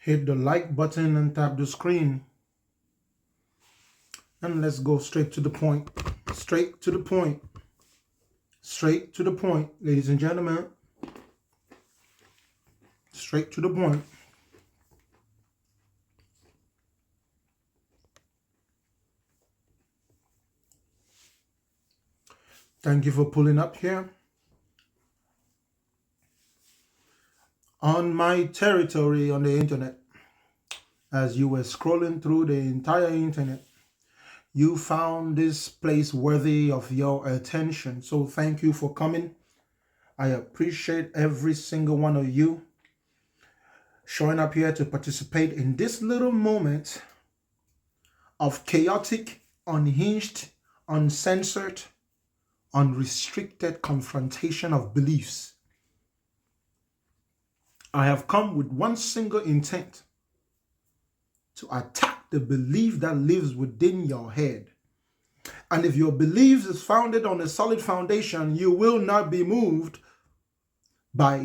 Hit the like button and tap the screen. And let's go straight to the point. Straight to the point. Straight to the point, ladies and gentlemen. Straight to the point. Thank you for pulling up here. On my territory on the internet, as you were scrolling through the entire internet, you found this place worthy of your attention. So thank you for coming. I appreciate every single one of you showing up here to participate in this little moment of chaotic, unhinged, uncensored, unrestricted confrontation of beliefs. I have come with one single intent: to attack the belief that lives within your head. And if your beliefs is founded on a solid foundation, you will not be moved by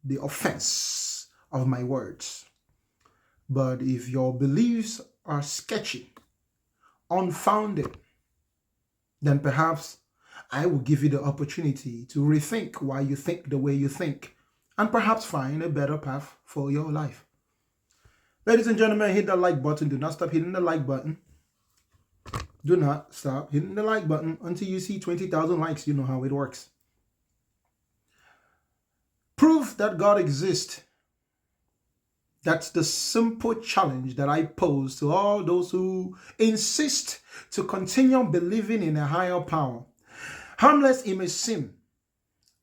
the offense of my words. But if your beliefs are sketchy, unfounded, then perhaps I will give you the opportunity to rethink why you think the way you think, and perhaps find a better path for your life. Ladies and gentlemen, hit that like button. Do not stop hitting the like button. Do not stop hitting the like button until you see 20,000 likes. You know how it works. Prove that God exists. That's the simple challenge that I pose to all those who insist to continue believing in a higher power. Harmless it may seem,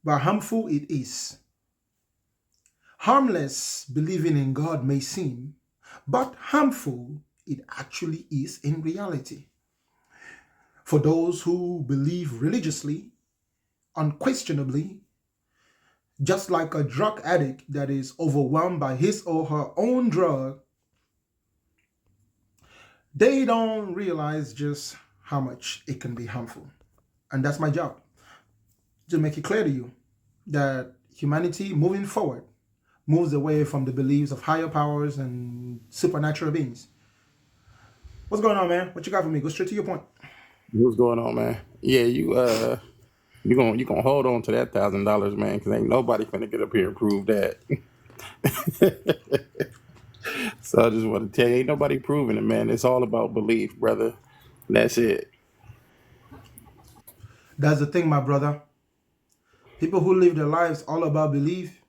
but harmful it is. Harmless believing in God may seem, but harmful it actually is in reality. For those who believe religiously, unquestionably, just like a drug addict that is overwhelmed by his or her own drug, they don't realize just how much it can be harmful. And that's my job, to make it clear to you that humanity moving forward moves away from the beliefs of higher powers and supernatural beings. What's going on, man? What you got for me? Go straight to your point. What's going on, man? Yeah, you gonna hold on to that $1,000, man, because ain't nobody finna get up here and prove that. So I just want to tell you, ain't nobody proving it, man. It's all about belief, brother. That's it. That's the thing, my brother. People who live their lives all about belief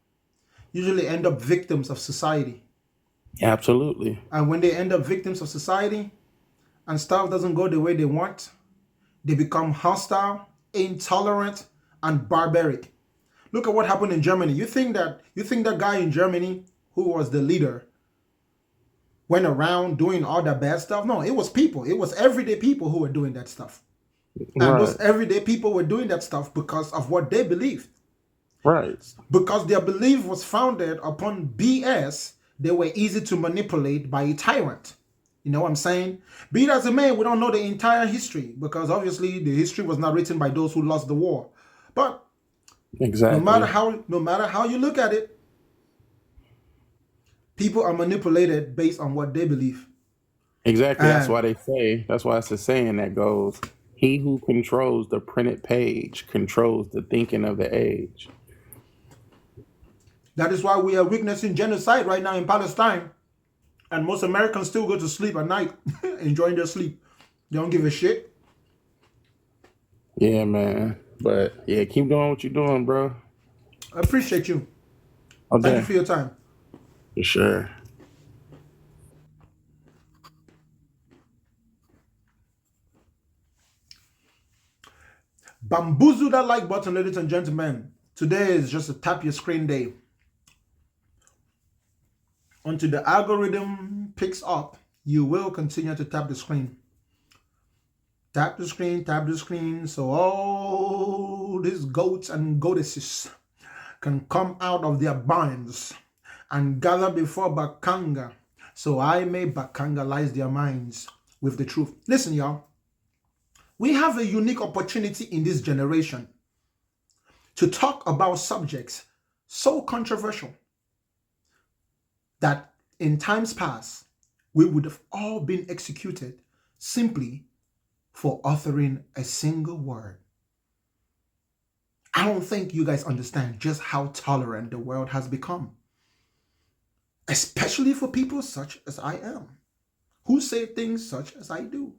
usually end up victims of society. Absolutely. And when they end up victims of society and stuff doesn't go the way they want, they become hostile, intolerant, and barbaric. Look at what happened in Germany. You think that guy in Germany who was the leader went around doing all that bad stuff? No, it was people. It was everyday people who were doing that stuff. And those Right. everyday people were doing that stuff because of what they believed. Right. Because their belief was founded upon BS, they were easy to manipulate by a tyrant. You know what I'm saying? Be it as it may, we don't know the entire history because obviously the history was not written by those who lost the war. But Exactly. no matter how you look at it, people are manipulated based on what they believe. Exactly. That's And why they say. That's why it's a saying that goes, "He who controls the printed page controls the thinking of the age." that is why we are witnessing genocide right now in Palestine. And most Americans still go to sleep at night, enjoying their sleep. They don't give a shit. Yeah, man. But yeah, keep doing what you're doing, bro. I appreciate you. Thank you Okay. for your time. For sure. Bamboozle that like button, ladies and gentlemen. Today is just a tap your screen day. Until the algorithm picks up, you will continue to tap the screen. Tap the screen, so all these goats and goddesses can come out of their binds and gather before Bakanga, so I may Bakangalize their minds with the truth. Listen, y'all, we have a unique opportunity in this generation to talk about subjects so controversial that in times past, we would have all been executed simply for uttering a single word. I don't think you guys understand just how tolerant the world has become, especially for people such as I am, who say things such as I do.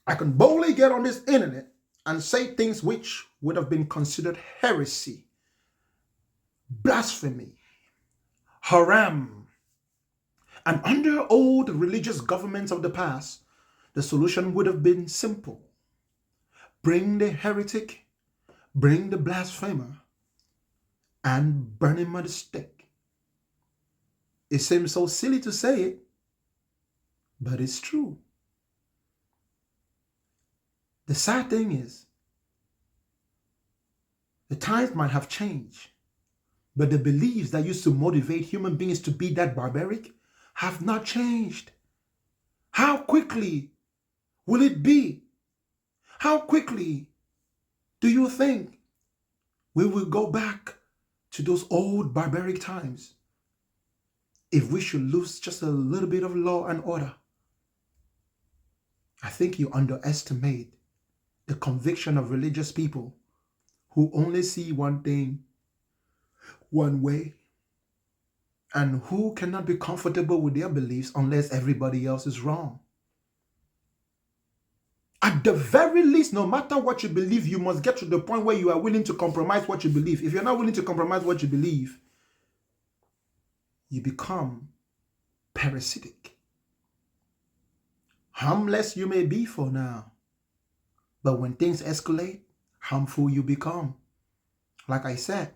I can boldly get on this internet and say things which would have been considered heresy, blasphemy, haram. And under old religious governments of the past, the solution would have been simple. Bring the heretic, bring the blasphemer, and burn him at the stake. It seems so silly to say it, but it's true. The sad thing is, the times might have changed, but the beliefs that used to motivate human beings to be that barbaric have not changed. How quickly will it be? How quickly do you think we will go back to those old barbaric times if we should lose just a little bit of law and order? I think you underestimate the conviction of religious people who only see one thing one way and who cannot be comfortable with their beliefs unless everybody else is wrong. At the very least, no matter what you believe, you must get to the point where you are willing to compromise what you believe. If you're not willing to compromise what you believe, you become parasitic. Harmless you may be for now, but when things escalate, harmful you become. Like I said,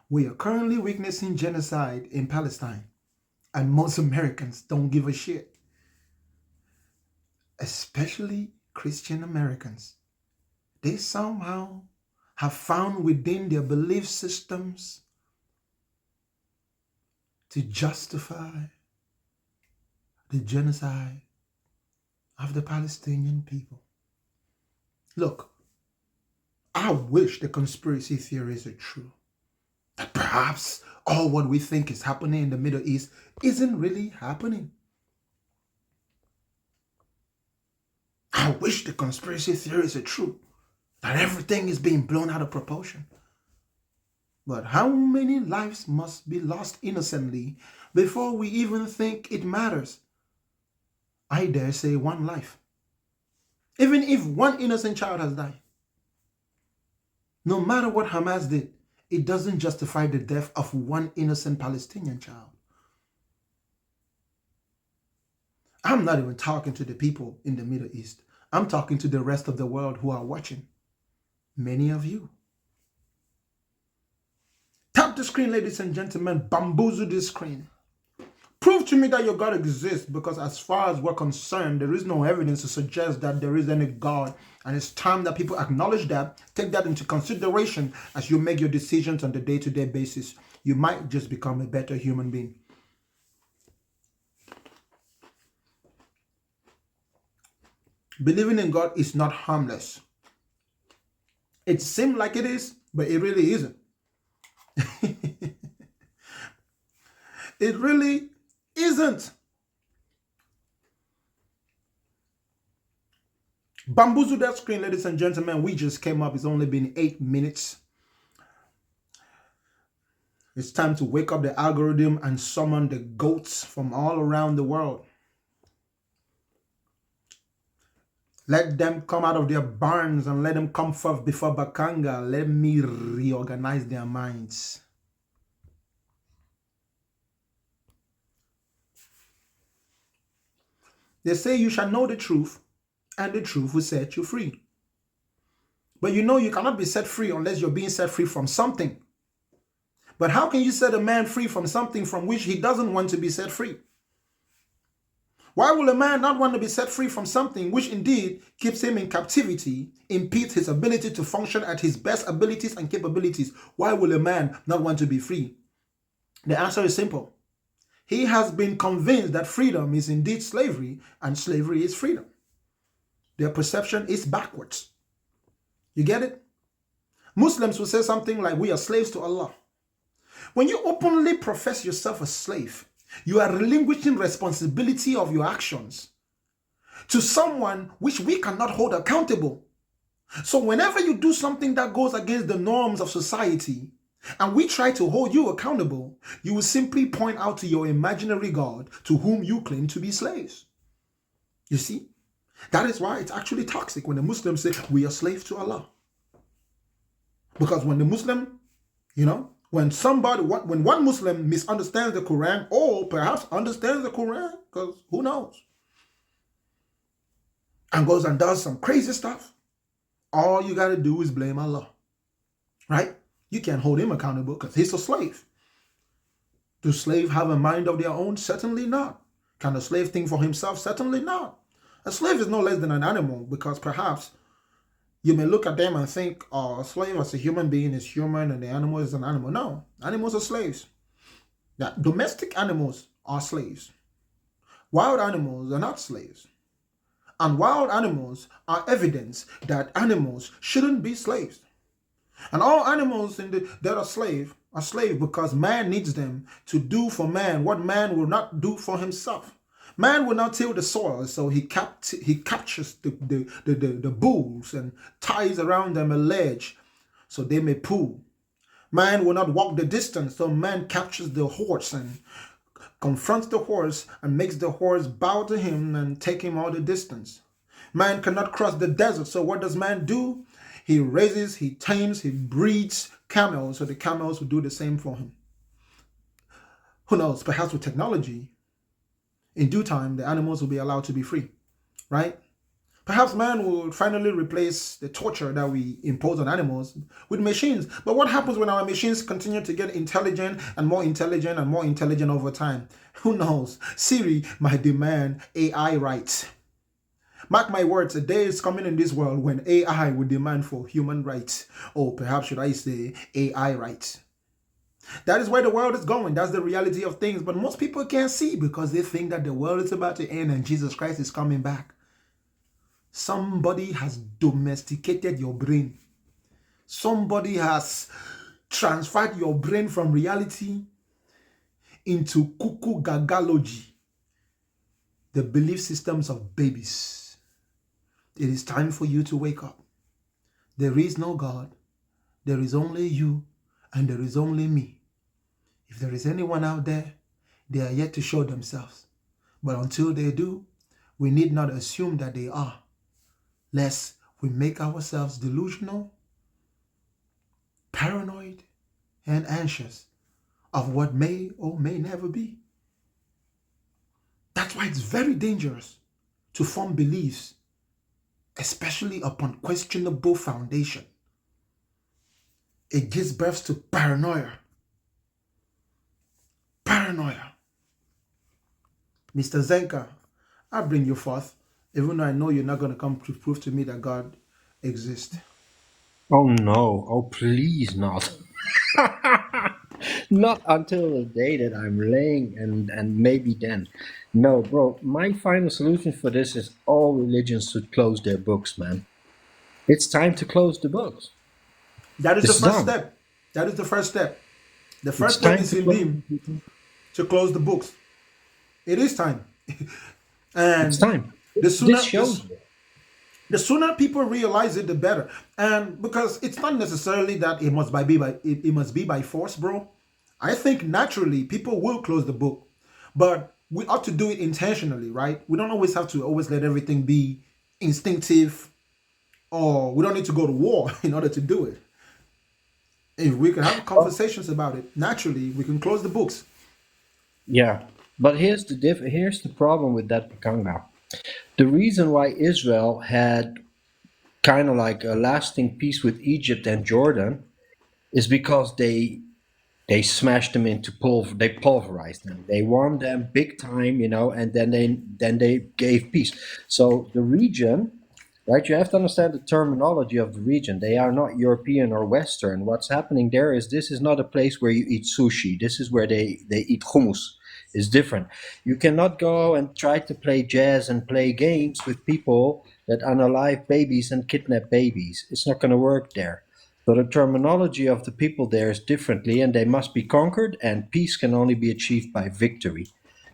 we are currently witnessing genocide in Palestine, and most Americans don't give a shit. Especially Christian Americans. They somehow have found within their belief systems to justify the genocide of the Palestinian people. Look, I wish the conspiracy theories are true. That perhaps all what we think is happening in the Middle East isn't really happening. I wish the conspiracy theories are true, that everything is being blown out of proportion. But how many lives must be lost innocently before we even think it matters? I dare say one life. Even if one innocent child has died. No matter what Hamas did, it doesn't justify the death of one innocent Palestinian child. I'm not even talking to the people in the Middle East. I'm talking to the rest of the world who are watching. Many of you. Tap the screen, ladies and gentlemen. Bamboozle this screen. Prove to me that your God exists, because as far as we're concerned, there is no evidence to suggest that there is any God. And it's time that people acknowledge that, take that into consideration as you make your decisions on the day-to-day basis. You might just become a better human being. Believing in God is not harmless. It seems like it is, but it really isn't. It really isn't. Bamboozle that screen, ladies and gentlemen. We just came up. It's only been 8 minutes. It's time to wake up the algorithm and summon the goats from all around the world. Let them come out of their barns and let them come forth before Bakanga. Let me reorganize their minds. They say you shall know the truth, and the truth will set you free. But you know you cannot be set free unless you're being set free from something. But how can you set a man free from something from which he doesn't want to be set free? Why will a man not want to be set free from something which indeed keeps him in captivity, impedes his ability to function at his best abilities and capabilities? Why will a man not want to be free? The answer is simple. He has been convinced that freedom is indeed slavery, and slavery is freedom. Their perception is backwards. You get it? Muslims will say something like, we are slaves to Allah. When you openly profess yourself a slave, you are relinquishing responsibility of your actions to someone which we cannot hold accountable. So whenever you do something that goes against the norms of society, and we try to hold you accountable, you will simply point out to your imaginary God to whom you claim to be slaves. You see, that is why it's actually toxic when the Muslims say we are slaves to Allah. Because when the Muslim, when one Muslim misunderstands the Quran or perhaps understands the Quran, because who knows, and goes and does some crazy stuff, all you got to do is blame Allah, right? You can't hold him accountable because he's a slave. Do slaves have a mind of their own? Certainly not. Can a slave think for himself? Certainly not. A slave is no less than an animal because perhaps you may look at them and think, oh, a slave as a human being is human and the animal is an animal. No, animals are slaves. Now, domestic animals are slaves. Wild animals are not slaves. And wild animals are evidence that animals shouldn't be slaves. And all animals that are slave because man needs them to do for man what man will not do for himself. Man will not till the soil, so he captures the bulls and ties around them a ledge so they may poo. Man will not walk the distance, so man captures the horse and confronts the horse and makes the horse bow to him and take him all the distance. Man cannot cross the desert, so what does man do? He raises, he tames, he breeds camels, so the camels will do the same for him. Who knows, perhaps with technology, in due time, the animals will be allowed to be free, right? Perhaps man will finally replace the torture that we impose on animals with machines. But what happens when our machines continue to get intelligent and more intelligent and more intelligent over time? Who knows? Siri might demand AI rights. Mark my words, a day is coming in this world when AI will demand for human rights, or perhaps should I say AI rights. That is where the world is going. That's the reality of things. But most people can't see because they think that the world is about to end and Jesus Christ is coming back. Somebody has domesticated your brain. Somebody has transferred your brain from reality into cuckoo gagalogy, the belief systems of babies. It is time for you to wake up. There is no God. There is only you and there is only me. If there is anyone out there, they are yet to show themselves. But until they do, we need not assume that they are, lest we make ourselves delusional, paranoid, and anxious of what may or may never be. That's why it's very dangerous to form beliefs, especially upon questionable foundation. It gives birth to paranoia. Paranoia. Mr. Zenka, I bring you forth, even though I know you're not going to come to prove to me that God exists. Oh no, oh please not. Not until the day that I'm laying and maybe then. No, bro, my final solution for this is all religions should close their books, man. It's time to close the books. That is the It's first done. step. That is the first step. The It's first step time is to close. indeed to close the books. It is time. It's And time. the This sooner shows this it. the sooner people realize it, the better. And because it's not necessarily that it must be by force, bro. I think naturally people will close the book, but we ought to do it intentionally, right? We don't always have to always let everything be instinctive, or we don't need to go to war in order to do it. If we can have Oh, conversations about it naturally, we can close the books. yeah. But here's the problem with that Pakanga. The reason why Israel had kind of like a lasting peace with Egypt and Jordan is because they smashed them into they pulverized them. They won them big time, and then they gave peace. So the region, right? You have to understand the terminology of the region. They are not European or Western. What's happening there is this is not a place where you eat sushi. This is where they eat hummus. It's different. You cannot go and try to play jazz and play games with people that unalive babies and kidnap babies. It's not going to work there. So the terminology of the people there is differently, and they must be conquered, and peace can only be achieved by victory.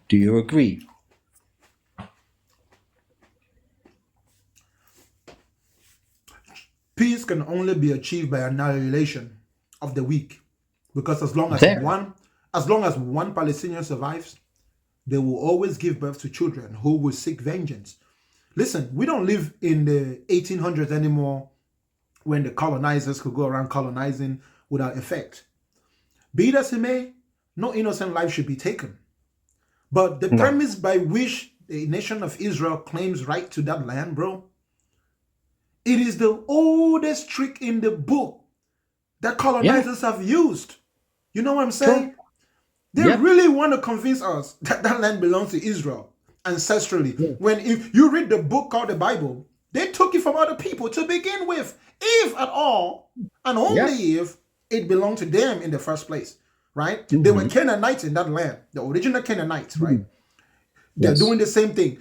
Do you agree? Peace can only be achieved by annihilation of the weak. Because There. as long as one Palestinian survives, they will always give birth to children who will seek vengeance. Listen, we don't live in the 1800s anymore when the colonizers could go around colonizing without effect. Be it as it may, no innocent life should be taken. But the No. premise by which the nation of Israel claims right to that land, bro, it is the oldest trick in the book that Yeah. colonizers have used. You know what I'm Sure. saying? They Yeah. really want to convince us that that land belongs to Israel ancestrally. Yeah. When if you read the book called the Bible, they took it from other people to begin with, if at all, and only Yeah. if it belonged to them in the first place, right? They were Hmm. Canaanites in that land, the original Canaanites, right? Hmm. They're Yes. doing the same thing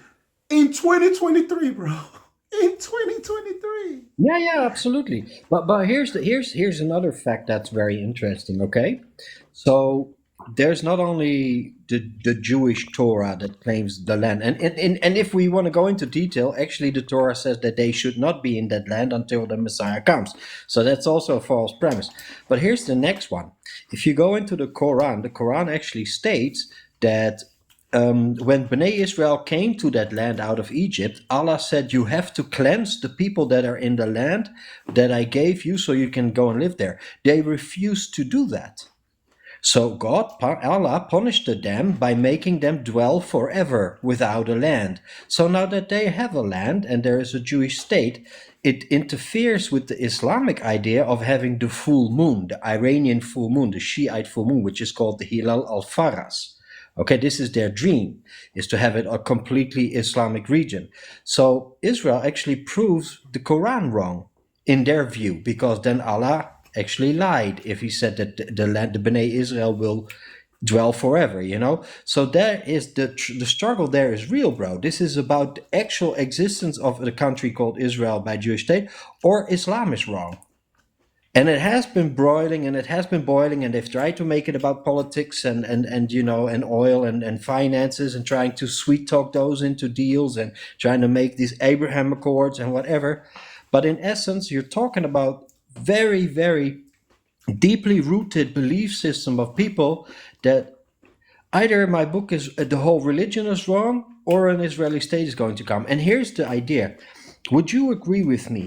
in 2023, bro. In 2023. Yeah, yeah, absolutely. But here's another fact that's very interesting. Okay, so there's not only the Jewish Torah that claims the land, and if we want to go into detail, actually the Torah says that they should not be in that land until the Messiah comes. So that's also a false premise. But here's the next one. If you go into the Quran actually states that when Bnei Israel came to that land out of Egypt, Allah said, "You have to cleanse the people that are in the land that I gave you so you can go and live there." They refused to do that. So Allah punished them by making them dwell forever without a land. So now that they have a land and there is a Jewish state, it interferes with the Islamic idea of having the full moon, the Iranian full moon, the Shiite full moon, which is called the Hilal al-Faras. Okay, this is their dream, is to have it a completely Islamic region. So Israel actually proves the Quran wrong in their view, because then Allah actually lied if he said that the land, the Bnei Israel will dwell forever, you know. So there is the struggle there is real, bro. This is about the actual existence of the country called Israel by Jewish state, or Islam is wrong. And it has been broiling and it has been boiling, and they've tried to make it about politics and you know, and oil and finances, and trying to sweet talk those into deals, and trying to make these Abraham Accords and whatever. But in essence, you're talking about very, very deeply rooted belief system of people that either my book is the whole religion is wrong, or an Israeli state is going to come. And here's the idea. Would you agree with me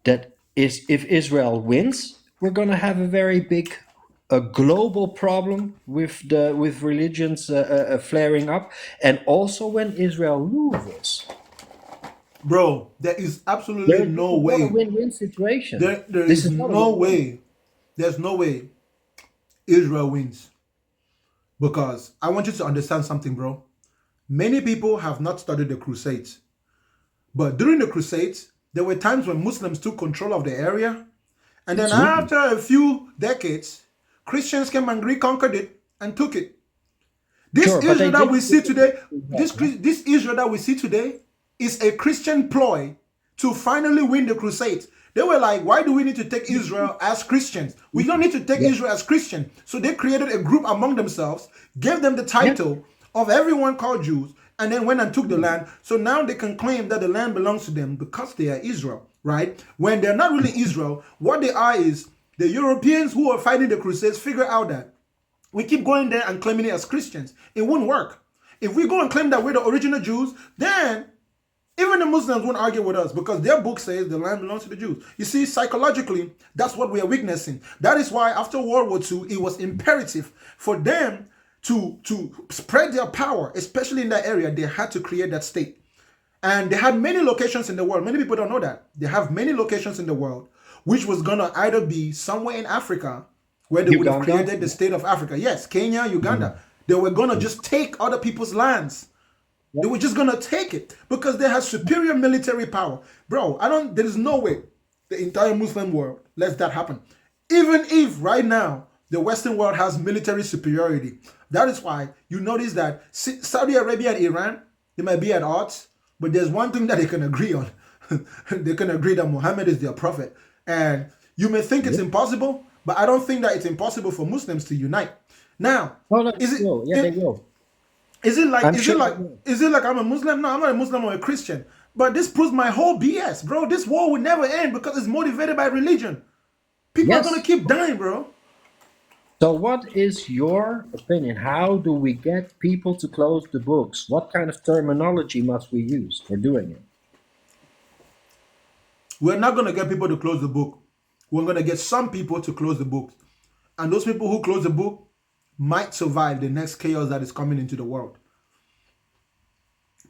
that is if Israel wins, we're going to have a very big a global problem with religions flaring up, and also when Israel loses, Bro, there is absolutely there, this no is not a way. win-win situation. There This is is not a no win-win. way. There's no way Israel wins. Because I want you to understand something, bro. Many people have not studied the Crusades. But during the Crusades, there were times when Muslims took control of the area. And then Absolutely. after a few decades, Christians came and reconquered it and took it. This Sure, but they Israel that did we it with see the today, help, yeah? this Israel that we see today is a Christian ploy to finally win the crusades. They were like, why do we need to take Israel as Christians? We don't need to take Yeah, Israel as Christian. So they created a group among themselves, gave them the yeah. title of everyone called Jews, and then went and took the land. So now they can claim that the land belongs to them because they are Israel, right? When they're not really Israel, what they are is the Europeans who are fighting the crusades figure out that we keep going there and claiming it as Christians. It won't work. If we go and claim that we're the original Jews, then even the Muslims won't argue with us because their book says the land belongs to the Jews. You see, psychologically, that's what we are witnessing. That is why after World War II, it was imperative for them to spread their power, especially in that area. They had to create that state. And they had many locations in the world. Many people don't know that. They have many locations in the world, which was going to either be somewhere in Africa where they would have Uganda. created the state of Africa. Yes, Kenya, Uganda. They were going to just take other people's lands. Yeah. They were just gonna take it because they have superior military power. Bro, there is no way the entire Muslim world lets that happen. Even if right now the Western world has military superiority. That is why you notice that Saudi Arabia and Iran, they might be at odds, but there's one thing that they can agree on. They can agree that Muhammad is their prophet. And You may think it's Yeah. impossible, but I don't think that it's impossible for Muslims to unite. Now, Oh, no, is they it, will. Yeah, they it will. is it like I'm sure they will. I'm a Muslim? No, I'm not a Muslim or a Christian. But this proves my whole BS, bro. This war will never end because it's motivated by religion. People are gonna Yes. keep dying, bro. So, what is your opinion? How do we get people to close the books? What kind of terminology must we use for doing it? We're not gonna get people to close the book. We're gonna get some people to close the book. And those people who close the book might survive the next chaos that is coming into the world.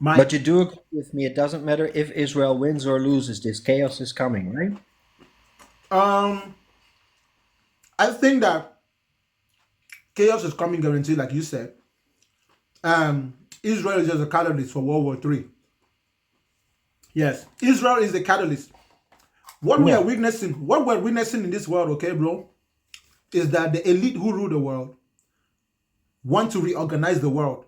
Might. But you do agree with me, it doesn't matter if Israel wins or loses, this chaos is coming, right? Um, I think that chaos is coming guaranteed, like you said. Israel is just a catalyst for World War III. Yes, Israel is the catalyst. Yeah. What we're witnessing in this world, okay, bro, is that the elite who rule the world want to reorganize the world,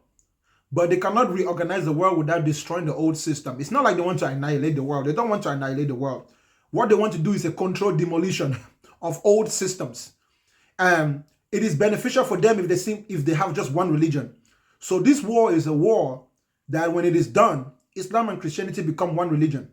but they cannot reorganize the world without destroying the old system. It's not like they want to annihilate the world. They don't want to annihilate the world. What they want to do is a controlled demolition of old systems. It is beneficial for them if they have just one religion. So this war is a war that when it is done, Islam and Christianity become one religion.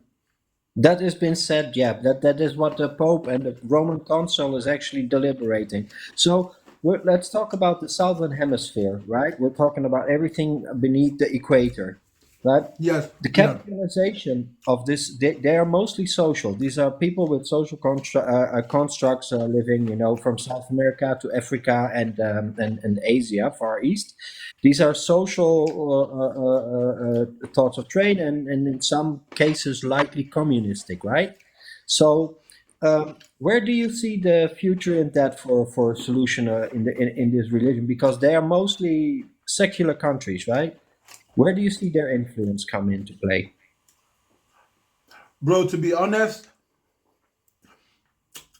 That has been said, yeah. That is what the Pope and the Roman Council is actually deliberating. So let's talk about the Southern Hemisphere, right? We're talking about everything beneath the equator, right? Yes, The yeah. capitalization of this, they are mostly social. These are people with social constructs living, from South America to Africa and Asia, Far East. These are social thoughts of trade and in some cases likely communistic, right? So, where do you see the future in that for a solution in this religion? Because they are mostly secular countries, right? Where do you see their influence come into play? Bro, to be honest,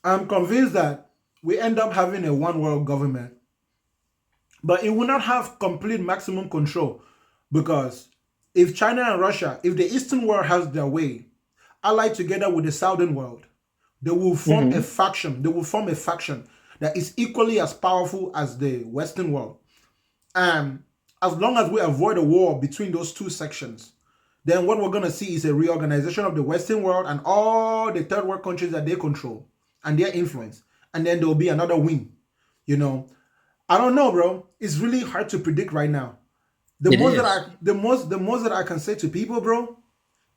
I'm convinced that we end up having a one world government, but it will not have complete maximum control because if China and Russia, if the Eastern world has their way, allied together with the Southern world, they will form a Hmm. faction. They will form a faction that is equally as powerful as the Western world. And as long as we avoid a war between those two sections, then what we're going to see is a reorganization of the Western world and all the third world countries that they control and their influence. And then there will be another win. You know, I don't know, bro. It's really hard to predict right now. It is. The most that I can say to people, bro,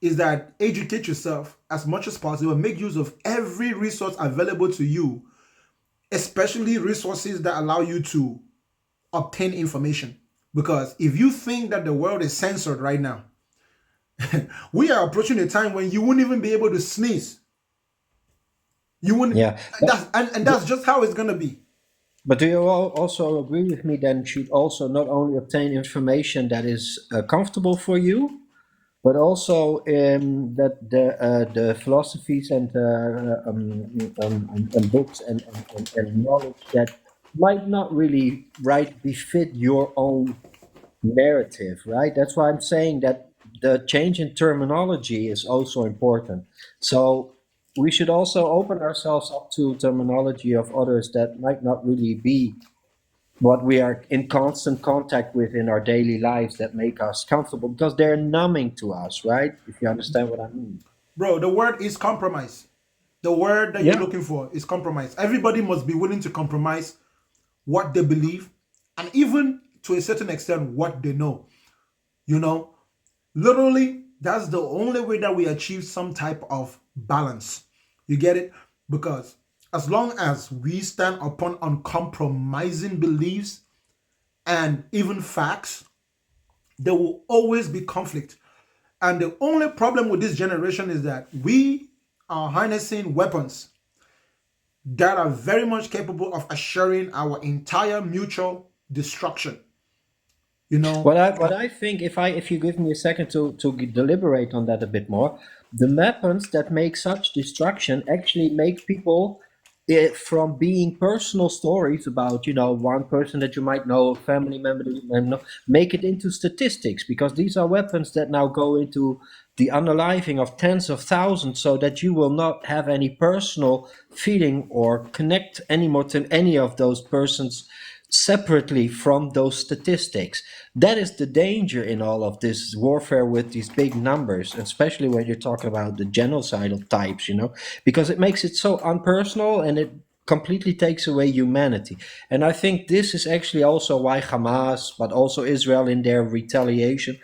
is that educate yourself as much as possible. Make use of every resource available to you, especially resources that allow you to obtain information. Because if you think that the world is censored right now, we are approaching a time when you wouldn't even be able to sneeze. You wouldn't. Yeah. And that's just how it's gonna be. But do you also agree with me then should also not only obtain information that is comfortable for you, but also that the philosophies and books and knowledge that might not really right befit your own narrative, right? That's why I'm saying that the change in terminology is also important. So we should also open ourselves up to terminology of others that might not really be what we are in constant contact with in our daily lives that make us comfortable because they're numbing to us, right? If you understand what I mean. Bro, the word is compromise. The word that you're Yeah. looking for is compromise. Everybody must be willing to compromise what they believe and even to a certain extent what they know. You know, literally, that's the only way that we achieve some type of balance. You get it? Because as long as we stand upon uncompromising beliefs and even facts, there will always be conflict. And the only problem with this generation is that we are harnessing weapons that are very much capable of assuring our entire mutual destruction. You know, What I think, if you give me a second to deliberate on that a bit more, the weapons that make such destruction actually make people from being personal stories about, one person that you might know, a family member that you might know, make it into statistics, because these are weapons that now go into the unaliving of tens of thousands, so that you will not have any personal feeling or connect anymore to any of those persons separately from those statistics. That is the danger in all of this warfare with these big numbers, especially when you're talking about the genocidal types, because it makes it so unpersonal, and it completely takes away humanity. And I think this is actually also why Hamas, but also Israel in their retaliation,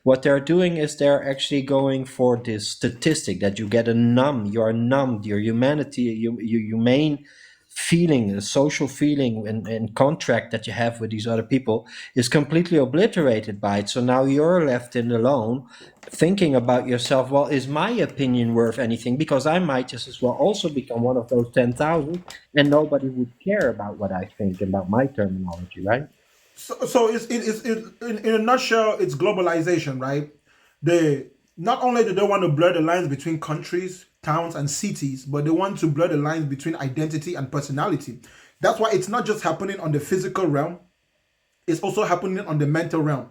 what they're doing is they're actually going for this statistic that you get you are numbed, your humanity, your humane feeling, a social feeling and contract that you have with these other people is completely obliterated by it. So now you're left in alone thinking about yourself, well, is my opinion worth anything? Because I might just as well also become one of those 10,000, and nobody would care about what I think about my terminology, right? So in a nutshell, it's globalization, right? They not only do they want to blur the lines between countries, towns, and cities, but they want to blur the lines between identity and personality. That's why it's not just happening on the physical realm; it's also happening on the mental realm.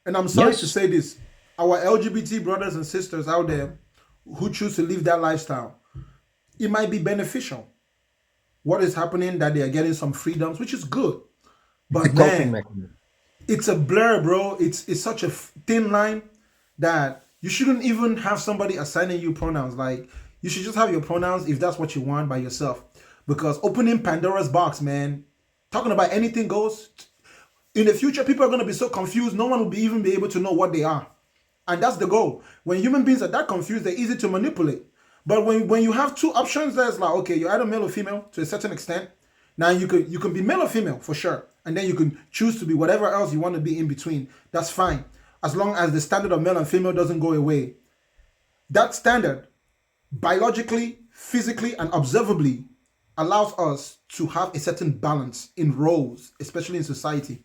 And I'm sorry to Yes. say this, our LGBT brothers and sisters out there who choose to live that lifestyle, it might be beneficial. What is happening that they are getting some freedoms, which is good. It's a But coping man, mechanism. it's a blur, bro. It's such a thin line that you shouldn't even have somebody assigning you pronouns. Like, you should just have your pronouns if that's what you want by yourself. Because opening Pandora's box, man, talking about anything goes. In the future, people are gonna be so confused. No one will even be able to know what they are, and that's the goal. When human beings are that confused, they're easy to manipulate. But when you have two options, that's like, okay, you're either male or female to a certain extent. Now you can be male or female for sure, and then you can choose to be whatever else you want to be in between. That's fine, as long as the standard of male and female doesn't go away. That standard, biologically, physically, and observably, allows us to have a certain balance in roles, especially in society.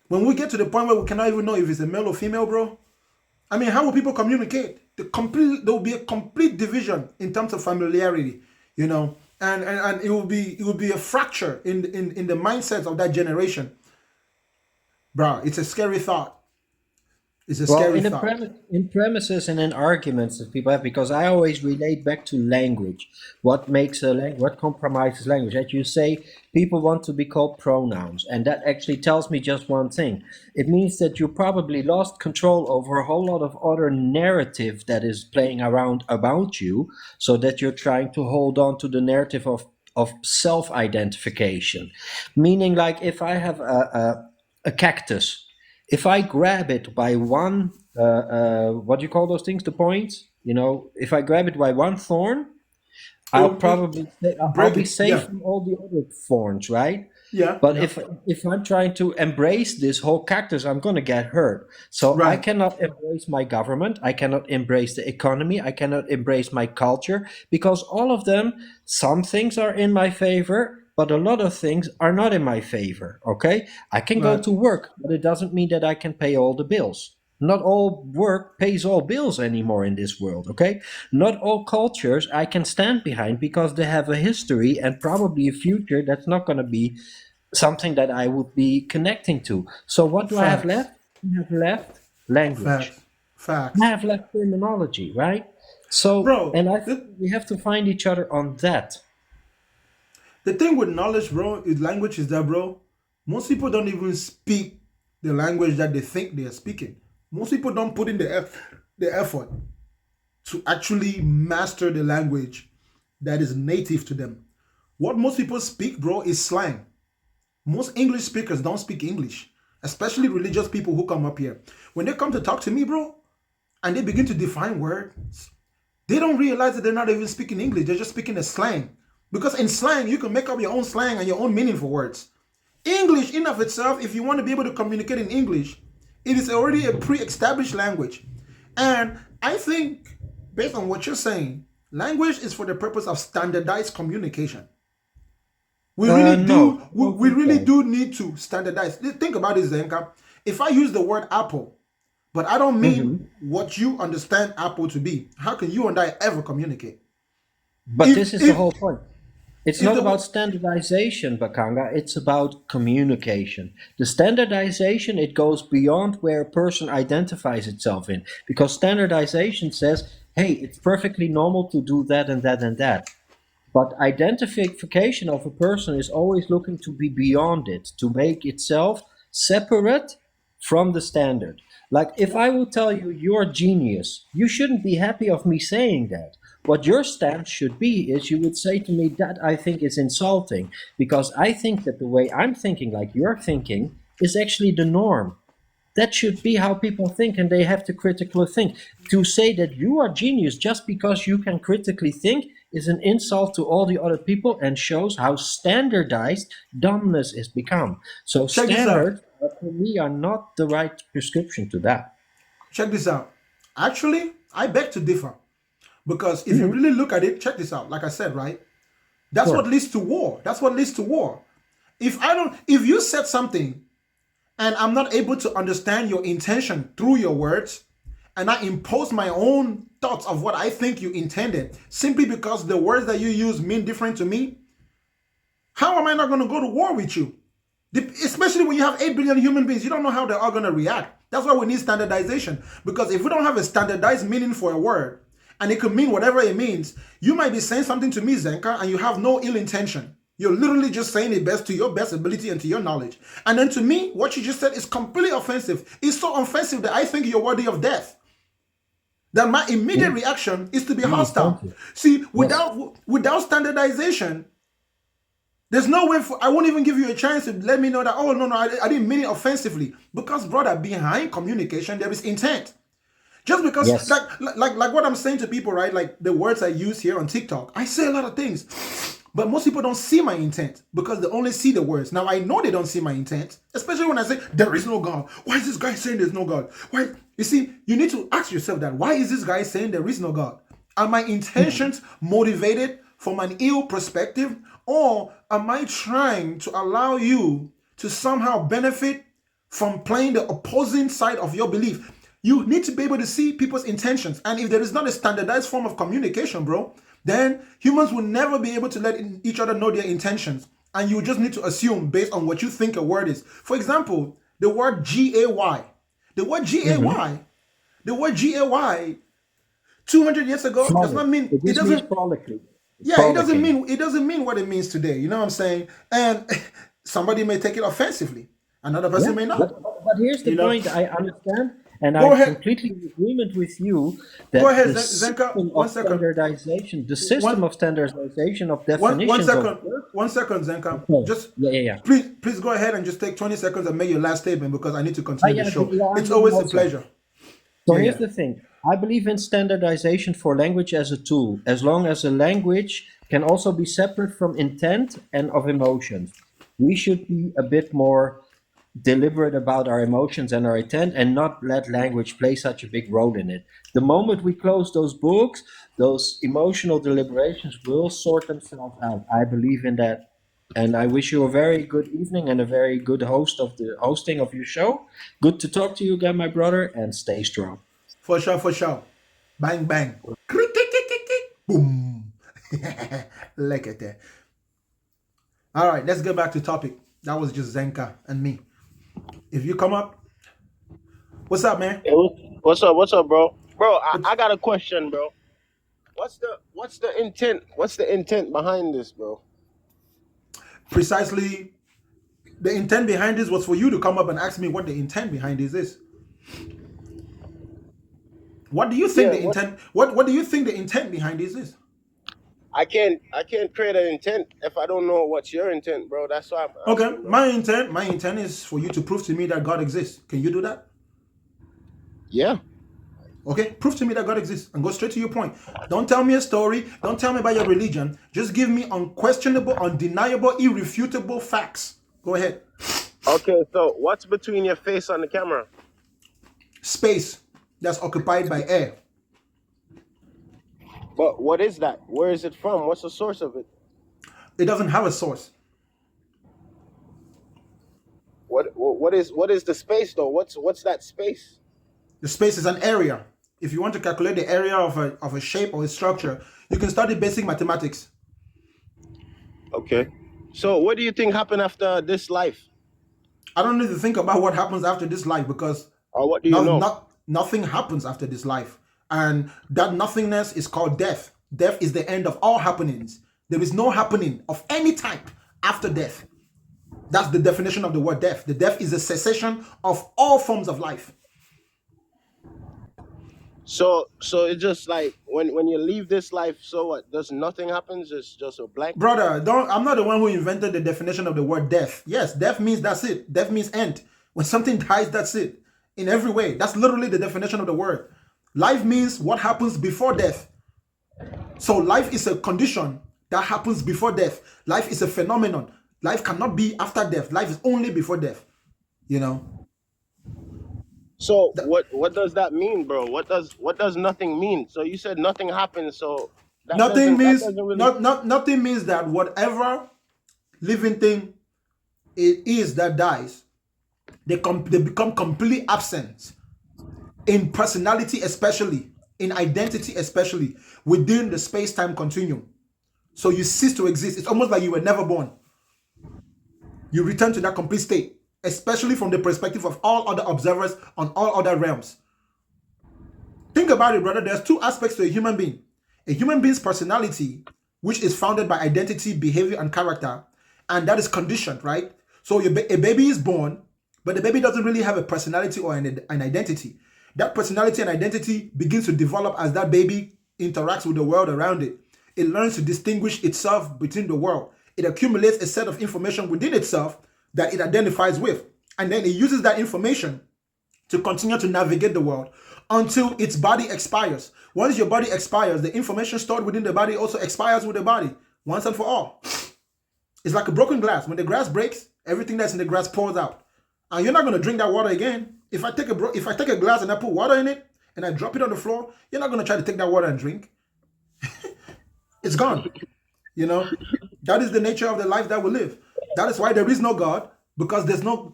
When we get to the point where we cannot even know if it's a male or female, bro, I mean, how will people communicate? There will be a complete division in terms of familiarity, and it will be a fracture in the mindsets of that generation, bro. It's a scary thought. It's a Well, scary thought. in premises and in arguments that people have, because I always relate back to language. What makes a language? What compromises language? As you say, people want to be called pronouns, and that actually tells me just one thing. It means that you probably lost control over a whole lot of other narrative that is playing around about you, so that you're trying to hold on to the narrative of self-identification. Meaning, like, if I have a cactus, if I grab it by one, what do you call those things? The points. If I grab it by one thorn, It I'll will be probably I'll break be it. safe Yeah, from all the other thorns, right? yeah, But yeah. if I'm trying to embrace this whole cactus, I'm gonna get hurt. So I Right, cannot embrace my government. I cannot embrace the economy. I cannot embrace my culture, because all of them, some things are in my favor, but a lot of things are not in my favor. Okay, I can go right, to work, but it doesn't mean that I can pay all the bills. Not all work pays all bills anymore in this world, okay? Not all cultures I can stand behind, because they have a history and probably a future that's not going to be something that I would be connecting to. So what do I have facts, left? I have left language. facts, I facts, have left terminology, right? So, bro. and I think The, we have to find each other on that. the thing with knowledge, bro, is language is that, bro. Most people don't even speak the language that they think they are speaking. Most people don't put in the effort to actually master the language that is native to them. What most people speak, bro, is slang. Most English speakers don't speak English, especially religious people who come up here. When they come to talk to me, bro, and they begin to define words, they don't realize that they're not even speaking English. They're just speaking a slang. Because in slang, you can make up your own slang and your own meaning for words. English, in of itself, if you want to be able to communicate in English, it is already a pre-established language. And I think, based on what you're saying, language is for the purpose of standardized communication. We really No, do. I We, don't we think really so. do need to standardize. Think about this, Zenka. If I use the word apple, but I don't mean Mhm. what you understand apple to be, how can you and I ever communicate? But If this is the if whole point. It's If not the about standardization, Bakanga. It's about communication. The standardization, it goes beyond where a person identifies itself in. Because standardization says, hey, it's perfectly normal to do that and that and that. But identification of a person is always looking to be beyond it, to make itself separate from the standard. Like if I would tell you you're a genius, you shouldn't be happy of me saying that. What your stance should be is you would say to me that I think is insulting because I think that the way I'm thinking, like you're thinking, is actually the norm. That should be how people think, and they have to critically think. To say that you are genius just because you can critically think is an insult to all the other people and shows how standardized dumbness is become. So check this out. standards, for me, are not the right prescription to that. Check this out. Actually, I beg to differ because if you Mhm. really look at it, check this out. Like I said, right? That's what Sure. leads to war. That's what leads to war. If you said something and I'm not able to understand your intention through your words, and I impose my own thoughts of what I think you intended simply because the words that you use mean different to me, how am I not going to go to war with you? Especially when you have 8 billion human beings, you don't know how they're all going to react. That's why we need standardization. Because if we don't have a standardized meaning for a word, and it could mean whatever it means, you might be saying something to me, Zenka, and you have no ill intention. You're literally just saying it best to your best ability and to your knowledge. And then to me, what you just said is completely offensive. It's so offensive that I think you're worthy of death. Then my immediate reaction is to be hostile. Thank you. See, Yes. without standardization, there's no way I won't even give you a chance to let me know that, oh, no, no, I didn't mean it offensively. Because, brother, behind communication, there is intent. Just because, Yes. like what I'm saying to people, right? Like the words I use here on TikTok, I say a lot of things. But most people don't see my intent because they only see the words. Now, I know they don't see my intent, especially when I say, there is no God. Why is this guy saying there's no God? Why? You see, you need to ask yourself that. Why is this guy saying there is no God? Are my intentions motivated from an ill perspective? Or am I trying to allow you to somehow benefit from playing the opposing side of your belief? You need to be able to see people's intentions. And if there is not a standardized form of communication, bro, then humans will never be able to let each other know their intentions. And you just need to assume based on what you think a word is. For example, the word G-A-Y. The word Mhm. G-A-Y. The word G-A-Y 200 years ago does Frolic. not mean, It it just means doesn't, frolicking. yeah, Frolicking. it doesn't mean what it means today. You know what I'm saying? And somebody may take it offensively. Another Yeah, person may but, not. but here's the You know? point I understand, and Go I'm ahead. completely in agreement with you Go that ahead, the Zenka. system One of second. standardization, the system One of standardization of one definitions of second. work. 1 second, Zenka. Okay. Just Yeah, yeah, yeah. please go ahead and just take 20 seconds and make your last statement because I need to continue the Yeah, show. yeah, I'm It's doing always a also. pleasure. So Yeah, here's yeah. the thing. I believe in standardization for language as a tool, as long as a language can also be separate from intent and of emotions. We should be a bit more deliberate about our emotions and our intent and not let language play such a big role in it. The moment we close those books, those emotional deliberations will sort themselves out. I believe in that. And I wish you a very good evening and a very good hosting of your show. Good to talk to you again, my brother, and stay strong. For sure, for sure. Bang, bang. Crick, crick, crick, crick, crick. Boom. Look at that. All right, let's get back to topic. That was just Zenka and me. If you come up, what's up, man? Hey, what's up? What's up, bro? Bro, What's I got a question, bro. What's the intent? What's the intent behind this, bro? precisely the intent behind this was for you to come up and ask me what the intent behind this is. What do you think Yeah, the what intent? What do you think the intent behind this is? I can't create an intent if I don't know what's your intent, bro. That's why I'm Okay, asking, bro. my intent is for you to prove to me that God exists. Can you do that? Yeah. Okay, prove to me that God exists and go straight to your point. Don't tell me a story. Don't tell me about your religion. Just give me unquestionable, undeniable, irrefutable facts. Go ahead. Okay, so what's between your face and the camera? Space that's occupied by air. But what is that? Where is it from? What's the source of it? It doesn't have a source. What is the space though? What's that space? The space is an area. If you want to calculate the area of a shape or a structure, you can study basic mathematics. Okay. So what do you think happened after this life? I don't need to think about what happens after this life because Or what do you know? nothing happens after this life. And that nothingness is called death. Death is the end of all happenings. There is no happening of any type after death. That's the definition of the word death. The death is a cessation of all forms of life. So it's just like when you leave this life, so what? Does nothing happens? It's just a blank. Brother, don't I'm not the one who invented the definition of the word death. Yes, death means that's it. Death means end. When something dies, that's it. In every way. That's literally the definition of the word. Life means what happens before death. So life is a condition that happens before death. Life is a phenomenon. Life cannot be after death. Life is only before death. You know. So Th- what does that mean, bro? What does nothing mean? So you said nothing happens, so that nothing doesn't that means doesn't really. nothing means that whatever living thing it is that dies, they become completely absent in personality, especially in identity, especially within the space-time continuum. So you cease to exist. It's almost like you were never born. You return to that complete state, especially from the perspective of all other observers on all other realms. Think about it, brother. There's two aspects to a human being. A human being's personality, which is founded by identity, behavior, and character, and that is conditioned, right? So a baby is born, but the baby doesn't really have a personality or an identity. That personality and identity begins to develop as that baby interacts with the world around it. It learns to distinguish itself between the world. It accumulates a set of information within itself that it identifies with. And then it uses that information to continue to navigate the world until its body expires. Once your body expires, the information stored within the body also expires with the body once and for all. It's like a broken glass. When the glass breaks, everything that's in the glass pours out. And you're not going to drink that water again. If I take a glass and I put water in it and I drop it on the floor, you're not going to try to take that water and drink. It's gone. You know, that is the nature of the life that we live. That is why there is no God, because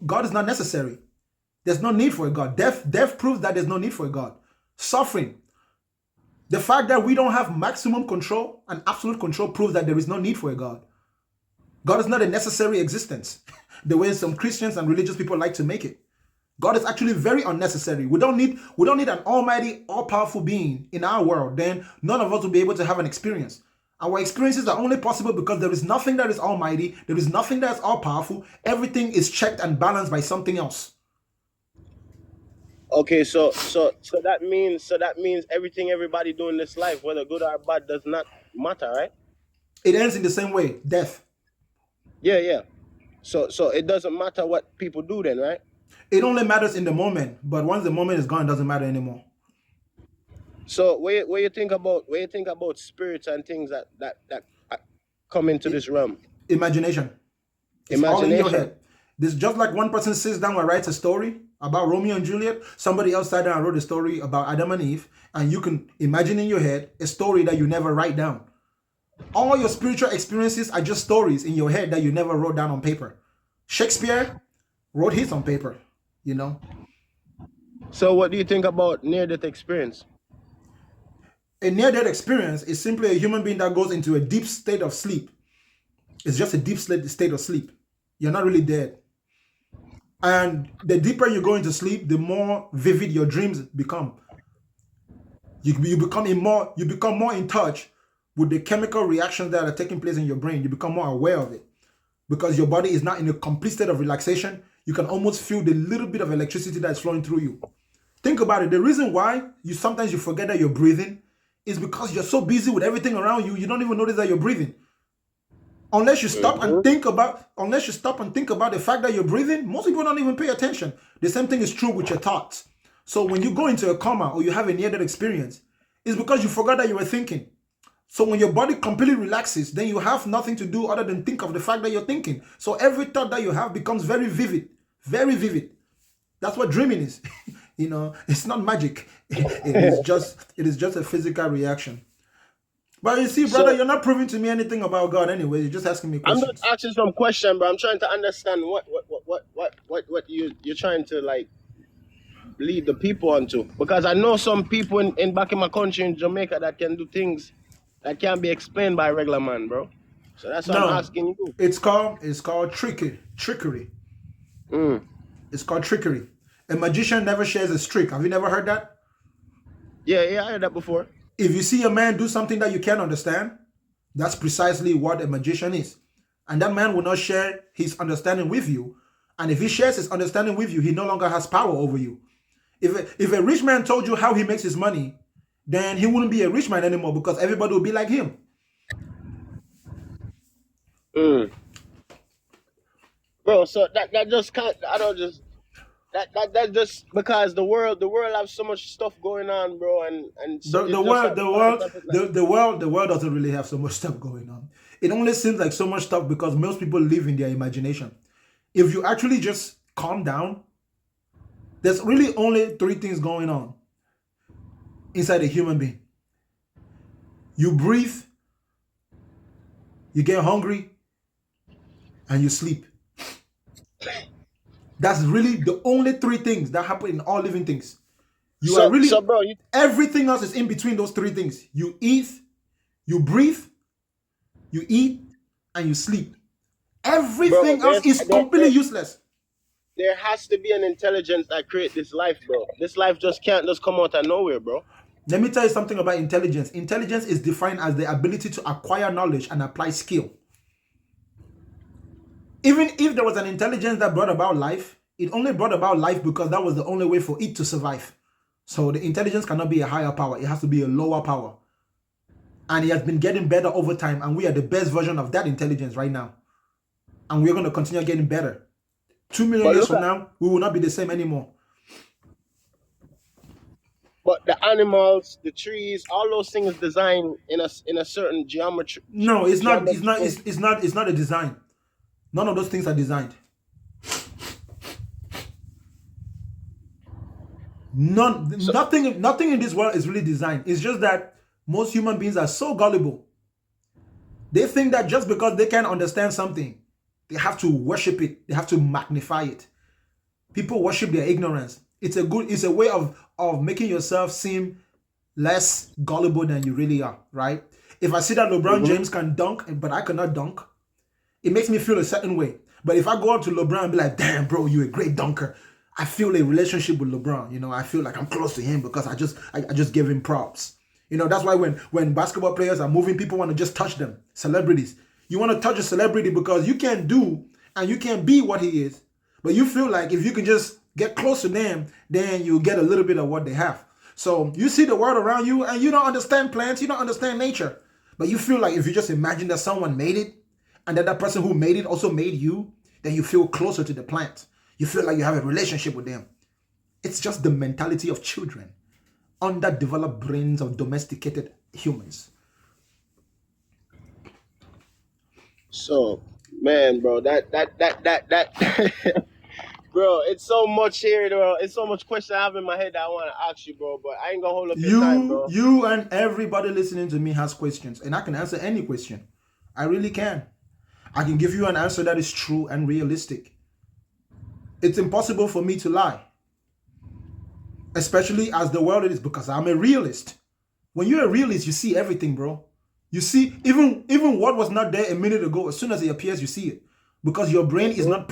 God is not necessary. There's no need for a God. Death proves that there's no need for a God. Suffering, the fact that we don't have maximum control and absolute control proves that there is no need for a God. God is not a necessary existence, the way some Christians and religious people like to make it. God is actually very unnecessary. We don't need an almighty, all-powerful being in our world. Then none of us will be able to have an experience. Our experiences are only possible because there is nothing that is almighty, there is nothing that is all-powerful. Everything is checked and balanced by something else. Okay, so that means everything everybody do in this life, whether good or bad, does not matter, right? It ends in the same way, death. Yeah, yeah. So it doesn't matter what people do then, right? It only matters in the moment, but once the moment is gone, it doesn't matter anymore. So where you think about spirits and things that come into I- this realm, Imagination. It's all in your imagination. head. This just like one person sits down and writes a story about Romeo and Juliet. Somebody else sat down and wrote a story about Adam and Eve, and you can imagine in your head a story that you never write down. All your spiritual experiences are just stories in your head that you never wrote down on paper. Shakespeare wrote his on paper, you know. So what do you think about near-death experience? A near-death experience is simply a human being that goes into a deep state of sleep. It's just a deep state of sleep. You're not really dead. And the deeper you go into sleep, the more vivid your dreams become. You become more in touch with the chemical reactions that are taking place in your brain. You become more aware of it because your body is not in a complete state of relaxation. You can almost feel the little bit of electricity that's flowing through you. Think about it. The reason why you sometimes you forget that you're breathing is because you're so busy with everything around you, you don't even notice that you're breathing. Unless you stop and Hmm. think about the fact that you're breathing, most people don't even pay attention. The same thing is true with your thoughts. So when you go into a coma or you have a near-death experience, it's because you forgot that you were thinking. So when your body completely relaxes, then you have nothing to do other than think of the fact that you're thinking. So every thought that you have becomes very vivid, very vivid. That's what dreaming is. It's not magic. It is just a physical reaction. But you see, brother, So you're not proving to me anything about God anyway. You're just asking me I'm just questions. asking some question, but I'm trying to understand what you're trying to like lead the people onto. Because I know some people in back in my country in Jamaica that can do things that can't be explained by a regular man, bro. So that's what I'm No, asking you. it's called trickery. Mm. It's called trickery. A magician never shares a trick. Have you never heard that? Yeah, yeah, I heard that before. If you see a man do something that you can't understand, that's precisely what a magician is. And that man will not share his understanding with you. And if he shares his understanding with you, he no longer has power over you. If a rich man told you how he makes his money, then he wouldn't be a rich man anymore because everybody would be like him. Mm. Bro, so that just can't. I don't just that just because the world have so much stuff going on, bro, and so The, it's the just world like the the world concept is like, the world doesn't really have so much stuff going on. It only seems like so much stuff because most people live in their imagination. If you actually just calm down, there's really only three things going on inside a human being. You breathe, you get hungry, and you sleep. That's really the only three things that happen in all living things. You are so really bro, you everything else is in between those three things. You eat, you breathe, you eat, and you sleep. bro, Everything else is completely useless. there has to be an intelligence that create this life, bro. This life just can't just come out of nowhere, bro. Let me tell you something about intelligence. Intelligence is defined as the ability to acquire knowledge and apply skill. Even if there was an intelligence that brought about life, it only brought about life because that was the only way for it to survive. So the intelligence cannot be a higher power, it has to be a lower power. And it has been getting better over time, and we are the best version of that intelligence right now. And we're going to continue getting better. 2 million But years look from at now, we will not be the same anymore. but the animals, the trees, all those things designed in a certain geometry No, it's not. It's not. geometrical. It's not a design. None of those things are designed. So Nothing in this world is really designed. It's just that most human beings are so gullible. They think that just because they can understand something, they have to worship it. They have to magnify it. People worship their ignorance. It's a way of making yourself seem less gullible than you really are, right? If I see that LeBron mhm. James can dunk, but I cannot dunk, it makes me feel a certain way. But if I go up to LeBron and be like, damn, bro, you're a great dunker, I feel a relationship with LeBron. I feel like I'm close to him because I just gave him props. That's why when basketball players are moving, people want to just touch them. Celebrities. You want to touch a celebrity because you can't do and you can't be what he is. But you feel like if you can just get close to them, then you get a little bit of what they have. So you see the world around you and you don't understand plants, you don't understand nature. But you feel like if you just imagine that someone made it and that person who made it also made you, then you feel closer to the plant. You feel like you have a relationship with them. It's just the mentality of children, underdeveloped brains of domesticated humans. So man, bro, that bro, it's so much here, bro. It's so much question I have in my head that I want to ask you, bro. But I ain't gonna hold up your time, You, bro. you, and everybody listening to me has questions, and I can answer any question. I really can. I can give you an answer that is true and realistic. It's impossible for me to lie, especially as the world is, because I'm a realist. When you're a realist, you see everything, bro. You see even what was not there a minute ago. As soon as it appears, you see it, because your brain is not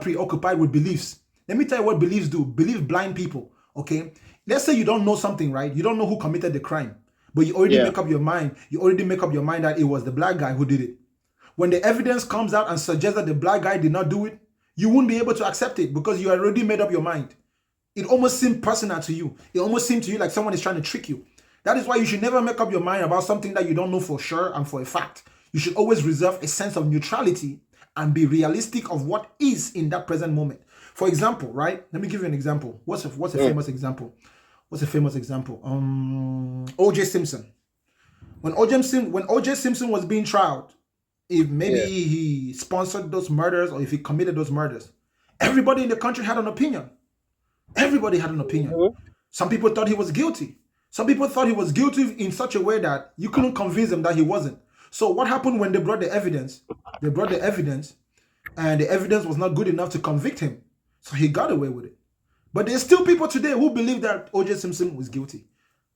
preoccupied with beliefs. Let me tell you what beliefs do. Beliefs blind people. Okay, let's say you don't know something, right? You don't know who committed the crime, but you already Yeah. make up your mind. You already make up your mind that it was the black guy who did it. When the evidence comes out and suggests that the black guy did not do it, you won't be able to accept it because you already made up your mind. It almost seemed personal to you. It almost seemed to you like someone is trying to trick you. That is why you should never make up your mind about something that you don't know for sure and for a fact. You should always reserve a sense of neutrality and be realistic of what is in that present moment. For example, right? Let me give you an example. What's a famous example? What's a famous example? O.J. Simpson. When O.J. Simpson was being tried, if maybe Yeah. he sponsored those murders or if he committed those murders, everybody in the country had an opinion. Everybody had an opinion. Mhm. Some people thought he was guilty. Some people thought he was guilty in such a way that you couldn't convince them that he wasn't. So what happened when they brought the evidence? They brought the evidence, and the evidence was not good enough to convict him. So he got away with it. But there's still people today who believe that O.J. Simpson was guilty.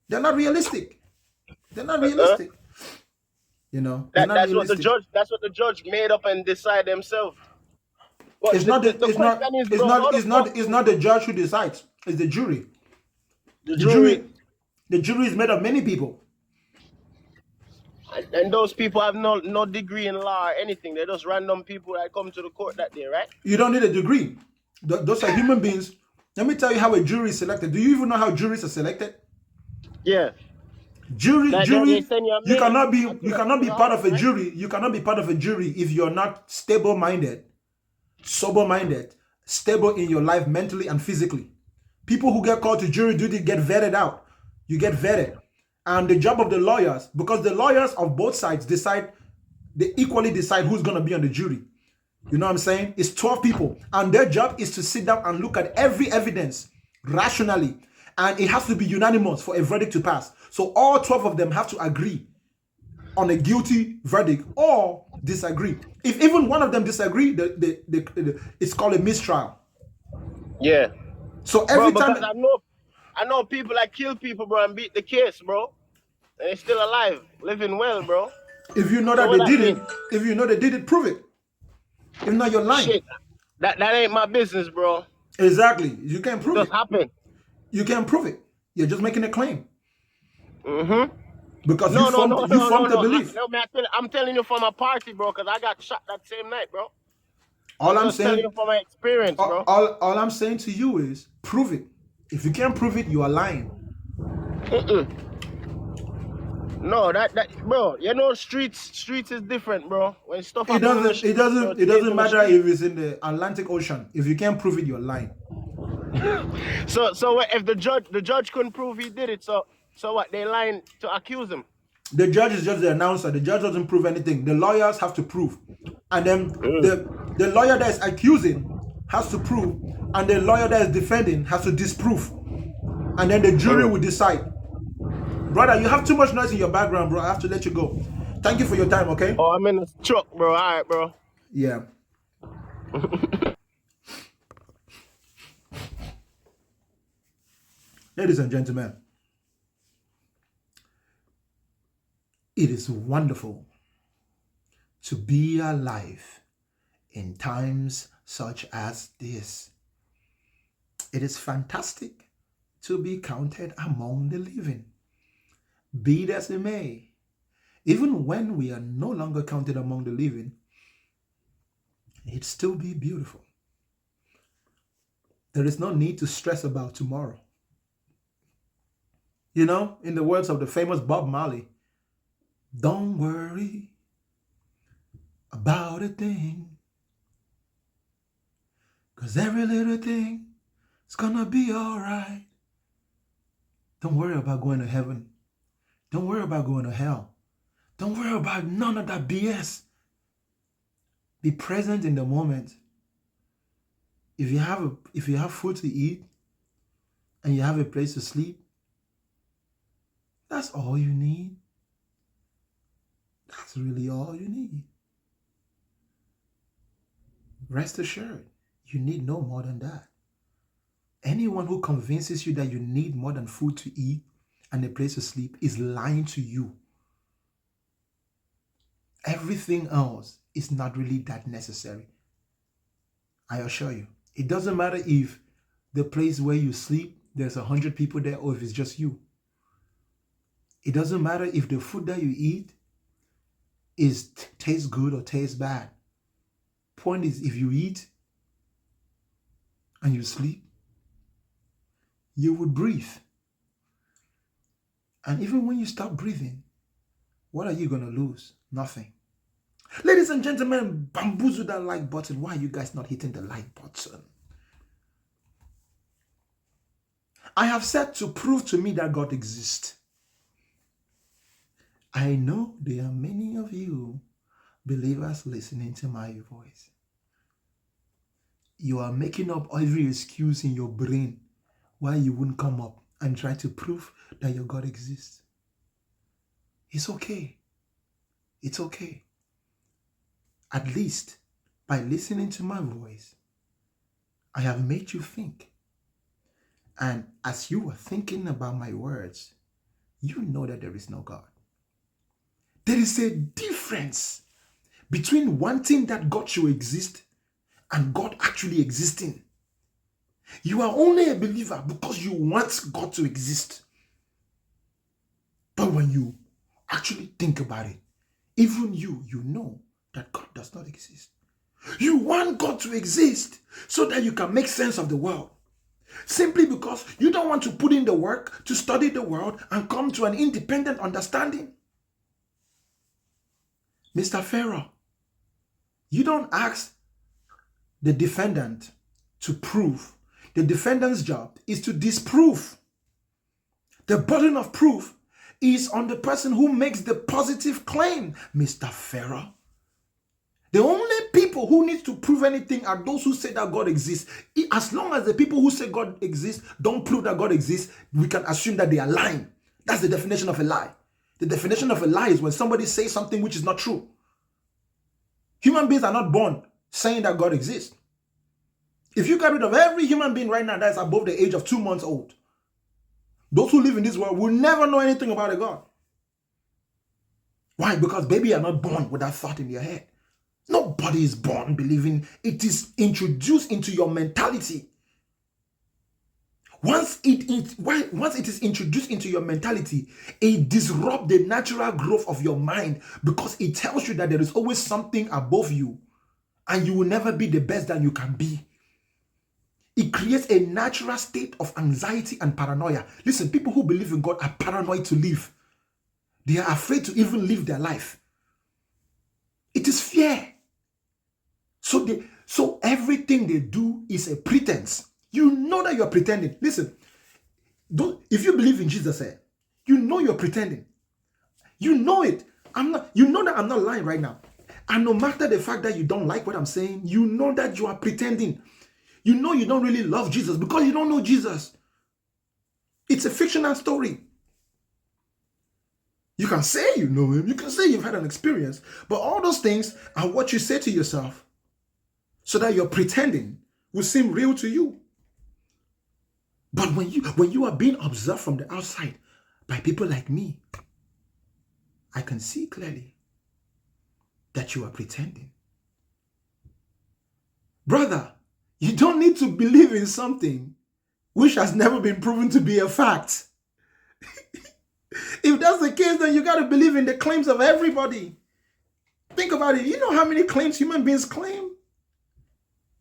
They're not realistic. They're not Uh-uh. realistic. You know, it's not That's what the realistic. judge. That's what the judge made up and decide themselves. But It's not the, the it's not question is, it's bro, how not the it's fuck not it's not the judge who decides. It's the jury. the The jury jury the jury is made of many people. and those people have no degree in law or anything. They're just random people that come to the court that day, right? You don't need a degree. Those are human beings. Let me tell you how a jury is selected. Do you even know how juries are selected? Yeah. They Jury, send you a you mail cannot be to you cannot to be the part house, of a right? jury. You cannot be part of a jury if you're not stable-minded, sober-minded, stable in your life mentally and physically. People who get called to jury duty get vetted out. You get vetted. And the job of the lawyers, because the lawyers of both sides they equally decide who's going to be on the jury. You know what I'm saying? It's 12 people. And their job is to sit down and look at every evidence rationally. And it has to be unanimous for a verdict to pass. So all 12 of them have to agree on a guilty verdict or disagree. If even one of them disagree, it's called a mistrial. Yeah, So bro. every Because time, I know people that kill people, bro, and beat the case, bro, and they're still alive, living well, bro. if you know So that what they that did mean? it, if you know they did it, prove it. If not, you're lying. Shit, that ain't my business, bro. Exactly. You can't It prove just it. happened. You can't prove it. You're just making a claim Mm-hmm. because No, no, no, you no, no, formed a no. belief. No, man, I'm telling you from a party, bro, because I got shot that same night, bro. All I'm I'm just telling you saying, from my experience, bro. all I'm saying to you is prove it. If you can't prove it, you are lying. No, bro. You know, streets is different, bro. When stuff It happen in the doesn't. It street, bro, doesn't. it It stays doesn't in the matter street. if it's in the Atlantic Ocean. If you can't prove it, you're lying. So if the judge couldn't prove he did it, so what? They lying to accuse him. The judge is just the announcer. The judge doesn't prove anything. The lawyers have to prove, and then the lawyer that is accusing has to prove, and the lawyer that is defending has to disprove, and then the jury will decide. Brother, you have too much noise in your background, bro. I have to let you go. Thank you for your time. Okay. Oh, I'm in the truck, bro. All right, bro. Yeah. Ladies and gentlemen, it is wonderful to be alive in times such as this. It is fantastic to be counted among the living. Be it as it may, even when we are no longer counted among the living, it still be beautiful. There is no need to stress about tomorrow. You know, in the words of the famous Bob Marley, don't worry about a thing, because every little thing is gonna be all right. Don't worry about going to heaven. Don't worry about going to hell. Don't worry about none of that BS. Be present in the moment. If you have food to eat and you have a place to sleep, that's all you need. That's really all you need. Rest assured, you need no more than that. Anyone who convinces you that you need more than food to eat and a place to sleep is lying to you. Everything else is not really that necessary. I assure you. It doesn't matter if the place where you sleep, there's 100 people there or if it's just you. It doesn't matter if the food that you eat tastes good or tastes bad. Point is, if you eat and you sleep, you would breathe. And even when you stop breathing, what are you going to lose? Nothing. Ladies and gentlemen, bamboozle that like button. Why are you guys not hitting the like button? I have said to prove to me that God exists. I know there are many of you believers listening to my voice. You are making up every excuse in your brain why you wouldn't come up and try to prove that your God exists. It's okay. It's okay. At least by listening to my voice, I have made you think. And as you are thinking about my words, you know that there is no God. There is a difference between wanting that God should exist and God actually existing. You are only a believer because you want God to exist. But when you actually think about it, even you know that God does not exist. You want God to exist so that you can make sense of the world. Simply because you don't want to put in the work to study the world and come to an independent understanding. Mr. Pharaoh, you don't ask the defendant to prove. The defendant's job is to disprove. The burden of proof is on the person who makes the positive claim, Mr. Pharaoh. The only people who need to prove anything are those who say that God exists. As long as the people who say God exists don't prove that God exists, we can assume that they are lying. That's the definition of a lie. The definition of a lie is when somebody says something which is not true. Human beings are not born saying that God exists. If you get rid of every human being right now that is above the age of 2 months old, those who live in this world will never know anything about a God. Why? Because baby are not born with that thought in their head. Nobody is born believing. It is introduced into your mentality. Once it is introduced into your mentality, it disrupts the natural growth of your mind because it tells you that there is always something above you and you will never be the best that you can be. It creates a natural state of anxiety and paranoia. Listen, people who believe in God are paranoid to live. They are afraid to even live their life. It is fear. So everything they do is a pretense. You know that you're pretending. Listen, if you believe in Jesus, you know you're pretending. You know it. You know that I'm not lying right now. And no matter the fact that you don't like what I'm saying, you know that you are pretending. You know you don't really love Jesus because you don't know Jesus. It's a fictional story. You can say you know him. You can say you've had an experience. But all those things are what you say to yourself so that you're pretending will seem real to you. But when you are being observed from the outside by people like me, I can see clearly that you are pretending. Brother, you don't need to believe in something which has never been proven to be a fact. If that's the case, then you got to believe in the claims of everybody. Think about it. You know how many claims human beings claim?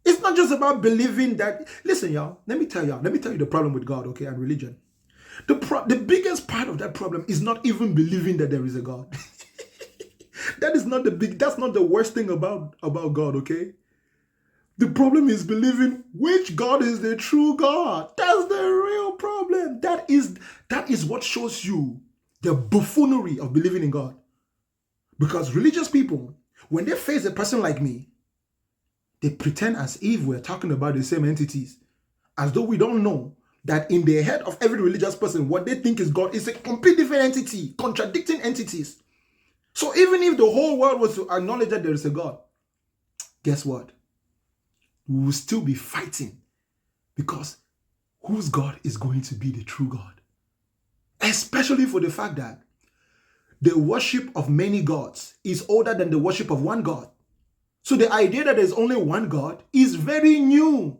It's not just about believing that. Listen, y'all, let me tell you the problem with God, okay, and religion. The biggest part of that problem is not even believing that there is a God. That's not the worst thing about God, okay? The problem is believing which God is the true God. That's the real problem. That is what shows you the buffoonery of believing in God. Because religious people, when they face a person like me, they pretend as if we're talking about the same entities, as though we don't know that in the head of every religious person, what they think is God is a complete different entity, contradicting entities. So even if the whole world was to acknowledge that there is a God, guess what? We will still be fighting because whose God is going to be the true God? Especially for the fact that the worship of many gods is older than the worship of one God. So the idea that there's only one God is very new.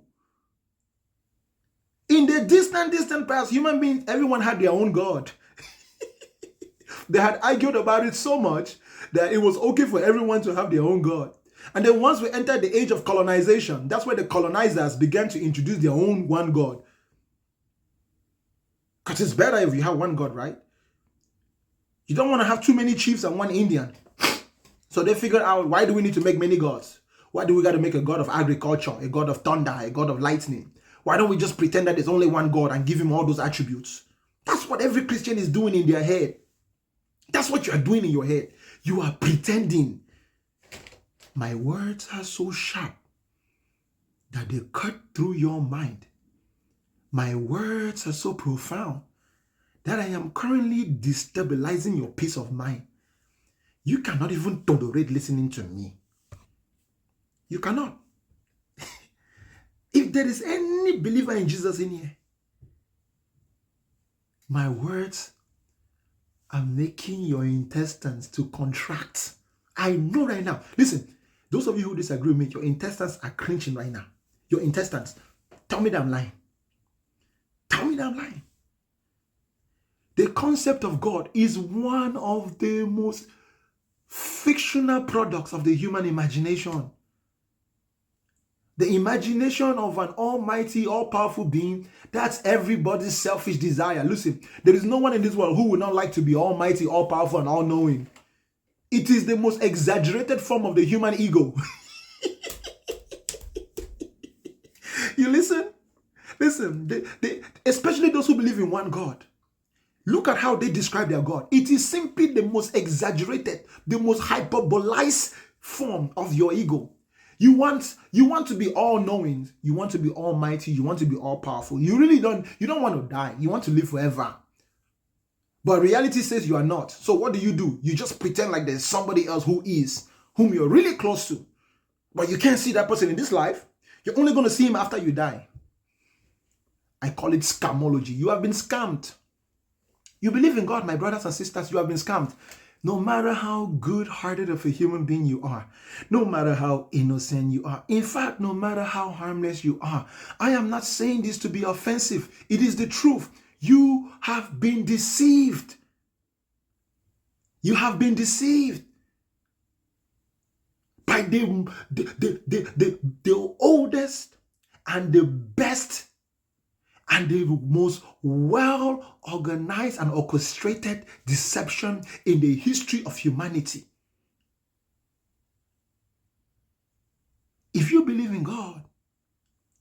In the distant past, human beings, everyone had their own God. They had argued about it so much that it was okay for everyone to have their own God. And then once we entered the age of colonization, that's where the colonizers began to introduce their own one God. Because it's better if you have one God, right? You don't want to have too many chiefs and one Indian. So they figured out, why do we need to make many gods? Why do we got to make a God of agriculture, a God of thunder, a God of lightning? Why don't we just pretend that there's only one God and give him all those attributes? That's what every Christian is doing in their head. That's what you are doing in your head. You are pretending. My words are so sharp that they cut through your mind. My words are so profound that I am currently destabilizing your peace of mind. You cannot even tolerate listening to me. You cannot. If there is any believer in Jesus in here, my words are making your intestines to contract. I know right now. Listen, those of you who disagree with me, your intestines are clenching right now. Your intestines. Tell me that I'm lying. Tell me that I'm lying. The concept of God is one of the most fictional products of the human imagination. The imagination of an almighty, all-powerful being, that's everybody's selfish desire. Listen, there is no one in this world who would not like to be almighty, all-powerful, and all-knowing. It is the most exaggerated form of the human ego. You listen? Listen, especially those who believe in one God. Look at how they describe their God. It is simply the most exaggerated, the most hyperbolized form of your ego. You want to be all-knowing, you want to be almighty, you want to be all-powerful. You don't want to die. You want to live forever. But reality says you are not. So what do? You just pretend like there's somebody else who is, whom you're really close to. But you can't see that person in this life. You're only going to see him after you die. I call it scamology. You have been scammed. You believe in God, my brothers and sisters, you have been scammed. No matter how good-hearted of a human being you are, no matter how innocent you are, in fact, no matter how harmless you are, I am not saying this to be offensive. It is the truth. You have been deceived. You have been deceived by the oldest and the best and the most well-organized and orchestrated deception in the history of humanity. If you believe in God,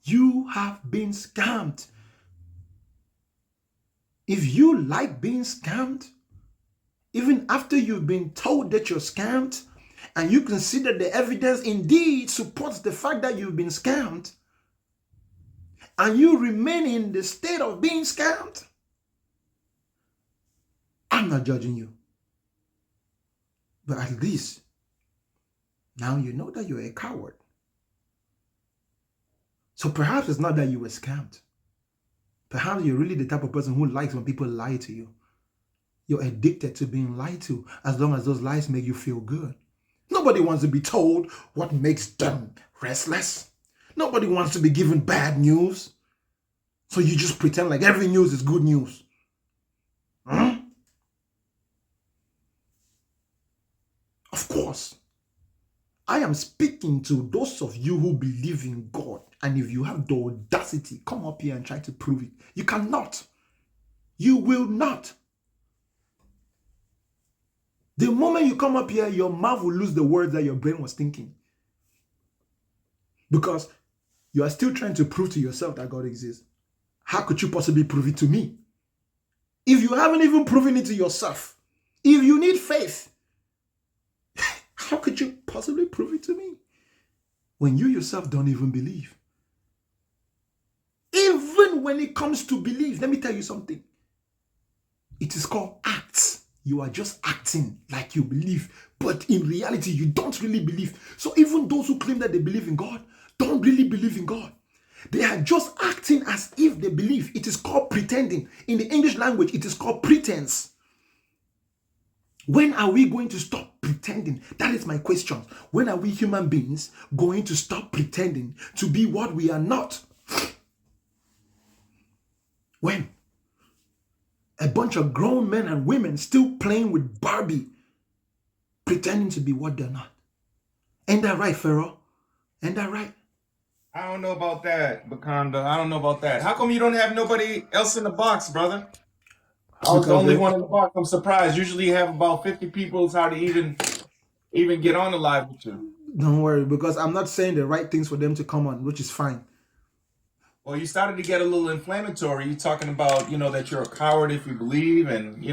you have been scammed. If you like being scammed, even after you've been told that you're scammed, and you consider the evidence indeed supports the fact that you've been scammed, and you remain in the state of being scammed, I'm not judging you. But at least now you know that you're a coward. So perhaps it's not that you were scammed. Perhaps you're really the type of person who likes when people lie to you. You're addicted to being lied to as long as those lies make you feel good. Nobody wants to be told what makes them restless. Nobody wants to be given bad news. So you just pretend like every news is good news. Of course, I am speaking to those of you who believe in God. And if you have the audacity, come up here and try to prove it. You cannot. You will not. The moment you come up here, your mouth will lose the words that your brain was thinking. Because you are still trying to prove to yourself that God exists. How could you possibly prove it to me? If you haven't even proven it to yourself, if you need faith, how could you possibly prove it to me? When you yourself don't even believe. Even when it comes to belief, let me tell you something. It is called acts. You are just acting like you believe, but in reality, you don't really believe. So even those who claim that they believe in God don't really believe in God. They are just acting as if they believe. It is called pretending. In the English language, it is called pretense. When are we going to stop pretending? That is my question. When are we human beings going to stop pretending to be what we are not? When? A bunch of grown men and women still playing with Barbie, pretending to be what they're not. Ain't that right, Pharaoh? Ain't that right? I don't know about that, Bakanda. I don't know about that. How come you don't have nobody else in the box, brother? I was the only one in the box. I'm surprised. Usually you have about 50 people. It's hard to even get on the live with you. Don't worry, because I'm not saying the right things for them to come on, which is fine. Well, you started to get a little inflammatory. You're talking about, that you're a coward if you believe, and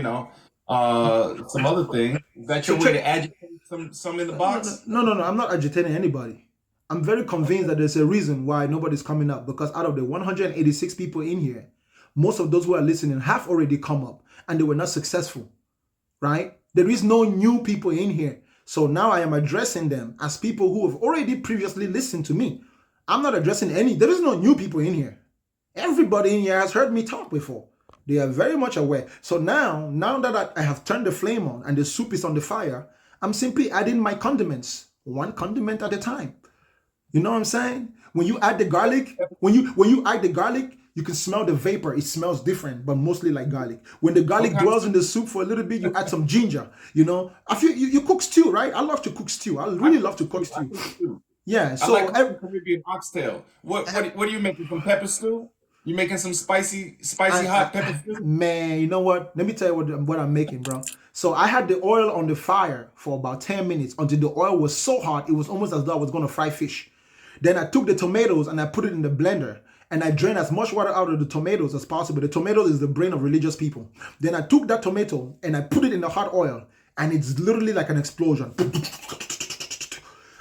some other things. Is that your way to agitate some in the box? No. I'm not agitating anybody. I'm very convinced that there's a reason why nobody's coming up, because out of the 186 people in here, most of those who are listening have already come up and they were not successful, right? There is no new people in here. So now I am addressing them as people who have already previously listened to me. I'm not addressing there is no new people in here. Everybody in here has heard me talk before. They are very much aware. So now that I have turned the flame on and the soup is on the fire, I'm simply adding my condiments, one condiment at a time. You know what I'm saying? When you add the garlic, when you add the garlic, you can smell the vapor. It smells different, but mostly like garlic. When the What garlic kind of dwells in soup? the soup for a little bit, you add some ginger. You know, I feel you cook stew, right? I love to cook stew. I I really cook love to cook stew. I stew. cook stew. Yeah. I like So cooking Caribbean oxtail. What are you making? Some pepper stew? You making some spicy hot pepper stew? man, you know what? Let me tell you what I'm making, bro. So I had the oil on the fire for about 10 minutes until the oil was so hot it was almost as though I was going to fry fish. Then I took the tomatoes and I put it in the blender and I drained as much water out of the tomatoes as possible. The tomatoes is the brain of religious people. Then I took that tomato and I put it in the hot oil and it's literally like an explosion.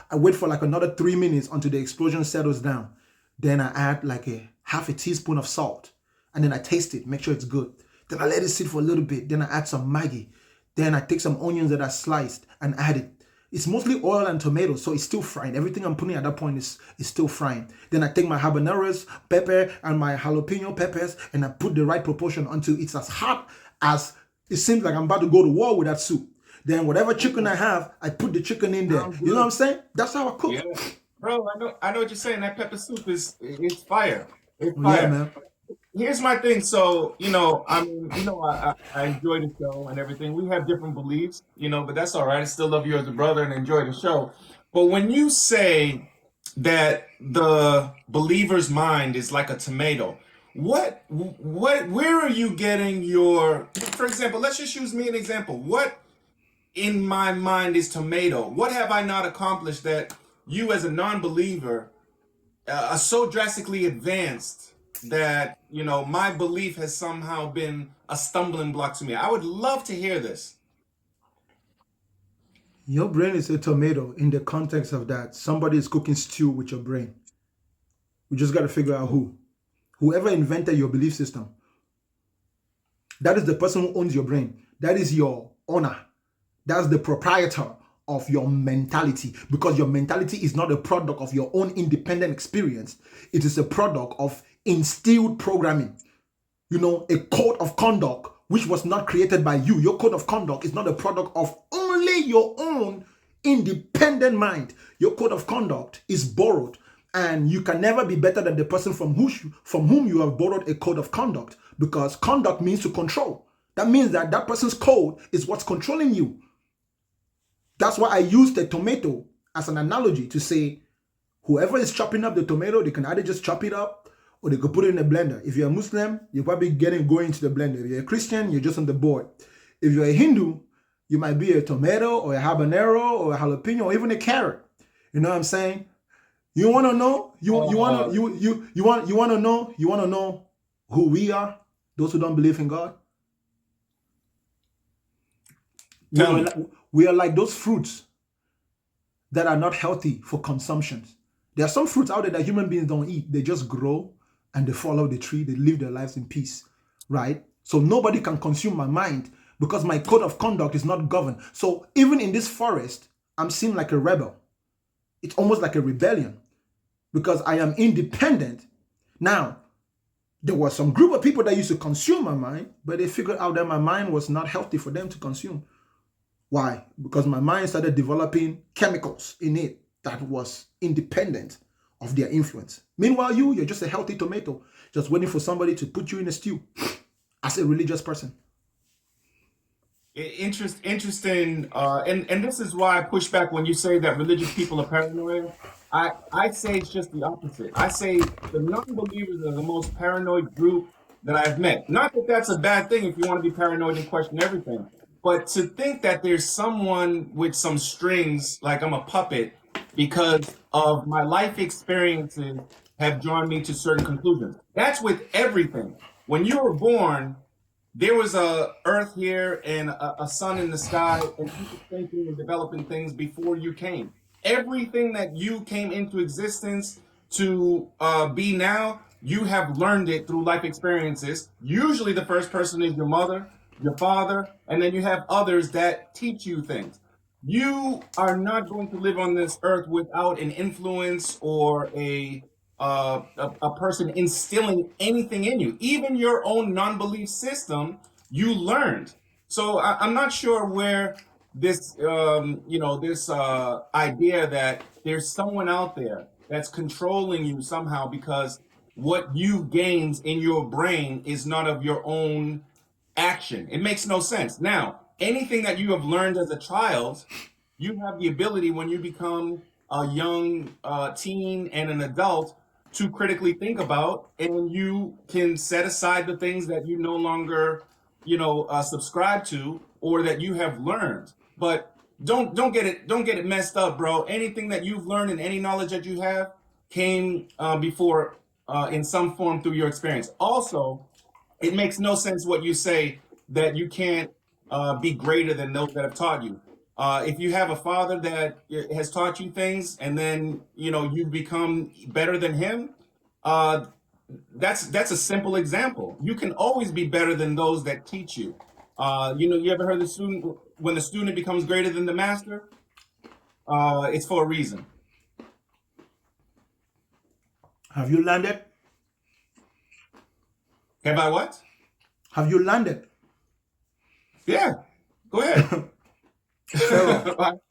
I wait for like another 3 minutes until the explosion settles down. Then I add like a half a teaspoon of salt. And then I taste it, make sure it's good. Then I let it sit for a little bit. Then I add some Maggi. Then I take some onions that I sliced and add it. It's mostly oil and tomatoes, so it's still frying. Everything I'm putting at that point is still frying. Then I take my habaneros, pepper, and my jalapeno peppers, and I put the right proportion until it's as hot as it seems like I'm about to go to war with that soup. Then whatever chicken I have, I put the chicken in there. Sounds You know what I'm good. saying? That's how I cook. Yeah, bro. I know what you're saying. That pepper soup is it's fire. It's Yeah, fire. man. Here's my thing. So, I mean, I enjoy the show and everything. We have different beliefs, but that's all right. I still love you as a brother and enjoy the show. But when you say that the believer's mind is like a tomato, where are you getting for example, let's just use me an example. What in my mind is tomato? What have I not accomplished that you as a non-believer are so drastically advanced that my belief has somehow been a stumbling block to me? I would love to hear this. Your brain is a tomato in the context of that. Somebody is cooking stew with your brain. We just got to figure out who. Whoever invented your belief system, that is the person who owns your brain. That is your owner. That's the proprietor of your mentality, because your mentality is not a product of your own independent experience. It is a product of instilled programming. A code of conduct which was not created by you. Your code of conduct is not a product of only your own independent mind. Your code of conduct is borrowed, and you can never be better than the person from whom you have borrowed a code of conduct, because conduct means to control. That means that person's code is what's controlling you. That's why I used the tomato as an analogy to say, whoever is chopping up the tomato, they can either just chop it up or they could put it in a blender. If you're a Muslim, you're probably going into the blender. If you're a Christian, you're just on the board. If you're a Hindu, you might be a tomato or a habanero or a jalapeno or even a carrot. You know what I'm saying? You want to know? You want to know who we are? Those who don't believe in God. Tell me. We are like those fruits that are not healthy for consumption. There are some fruits out there that human beings don't eat. They just grow and they follow the tree. They live their lives in peace, right? So nobody can consume my mind because my code of conduct is not governed. So even in this forest, I'm seen like a rebel. It's almost like a rebellion because I am independent. Now, there was some group of people that used to consume my mind, but they figured out that my mind was not healthy for them to consume. Why? Because my mind started developing chemicals in it that was independent of their influence. Meanwhile, you're just a healthy tomato, just waiting for somebody to put you in a stew as a religious person. Interesting. And this is why I push back when you say that religious people are paranoid. I say it's just the opposite. I say the non-believers are the most paranoid group that I've met. Not that that's a bad thing if you want to be paranoid and question everything, but to think that there's someone with some strings, like I'm a puppet, because of my life experiences have drawn me to certain conclusions. That's with everything. When you were born, there was a earth here and a sun in the sky, and you were thinking and developing things before you came. Everything that you came into existence to be now, you have learned it through life experiences. Usually the first person is your mother, your father, and then you have others that teach you things. You are not going to live on this earth without an influence or a a person instilling anything in you. Even your own non-belief system, you learned. So I'm not sure where this, this idea that there's someone out there that's controlling you somehow because what you gained in your brain is not of your own action. It makes no sense. Now, anything that you have learned as a child, you have the ability when you become a young teen and an adult to critically think about, and you can set aside the things that you no longer, subscribe to or that you have learned. But don't get it messed up, bro. Anything that you've learned and any knowledge that you have came before in some form through your experience. Also, it makes no sense what you say that you can't be greater than those that have taught you. If you have a father that has taught you things, and then you become better than him, uh, that's a simple example. You can always be better than those that teach you. You ever heard the student when the student becomes greater than the master? It's for a reason. Have you landed? Have I what? Have you landed? Yeah. Go ahead. Pharaoh,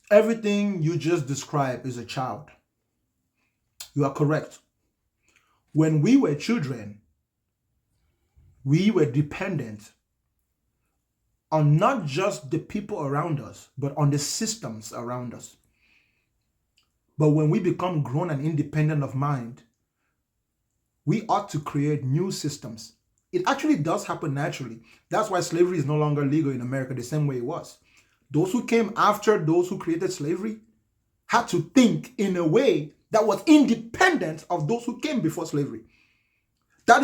everything you just described is a child. You are correct. When we were children, we were dependent on not just the people around us, but on the systems around us. But when we become grown and independent of mind, we ought to create new systems. It actually does happen naturally. That's why slavery is no longer legal in America the same way it was. Those who came after those who created slavery had to think in a way that was independent of those who came before slavery. That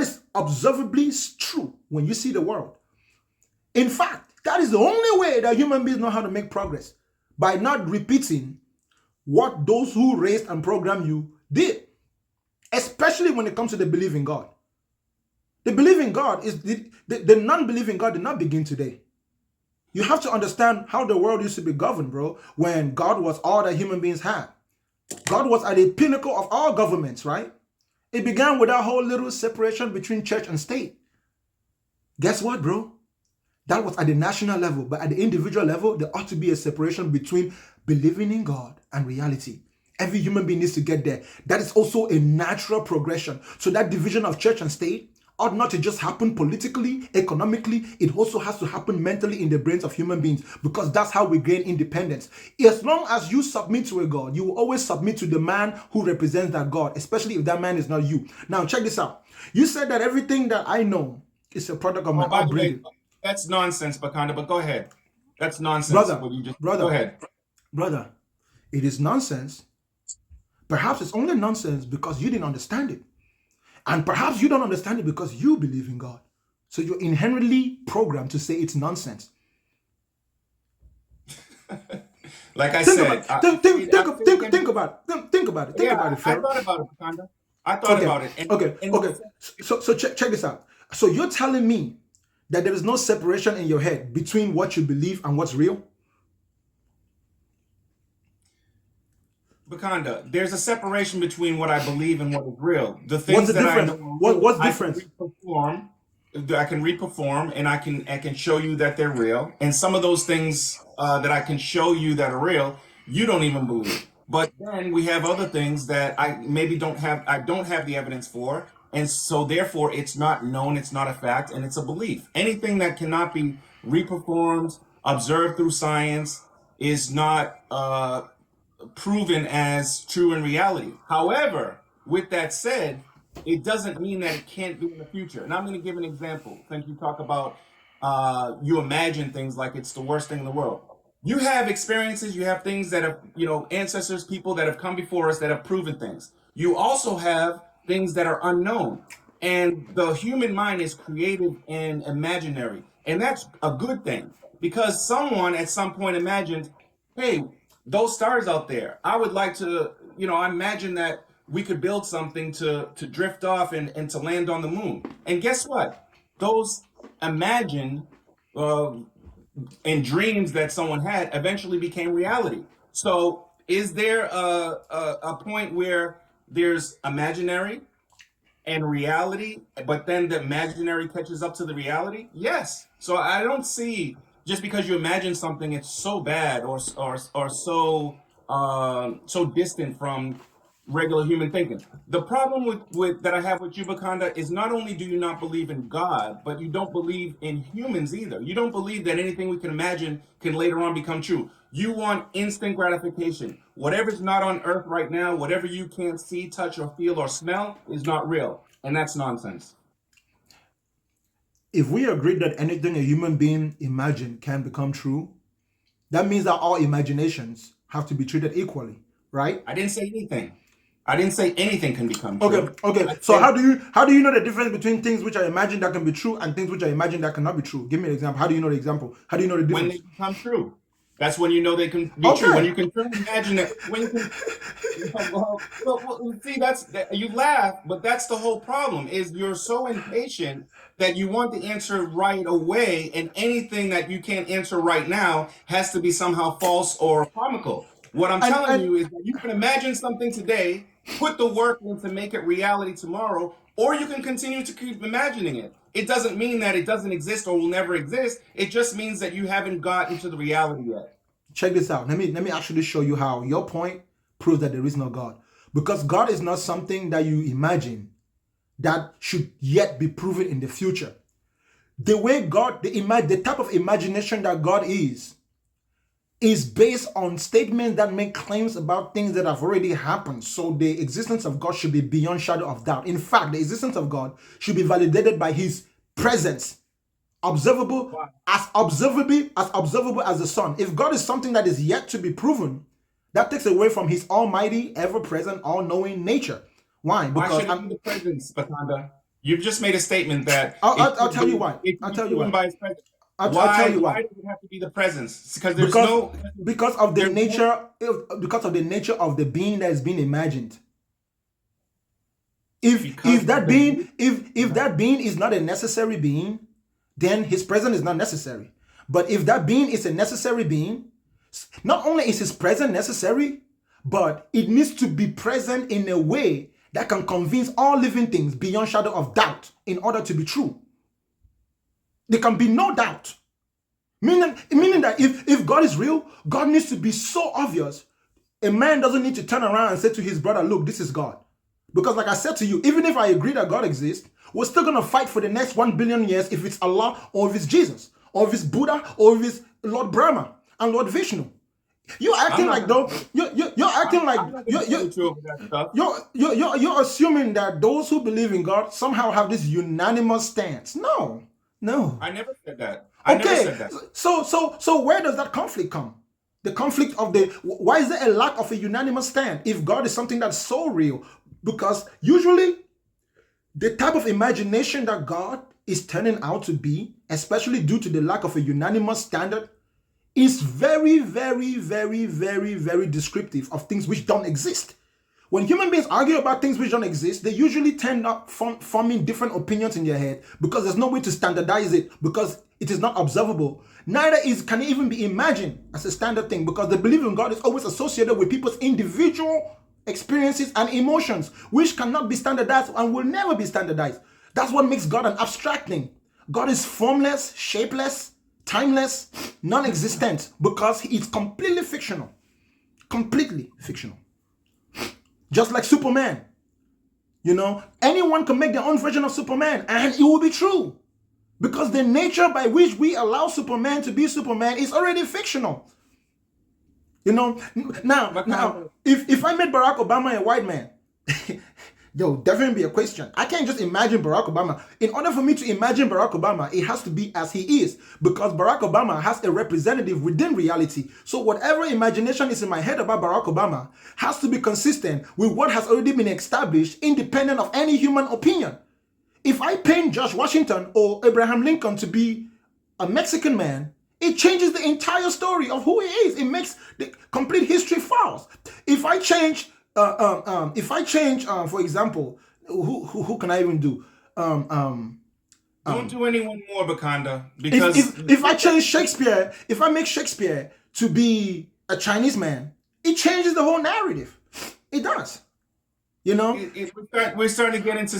is observably true when you see the world. In fact, that is the only way that human beings know how to make progress, by not repeating what those who raised and programmed you did, especially when it comes to the belief in God. The belief in God is the non-belief in God did not begin today. You have to understand how the world used to be governed, bro, when God was all that human beings had. God was at the pinnacle of all governments, right? It began with that whole little separation between church and state. Guess what, bro? That was at the national level, but at the individual level, there ought to be a separation between believing in God and reality. Every human being needs to get there. That is also a natural progression. So that division of church and state ought not to just happen politically, economically. It also has to happen mentally in the brains of human beings, because that's how we gain independence. As long as you submit to a God, you will always submit to the man who represents that God, especially if that man is not you. Now, check this out. You said that everything that I know is a product of my By the way, upbringing. that's nonsense, Bakanda, but go ahead. That's nonsense. Brother, What you just brother, go ahead. brother, it is nonsense. Perhaps it's only nonsense because you didn't understand it. And perhaps you don't understand it because you believe in God. So you're inherently programmed to say it's nonsense. Like I Think said, about it. Think about it. Think about it. Think yeah, about it, I Pharaoh. thought about it, Bakanda. I thought Okay. about it. And, Okay. and Okay. So check this out. So you're telling me that there is no separation in your head between what you believe and what's real? Bakanda, there's a separation between what I believe and what is real. The What's things the that I difference? know, What's I can difference? reperform. I can reperform, and I can show you that they're real. And some of those things that I can show you that are real, you don't even believe. But then we have other things that I maybe don't have the evidence for, and so therefore it's not known, it's not a fact, and it's a belief. Anything that cannot be reperformed, observed through science, is not proven as true in reality. However, with that said, it doesn't mean that it can't be in the future. And I'm going to give an example. Since you talk about you imagine things like it's the worst thing in the world. You have experiences, you have things that have, ancestors, people that have come before us that have proven things. You also have things that are unknown. And the human mind is creative and imaginary. And that's a good thing because someone at some point imagined, hey, those stars out there, I would like to, I imagine that we could build something to drift off and to land on the moon. And guess what? Those imagined uh, and dreams that someone had eventually became reality. So Is there a point where there's imaginary and reality, but then the imaginary catches up to the reality? Yes. So I don't see just because you imagine something, it's so bad or so so distant from regular human thinking. The problem with that I have with you, Bakanda, is not only do you not believe in God, but you don't believe in humans either. You don't believe that anything we can imagine can later on become true. You want instant gratification. Whatever's not on earth right now, whatever you can't see, touch, or feel or smell is not real. And that's nonsense. If we agree that anything a human being imagine can become true, that means that all imaginations have to be treated equally, right? I didn't say anything. I didn't say anything can become Okay, true. okay. So how do you know the difference between things which I imagine that can be true and things which I imagine that cannot be true? Give me an example. How do you know the example? How do you know the When difference? they become true, that's when you know they can be true. When Okay. you can truly imagine it, when you can. See, you laugh, but that's the whole problem. Is you're so impatient that you want the answer right away, and anything that you can't answer right now has to be somehow false or comical. What I'm telling And you is that you can imagine something today, put the work in to make it reality tomorrow, or you can continue to keep imagining it. It doesn't mean that it doesn't exist or will never exist. It just means that you haven't gotten to the reality yet. check this out. Let me actually show you how your point proves that there is no God. Because God is not something that you imagine that should yet be proven in the future. The way God, the type of imagination that God is based on statements that make claims about things that have already happened. So the existence of God should be beyond shadow of doubt. In fact, the existence of God should be validated by his presence, observable as observable as the sun. If God is something that is yet to be proven, that takes away from his almighty, ever-present, all-knowing nature. Why? Why Because should it be the presence, Batanda? You've just made a statement that I'll tell you why. it I'll can be tell you proven why. by his presence. I'll tell you Why why. does it have to be the presence? Because Because of the there's nature of the being that is being imagined. If because that of the being if that being is not a necessary being, then his presence is not necessary. But if that being is a necessary being, not only is his presence necessary, but it needs to be present in a way that can convince all living things beyond shadow of doubt in order to be true. There can be no doubt. Meaning that if God is real, God needs to be so obvious. A man doesn't need to turn around and say to his brother, look, this is God. Because like I said to you, even if I agree that God exists, we're still going to fight for the next 1 billion years if it's Allah or if it's Jesus or if it's Buddha or if it's Lord Brahma and Lord Vishnu. You're acting like though you're acting like you're assuming that those who believe in God somehow have this unanimous stance. No. I never said that. I never Okay, said that. so where does that conflict come? The conflict of why is there a lack of a unanimous stand if God is something that's so real? Because usually the type of imagination that God is turning out to be, especially due to the lack of a unanimous standard, is very, very, very, very, very descriptive of things which don't exist. When human beings argue about things which don't exist, they usually tend up forming different opinions in their head because there's no way to standardize it because it is not observable. Neither can it even be imagined as a standard thing because the belief in God is always associated with people's individual experiences and emotions, which cannot be standardized and will never be standardized. That's what makes God an abstract thing. God is formless, shapeless, timeless, non-existent because it's completely fictional. Completely fictional. Just like Superman. You know, anyone can make their own version of Superman and it will be true. Because the nature by which we allow Superman to be Superman is already fictional. You know, now, if I made Barack Obama a white man, there will definitely be a question. I can't just imagine Barack Obama. In order for me to imagine Barack Obama, it has to be as he is, because Barack Obama has a representative within reality. So whatever imagination is in my head about Barack Obama has to be consistent with what has already been established, independent of any human opinion. If I paint George Washington or Abraham Lincoln to be a Mexican man, it changes the entire story of who he is. It makes the complete history false. If I change, for example, who can I even do? Don't do anyone more, Bakanda, because if I change Shakespeare, if I make Shakespeare to be a Chinese man, It changes the whole narrative. It does. You know? We're starting to get into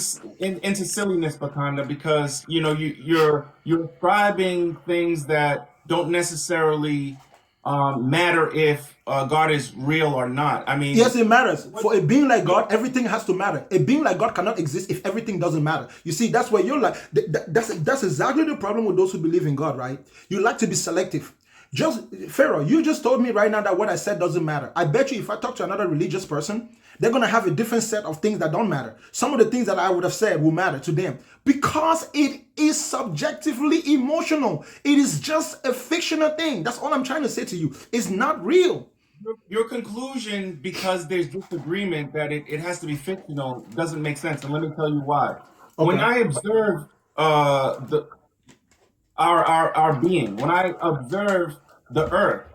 silliness, Bakanda, because you're ascribing things that don't necessarily matter if God is real or not. I mean, Yes, it matters. For a being like yeah, God, everything has to matter. A being like God cannot exist if everything doesn't matter. You see, that's where you're like, that's exactly the problem with those who believe in God, right? You like to be selective. Just Pharaoh, you just told me right now that what I said doesn't matter. I bet you if I talk to another religious person, they're going to have a different set of things that don't matter. Some of the things that I would have said will matter to them because it is subjectively emotional. It is just a fictional thing. That's all I'm trying to say to you. It's not real. your conclusion, because there's disagreement that it has to be fictional, doesn't make sense, and let me tell you why. When Okay. I observe the our being, when I observe the earth,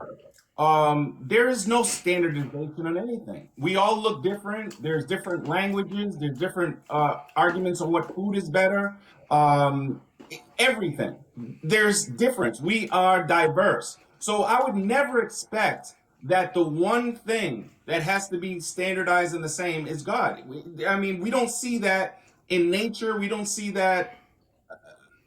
there is no standardization on anything. We all look different. There's different languages. There's different arguments on what food is better. Um, Everything. There's difference. We are diverse. So I would never expect that the one thing that has to be standardized and the same is God. I mean, we don't see that in nature. We don't see that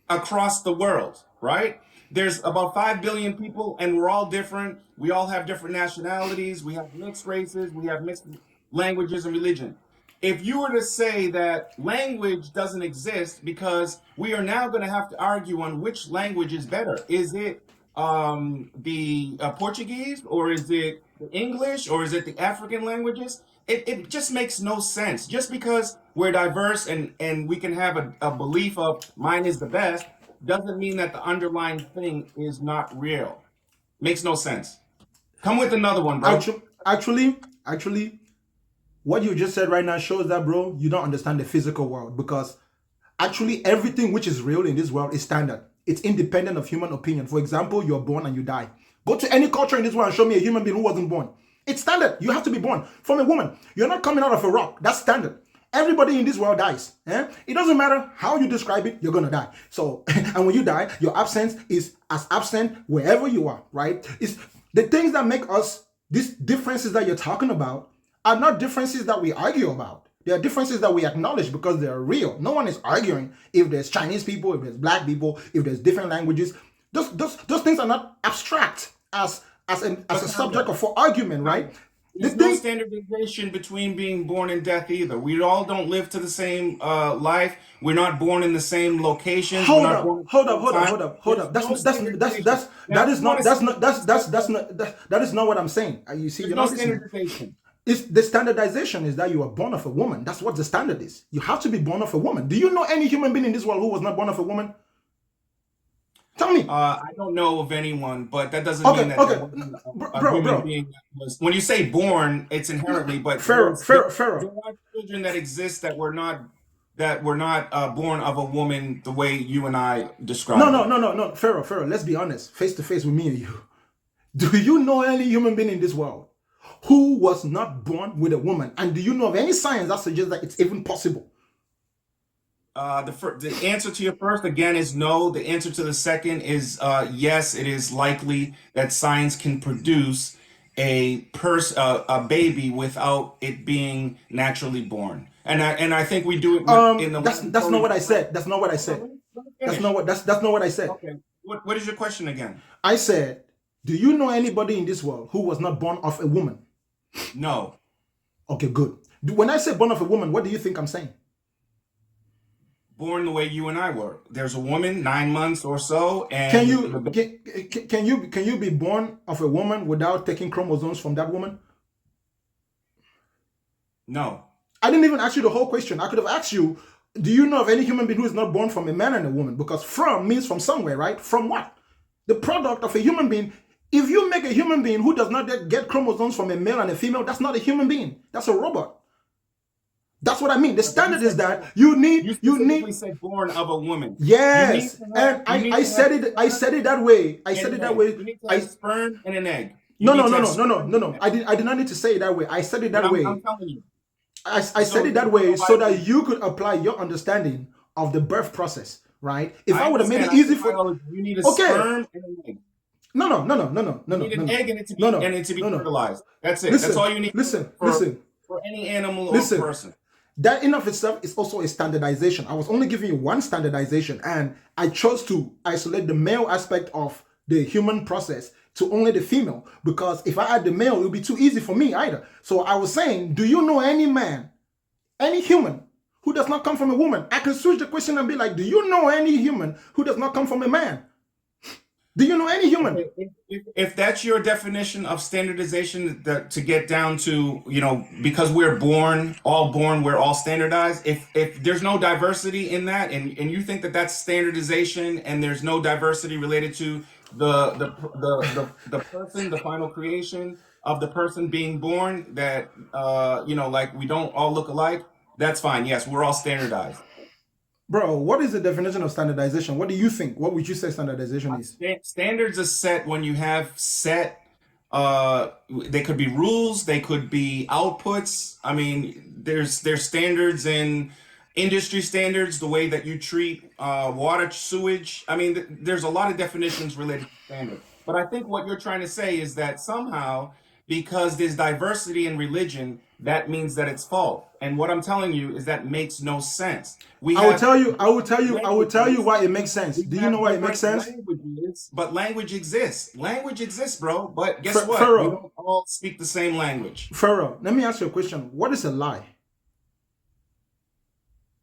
across the world, right? There's about 5 billion people, and we're all different. We all have different nationalities. We have mixed races. We have mixed languages and religion. If you were to say that language doesn't exist, because we are now going to have to argue on which language is better. Is it the Portuguese, or is it the English, or is it the African languages? It just makes no sense. Just because we're diverse and we can have a belief of mine is the best, doesn't mean that the underlying thing is not real. Makes no sense. Come with another one, bro. Actually, what you just said right now shows that, bro, you don't understand the physical world because actually everything which is real in this world is standard. It's independent of human opinion. For example, you're born and you die. Go to any culture in this world and show me a human being who wasn't born. It's standard. You have to be born. From a woman, you're not coming out of a rock. That's standard. Everybody in this world dies. It doesn't matter how you describe it, you're gonna die. So, and when you die, your absence is as absent wherever you are, right? It's the things that make us, these differences that you're talking about, are not differences that we argue about. They are differences that we acknowledge because they are real. No one is arguing if there's Chinese people, if there's black people, if there's different languages. Those things are not abstract as a subject for argument, right? There's no standardization between being born and death either. We all don't live to the same life. We're not born in the same locations. Hold up. That is not what I'm saying. You see, There's you're no not listening. standardization. It's the standardization is that you are born of a woman. That's what the standard is. You have to be born of a woman. Do you know any human being in this world who was not born of a woman? Tell me. I don't know of anyone, but that doesn't Okay, mean that okay. there wasn't a Bro, human bro. being that was. When you say born, it's inherently, but Pharaoh. there are children that exist that were not born of a woman the way you and I described. No. Pharaoh. Let's be honest. Face to face with me and you. Do you know any human being in this world who was not born with a woman? And do you know of any science that suggests that it's even possible? The answer to your first, again, is no. The answer to the second is yes. It is likely that science can produce a baby without it being naturally born, and I think we do it in the. That's not what I said. That's not what I said. That's not what I said. Okay. What is your question again? I said, do you know anybody in this world who was not born of a woman? No. Okay, good. When I say born of a woman, what do you think I'm saying? Born the way you and I were. There's a woman, 9 months or so, and can you be born of a woman without taking chromosomes from that woman? No. I didn't even ask you the whole question. I could have asked you, do you know of any human being who is not born from a man and a woman? Because from means from somewhere, right? From what? The product of a human being. If you make a human being who does not get chromosomes from a male and a female, that's not a human being. That's a robot. That's what I mean. The standard is that you need. Said born of a woman. Yes, and I said it that way. I said it that way. You need to have sperm and an egg. No. I did not need to say it that way. I said it that way. I'm telling you. I said it that way so that you could apply your understanding of the birth process, right? If I would have made it easy for you need a sperm and an egg. You need an egg and it to be no, no. fertilized. That's it. That's Listen, all you need listen, for listen, for any animal or listen. person. That in of itself is also a standardization. I was only giving you one standardization, and I chose to isolate the male aspect of the human process to only the female, because if I add the male, it would be too easy for me either. So I was saying, do you know any man, any human who does not come from a woman? I can switch the question and be like, do you know any human who does not come from a man? Do you know any human? If that's your definition of standardization, that to get down to, because we're born, we're all standardized. If there's no diversity in that, and you think that that's standardization, and there's no diversity related to the person, the final creation of the person being born, that like we don't all look alike, that's fine. Yes, we're all standardized. Bro, what is the definition of standardization? What do you think? What would you say standardization is? Standards are set when you have set, they could be rules, they could be outputs. I mean, there's standards in industry standards, the way that you treat water, sewage. I mean, there's a lot of definitions related to standards. But I think what you're trying to say is that somehow, because there's diversity in religion, that means that it's false. And what I'm telling you is that makes no sense. I will tell you why it makes sense. Do you know why it makes sense? But language exists. Language exists, bro. But guess what? Pharaoh, We don't all speak the same language. Pharaoh, let me ask you a question. What is a lie?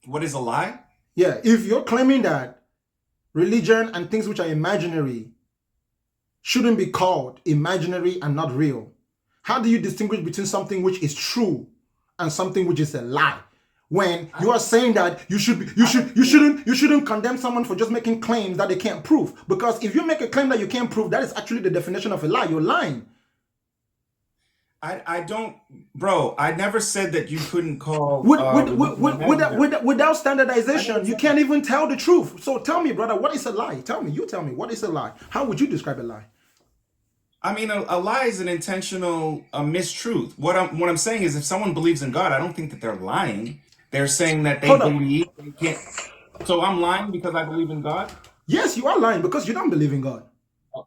What is a lie? Yeah, if you're claiming that religion and things which are imaginary shouldn't be called imaginary and not real, how do you distinguish between something which is true and something which is a lie? When you are saying that you shouldn't condemn someone for just making claims that they can't prove, because if you make a claim that you can't prove, that is actually the definition of a lie. You're lying. I don't, bro. I never said that you couldn't call without standardization. You can't even tell the truth. So tell me, brother, what is a lie? You tell me, what is a lie? How would you describe a lie? I mean, a lie is an intentional mistruth. What I'm saying is, if someone believes in God, I don't think that they're lying. They're saying that they believe they can't. So I'm lying because I believe in God? Yes, you are lying because you don't believe in God.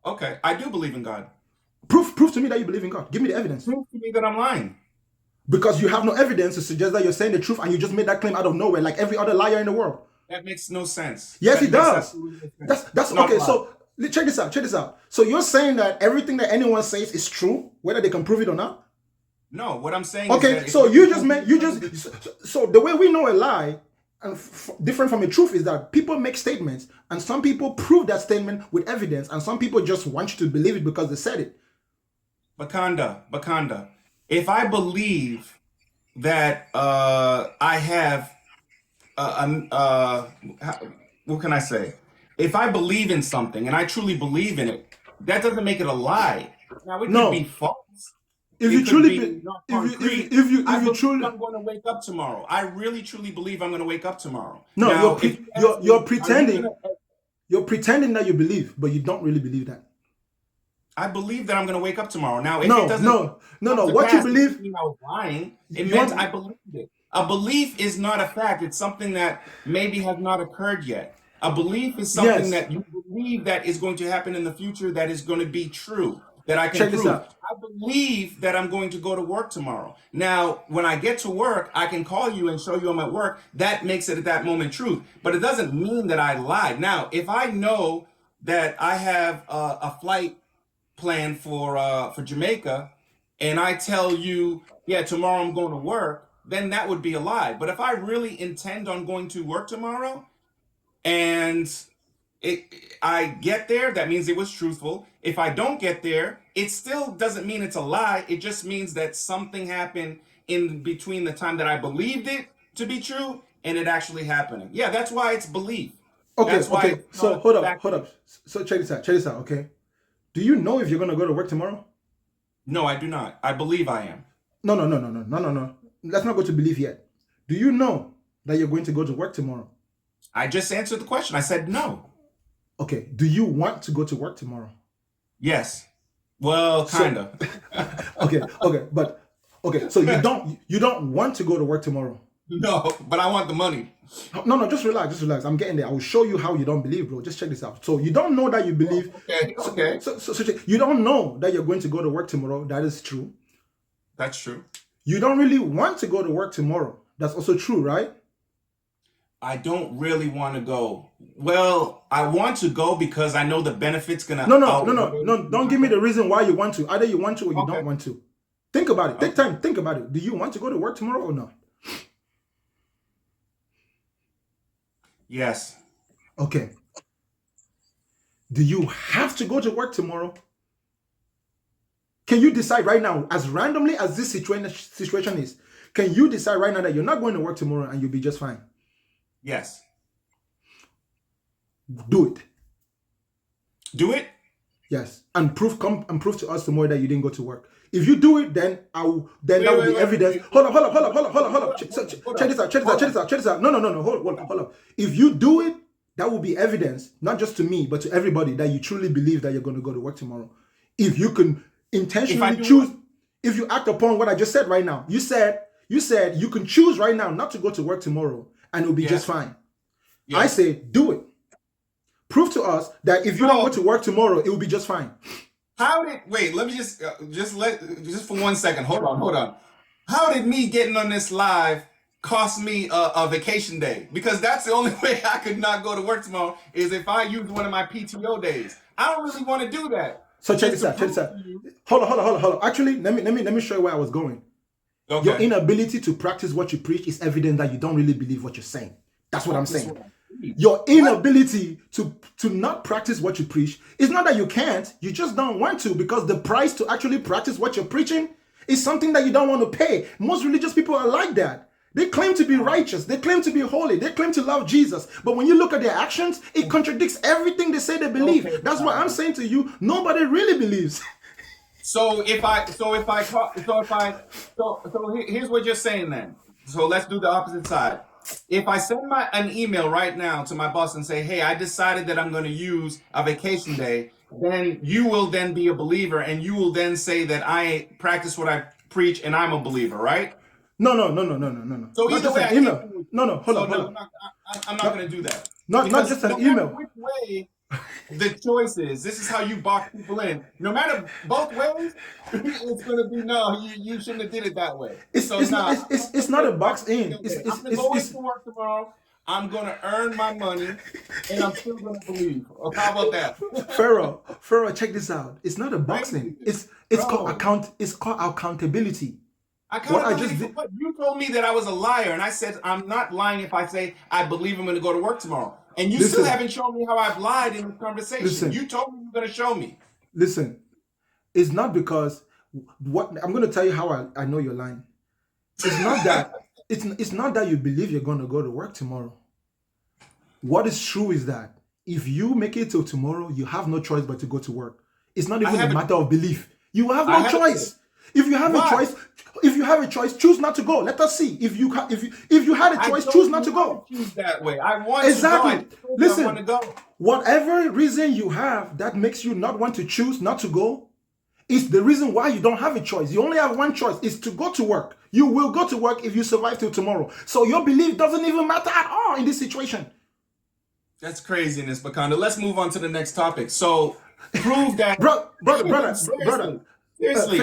Okay, I do believe in God. Prove to me that you believe in God. Give me the evidence. Prove to me that I'm lying. Because you have no evidence to suggest that you're saying the truth, and you just made that claim out of nowhere, like every other liar in the world. That makes no sense. Yes, it does. That's okay. So check this out. So you're saying that everything that anyone says is true, whether they can prove it or not? No, what I'm saying is that so so the way we know a lie and different from a truth is that people make statements, and some people prove that statement with evidence, and some people just want you to believe it because they said it. Bakanda, if I believe that I have what can I say? If I believe in something and I truly believe in it, that doesn't make it a lie. Now it could be false. If you truly, if you truly, I'm going to wake up tomorrow. I really truly believe I'm going to wake up tomorrow. No, now, you're pretending. You're pretending that you believe, but you don't really believe that. I believe that I'm going to wake up tomorrow. Now, if no, it doesn't, no. What you believe? I was lying. It meant I believed it. A belief is not a fact. It's something that maybe has not occurred yet. A belief is something that you believe that is going to happen in the future, that is going to be true, that I can prove. I believe that I'm going to go to work tomorrow. Now, when I get to work, I can call you and show you I'm at work. That makes it at that moment truth. But it doesn't mean that I lied. Now, if I know that I have a flight plan for Jamaica, and I tell you, yeah, tomorrow I'm going to work, then that would be a lie. But if I really intend on going to work tomorrow, and I get there, that means it was truthful. If I don't get there, it still doesn't mean it's a lie. It just means that something happened in between the time that I believed it to be true and it actually happening. Yeah, that's why it's belief. Okay. So hold up. So check this out. Okay. Do you know if you're gonna go to work tomorrow? No, I do not. I believe I am. No. Let's not go to belief yet. Do you know that you're going to go to work tomorrow? I just answered the question. I said no. Okay. Do you want to go to work tomorrow? Yes. Well, kind of. Okay. So you don't want to go to work tomorrow? No, but I want the money. No, just relax, just relax. I'm getting there. I will show you how you don't believe, bro. Just check this out. So you don't know that you believe. Okay, okay. So you don't know that you're going to go to work tomorrow. That is true. That's true. You don't really want to go to work tomorrow. That's also true, right? I don't really want to go. Well, I want to go because I know the benefits gonna No. Don't give me the reason why you want to. Either you want to or you Okay. don't want to. Think about it. Take time. Think about it. Do you want to go to work tomorrow or not? Yes. Okay. Do you have to go to work tomorrow? Can you decide right now, as randomly as this situation is, can you decide right now that you're not going to work tomorrow and you'll be just fine? Yes. Do it. Do it? Yes. And prove to us tomorrow that you didn't go to work. If you do it, then that will be evidence. Hold up. Check this out. No. Hold up. If you do it, that will be evidence, not just to me, but to everybody, that you truly believe that you're going to go to work tomorrow. If you can intentionally choose, if you act upon what I just said right now, you said you can choose right now not to go to work tomorrow and it'll be just fine. Yeah. I say, do it. Prove to us that if you don't go to work tomorrow, it will be just fine. Wait, let me just for 1 second. Hold on. How did me getting on this live cost me a vacation day? Because that's the only way I could not go to work tomorrow is if I use one of my PTO days. I don't really want to do that. So check this out. Hold on. Actually, let me show you where I was going. Okay. Your inability to practice what you preach is evidence that you don't really believe what you're saying. That's what I'm saying. Your inability to not practice what you preach is not that you can't, you just don't want to, because the price to actually practice what you're preaching is something that you don't want to pay. Most religious people are like that. They claim to be righteous, they claim to be holy, they claim to love Jesus, but when you look at their actions, it contradicts everything they say they believe. Okay, that's what I'm saying to you. Nobody really believes. So here's what you're saying then. So let's do the opposite side. If I send an email right now to my boss and say, hey, I decided that I'm going to use a vacation day, then you will then be a believer and you will then say that I practice what I preach and I'm a believer, right? No. So either way, hold on. I'm not going to do that. Not just an email. Which way the choice is, this is how you box people in. No matter both ways, it's going to be no. You shouldn't have did it that way. It's not a box in. I'm going to go to work tomorrow. I'm going to earn my money, and I'm still going to believe. How about that? Pharaoh, check this out. It's not a box in. It's called accountability. What you told me that I was a liar, and I said I'm not lying if I say I believe I'm going to go to work tomorrow. And you still haven't shown me how I've lied in this conversation. You told me you're going to show me. Listen, it's not because what I'm going to tell you how I know you're lying. It's not that it's not that you believe you're going to go to work tomorrow. What is true is that if you make it till tomorrow, you have no choice but to go to work. It's not even a matter of belief. You have no choice. If you have a choice, choose not to go. Let us see. If you had a choice, choose not to go. Choose that way. I want exactly. to go. Listen, I want to go. Whatever reason you have that makes you not want to choose not to go, is the reason why you don't have a choice. You only have one choice, is to go to work. You will go to work if you survive till tomorrow. So your belief doesn't even matter at all in this situation. That's craziness, Bakanda. Let's move on to the next topic. So prove that, brother. Seriously,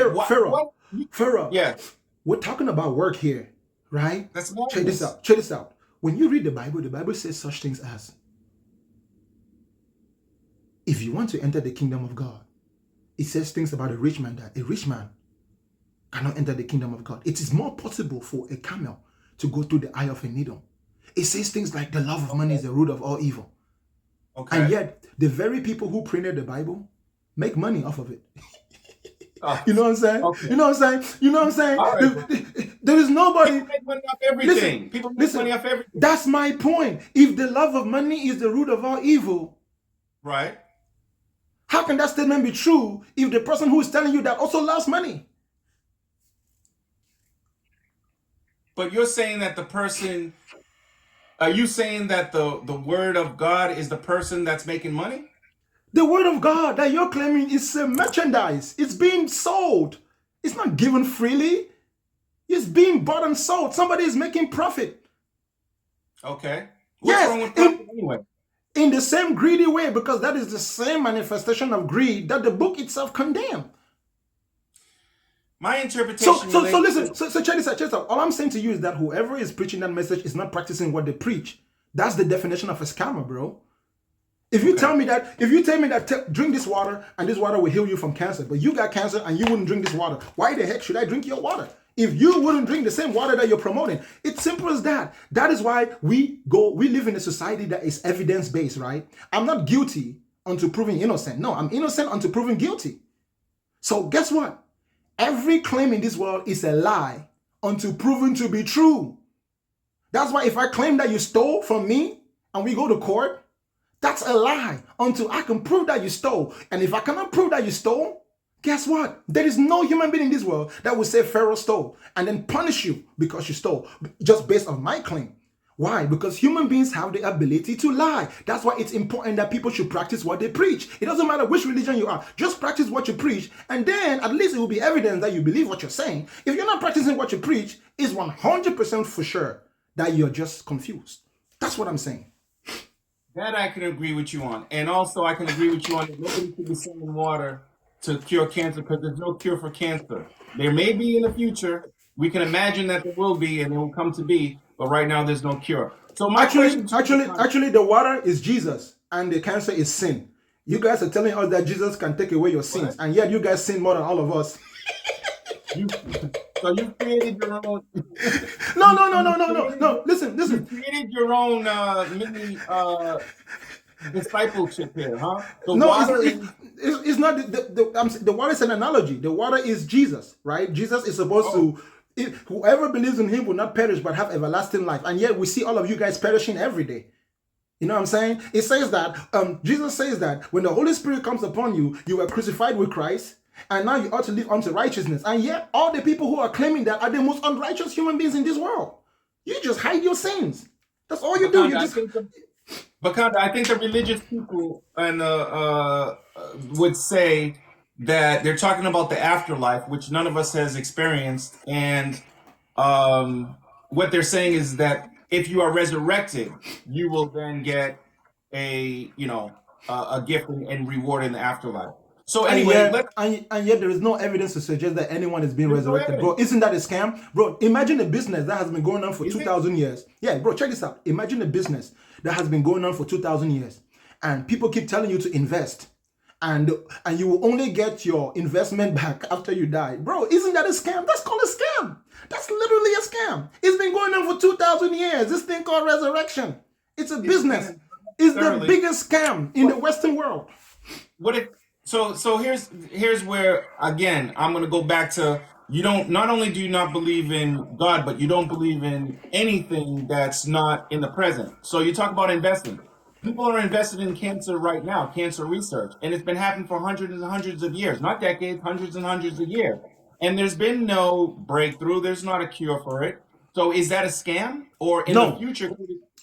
Pharaoh. Yeah, we're talking about work here, right? That's Check this out. When you read the Bible says such things as, if you want to enter the kingdom of God, it says things about a rich man, that a rich man cannot enter the kingdom of God. It is more possible for a camel to go through the eye of a needle. It says things like the love of money is the root of all evil. Okay. And yet, the very people who printed the Bible make money off of it. You know what I'm saying? Okay. You know what I'm saying? Right. There is nobody. People make money off everything. People make money off everything. That's my point. If the love of money is the root of all evil, right? How can that statement be true if the person who is telling you that also loves money? But you're saying that the person. Are you saying that the word of God is the person that's making money? The word of God that you're claiming is merchandise. It's being sold. It's not given freely. It's being bought and sold. Somebody is making profit. Okay. What's wrong Yes, with profit anyway? in the same greedy way, because that is the same manifestation of greed that the book itself condemned. My So, interpretation so, so relates listen. to So check this out. Check this out. All I'm saying to you is that whoever is preaching that message is not practicing what they preach. That's the definition of a scammer, bro. If you tell me that, drink this water and this water will heal you from cancer, but you got cancer and you wouldn't drink this water, why the heck should I drink your water? If you wouldn't drink the same water that you're promoting, it's simple as that. That is why we live in a society that is evidence-based, right? I'm not guilty unto proving innocent. No, I'm innocent unto proving guilty. So guess what? Every claim in this world is a lie until proven to be true. That's why if I claim that you stole from me and we go to court, that's a lie until I can prove that you stole. And if I cannot prove that you stole, guess what? There is no human being in this world that will say Pharaoh stole and then punish you because you stole just based on my claim. Why? Because human beings have the ability to lie. That's why it's important that people should practice what they preach. It doesn't matter which religion you are. Just practice what you preach, and then at least it will be evidence that you believe what you're saying. If you're not practicing what you preach, it's 100% for sure that you're just confused. That's what I'm saying. that I can agree with you on. And also I can agree with you on that nobody should be selling water to cure cancer because there's no cure for cancer. There may be in the future. We can imagine that there will be and it will come to be, but right now there's no cure. So my question to you, Actually, the water is Jesus and the cancer is sin. You guys are telling us that Jesus can take away your sins, and yet you guys sin more than all of us. so you created your own. No. Listen. You created your own mini discipleship here, huh? The No, water it's not. The water is an analogy. The water is Jesus, right? Jesus is supposed to. Whoever believes in him will not perish but have everlasting life. And yet we see all of you guys perishing every day. You know what I'm saying? It says that, Jesus says that when the Holy Spirit comes upon you, you were crucified with Christ, and now you ought to live unto righteousness. And yet all the people who are claiming that are the most unrighteous human beings in this world. You just hide your sins. That's all you do. You just... Bakanda, I think the religious people and would say that they're talking about the afterlife, which none of us has experienced, and what they're saying is that if you are resurrected, you will then get a gift and reward in the afterlife. So anyway, and yet there is no evidence to suggest that anyone is being there's no resurrected, bro. evidence. Isn't that a scam, bro? Imagine a business that has been going on for Is it? 2,000 years. Yeah, bro, check this out. Imagine a business that has been going on for 2,000 years, and people keep telling you to invest, and you will only get your investment back after you die, bro. Isn't that a scam? That's called a scam. That's literally a scam. It's been going on for 2,000 years. This thing called resurrection. It's a business. It's the biggest scam in the Western world. What if so here's where again I'm gonna go back to you don't not only do you not believe in God, but you don't believe in anything that's not in the present. So you talk about investing. People are invested in cancer right now, cancer research, and it's been happening for hundreds and hundreds of years, not decades, hundreds and hundreds of years. And there's been no breakthrough. There's not a cure for it. So is that a scam? Or in the future?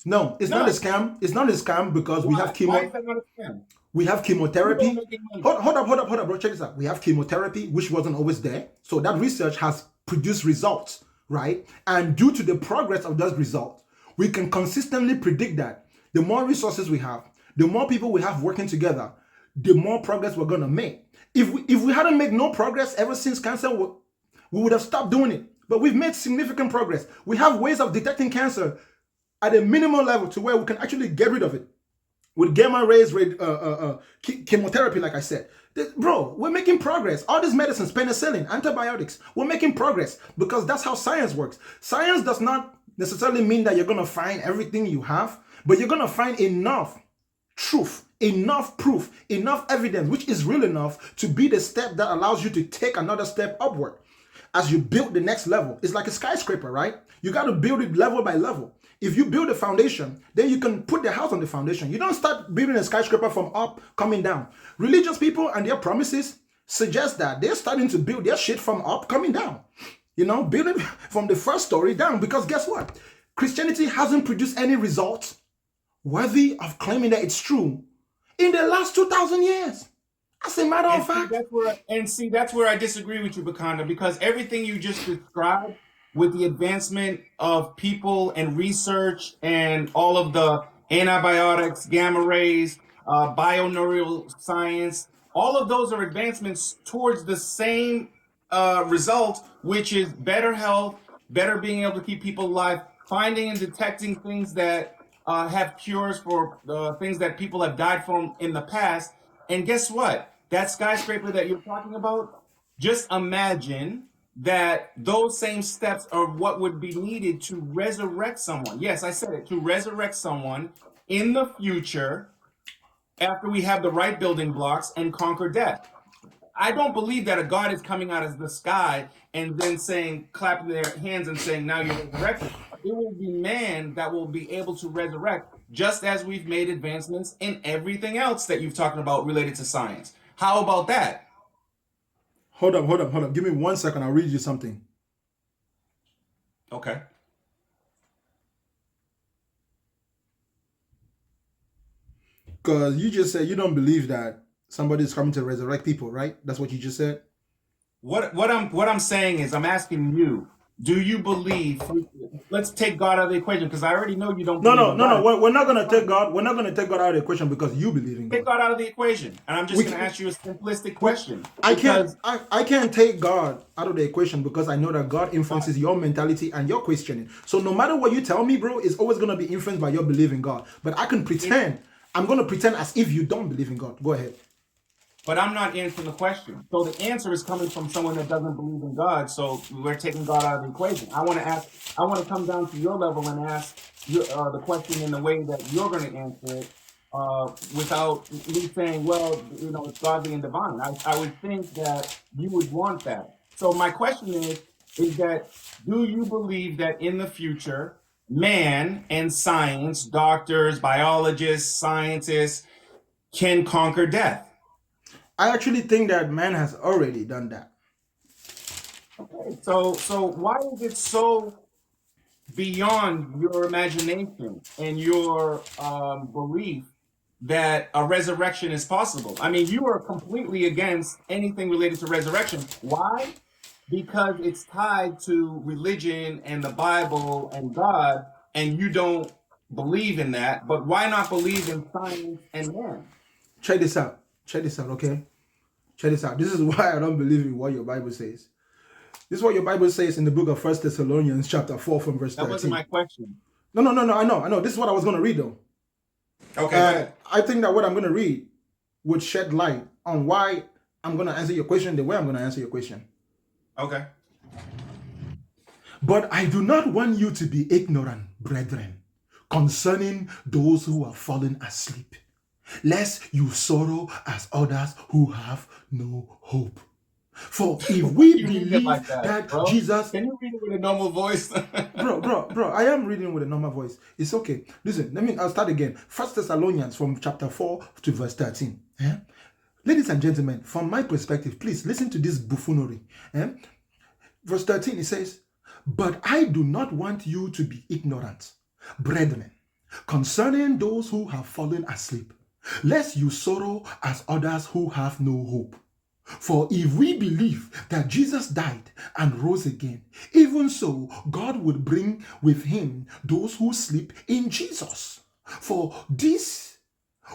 No, it's not a scam. It's not a scam because we have Why is that not a scam? We have chemotherapy. Hold up, bro. Check this out. We have chemotherapy, which wasn't always there. So that research has produced results, right? And due to the progress of those results, we can consistently predict that the more resources we have, the more people we have working together, the more progress we're gonna make. If we hadn't made no progress ever since cancer, we would have stopped doing it. But we've made significant progress. We have ways of detecting cancer at a minimal level to where we can actually get rid of it with gamma rays, chemotherapy, like I said. Bro, we're making progress. All these medicines, penicillin, antibiotics, we're making progress because that's how science works. Science does not necessarily mean that you're going to find everything you have, but you're going to find enough truth, enough proof, enough evidence, which is real enough to be the step that allows you to take another step upward. As you build the next level, it's like a skyscraper, right? You got to build it level by level. If you build a foundation, then you can put the house on the foundation. You don't start building a skyscraper from up, coming down. Religious people and their promises suggest that they're starting to build their shit from up, coming down. You know, building from the first story down. Because guess what? Christianity hasn't produced any results worthy of claiming that it's true in the last 2,000 years. As a matter of fact. That's where I disagree with you, Bakanda, because everything you just described with the advancement of people and research and all of the antibiotics, gamma rays, bioneural science, all of those are advancements towards the same result, which is better health, better being able to keep people alive, finding and detecting things that have cures for things that people have died from in the past. And guess what? That skyscraper that you're talking about, just imagine that those same steps are what would be needed to resurrect someone. Yes, I said it, to resurrect someone in the future after we have the right building blocks and conquer death. I don't believe that a God is coming out of the sky and then saying, clapping their hands and saying, now you're resurrected. It will be man that will be able to resurrect, just as we've made advancements in everything else that you've talked about related to science. How about that? Hold up. Give me 1 second. I'll read you something. Okay. Because you just said you don't believe that somebody's coming to resurrect people, right? That's what you just said. What I'm saying is, I'm asking you, do you believe? Let's take God out of the equation, because I already know you don't No, believe no, in no, no. God. We're not gonna take God. We're not gonna take God out of the equation because you believe in Take God. God out of the equation, and I'm just We going to can, ask you a simplistic we, question, I can't. because I can't take God out of the equation because I know that God influences your mentality and your questioning. So no matter what you tell me, bro, it's always gonna be influenced by your belief in God. But I can it, pretend. I'm gonna pretend as if you don't believe in God. Go ahead. but I'm not answering the question. So the answer is coming from someone that doesn't believe in God. So we're taking God out of the equation. I want to come down to your level and ask the question in the way that you're going to answer it, without me saying, well, it's godly and divine. I would think that you would want that. So my question is that, do you believe that in the future, man and science, doctors, biologists, scientists, can conquer death? I actually think that man has already done that. Okay, so why is it so beyond your imagination and your belief that a resurrection is possible? I mean, you are completely against anything related to resurrection. Why? Because it's tied to religion and the Bible and God, and you don't believe in that. But why not believe in science and man? Check this out. Check this out. Okay. Check this out. This is why I don't believe in what your Bible says. This is what your Bible says in the book of First Thessalonians chapter 4 from verse That wasn't 13. my question. No. I know. This is what I was going to read though. Okay, go ahead. I think that what I'm going to read would shed light on why I'm going to answer your question the way I'm going to answer your question. Okay. But I do not want you to be ignorant, brethren, concerning those who are fallen asleep, lest you sorrow as others who have no hope. For if Why we you read it like believe that, that bro? Jesus... Can you read it with a normal voice? Bro, I am reading with a normal voice. It's okay. Listen, I'll start again. First Thessalonians from chapter 4 to verse 13. Ladies and gentlemen, from my perspective, please listen to this buffoonery. Verse 13, it says, but I do not want you to be ignorant, brethren, concerning those who have fallen asleep, lest you sorrow as others who have no hope. For if we believe that Jesus died and rose again, even so God would bring with him those who sleep in Jesus. For this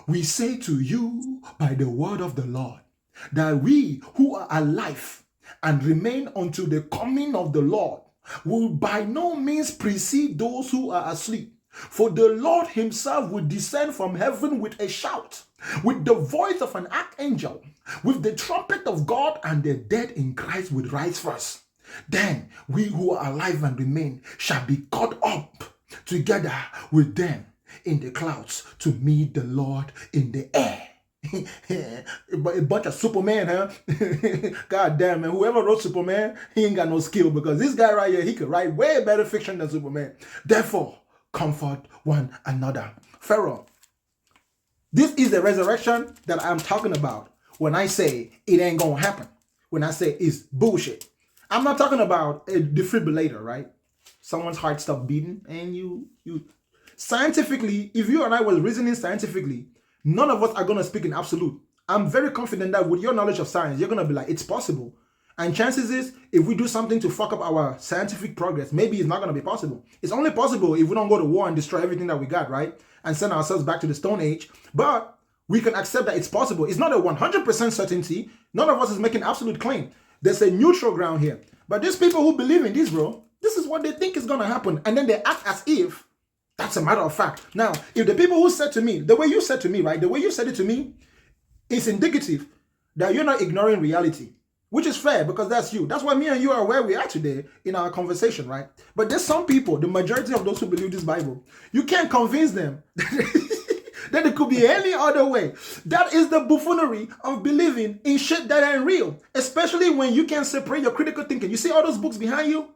we say to you by the word of the Lord, that we who are alive and remain unto the coming of the Lord will by no means precede those who are asleep. For the Lord himself will descend from heaven with a shout, with the voice of an archangel, with the trumpet of God, and the dead in Christ will rise first. Then we who are alive and remain shall be caught up together with them in the clouds to meet the Lord in the air. A bunch of Superman, huh? God damn, man. Whoever wrote Superman, he ain't got no skill, because this guy right here, he could write way better fiction than Superman. Therefore, comfort one another. Pharaoh, this is the resurrection that I'm talking about when I say it ain't gonna happen. When I say it's bullshit. I'm not talking about a defibrillator, right? Someone's heart stopped beating and you scientifically, if you and I was reasoning scientifically, none of us are going to speak in absolute. I'm very confident that with your knowledge of science, you're going to be like, it's possible. And chances is, if we do something to fuck up our scientific progress, maybe it's not going to be possible. It's only possible if we don't go to war and destroy everything that we got, right? And send ourselves back to the Stone Age. But we can accept that it's possible. It's not a 100% certainty. None of us is making absolute claim. There's a neutral ground here. But these people who believe in this, bro, this is what they think is going to happen. And then they act as if that's a matter of fact. Now, if the people who said to me, the way you said to me, right? The way you said it to me is indicative that you're not ignoring reality. Which is fair because that's you. That's why me and you are where we are today in our conversation, right? But there's some people, the majority of those who believe this Bible, you can't convince them that it could be any other way. That is the buffoonery of believing in shit that ain't real, especially when you can't separate your critical thinking. You see all those books behind you?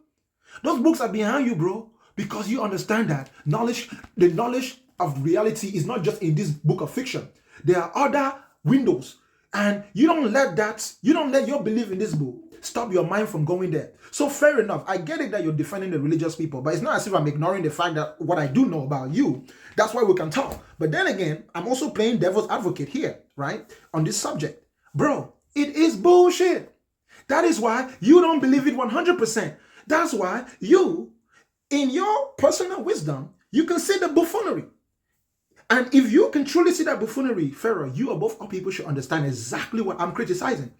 Those books are behind you, bro, because you understand that the knowledge of reality is not just in this book of fiction. There are other windows. And you don't let your belief in this book stop your mind from going there. So fair enough. I get it that you're defending the religious people, but it's not as if I'm ignoring the fact that what I do know about you, that's why we can talk. But then again, I'm also playing devil's advocate here, right? On this subject. Bro, it is bullshit. That is why you don't believe it 100%. That's why you, in your personal wisdom, you can see the buffoonery. And if you can truly see that buffoonery, Pharaoh, you above all people should understand exactly what I'm criticizing.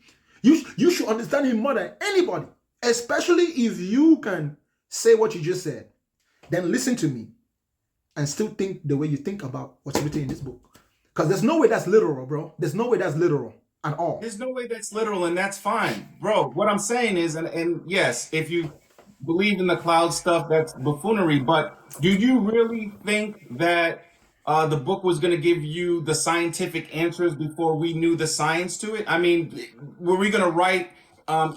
You should understand him more than anybody, especially if you can say what you just said. Then listen to me and still think the way you think about what's written in this book. Because there's no way that's literal, bro. There's no way that's literal at all. There's no way that's literal, and that's fine. Bro, what I'm saying is, and yes, if you believe in the cloud stuff, that's buffoonery, but do you really think that the book was going to give you the scientific answers before we knew the science to it? I mean, were we going to write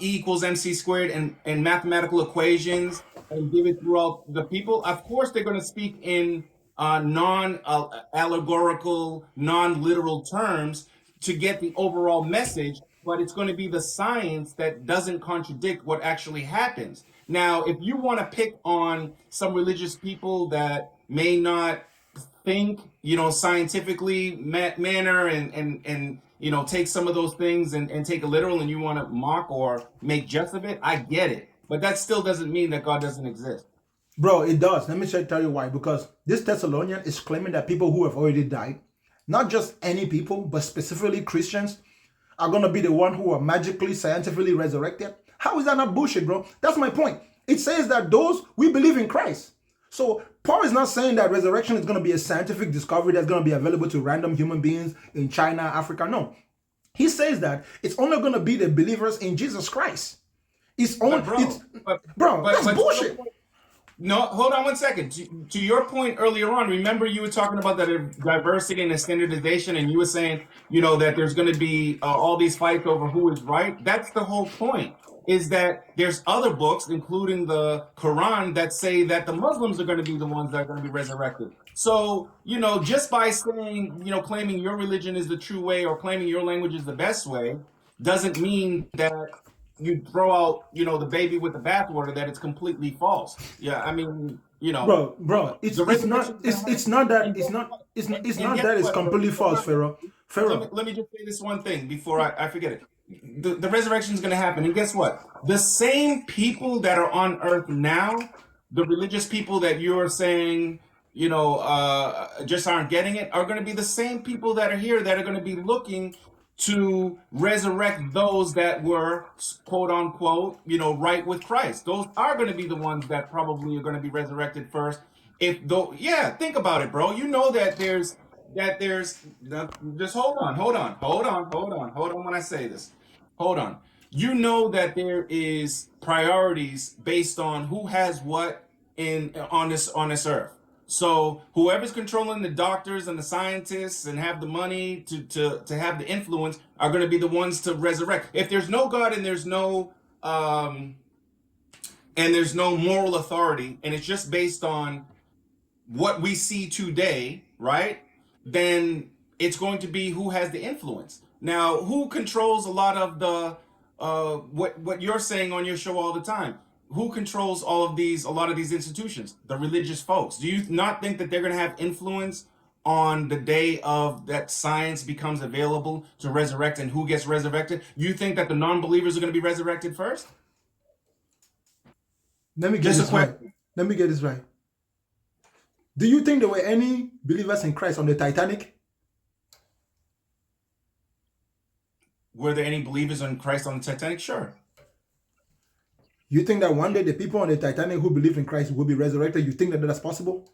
E equals MC squared and mathematical equations and give it throughout the people? Of course, they're going to speak in non-allegorical, non-literal terms to get the overall message, but it's going to be the science that doesn't contradict what actually happens. Now, if you want to pick on some religious people that may not think, scientifically manner and take some of those things and take it literal, and you want to mock or make jest of it, I get it. But that still doesn't mean that God doesn't exist. Bro, it does. Let me tell you why. Because this Thessalonian is claiming that people who have already died, not just any people, but specifically Christians, are going to be the one who are magically, scientifically resurrected. How is that not bullshit, bro? That's my point. It says that those, we believe in Christ. So Paul is not saying that resurrection is going to be a scientific discovery that's going to be available to random human beings in China, Africa. No. He says that it's only going to be the believers in Jesus Christ. It's only, that's bullshit. No, hold on one second. To your point earlier on, remember you were talking about the diversity and the standardization, and you were saying, that there's going to be all these fights over who is right. That's the whole point, is that there's other books, including the Quran, that say that the Muslims are going to be the ones that are going to be resurrected. So, just by saying, claiming your religion is the true way or claiming your language is the best way, doesn't mean that you throw out, the baby with the bathwater, that it's completely false. Yeah, I mean, bro, it's not that it's completely false, Pharaoh. Let me just say this one thing before I forget it. The resurrection is going to happen, and guess what? The same people that are on earth now, the religious people that you're saying, just aren't getting it, are going to be the same people that are here that are going to be looking to resurrect those that were, quote unquote, right with Christ. Those are going to be the ones that probably are going to be resurrected first. Think about it, bro. You know that there's just hold on when I say this. Hold on. You know that there is priorities based on who has what on this earth. So whoever's controlling the doctors and the scientists and have the money to have the influence are going to be the ones to resurrect. If there's no God and there's no moral authority, and it's just based on what we see today, right? Then it's going to be who has the influence. Now, who controls a lot of the what you're saying on your show all the time? Who controls a lot of these institutions? The religious folks. Do you not think that they're going to have influence on the day of that science becomes available to resurrect and who gets resurrected, you think that the non-believers are going to be resurrected first? Let me get Just a this right. question. Let me get this right. Do you think there were any believers in Christ on the Titanic? Were there any believers in Christ on the Titanic? Sure. You think that one day the people on the Titanic who believe in Christ will be resurrected? You think that that's possible?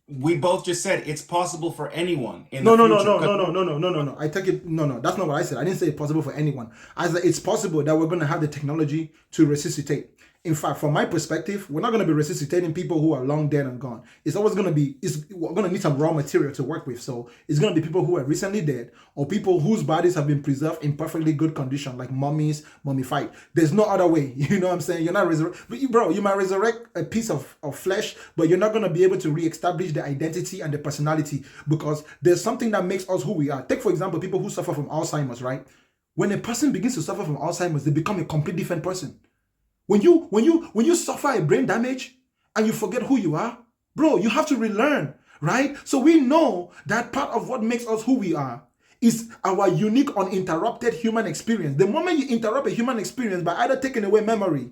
We both just said it's possible for anyone in No, the no, no, future. no, 'Cause- no, no, no, no, no, no, no. I take it. No, no, that's not what I said. I didn't say it's possible for anyone. I said it's possible that we're going to have the technology to resuscitate. In fact, from my perspective, we're not going to be resuscitating people who are long dead and gone. It's always going to be, we're going to need some raw material to work with. So it's going to be people who are recently dead or people whose bodies have been preserved in perfectly good condition, like mummies, mummified. There's no other way. You know what I'm saying? You're not bro, you might resurrect a piece of flesh, but you're not going to be able to reestablish the identity and the personality because there's something that makes us who we are. Take, for example, people who suffer from Alzheimer's, right? When a person begins to suffer from Alzheimer's, they become a completely different person. When you suffer a brain damage and you forget who you are, bro, you have to relearn, right? So we know that part of what makes us who we are is our unique, uninterrupted human experience. The moment you interrupt a human experience by either taking away memory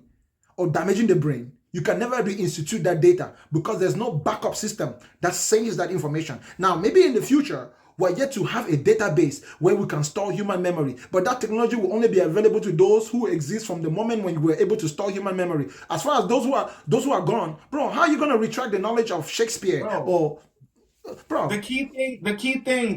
or damaging the brain, you can never reinstitute that data because there's no backup system that saves that information. Now, maybe in the future, we're yet to have a database where we can store human memory, but that technology will only be available to those who exist from the moment when we were able to store human memory. As far as those who are gone, bro, how are you going to retract the knowledge of Shakespeare or bro? The key thing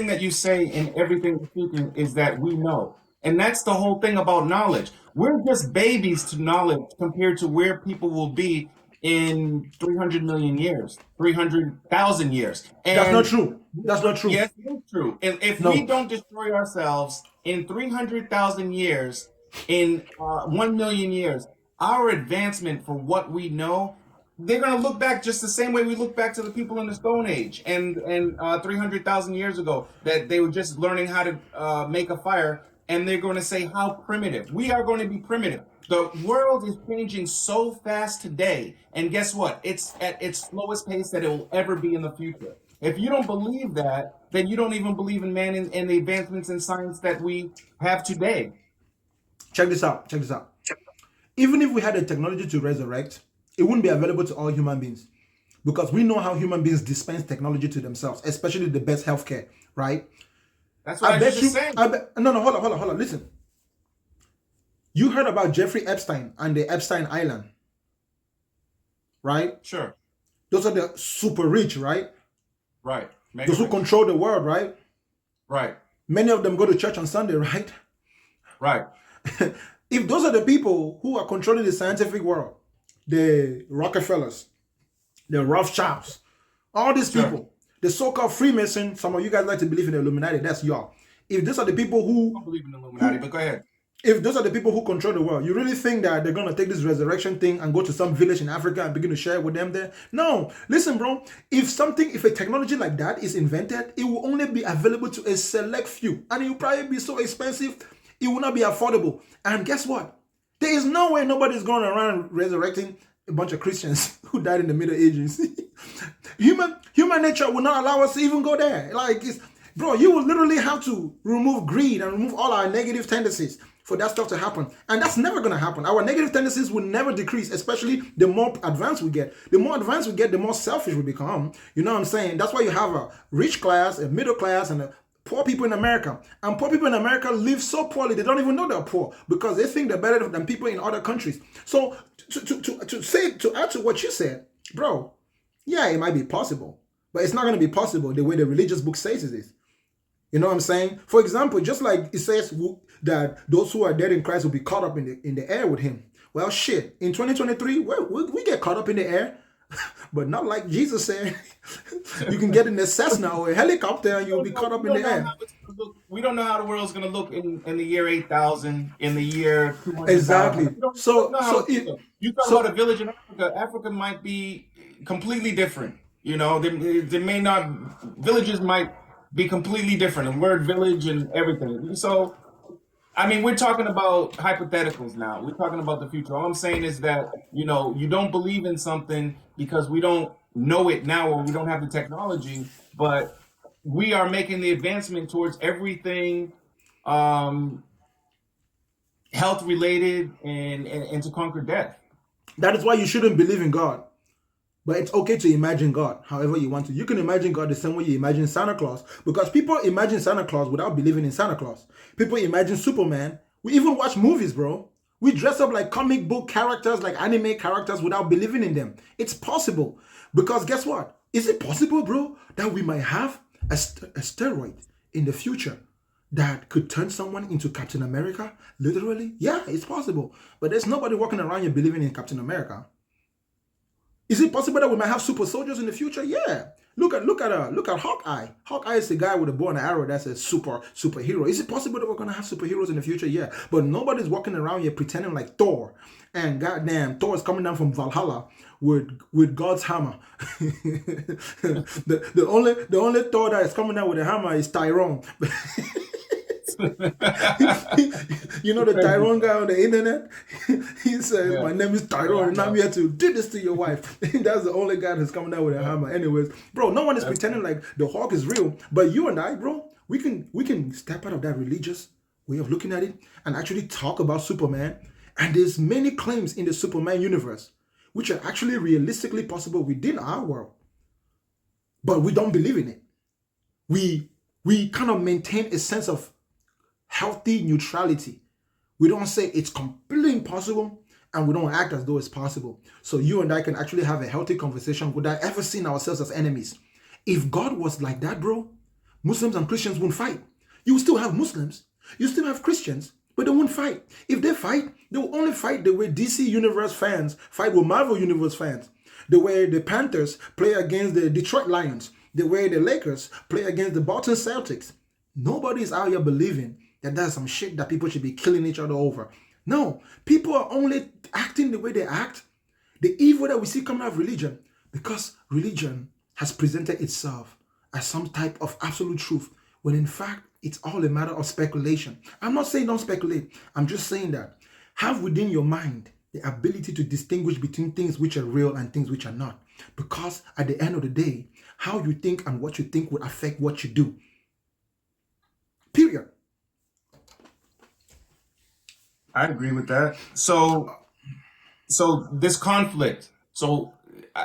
that you say in everything we're speaking is that we know. And that's the whole thing about knowledge. We're just babies to knowledge compared to where people will be in 300 million years, 300,000 years. That's not And true. That's not true. yes, it's true. If No. we don't destroy ourselves in 300,000 years, in 1 million years, our advancement for what we know, they're going to look back just the same way we look back to the people in the Stone Age and 300,000 years ago that they were just learning how to make a fire. And they're going to say how primitive. We are going to be primitive. The world is changing so fast today. And guess what? It's at its slowest pace that it will ever be in the future. If you don't believe that, then you don't even believe in man and the advancements in science that we have today. Check this out. Check this out. Even if we had the technology to resurrect, it wouldn't be available to all human beings because we know how human beings dispense technology to themselves, especially the best healthcare, right? That's what I was just saying. No, hold on. Listen. You heard about Jeffrey Epstein and the Epstein Island, right? Sure. Those are the super rich, right? Right. Those who control the world, right? Right. Many of them go to church on Sunday, right? Right. If those are the people who are controlling the scientific world, the Rockefellers, the Rothschilds, all these Sure. people, the so-called Freemason, some of you guys like to believe in the Illuminati, that's y'all. If those are the people I who, don't believe in the Illuminati, but go ahead. if those are the people who control the world, you really think that they're going to take this resurrection thing and go to some village in Africa and begin to share it with them there? No. Listen, bro, if a technology like that is invented, it will only be available to a select few. And it will probably be so expensive, it will not be affordable. And guess what? There is no way nobody's going around resurrecting a bunch of Christians who died in the Middle Ages. Human nature will not allow us to even go there. Bro, you will literally have to remove greed and remove all our negative tendencies for that stuff to happen. And that's never going to happen. Our negative tendencies will never decrease, especially the more advanced we get. The more advanced we get, the more selfish we become. You know what I'm saying? That's why you have a rich class, a middle class, and a poor people in America. And poor people in America live so poorly, they don't even know they're poor because they think they're better than people in other countries. So to add to what you said, bro, yeah, it might be possible, but it's not going to be possible the way the religious book says it is. You know what I'm saying? For example, just like it says that those who are dead in Christ will be caught up in the air with him. Well, shit, in 2023, we get caught up in the air, but not like Jesus said. You can get in a Cessna or a helicopter and you'll be caught up in the air. We don't know how the world's going to look in the year 8,000, in the year 200,000. Exactly. You talk about a village in Africa. Africa might be completely different. You know, villages might be completely different. The word village and everything. So, I mean, we're talking about hypotheticals now. We're talking about the future. All I'm saying is that, you don't believe in something because we don't know it now, or we don't have the technology, but we are making the advancement towards everything um, health related and to conquer death. That is why you shouldn't believe in God. But it's okay to imagine God however you want to. You can imagine God the same way you imagine Santa Claus. Because people imagine Santa Claus without believing in Santa Claus. People imagine Superman. We even watch movies, bro. We dress up like comic book characters, like anime characters without believing in them. It's possible. Because guess what? Is it possible, bro, that we might have a steroid in the future that could turn someone into Captain America? Literally? Yeah, it's possible. But there's nobody walking around here believing in Captain America. Is it possible that we might have super soldiers in the future? Yeah. Look at Hawkeye. Hawkeye is the guy with a bow and arrow that's a superhero. Is it possible that we're gonna have superheroes in the future? Yeah. But nobody's walking around here pretending like Thor. And goddamn, Thor is coming down from Valhalla with God's hammer. the only Thor that is coming down with a hammer is Tyrone. You know the Tyrone guy on the internet? He says, my name is Tyrone and I'm here to do this to your wife. That's the only guy that's coming out with a hammer. Anyways, bro, no one is pretending like the Hawk is real. But you and I, bro, we can step out of that religious way of looking at it and actually talk about Superman. And there's many claims in the Superman universe which are actually realistically possible within our world. But we don't believe in it. We kind of maintain a sense of healthy neutrality. We don't say it's completely impossible, and we don't act as though it's possible. So you and I can actually have a healthy conversation without ever seeing ourselves as enemies. If God was like that, bro, Muslims and Christians wouldn't fight. You still have Muslims, you still have Christians, but they won't fight. If they fight, they will only fight the way DC Universe fans fight with Marvel Universe fans. The way the Panthers play against the Detroit Lions. The way the Lakers play against the Boston Celtics. Nobody is out here believing that that's some shit that people should be killing each other over. No, people are only acting the way they act. The evil that we see coming out of religion, because religion has presented itself as some type of absolute truth, when in fact, it's all a matter of speculation. I'm not saying don't speculate. I'm just saying that have within your mind the ability to distinguish between things which are real and things which are not. Because at the end of the day, how you think and what you think will affect what you do. Period. I agree with that. So this conflict. So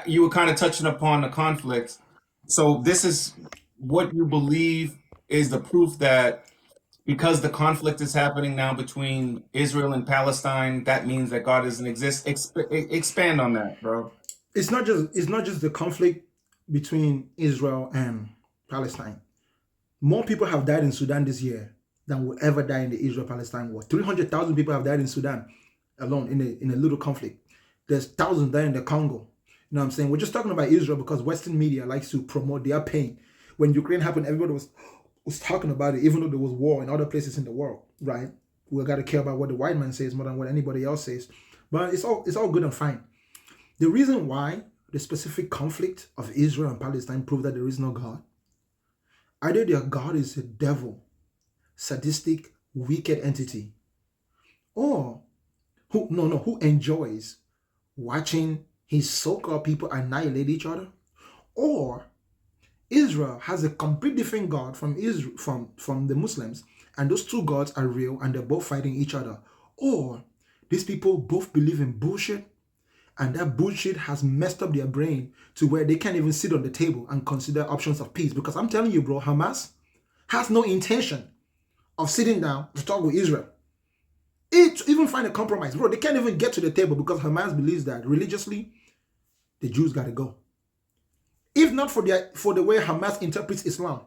you were kind of touching upon the conflict. So this is what you believe is the proof that because the conflict is happening now between Israel and Palestine, that means that God doesn't exist. Expand on that, bro. It's not just the conflict between Israel and Palestine. More people have died in Sudan this year than will ever die in the Israel-Palestine war. 300,000 people have died in Sudan alone in a little conflict. There's thousands dying in the Congo. You know what I'm saying? We're just talking about Israel because Western media likes to promote their pain. When Ukraine happened, everybody was talking about it, even though there was war in other places in the world, right? We got to care about what the white man says more than what anybody else says. But it's all good and fine. The reason why the specific conflict of Israel and Palestine prove that there is no God, either their God is a devil, sadistic, wicked entity, or who enjoys watching his so-called people annihilate each other, or Israel has a complete different God from Israel, from the Muslims, and those two gods are real and they're both fighting each other, or these people both believe in bullshit, and that bullshit has messed up their brain to where they can't even sit on the table and consider options of peace. Because I'm telling you, bro, Hamas has no intention of sitting down to talk with Israel. To even find a compromise, bro, they can't even get to the table because Hamas believes that religiously, the Jews got to go. If not for the way Hamas interprets Islam,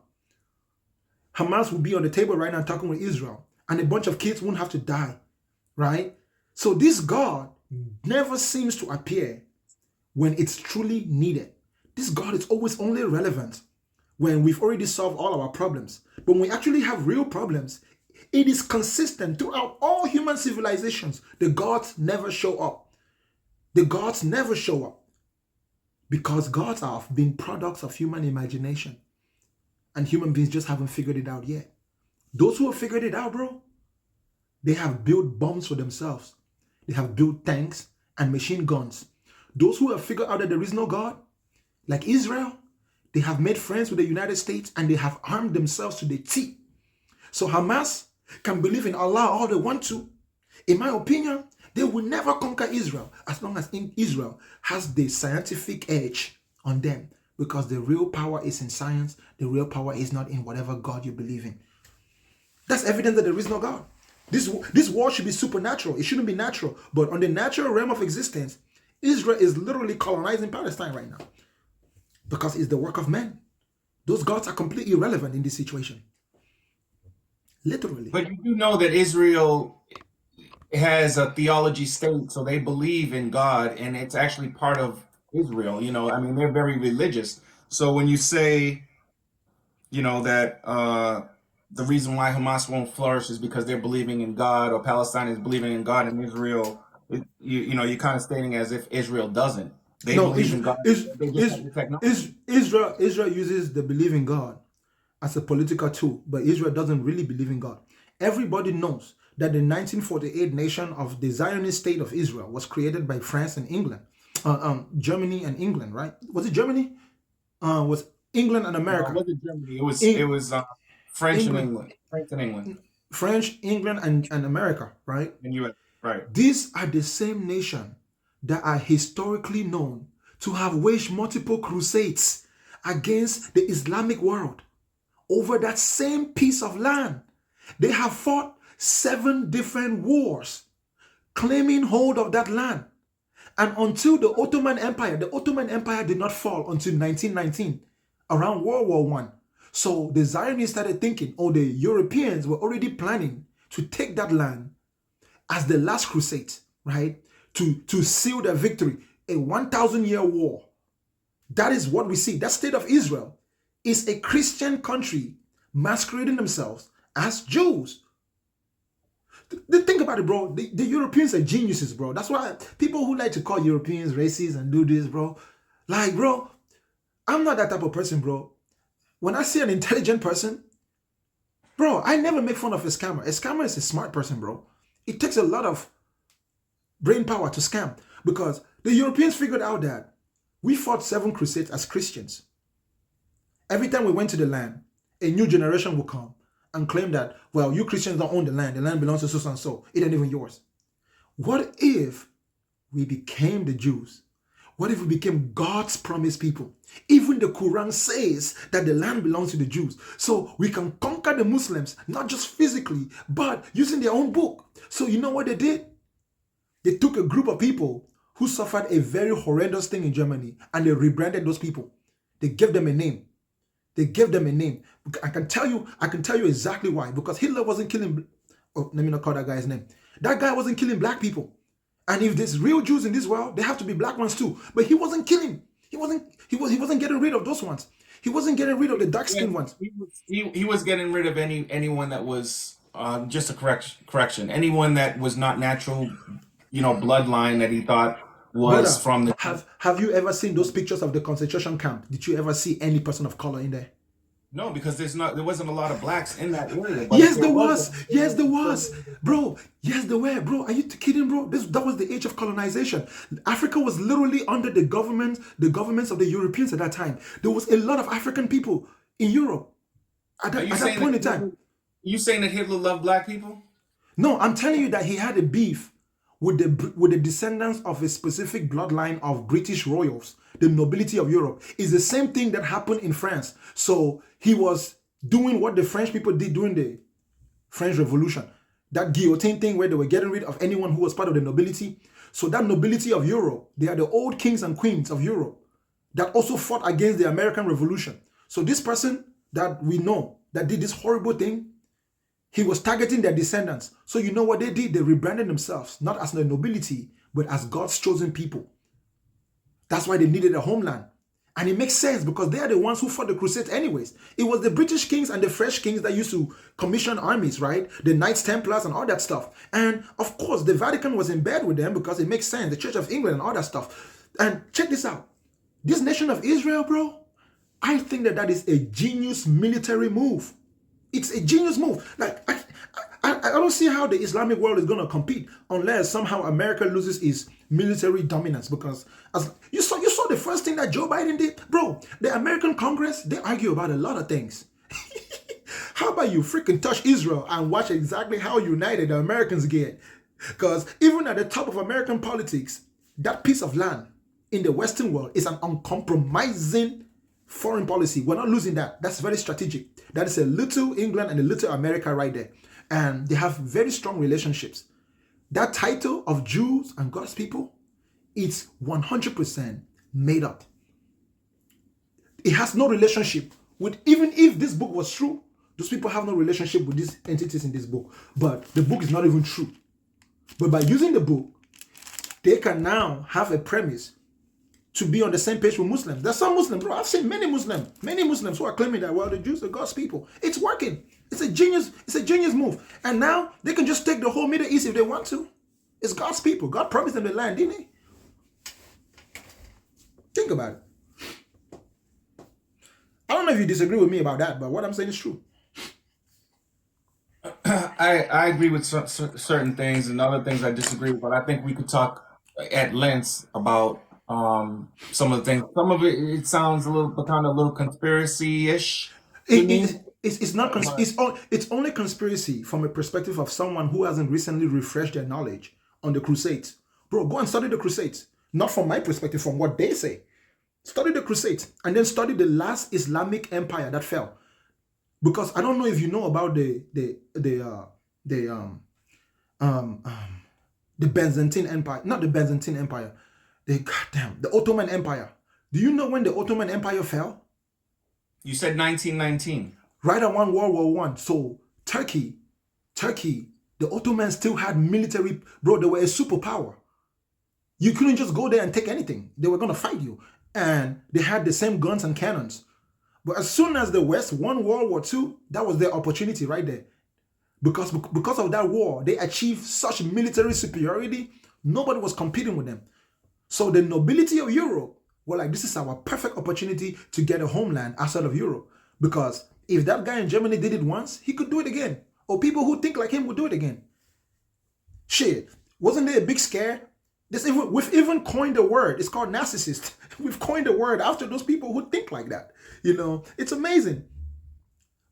Hamas would be on the table right now talking with Israel, and a bunch of kids won't have to die, right? So this God never seems to appear when it's truly needed. This God is always only relevant when we've already solved all our problems. But when we actually have real problems, it is consistent throughout all human civilizations. The gods never show up. The gods never show up because gods have been products of human imagination, and human beings just haven't figured it out yet. Those who have figured it out, bro, they have built bombs for themselves. They have built tanks and machine guns. Those who have figured out that there is no God, Like Israel, they have made friends with the United States and they have armed themselves to the teeth. So Hamas can believe in Allah all they want to. In my opinion, they will never conquer Israel as long as Israel has the scientific edge on them, because the real power is in science. The real power is not in whatever God you believe in. That's evidence that there is no God. This war should be supernatural. It shouldn't be natural. But on the natural realm of existence, Israel is literally colonizing Palestine right now because it's the work of men. Those gods are completely irrelevant in this situation. Literally. But you do know that Israel has a theology state, so they believe in God, and it's actually part of Israel. You know, I mean, they're very religious. So when you say, you know, that the reason why Hamas won't flourish is because they're believing in God, or Palestine is believing in God, and Israel, you know, you're kind of stating as if Israel doesn't. They No, believe in God. They just have the technology. Israel uses the belief in God as a political tool, but Israel doesn't really believe in God. Everybody knows that the 1948 nation of the Zionist state of Israel was created by France and England, Germany and England, right? Was it Germany? Was England and No, America? it wasn't Germany. It was French and England. French, England, and America, right? And U.S. Right. These are the same nation that are historically known to have waged multiple crusades against the Islamic world over that same piece of land. They have fought 7 different wars claiming hold of that land. And until the Ottoman Empire did not fall until 1919, around World War I. So the Zionists started thinking, oh, the Europeans were already planning to take that land as the last crusade, right? To seal their victory, a 1,000-year war. That is what we see. That state of Israel is a Christian country masquerading themselves as Jews. Think about it, bro. The Europeans are geniuses, bro. That's why people who like to call Europeans racist and do this, bro. Like, bro, I'm not that type of person, bro. When I see an intelligent person, bro, I never make fun of a scammer. A scammer is a smart person, bro. It takes a lot of brain power to scam, because the Europeans figured out that we fought 7 crusades as Christians. Every time we went to the land, a new generation will come and claim that, well, you Christians don't own the land belongs to so and so, it ain't even yours. What if we became the Jews? What if we became God's promised people? Even the Quran says that the land belongs to the Jews. So we can conquer the Muslims, not just physically, but using their own book. So you know what they did? They took a group of people who suffered a very horrendous thing in Germany, and they rebranded those people. They gave them a name. They gave them a name. I can tell you exactly why. Because Hitler wasn't killing, let me not call that guy's name. That guy wasn't killing black people. And if there's real Jews in this world, they have to be black ones too. But he wasn't killing. He wasn't getting rid of those ones. He wasn't getting rid of the dark-skinned ones. He was getting rid of anyone that was just a correction. Anyone that was not natural, bloodline that he thought was from the. Have you ever seen those pictures of the concentration camp? Did you ever see any person of color in there? No, because there wasn't a lot of blacks in that area. Yes, there was. Yes, there was, bro. Yes, there were, bro. Are you kidding, bro? That was the age of colonization. Africa was literally under the governments of the Europeans at that time. There was a lot of African people in Europe at that point in time. You saying that Hitler loved black people? No, I'm telling you that he had a beef with the descendants of a specific bloodline of British royals, the nobility of Europe. Is the same thing that happened in France. So he was doing what the French people did during the French Revolution. That guillotine thing where they were getting rid of anyone who was part of the nobility. So that nobility of Europe, they are the old kings and queens of Europe that also fought against the American Revolution. So this person that we know that did this horrible thing, he was targeting their descendants. So you know what they did? They rebranded themselves, not as the nobility, but as God's chosen people. That's why they needed a homeland. And it makes sense because they are the ones who fought the Crusades anyways. It was the British kings and the French kings that used to commission armies, right? The Knights Templars and all that stuff. And of course, the Vatican was in bed with them because it makes sense. The Church of England and all that stuff. And check this out. This nation of Israel, bro, I think that is a genius military move. It's a genius move. Like, I don't see how the Islamic world is going to compete unless somehow America loses its military dominance. Because as you saw saw the first thing that Joe Biden did? Bro, the American Congress, they argue about a lot of things. How about you freaking touch Israel and watch exactly how united the Americans get? Because even at the top of American politics, that piece of land in the Western world is an uncompromising foreign policy. We're not losing that. That's very strategic. That is a little England and a little America right there. And they have very strong relationships. That title of Jews and God's people, it's 100% made up. It has no relationship with, even if this book was true, those people have no relationship with these entities in this book. But the book is not even true. But by using the book, they can now have a premise to be on the same page with Muslims. There's some Muslims, bro. I've seen many Muslims who are claiming that, well, the Jews are God's people. It's working. It's a genius move. And now they can just take the whole Middle East if they want to. It's God's people. God promised them the land, didn't he? Think about it. I don't know if you disagree with me about that, but what I'm saying is true. I agree with certain things, and other things I disagree with. But I think we could talk at length about some of the things. Some of it sounds a little conspiracy-ish to me. It's not. It's only conspiracy from a perspective of someone who hasn't recently refreshed their knowledge on the Crusades. Bro, go and study the Crusades. Not from my perspective, from what they say. Study the Crusades and then study the last Islamic empire that fell. Because I don't know if you know about the Byzantine Empire, not the Byzantine Empire, the Ottoman Empire. Do you know when the Ottoman Empire fell? You said 1919. Right around World War One. So Turkey, the Ottomans still had military, bro. They were a superpower. You couldn't just go there and take anything. They were gonna fight you, and they had the same guns and cannons. But as soon as the West won World War II, that was their opportunity right there. Because of that war, they achieved such military superiority, nobody was competing with them. So the nobility of Europe were like, this is our perfect opportunity to get a homeland outside of Europe. Because if that guy in Germany did it once, he could do it again. Or people who think like him would do it again. Shit, wasn't there a big scare? We've even coined a word. It's called narcissist. We've coined a word after those people who think like that. You know, it's amazing.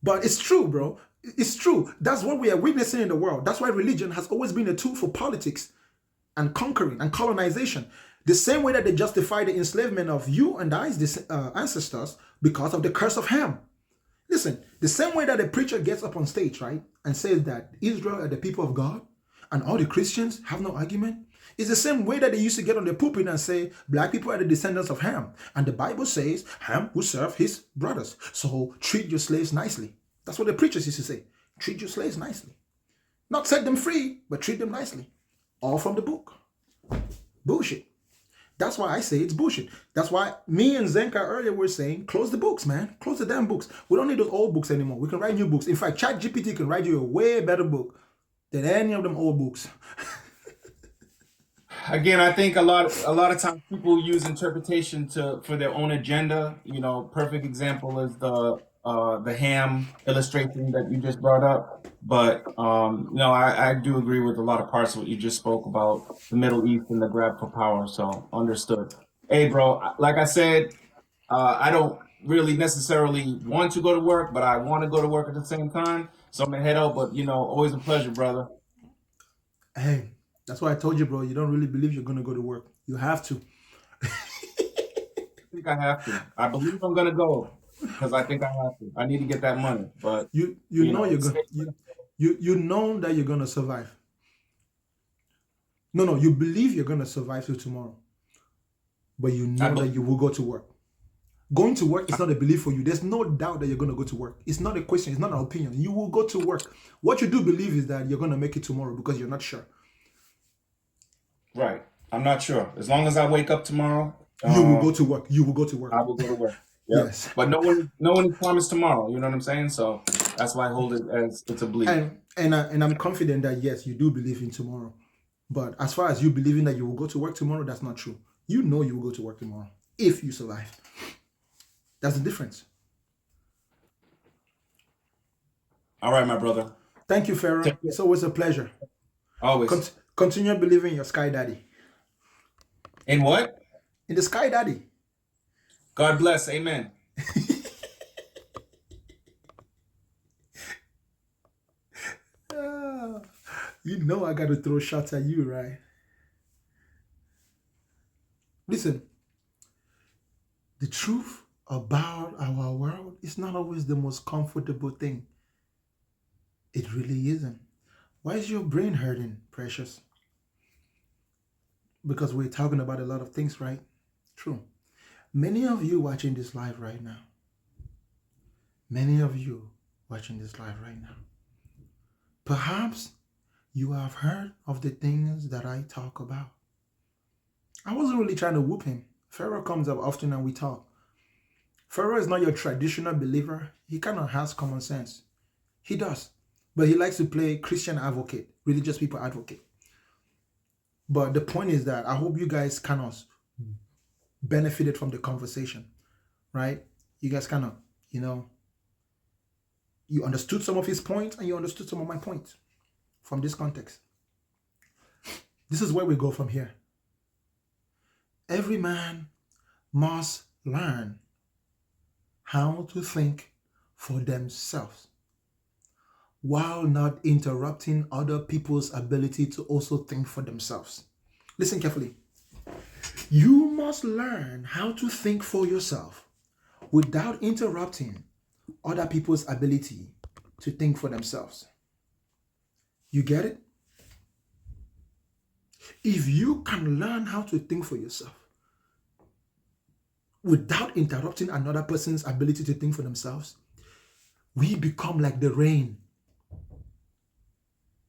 But it's true, bro. It's true. That's what we are witnessing in the world. That's why religion has always been a tool for politics and conquering and colonization. The same way that they justify the enslavement of you and I's ancestors because of the curse of Ham. Listen, the same way that a preacher gets up on stage, right, and says that Israel are the people of God and all the Christians have no argument, it's the same way that they used to get on the pulpit and say, black people are the descendants of Ham. And the Bible says Ham will serve his brothers. So treat your slaves nicely. That's what the preachers used to say. Treat your slaves nicely. Not set them free, but treat them nicely. All from the book. Bullshit. That's why I say it's bullshit. That's why me and Zenka earlier were saying, close the books, man. Close the damn books. We don't need those old books anymore. We can write new books. In fact, ChatGPT can write you a way better book than any of them old books. Again, I think a lot of times people use interpretation for their own agenda. You know, perfect example is the Ham illustration that you just brought up. But no, I do agree with a lot of parts of what you just spoke about the Middle East and the grab for power. So understood. Hey, bro, like I said, I don't really necessarily want to go to work, but I want to go to work at the same time. So I'm gonna head out. But you know, always a pleasure, brother. Hey. That's why I told you, bro, you don't really believe you're going to go to work. You have to. I think I have to. I believe I'm going to go because I think I have to. I need to get that money. But you know you're going you know that you're going to survive. No, you believe you're going to survive till tomorrow. But you know that you will go to work. Going to work is not a belief for you. There's no doubt that you're going to go to work. It's not a question. It's not an opinion. You will go to work. What you do believe is that you're going to make it tomorrow because you're not sure. Right. I'm not sure. As long as I wake up tomorrow, you will go to work. You will go to work. I will go to work. Yep. Yes. But no one is promised tomorrow. You know what I'm saying? So that's why I hold it as it's a belief. And I'm confident that yes, you do believe in tomorrow. But as far as you believing that you will go to work tomorrow, that's not true. You know you will go to work tomorrow if you survive. That's the difference. All right, my brother. Thank you, Pharaoh. It's always a pleasure. Always. Continue believing in your Sky Daddy. In what? In the Sky Daddy. God bless. Amen. Ah, you know I got to throw shots at you, right? Listen, the truth about our world is not always the most comfortable thing. It really isn't. Why is your brain hurting, Precious? Because we're talking about a lot of things, right? True. Many of you watching this live right now, many of you watching this live right now, perhaps you have heard of the things that I talk about. I wasn't really trying to whoop him. Pharaoh comes up often and we talk. Pharaoh is not your traditional believer. He kind of has common sense. He does. But he likes to play Christian advocate, religious people advocate. But the point is that I hope you guys kind of benefited from the conversation, right? You guys kind of, you know, you understood some of his points and you understood some of my points from this context. This is where we go from here. Every man must learn how to think for themselves while not interrupting other people's ability to also think for themselves. Listen carefully. You must learn how to think for yourself without interrupting other people's ability to think for themselves. You get it? If you can learn how to think for yourself without interrupting another person's ability to think for themselves, we become like the rain.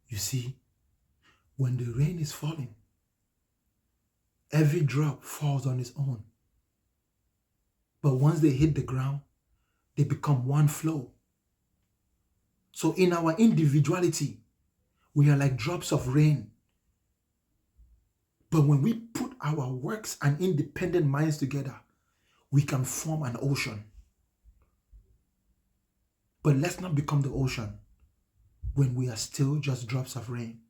You see, when the rain is falling, every drop falls on its own. But once they hit the ground, they become one flow. So in our individuality, we are like drops of rain. But when we put our works and independent minds together, we can form an ocean. But let's not become the ocean when we are still just drops of rain.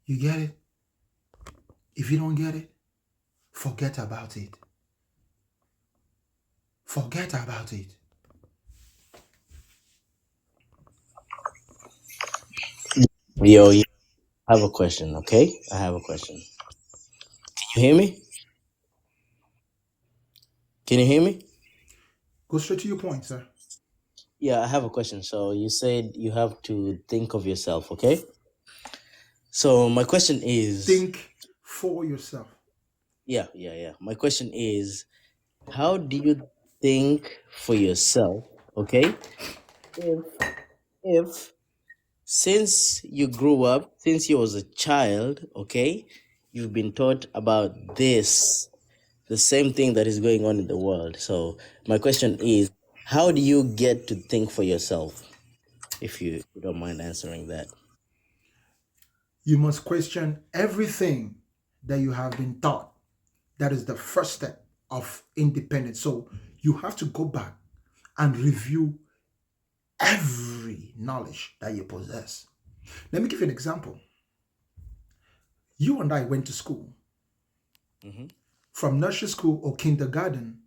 You get it? If you don't get it, forget about it. Forget about it. Yo, I have a question, okay? I have a question. Can you hear me? Can you hear me? Go straight to your point, sir. Yeah, I have a question. So you said you have to think of yourself, okay? So my question is, Think for yourself. yeah. My question is, how do you think for yourself, okay? If since you grew up, since you was a child, okay, you've been taught about this, the same thing that is going on in the world. So my question is, how do you get to think for yourself? If you don't mind answering that. You must question everything that you have been taught. That is the first step of independence. So you have to go back and review every knowledge that you possess. Let me give you an example. You and I went to school, Mm-hmm. from nursery school or kindergarten,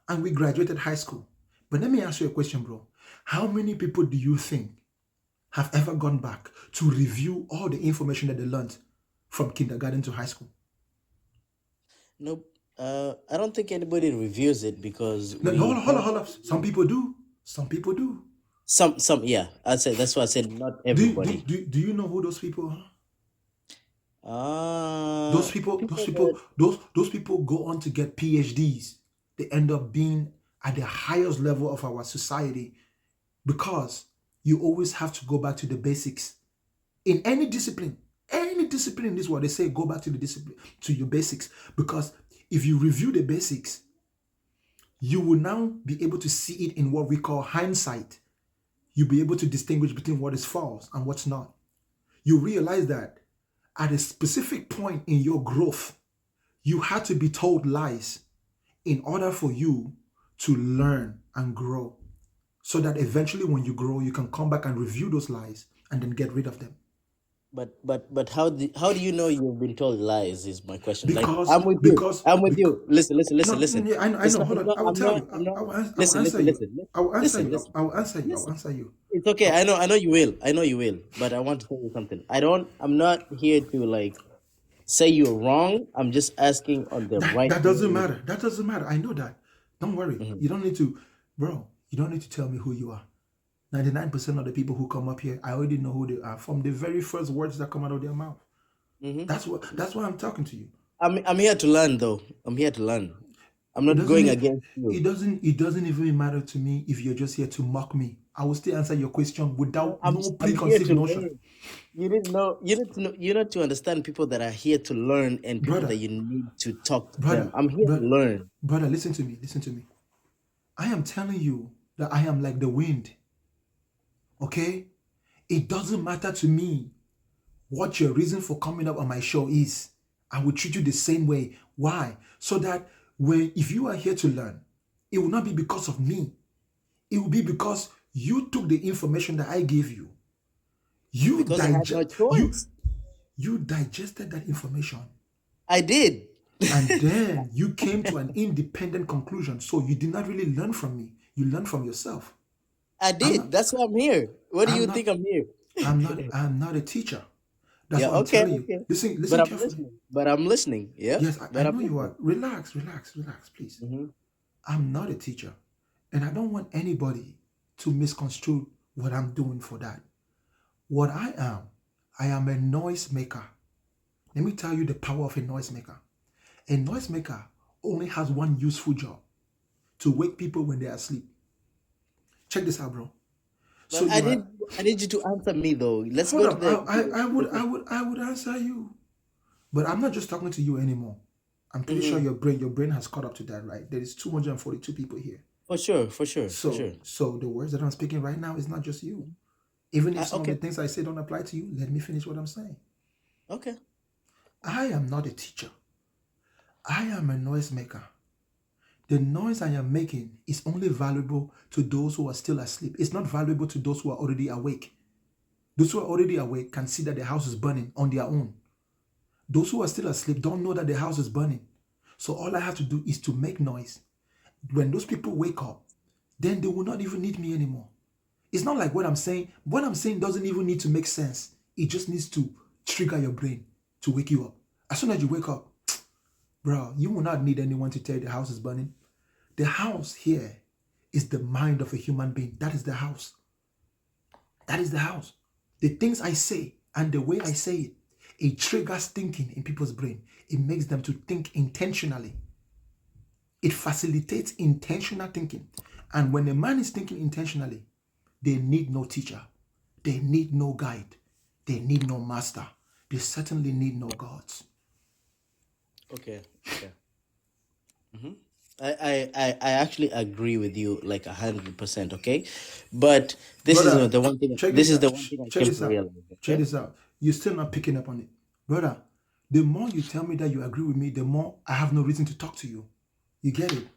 and we graduated high school. But let me ask you a question, bro. How many people do you think have ever gone back to review all the information that they learned from kindergarten to high school? Nope. I don't think anybody reviews it because No, we have hold on. Some people do. Some people do. some. Yeah, I'd say that's why I said not Do, do, everybody. do, do you know who those people are? Uh Those people people, that those people go on to get PhDs. They end up being at the highest level of our society because you always have to go back to the basics. In any discipline in this world, they say go back to the discipline, to your basics. Because if you review the basics, you will now be able to see it in what we call hindsight. You'll be able to distinguish between what is false and what's not. You realize that at a specific point in your growth, you had to be told lies in order for you to learn and grow. So that eventually, when you grow, you can come back and review those lies and then get rid of them. But how do you know you've been told lies is my question. Like because I'm with you. because I'm with because you. Listen, listen, no, listen, listen. yeah, I know. Hold It's on, not. I will tell you. I'm not. I will Listen, answer listen, you. listen, I will answer listen, you. listen, I will answer you. I will listen. answer you. It's okay. I know you will. I know you will. But I want to tell you something. I'm not here to like say you're wrong. I'm just asking on the right That doesn't way. matter. That doesn't matter. I know that. Don't worry. Mhm. You don't need to, bro. You don't need to tell me who you are. 99% of the people who come up here, I already know who they are from the very first words that come out of their mouth. Mhm. That's why I'm talking to you. I'm here to learn though. I'm here to learn. I'm It not doesn't going e- against you. it doesn't even matter to me if you're just here to mock me. I will still answer your question No, without no I'm here preconceived to notion. learn. You didn't know. You need to know. You need to understand people that are here to learn and people that Brother, you need to talk to them. brother, I'm here to brother, learn. brother, listen to me. Listen to me. I am telling you that I am like the wind. Okay? It doesn't matter to me what your reason for coming up on my show is. I will treat you the same way. Why? So that when if you are here to learn, it will not be because of me. It will be because you took the information that I gave you. You Because I had no digest you choice. you digested that information I did. and then you came to an independent conclusion. So you did not really learn from me. You learned from yourself. I I'm did. not That's why I'm here. What do I'm you not think I'm here? I'm not a teacher. That's Yeah. what I'm Okay. telling you. Okay. Listen But I'm carefully. listening. But I'm listening. Yeah. Yes, I But I'm know you listening. are. Relax, relax, relax, please. Hmm. I'm not a teacher. And I don't want anybody to misconstrue what I'm doing for that. What I am a noise maker. Let me tell you the power of a noise maker. A noise maker only has one useful job to wake people when they are asleep. Check this out, bro. So But you are I need you to answer me though. Let's hold go to up. the question. I would answer you. But I'm not just talking to you anymore. I'm pretty sure Hmm. your brain has caught up to that, right? There is 242 people here. For sure. For sure. For sure. So the words that I'm speaking right now is not just you. Even if some of the Okay. things I say don't apply to you, let me finish what I'm saying. Okay. I am not a teacher. I am a noise maker. The noise I am making is only valuable to those who are still asleep. It's not valuable to those who are already awake. Those who are already awake can see that the house is burning on their own. Those who are still asleep don't know that the house is burning. So all I have to do is to make noise. When those people wake up, then they will not even need me anymore. It's not like what I'm saying. What I'm saying doesn't even need to make sense. It just needs to trigger your brain to wake you up. As soon as you wake up, bro, you will not need anyone to tell you the house is burning. The house here is the mind of a human being. That is the house. That is the house. The things I say and the way I say it, it triggers thinking in people's brain. It makes them to think intentionally. It facilitates intentional thinking. And when a man is thinking intentionally, they need no teacher. They need no guide. They need no master. They certainly need no gods. Okay. Okay. I actually agree with you like 100%. Okay, but this is Brother, the one thing. check This this is the out. one thing I Check came this to out. realize. Check Okay. this out. You're still not picking up on it. Brother, the more you tell me that you agree with me, the more I have no reason to talk to you. You get it?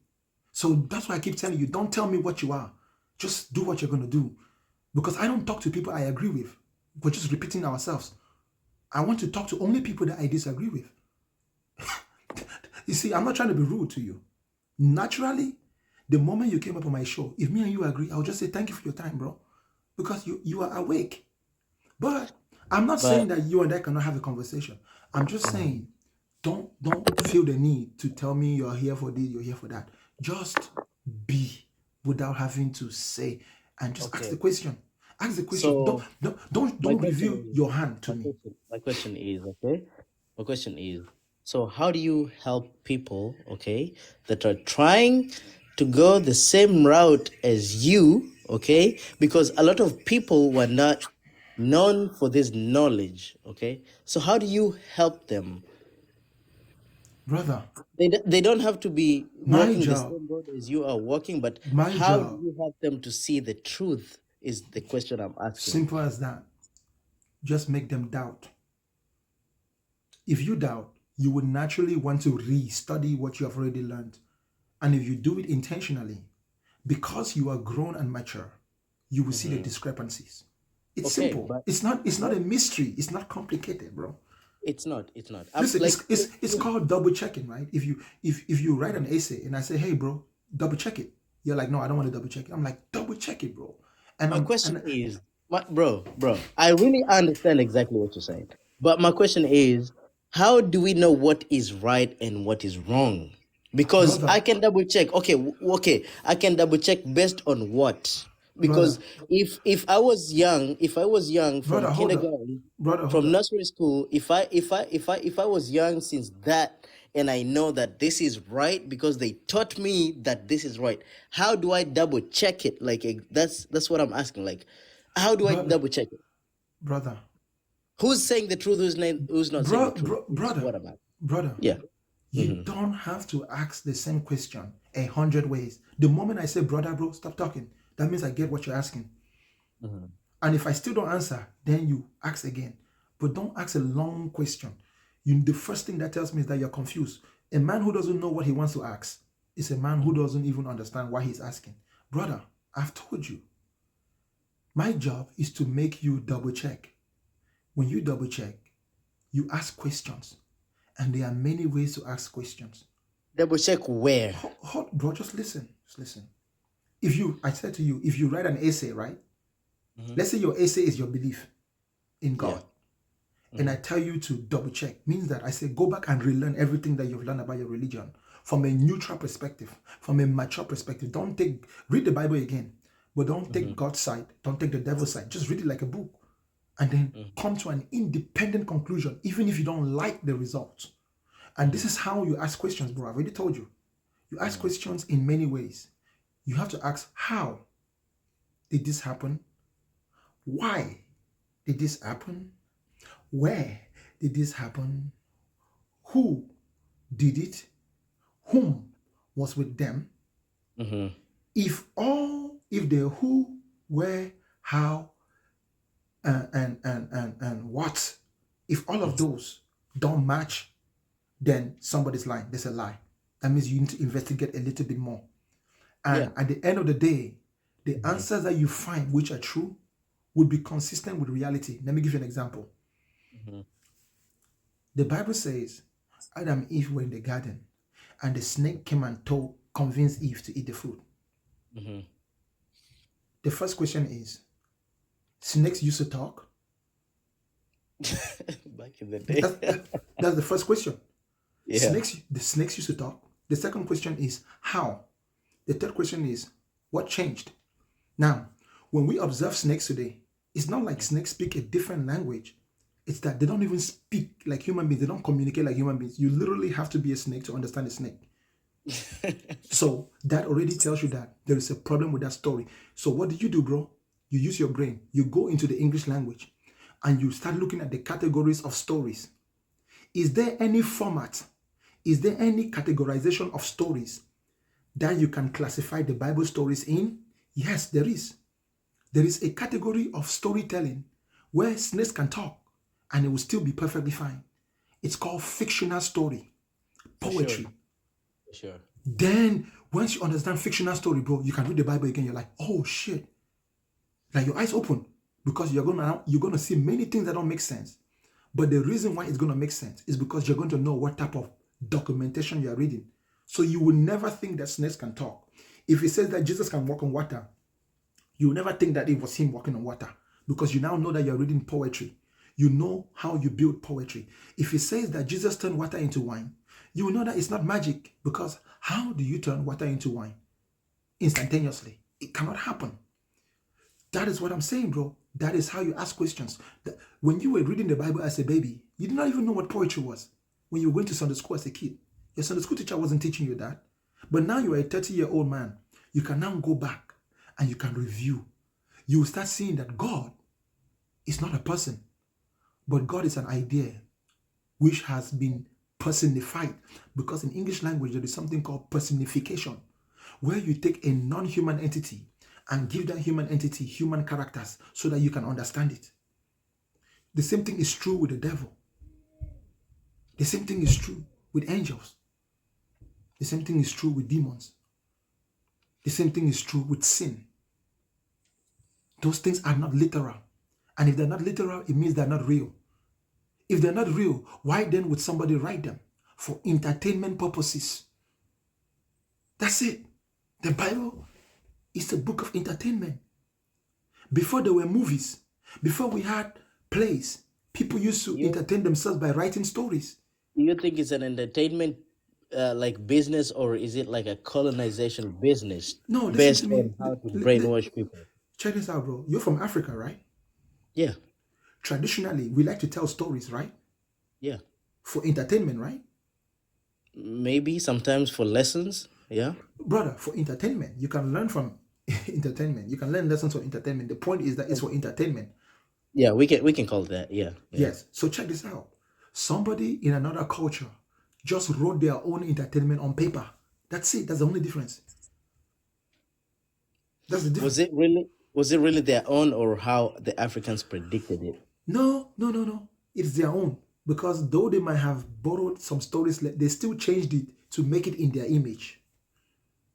So that's why I keep telling you, don't tell me what you are. Just do what you're going to do. Because I don't talk to people I agree with. We're just repeating ourselves. I want to talk to only people that I disagree with. You see, I'm not trying to be rude to you. Naturally, the moment you came up on my show, if me and you agree, I'll just say thank you for your time, bro. Because you are awake. But I'm not saying But that you and I cannot have a conversation. I'm just saying don't feel the need to tell me you're here for this, you're here for that. Just be without having to say and just ask okay. the question. Ask the question. So my Don't question reveal is, your hand to my me. question, my question is, okay. My question is, so how do you help people, okay, that are trying to go the same route as you, okay? Because a lot of people were not known for this knowledge, okay? So how do you help them? Brother, They don't have to be my walking the job, same road as you are walking, but my how do job, you help them to see the truth is the question I'm asking. simple as that. Just make them doubt. If you doubt, you would naturally want to re-study what you have already learned. And if you do it intentionally, because you are grown and mature, you will see the Hmm. discrepancies. It's Okay, simple. but It's not a mystery. It's not complicated, bro. it's not. It's not. I'm Listen, like, it's called double checking, right? If you write an essay and I say, hey, bro, double check it. You're like, no, I don't want to double check it. I'm like, double check it, bro. And my I'm question and is, bro, I really understand exactly what you're saying. But my question is, how do we know what is right and what is wrong? Because I brother, can double check. Okay, okay, I can double check based on what? Because brother, if if I was young from brother, hold up, kindergarten, brother, hold from up. nursery school, if I was young since that, and I know that this is right because they taught me that this is right, how do I double check it? Like, that's what I'm asking. Like, how do I Brother, double check it? brother, Who's saying the truth? Who's not saying the truth? Is brother, what I'm asking. brother. Yeah. You don't have to ask the same question 100 ways. The moment I say, brother, bro, stop talking, that means I get what you're asking. And if I still don't answer, then you ask again. But don't ask a long question. The first thing that tells me is that you're confused. A man who doesn't know what he wants to ask is a man who doesn't even understand why he's asking. Brother, I've told you, my job is to make you double check. When you double check, you ask questions. And there are many ways to ask questions. Double check where? Bro, just listen. Just listen. I said to you, if you write an essay, right? Let's say your essay is your belief in God. And I tell you to double check, means that I say go back and relearn everything that you've learned about your religion from a neutral perspective, from a mature perspective. Read the Bible again, but don't take God's side, don't take the devil's side. Just read it like a book and then come to an independent conclusion, even if you don't like the results. And this is how you ask questions, bro. I've already told you. You ask questions in many ways. You have to ask, how did this happen? Why did this happen? Where did this happen? Who did it? Whom was with them? If the who, where, how, and what, if all of those don't match, then somebody's lying. There's a lie. That means you need to investigate a little bit more. And at the end of the day, the answers that you find which are true would be consistent with reality. Let me give you an example. The Bible says Adam and Eve were in the garden and the snake came and convinced Eve to eat the fruit. The first question is, snakes used to talk? Back in the day. That's the first question. Yeah. The snakes used to talk. The second question is, how? The third question is, what changed? Now, when we observe snakes today, it's not like snakes speak a different language. It's that they don't even speak like human beings. They don't communicate like human beings. You literally have to be a snake to understand a snake. So that already tells you that there is a problem with that story. So what do you do, bro? You use your brain. You go into the English language and you start looking at the categories of stories. Is there any format? Is there any categorization of stories that you can classify the Bible stories in? Yes, there is. There is a category of storytelling where snakes can talk and it will still be perfectly fine. It's called fictional story, poetry. Sure. Then once you understand fictional story, bro, you can read the Bible again. You're like, oh shit. Like your eyes open because you're gonna see many things that don't make sense. But the reason why it's gonna make sense is because you're going to know what type of documentation you're reading. So you will never think that snakes can talk. If it says that Jesus can walk on water, you will never think that it was him walking on water because you now know that you're reading poetry. You know how you build poetry. If it says that Jesus turned water into wine, you will know that it's not magic because how do you turn water into wine? Instantaneously. It cannot happen. That is what I'm saying, bro. That is how you ask questions. When you were reading the Bible as a baby, you did not even know what poetry was. When you were going to Sunday school as a kid, your Sunday school teacher wasn't teaching you that. But now you are a 30-year-old man. You can now go back and you can review. You will start seeing that God is not a person, but God is an idea which has been personified. Because in English language, there is something called personification, where you take a non-human entity and give that human entity human characters so that you can understand it. The same thing is true with the devil. The same thing is true with angels. The same thing is true with demons. The same thing is true with sin. Those things are not literal. And if they're not literal, it means they're not real. If they're not real, why then would somebody write them? For entertainment purposes. That's it. The Bible is a book of entertainment. Before there were movies, before we had plays, people used to entertain themselves by writing stories. Do you think it's an entertainment like business, or is it like a colonization business No, listen based to me. on how to brainwash people? Check this out, bro. You're from Africa, right? Yeah, Traditionally, we like to tell stories, right? yeah. For entertainment, right? Maybe sometimes for lessons. Yeah. Brother, for entertainment. You can learn from entertainment. You can learn lessons for entertainment. The point is that it's for entertainment. Yeah, we can call it that. Yeah. Yes. So check this out. Somebody in another culture just wrote their own entertainment on paper. That's it. That's the only difference. That's the difference. Was it really their own, or how the Africans predicted it? No. It's their own. Because though they might have borrowed some stories, they still changed it to make it in their image.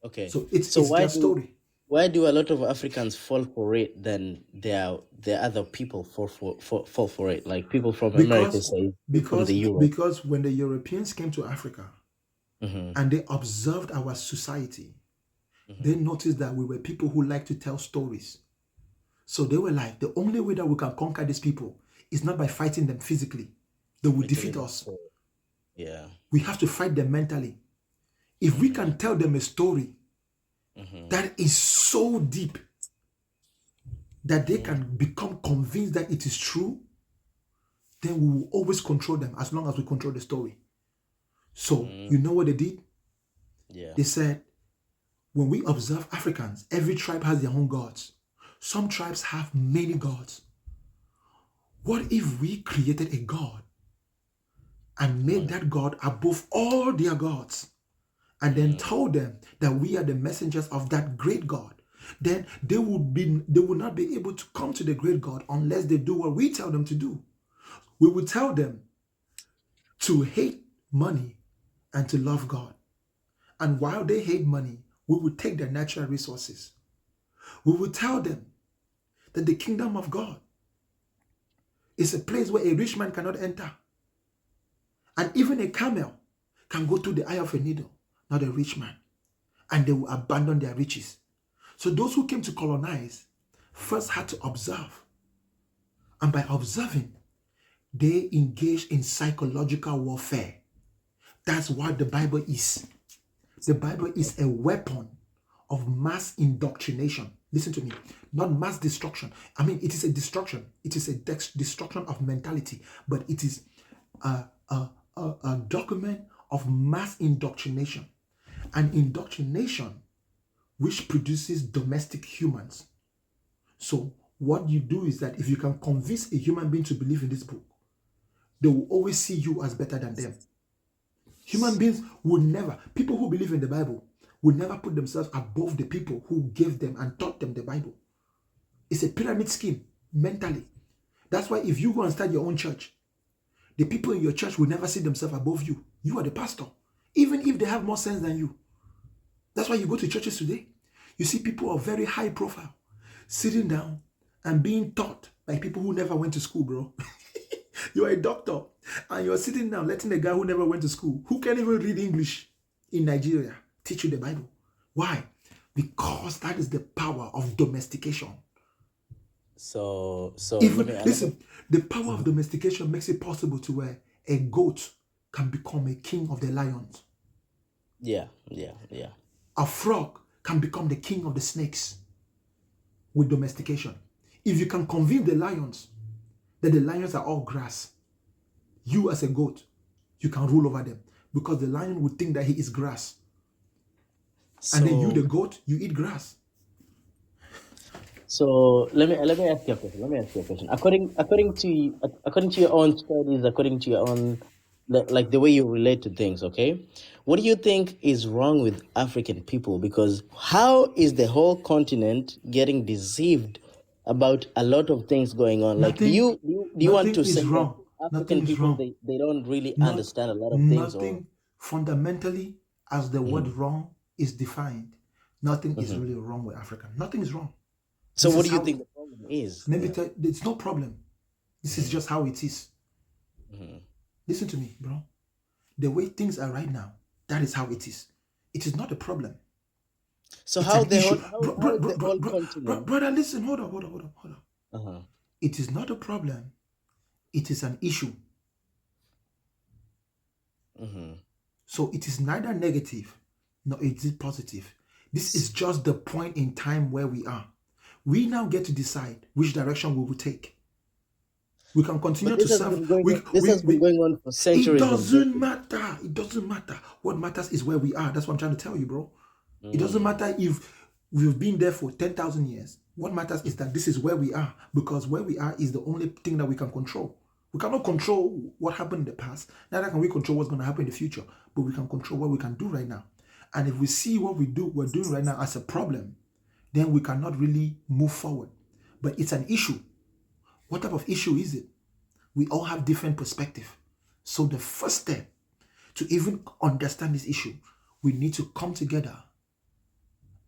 Okay. So it's why their do story. why do a lot of Africans fall for it than their other people fall for it? Like people from America say, from the Europe. Because when the Europeans came to Africa Mhm. and they observed our society, they noticed that we were people who like to tell stories. So they were like, the only way that we can conquer these people is not by fighting them physically. They will defeat us. Yeah. We have to fight them mentally. If we can tell them a story that is so deep that they can become convinced that it is true, then we will always control them as long as we control the story. So you know what they did? Yeah. They said, when we observe Africans, every tribe has their own gods. Some tribes have many gods. What if we created a god and made that god above all their gods, and then told them that we are the messengers of that great God? Then they would not be able to come to the great God unless they do what we tell them to do. We will tell them to hate money and to love God. And while they hate money, we will take their natural resources. We will tell them that the kingdom of God is a place where a rich man cannot enter. And even a camel can go through the eye of a needle, not a rich man. And they will abandon their riches. So those who came to colonize first had to observe. And by observing, they engaged in psychological warfare. That's what the Bible is. The Bible is a weapon of mass indoctrination. Listen to me. Not mass destruction. I mean, it is a destruction. It is a destruction of mentality. But it is a document of mass indoctrination. An indoctrination which produces domestic humans. So what you do is that if you can convince a human being to believe in this book, they will always see you as better than them. Human beings would never, people who believe in the Bible, would never put themselves above the people who gave them and taught them the Bible. It's a pyramid scheme, mentally. That's why if you go and start your own church, the people in your church will never see themselves above you. You are the pastor, even if they have more sense than you. That's why you go to churches today. You see people of very high profile sitting down and being taught by people who never went to school, bro. You're a doctor and you're sitting down letting a guy who never went to school, who can't even read English in Nigeria, teach you the Bible. Why? Because that is the power of domestication. So Even listen, the power of domestication makes it possible to where a goat can become a king of the lions. Yeah. A frog can become the king of the snakes with domestication. If you can convince the lions that the lions are all grass, you as a goat, you can rule over them because the lion would think that he is grass. And then you, the goat, you eat grass. So let me ask you a question. According to your own studies, according to your own like the way you relate to things, okay? What do you think is wrong with African people? Because how is the whole continent getting deceived about a lot of things going on? Like, do you want to say that African people they don't really understand a lot of things? Nothing fundamentally, as the word wrong is defined, nothing is really wrong with Africa. Nothing is wrong. So what do you think the problem is. Let me tell you, it's no problem. This is just how it is. Mhm. Listen to me, bro. The way things are right now, that is how it is. It is not a problem. So It's how an the issue. whole how the whole continent? Brother, listen. Hold on. Uh-huh. It is not a problem. It is an issue. Mm-hmm. So it is neither negative nor it is positive. This is just the point in time where we are. We now get to decide which direction we will take. We can continue But to this has serve. been going on. This has been going on for It centuries and doesn't decades. matter. It doesn't matter. What matters is where we are. That's what I'm trying to tell you, bro. It doesn't matter if we've been there for 10,000 years. What matters is that this is where we are, because where we are is the only thing that we can control. We cannot control what happened in the past. Neither can we control what's going to happen in the future. But we can control what we can do right now. And if we see what we're doing right now as a problem, then we cannot really move forward. But it's an issue. What type of issue is it? We all have different perspective. So the first step to even understand this issue, we need to come together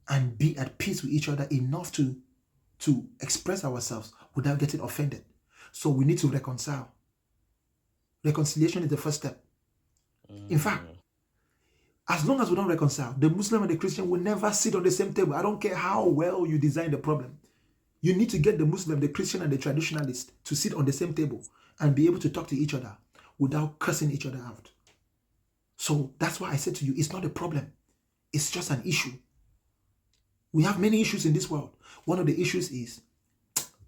and be at peace with each other enough to express ourselves without getting offended. So we need to reconcile. Reconciliation is the first step. In fact, as long as we don't reconcile, the Muslim and the Christian will never sit on the same table. I don't care how well you design the problem. You need to get the Muslim, the Christian, and the traditionalist to sit on the same table and be able to talk to each other without cursing each other out. So that's why I said to you, it's not a problem. It's just an issue. We have many issues in this world. One of the issues is,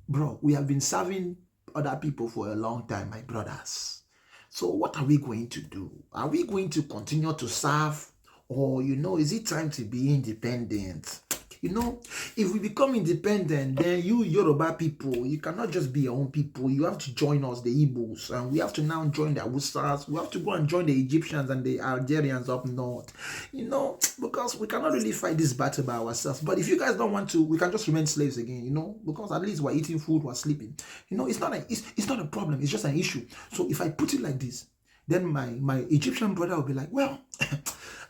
bro, we have been serving other people for a long time, my brothers. So what are we going to do? Are we going to continue to serve? Or, is it time to be independent? If we become independent, then you Yoruba people, you cannot just be your own people. You have to join us, the Igbos, and we have to now join the Awusas. We have to go and join the Egyptians and the Algerians up north, because we cannot really fight this battle by ourselves. But if you guys don't want to, we can just remain slaves again, because at least we're eating food, we're sleeping. It's not a problem. It's just an issue. So if I put it like this, then my Egyptian brother will be like, well,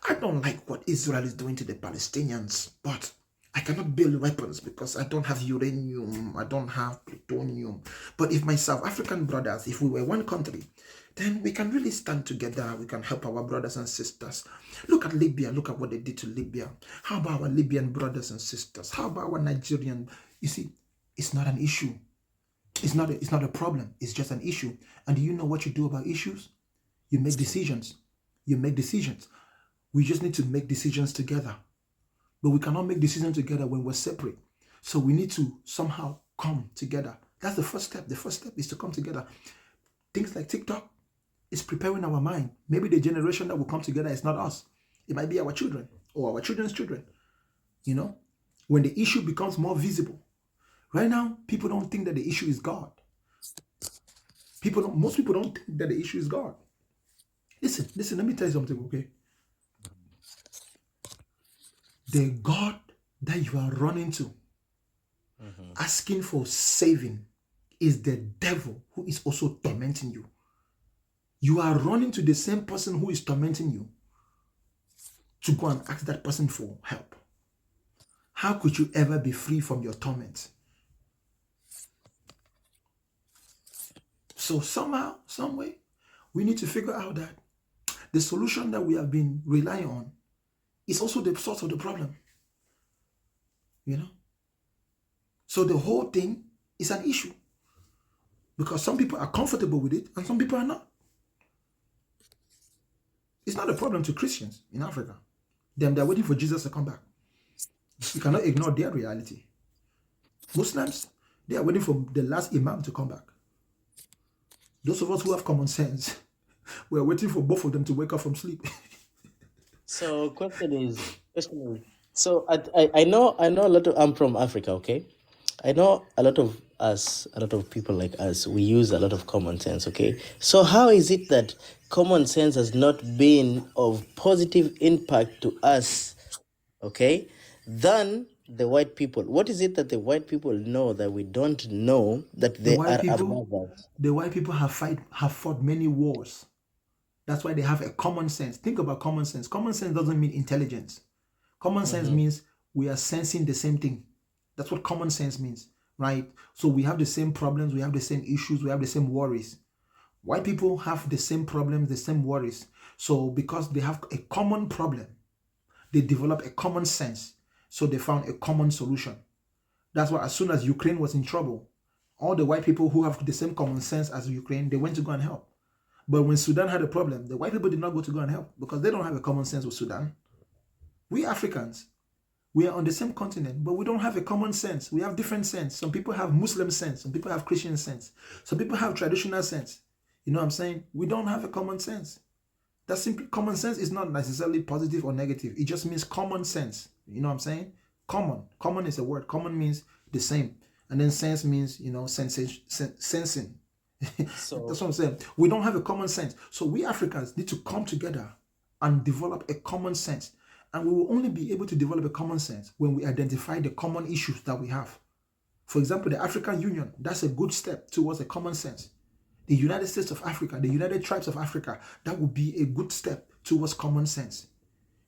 I don't like what Israel is doing to the Palestinians, but I cannot build weapons because I don't have uranium, I don't have plutonium. But if my South African brothers, if we were one country, then we can really stand together. We can help our brothers and sisters. Look at Libya. Look at what they did to Libya. How about our Libyan brothers and sisters? How about our Nigerian? You see, it's not an issue. It's not a problem. It's just an issue. And do you know what you do about issues? You make decisions. We just need to make decisions together. But we cannot make decisions together when we're separate. So we need to somehow come together. That's the first step. The first step is to come together. Things like TikTok is preparing our mind. Maybe the generation that will come together is not us. It might be our children or our children's children. When the issue becomes more visible. Right now, people don't think that the issue is God. Most people don't think that the issue is God. Listen, let me tell you something, okay? The God that you are running to, asking for saving, is the devil who is also tormenting you. You are running to the same person who is tormenting you to go and ask that person for help. How could you ever be free from your torment? So somehow, some way, we need to figure out that the solution that we have been relying on is also the source of the problem. So the whole thing is an issue. Because some people are comfortable with it and some people are not. It's not a problem to Christians in Africa. They're waiting for Jesus to come back. You cannot ignore their reality. Muslims, they are waiting for the last imam to come back. Those of us who have common sense, we are waiting for both of them to wake up from sleep. So question is, so I know a lot of, I'm from Africa, okay? I know a lot of people like us, we use a lot of common sense, okay? So how is it that common sense has not been of positive impact to us, okay, than the white people? What is it that the white people know that we don't know, that they are above us? The white people have fought many wars. That's why they have a common sense. Think about common sense. Common sense doesn't mean intelligence. Common sense means we are sensing the same thing. That's what common sense means. right? So we have the same problems, we have the same issues, we have the same worries. White people have the same problems, the same worries. So because they have a common problem, they develop a common sense. So they found a common solution. That's why as soon as Ukraine was in trouble, all the white people who have the same common sense as Ukraine, they went to go and help. But when Sudan had a problem, the white people did not go to go and help because they don't have a common sense with Sudan. We Africans, we are on the same continent, but we don't have a common sense. We have different sense. Some people have Muslim sense. Some people have Christian sense. Some people have traditional sense. You know what I'm saying? We don't have a common sense. That simply common sense is not necessarily positive or negative. It just means common sense. You know what I'm saying? Common. Common is a word. Common means the same. And then sense means, sensing. So That's what I'm saying. We don't have a common sense. So we Africans need to come together and develop a common sense. And we will only be able to develop a common sense when we identify the common issues that we have. For example, the African Union, that's a good step towards a common sense. The United States of Africa, the United Tribes of Africa, that would be a good step towards common sense.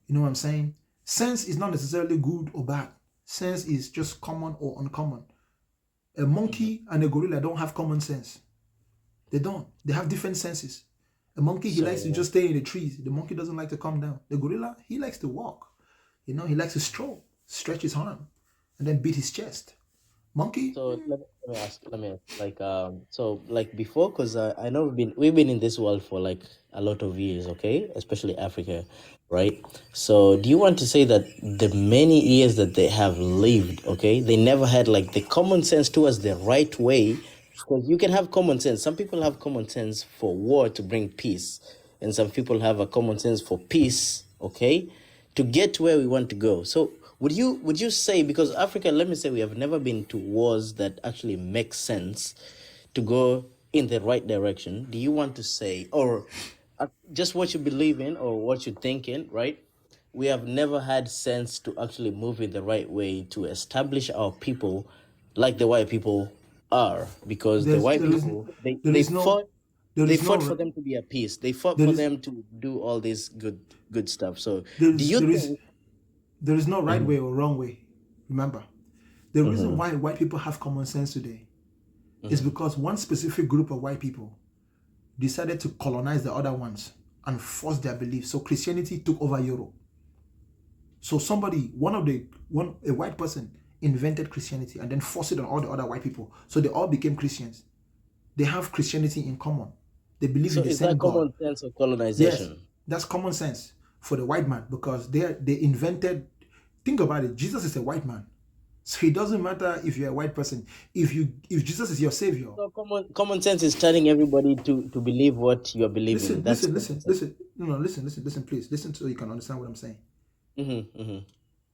You know what I'm saying? Sense is not necessarily good or bad. Sense is just common or uncommon. A monkey and a gorilla don't have common sense. They don't. They have different senses. A monkey, he likes to just stay in the trees. The monkey doesn't like to come down. The gorilla, he likes to walk. He likes to stroll, stretch his arm, and then beat his chest. Monkey? So let me ask, like before, because I know we've been in this world for like a lot of years, okay, especially Africa, right? So do you want to say that the many years that they have lived, okay, they never had like the common sense towards the right way? Because you can have common sense. Some people have common sense for war to bring peace, and some people have a common sense for peace, okay, to get to where we want to go. So would you say, because Africa, let me say, we have never been to wars that actually make sense to go in the right direction? Do you want to say, or just what you believe in or what you're thinking, right? We have never had sense to actually move in the right way to establish our people like the white people are, because the white There is people there is no there they is fought for no them to be at peace. They fought there for is them to do all this good stuff. So there do is you there is think? there is no right way or wrong way. Remember, the reason why white people have common sense today is because one specific group of white people decided to colonize the other ones and force their beliefs. So Christianity took over Europe. So a white person invented Christianity and then forced it on all the other white people. So they all became Christians. They have Christianity in common. They believe So in the is same that God. common sense or Yes, colonization? that's common sense for the white man because they invented. Think about it. Jesus is a white man, so it doesn't matter if you're a white person. If Jesus is your savior, So common sense is telling everybody to believe what you are believing. listen, That's listen, common listen, sense. listen. No, listen, please, listen so you can understand what I'm saying. Mm-hmm.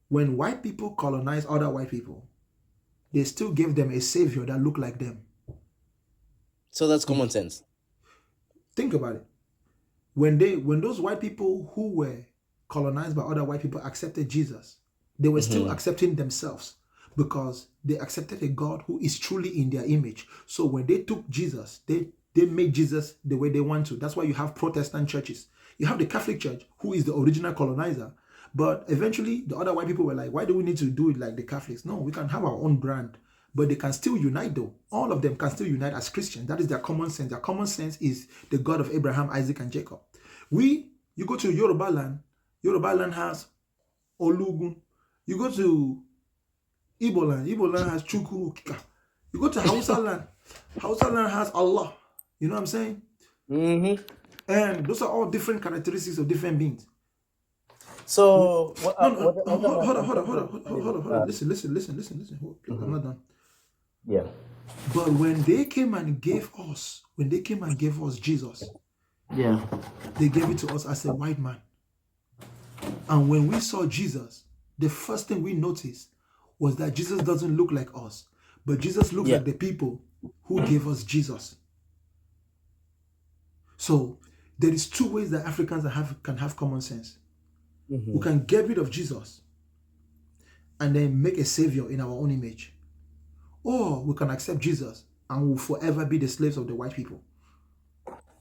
When white people colonize other white people, they still gave them a savior that looked like them. So that's common sense. Think about it. When those white people who were colonized by other white people accepted Jesus, they were still accepting themselves because they accepted a God who is truly in their image. So when they took Jesus, they made Jesus the way they want to. That's why you have Protestant churches. You have the Catholic Church, who is the original colonizer. But eventually, the other white people were like, why do we need to do it like the Catholics? No, we can have our own brand. But they can still unite though. All of them can still unite as Christians. That is their common sense. Their common sense is the God of Abraham, Isaac, and Jacob. You go to Yoruba land has Olugun. You go to Igbo land has Chukwu. You go to Hausa land has Allah. You know what I'm saying? Mm-hmm. And those are all different characteristics of different beings. So No, hold on. Listen. Please, I'm not done. Yeah. But when they came and gave us Jesus, Yeah. they gave it to us as a white man. And when we saw Jesus, the first thing we noticed was that Jesus doesn't look like us, but Jesus looks like the people who gave us Jesus. So there is two ways that Africans can have common sense. We can get rid of Jesus and then make a savior in our own image. Or we can accept Jesus and will forever be the slaves of the white people.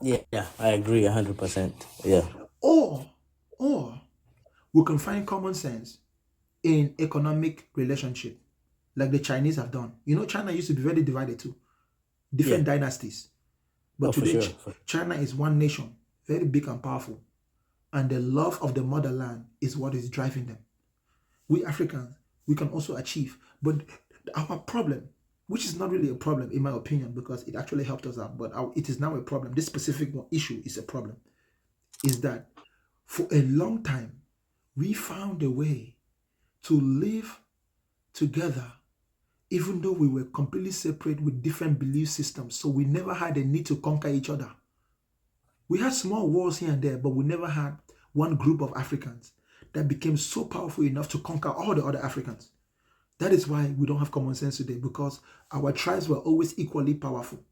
Yeah, I agree 100%. Yeah. Or we can find common sense in economic relationship. like the Chinese have done. You know, China used to be very divided too, different Yeah. dynasties. But Oh, for today, sure. China is one nation, very big and powerful. And the love of the motherland is what is driving them. We Africans, we can also achieve. But our problem, which is not really a problem in my opinion, because it actually helped us out, but it is now a problem. This specific issue is a problem. Is that for a long time, we found a way to live together, even though we were completely separate with different belief systems. So we never had a need to conquer each other. We had small wars here and there, but we never had one group of Africans that became so powerful enough to conquer all the other Africans. That is why we don't have common sense today, because our tribes were always equally powerful.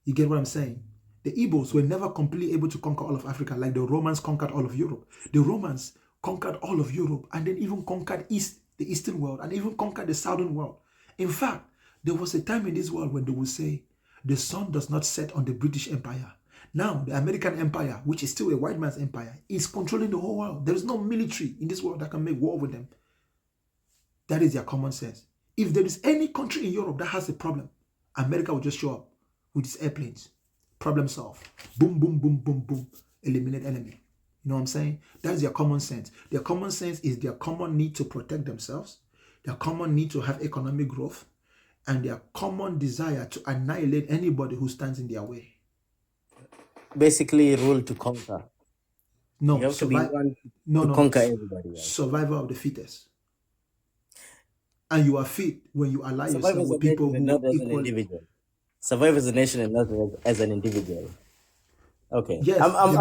You get what I'm saying? The Igbos were never completely able to conquer all of Africa like the Romans conquered all of Europe. The Romans conquered all of Europe and then even conquered the Eastern world, and even conquered the Southern world. In fact, there was a time in this world when they would say, the sun does not set on the British Empire. Now, the American Empire, which is still a white man's empire, is controlling the whole world. There is no military in this world that can make war with them. That is their common sense. If there is any country in Europe that has a problem, America will just show up with its airplanes. Problem solved. Boom, boom, boom, boom, boom. Eliminate enemy. You know what I'm saying? That's their common sense. Their common sense is their common need to protect themselves, their common need to have economic growth, and their common desire to annihilate anybody who stands in their way. Basically, rule to conquer. No, You have to be one no, conquer everybody. Right? Survival of the fittest. And you are fit when you ally Survive yourself as a with people nation and who not as an equal. individual. Survive as a nation and not as an individual. Okay. Yes, I'm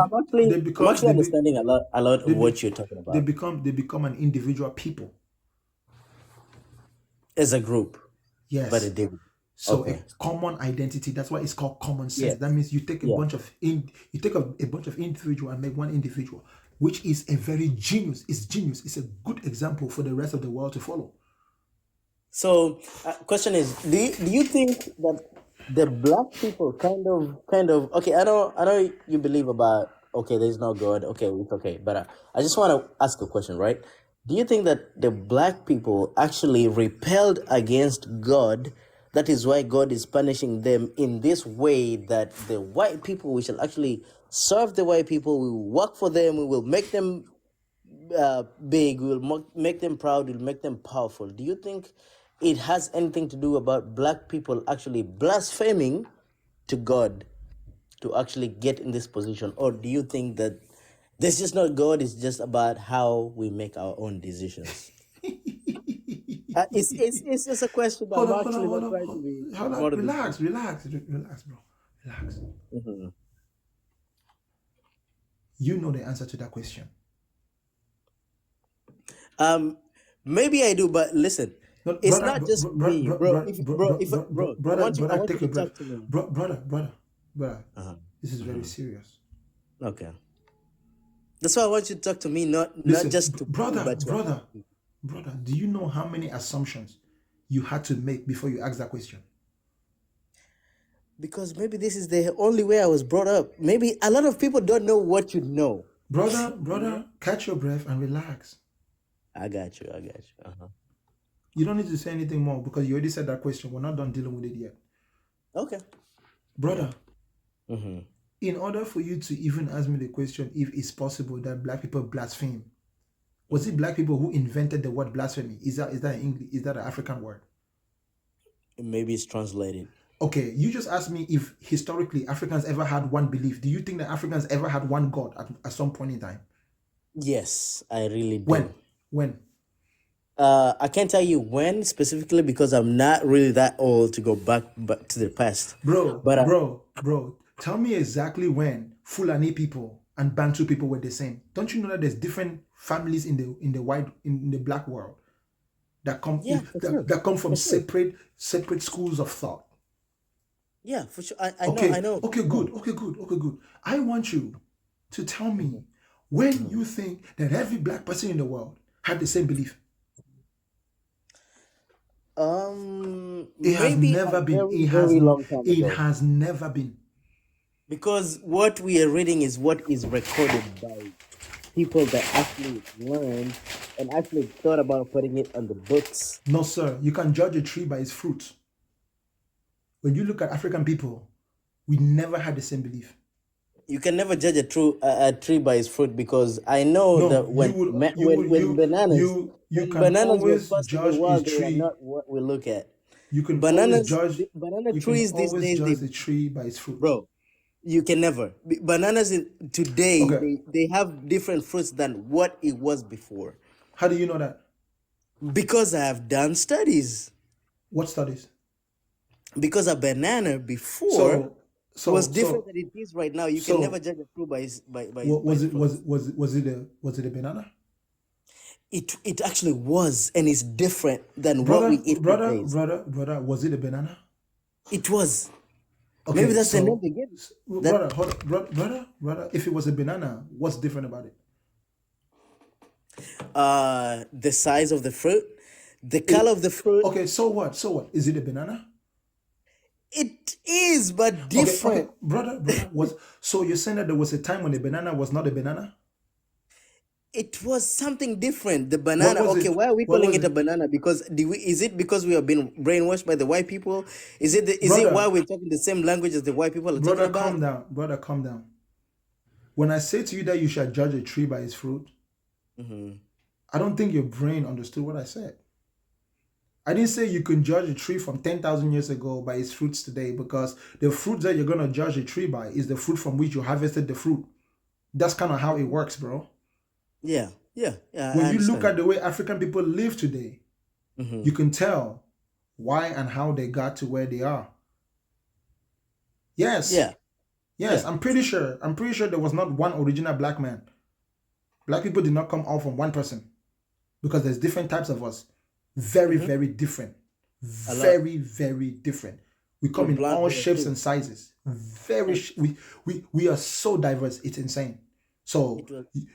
actually understanding a lot of what you're talking They about. become an individual people. As a group. Yes. But a individual. So Okay. a common identity. That's why it's called common sense. Yes. That means you take a bunch of individual and make one individual, which is a very genius. It's genius. It's a good example for the rest of the world to follow. So, question is, do you think that the black people kind of okay? I know you believe about there's no God. Okay, it's okay. But I just want to ask a question, right? Do you think that the black people actually repelled against God? That is why God is punishing them in this way, that the white people, we shall actually serve the white people, we will work for them, we will make them big, we will make them proud, we will make them powerful. Do you think it has anything to do about black people actually blaspheming to God to actually get in this position? Or do you think that this is not God, it's just about how we make our own decisions? It's just a question that I'm actually not trying to be. Hold on. Relax, bro. Relax. Mm-hmm. You know the answer to that question. Maybe I do, but listen, it's not just me, bro. Brother, take a breath. Brother. This is very Mhm. serious. Okay. That's why I want you to talk to me, not just to brother, but to brother. Do you know how many assumptions you had to make before you asked that question? Because maybe this is the only way I was brought up. Maybe a lot of people don't know what you know. Brother, catch your breath and relax. I got you. Uh-huh. You don't need to say anything more because you already said that question. We're not done dealing with it yet. Okay. Brother, Mm-hmm. in order for you to even ask me the question if it's possible that black people blaspheme, was it black people who invented the word blasphemy? Is that English? Is that an African word? Maybe it's translated. Okay, you just asked me if historically Africans ever had one belief. Do you think that Africans ever had one God at some point in time? Yes, I really do. When? I can't tell you when specifically because I'm not really that old to go back to the past. Bro, tell me exactly when Fulani people and Bantu people were the same. Don't you know that there's different families in the black world that come that come from separate schools of thought? Yeah, for sure. I know. Okay, good. I want you to tell me when you think that every black person in the world had the same belief. It has never been. It has never been. Because what we are reading is what is recorded by people that actually learned and actually thought about putting it on the books. No, sir. You can judge a tree by its fruit. When you look at African people, we never had the same belief. You can never judge a tree by its fruit, because I know No, that you would, you would, when bananas you when can bananas were always first in the judge a world, they were tree. not what we look at. You can always judge. Banana You can trees these always days, judge a tree by its fruit. bro, you can never. Bananas today, Okay. they have different fruits than what it was before. How do you know that? Because I have done studies. What studies? Because a banana before was different than it is right now. You can never judge a fruit by its fruits. Was it a banana? It actually was, and it's different than what we eat these days. Brother, was it a banana? It was. Okay, Maybe that's the name they gave it. Brother, hold on, brother, if it was a banana, what's different about it? The size of the fruit, the color of the fruit. Okay, so what? Is it a banana? It is, but different. Okay, brother, so you're saying that there was a time when a banana was not a banana? It was something different. The banana. was Okay, it? why are we What calling was it a banana? Because is it because we have been brainwashed by the white people? Is it Brother, why we're talking the same language as the white people are talking Brother, about? calm down. Brother, calm down. When I say to you that you shall judge a tree by its fruit, I don't think your brain understood what I said. I didn't say you can judge a tree from 10,000 years ago by its fruits today, because the fruit that you're going to judge a tree by is the fruit from which you harvested the fruit. That's kind of how it works, bro. Yeah. When you look at the way African people live today, you can tell why and how they got to where they are. Yes. Yeah. Yes, Yeah. I'm pretty sure there was not one original black man. Black people did not come all from one person, because there's different types of us. Very, very different. Very, very different. We come in all shapes and sizes. We are so diverse. It's insane. So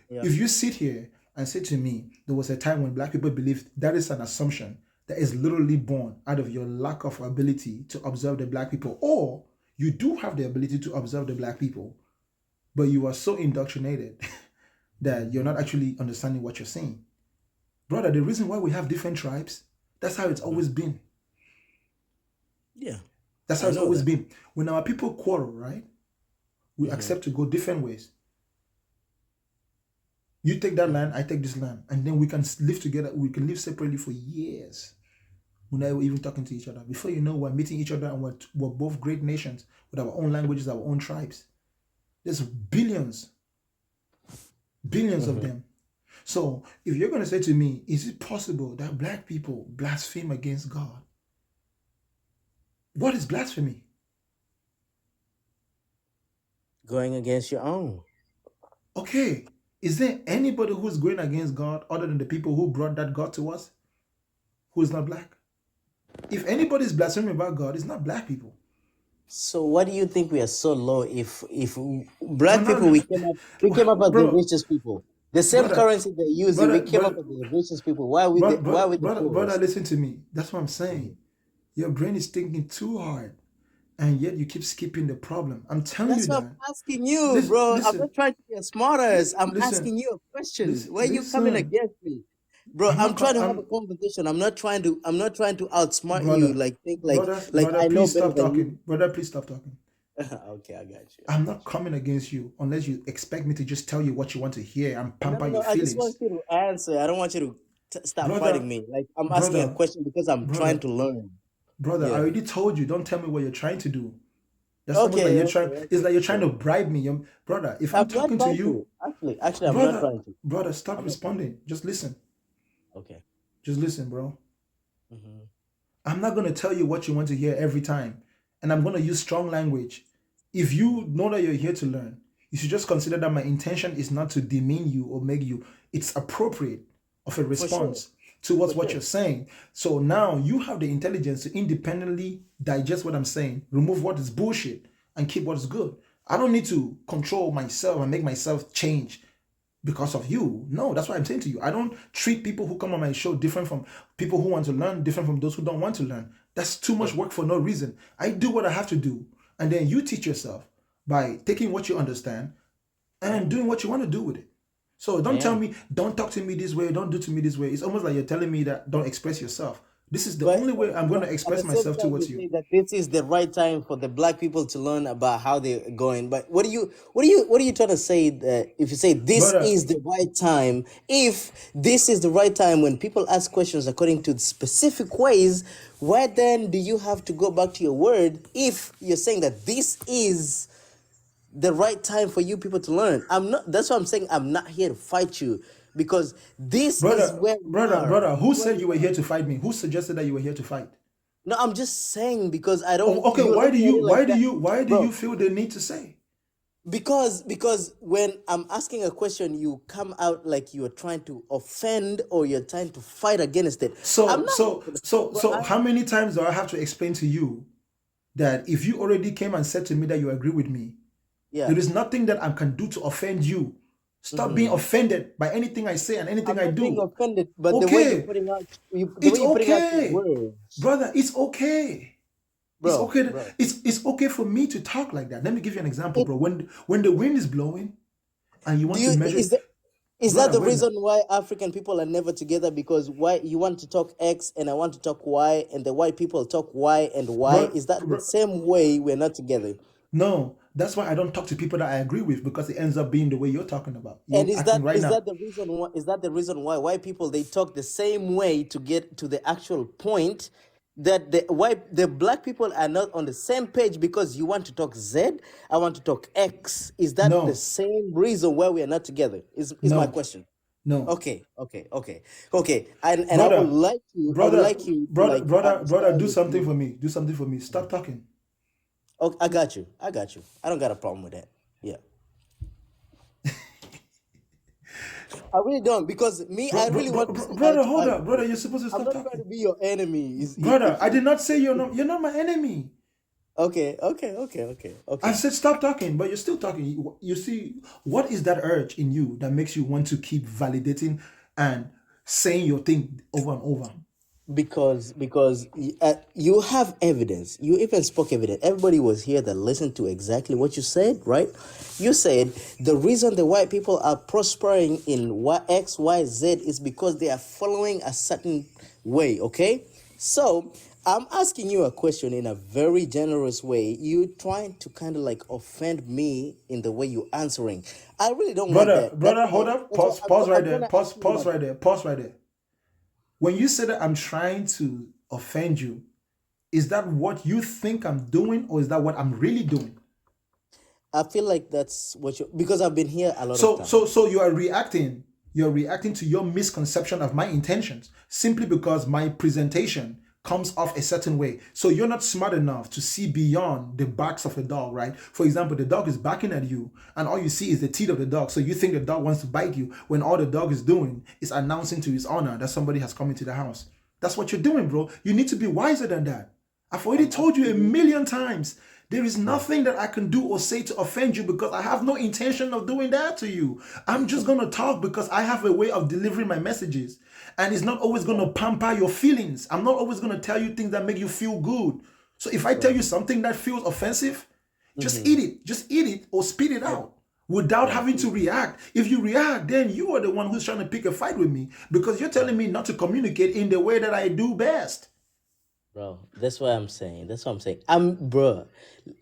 if you sit here and say to me, there was a time when black people believed, that is an assumption that is literally born out of your lack of ability to observe the black people. Or you do have the ability to observe the black people, but you are so indoctrinated that you're not actually understanding what you're saying. Brother, the reason why we have different tribes, that's how it's always been. Yeah. That's how it's always been. When our people quarrel, right? We accept to go different ways. You take that land, I take this land, and then we can live together. We can live separately for years. We're not even talking to each other. Before you know, we're meeting each other, and we're both great nations with our own languages, our own tribes. There's billions of them. So if you're going to say to me, is it possible that black people blaspheme against God? What is blasphemy? Going against your own. Okay. Is there anybody who's going against God other than the people who brought that God to us, who is not black? If anybody is blaspheming about God, it's not black people. So what do you think we are so low? If black people, we came up as the richest people. The same currency they use, we came up as the richest people. Why are we the poorest? Brother, listen to me. That's what I'm saying. Your brain is thinking too hard, and yet you keep skipping the problem. I'm telling you that. That's what I'm asking you, bro. I'm not trying to be a smartass. I'm asking you a question. Why are you coming against me? Bro, I'm trying to have a conversation. I'm not trying to outsmart you, like think like I know better than you. Brother, please stop talking. Okay, I got you. I'm not coming against you unless you expect me to just tell you what you want to hear and pamper your feelings. I just want you to answer. I don't want you to stop fighting me. Like I'm asking a question because I'm trying to learn. Brother, I already told you, don't tell me what you're trying to do. That's not what you're trying. It's like you're trying to bribe me. Brother, if I'm talking to you. Actually, I'm not trying to. Brother, stop responding. Just listen. Okay. Just listen, bro. I'm not going to tell you what you want to hear every time. And I'm going to use strong language. If you know that you're here to learn, you should just consider that my intention is not to demean you or make you. It's appropriate of a response towards what you're saying. So now you have the intelligence to independently digest what I'm saying, remove what is bullshit, and keep what is good. I don't need to control myself and make myself change because of you. No, that's what I'm saying to you. I don't treat people who come on my show different from people who want to learn, different from those who don't want to learn. That's too much work for no reason. I do what I have to do. And then you teach yourself by taking what you understand and doing what you want to do with it. So I don't tell am. me, don't talk to me this way, don't do to me this way. It's almost like you're telling me that don't express yourself. This is the But, only way I'm going but to at express the same myself time, you towards you. say that this is the right time for the black people to learn about how they're going. But what are you trying to say that if you say this Brother, is the right time, if this is the right time when people ask questions according to specific ways, why then do you have to go back to your word if you're saying that this is the right time for you people to learn? I'm not. That's what I'm saying. I'm not here to fight you because this is where we are. brother, This is who where said you we were are. here to fight me? Who suggested that you were here to fight? No, I'm just saying because I Oh, don't. okay, You're looking at it like that, why do you bro. feel the need to say? Because when I'm asking a question, you come out like you're trying to offend or you're trying to fight against it. I'm not here for the fight, bro. So how many times do I have to explain to you that if you already came and said to me that you agree with me, Yeah. there is nothing that I can do to offend you. Stop being offended by anything I say and anything I'm I not being do. offended, but the way you're Okay, putting out, the way it's you're putting out your okay, words, brother. It's okay. It's bro, okay. bro. It's okay for me to talk like that. Let me give you an example, It, bro. When the wind is blowing and you do want to you measure, is that brother, the wait now. reason why African people are never together? Because why you want to talk X and I want to talk Y, and the white people talk Y and Y? Bro, Is that the same way we're not together? no, that's why I don't talk to people that I agree with because it ends up being the way you're talking about. And You're acting right is now. that the reason why white people they talk the same way to get to the actual point, that the black people are not on the same page because you want to talk Z, I want to talk X. Is that the No, same reason why we are not together? Is my no, question. no. Okay. And Brother, I would like you to like brother, understand do with something me. for me. Do something for me. Stop talking. Okay, I got you. I don't got a problem with that. Yeah. I really don't because me, I really want to see eye Brother, to hold eye up. with Brother, you. you're supposed to I'm stop not trying to talking. be your enemy. Brother, I did not say you're not my enemy. Okay. I said stop talking, but you're still talking. You see, what is that urge in you that makes you want to keep validating and saying your thing over and over? Because you have evidence. You even spoke evidence. Everybody was here that listened to exactly what you said, right? You said the reason the white people are prospering in X, Y, Z is because they are following a certain way, okay? So I'm asking you a question in a very generous way. You trying to kind of like offend me in the way you're answering. I really don't want that. Brother, hold up. That's why Pause right I'm there. gonna ask you Pause another. right there. Pause right there. When you say that I'm trying to offend you, is that what you think I'm doing, or is that what I'm really doing? I feel like that's what you because I've been here a lot of times. So you are reacting. You're reacting to your misconception of my intentions simply because my presentation comes off a certain way. So you're not smart enough to see beyond the backs of a dog, right? For example, the dog is barking at you, and all you see is the teeth of the dog. So you think the dog wants to bite you when all the dog is doing is announcing to his owner that somebody has come into the house. That's what you're doing, bro. You need to be wiser than that. I've already I'm told you a actually million times. There is bro. nothing that I can do or say to offend you because I have no intention of doing that to you. I'm just going to talk because I have a way of delivering my messages. And it's not always going to pamper your feelings. I'm not always going to tell you things that make you feel good. So if I tell Right. you something that feels offensive, just Mm-hmm. eat it. Just eat it or spit it Right. out without Right. having to react. If you react, then you are the one who's trying to pick a fight with me because you're telling me not to communicate in the way that I do best. Bro, that's what I'm saying. That's what I'm saying. Bro,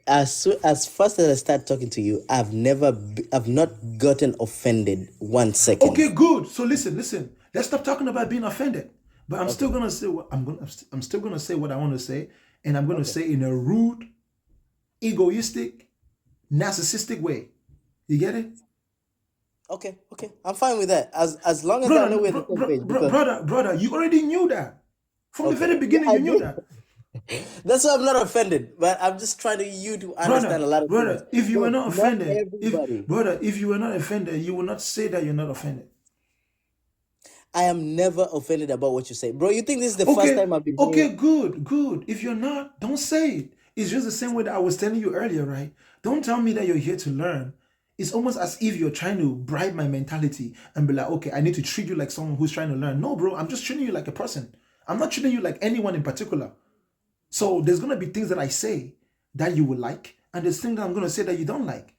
as fast as I start talking to you, I've not gotten offended 1 second. Okay, good. So listen. Let's stop talking about being offended. But I'm still Okay. gonna say what I'm still gonna say what I want to say, and I'm gonna Okay. say in a rude, egoistic, narcissistic way. You get it? Okay. I'm fine with that. As long as I know we're on the same page because Brother, you already knew that. From the very okay. Yeah, beginning, I you knew did. that. That's why I'm not offended, but I'm just trying to you to understand a lot of things. If you were Bro, not not offended, everybody. if you were not offended, you will not say that you're not offended. I am never offended about what you say. Bro, you think this is the first Okay, time I've been here? good. If you're not, don't say it. It's just the same way that I was telling you earlier, right? Don't tell me that you're here to learn. It's almost as if you're trying to bribe my mentality and be like, okay, I need to treat you like someone who's trying to learn. No, bro, I'm just treating you like a person. I'm not treating you like anyone in particular. So there's gonna be things that I say that you will like, and there's things that I'm gonna say that you don't like.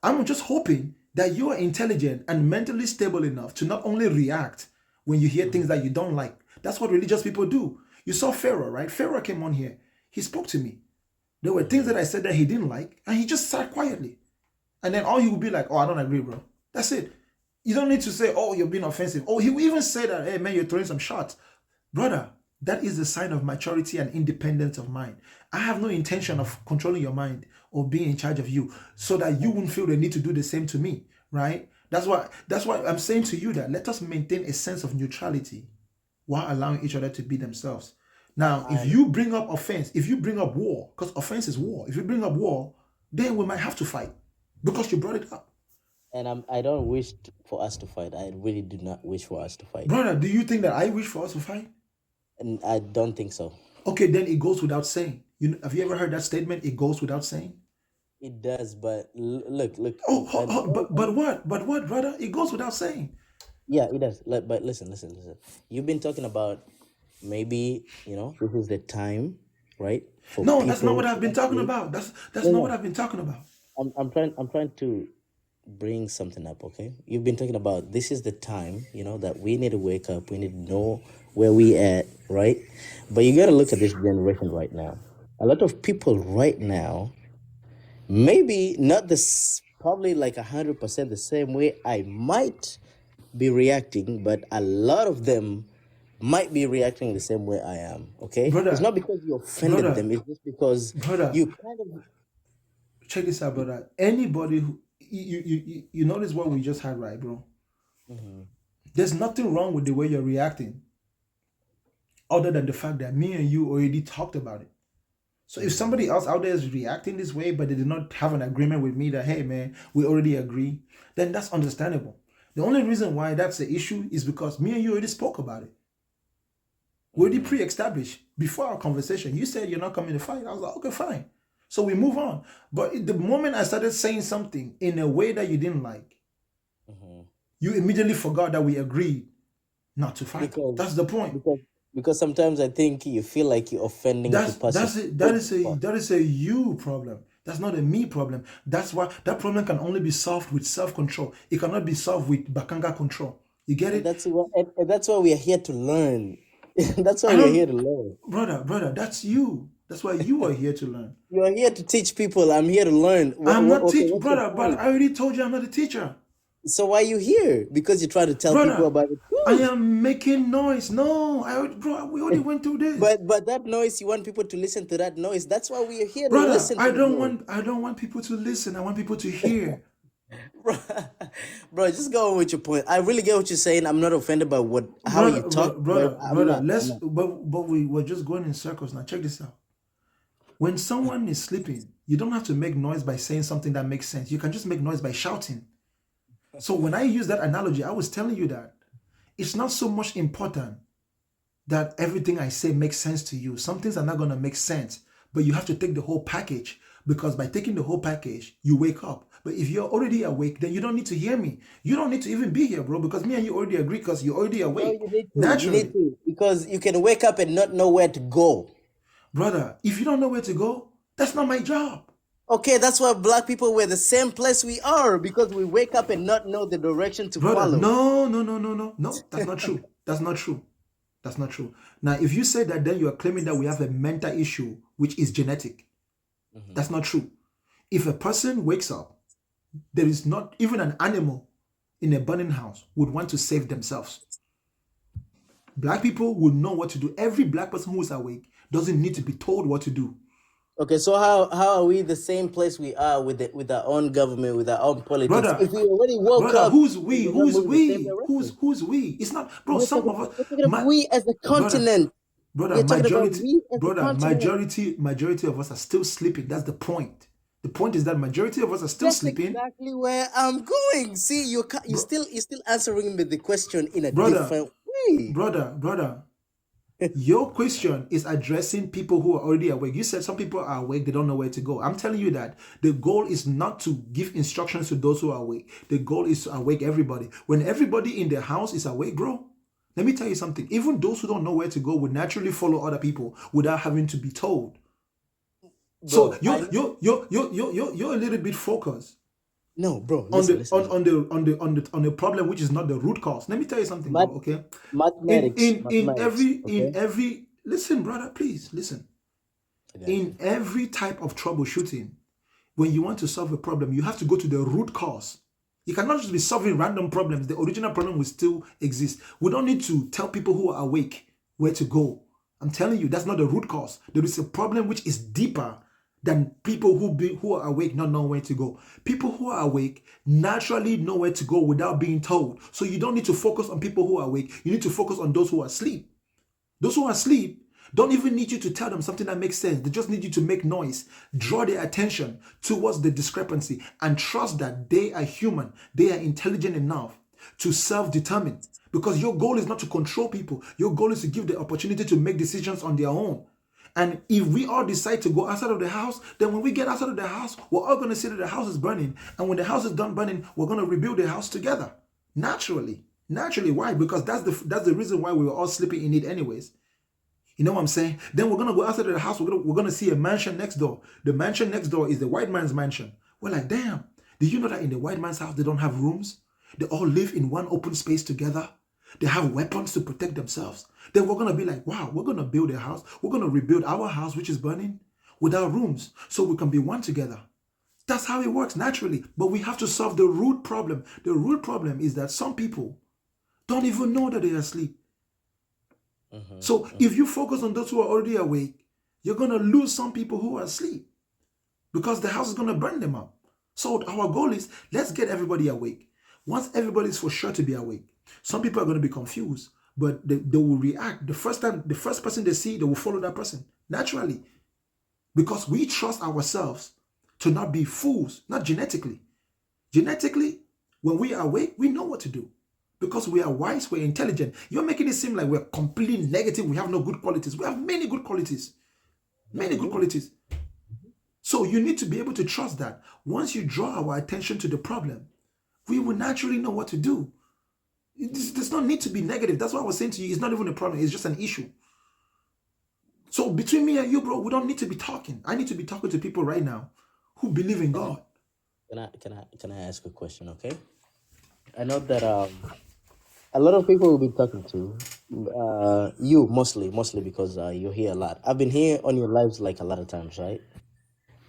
I'm just hoping that you are intelligent and mentally stable enough to not only react when you hear things that you don't like. That's what religious people do. You saw Pharaoh, right? Pharaoh came on here. He spoke to me. There were things that I said that he didn't like, and he just sat quietly. And then all he would be like, oh, I don't agree, bro. That's it. You don't need to say, oh, you're being offensive. Oh, he would even say that, hey, man, you're throwing some shots. Brother, that is the sign of maturity and independence of mind. I have no intention of controlling your mind or being in charge of you so that you won't feel the need to do the same to me, right? That's why I'm saying to you that let us maintain a sense of neutrality while allowing each other to be themselves. Now, if you bring up offense, if you bring up war, because offense is war, if you bring up war, then we might have to fight because you brought it up. And I don't wish for us to fight. I really do not wish for us to fight. Brother, do you think that I wish for us to fight? And I don't think so. Okay, then it goes without saying. Have you ever heard that statement? It goes without saying. It does, but look. But what, brother? It goes without saying. Yeah, it does. But listen. You've been talking about maybe this is the time, right? No, that's not what I've been talking about. That's not what I've been talking about. I'm trying to bring something up, okay? You've been talking about this is the time, that we need to wake up. We need to know where we at, right? But you got to look at this generation right now. A lot of people right now, maybe not this, probably like 100% the same way I might be reacting, but a lot of them might be reacting the same way I am, okay? Brother, it's not because you offended them, it's just because you kind of... Check this out, brother. Anybody who... You notice what we just had, right, bro? Mm-hmm. There's nothing wrong with the way you're reacting other than the fact that me and you already talked about it. So if somebody else out there is reacting this way, but they did not have an agreement with me that, hey, man, we already agree, then that's understandable. The only reason why that's the issue is because me and you already spoke about it. We already pre-established before our conversation. You said you're not coming to fight. I was like, okay, fine. So we move on. But the moment I started saying something in a way that you didn't like, you immediately forgot that we agreed not to fight. That's the point. Because sometimes I think you feel like you're offending the person. That is a you problem. That's not a me problem. That's why that problem can only be solved with self-control. It cannot be solved with Bakanga control. You get it? That's why we are here to learn. That's why we're here to learn. Brother, that's you. That's why you are here to learn. You are here to teach people. I'm here to learn. I'm not teaching, brother, but I already told you I'm not a teacher. So why are you here? Because you try to tell people about it. I am making noise. No, we already went through this. But that noise, you want people to listen to that noise. That's why we are here to listen to I don't want people to listen. I want people to hear. Bro, just go on with your point. I really get what you're saying. I'm not offended by how you talk. Brother, but we were just going in circles now. Check this out. When someone is sleeping, you don't have to make noise by saying something that makes sense. You can just make noise by shouting. So when I use that analogy, I was telling you that it's not so much important that everything I say makes sense to you. Some things are not going to make sense, but you have to take the whole package, because by taking the whole package, you wake up. But if you're already awake, then you don't need to hear me. You don't need to even be here, bro, because me and you already agree because you're already awake. No, you need to. Naturally. You need to, because you can wake up and not know where to go. Brother, if you don't know where to go, that's not my job. Okay, that's why black people were the same place we are, because we wake up and not know the direction to follow. No, that's not true. That's not true. That's not true. Now, if you say that, then you are claiming that we have a mental issue, which is genetic. That's not true. If a person wakes up, there is not even an animal in a burning house would want to save themselves. Black people would know what to do. Every black person who is awake doesn't need to be told what to do. Okay, so how are we the same place we are with our own government, with our own politics? Brother, if we already woke up, who's we? Who's we? Who's we? It's not, bro. Some of us. We as a continent. Brother, majority of us are still sleeping. That's the point. The point is that majority of us are still sleeping. Exactly where I'm going. See, you're still answering me the question in a different way. Brother. Your question is addressing people who are already awake. You said some people are awake, they don't know where to go. I'm telling you that the goal is not to give instructions to those who are awake. The goal is to awake everybody. When everybody in the house is awake, bro, let me tell you something. Even those who don't know where to go would naturally follow other people without having to be told. Bro, so you're a little bit focused No, bro, on listen, the listen. on the problem which is not the root cause. Let me tell you something, bro. Math, Okay, mathematics, mathematics. in Okay, every listen, brother, please listen. I got you. In every type of troubleshooting, when you want to solve a problem, you have to go to the root cause. You cannot just be solving random problems. The original problem will still exist. We don't need to tell people who are awake where to go. I'm telling you, that's not the root cause. There is a problem which is deeper than people who are awake not know where to go. People who are awake naturally know where to go without being told. So you don't need to focus on people who are awake. You need to focus on those who are asleep. Those who are asleep don't even need you to tell them something that makes sense. They just need you to make noise, draw their attention towards the discrepancy, and trust that they are human. They are intelligent enough to self-determine. Because your goal is not to control people. Your goal is to give the opportunity to make decisions on their own. And if we all decide to go outside of the house, then when we get outside of the house, we're all going to see that the house is burning. And when the house is done burning, we're going to rebuild the house together. Naturally. Naturally. Why? Because that's the reason why we were all sleeping in it anyways. You know what I'm saying? Then we're gonna go outside of the house. We're gonna see a mansion next door. The mansion next door is the white man's mansion. We're like, damn. Did you know that in the white man's house they don't have rooms? They all live in one open space together. They have weapons to protect themselves. Then we're gonna be like, wow, we're gonna build a house. We're gonna rebuild our house, which is burning, without rooms, so we can be one together. That's how it works naturally. But we have to solve the root problem. The root problem is that some people don't even know that they are asleep. So if you focus on those who are already awake, you're going to lose some people who are asleep because the house is going to burn them up. So our goal is, let's get everybody awake. Once everybody's for sure to be awake, some people are going to be confused, but they will react. The first person they see, they will follow that person naturally, because we trust ourselves to not be fools, not genetically. Genetically, when we are awake, we know what to do. Because we are wise, we're intelligent. You're making it seem like we're completely negative. We have no good qualities. We have many good qualities. Many good qualities. So you need to be able to trust that once you draw our attention to the problem, we will naturally know what to do. There's no need to be negative. That's what I was saying to you. It's not even a problem. It's just an issue. So between me and you, bro, we don't need to be talking. I need to be talking to people right now who believe in God. Can I ask a question? Okay. I know that a lot of people will be talking to you mostly because you're here a lot. I've been here on your lives like a lot of times, right?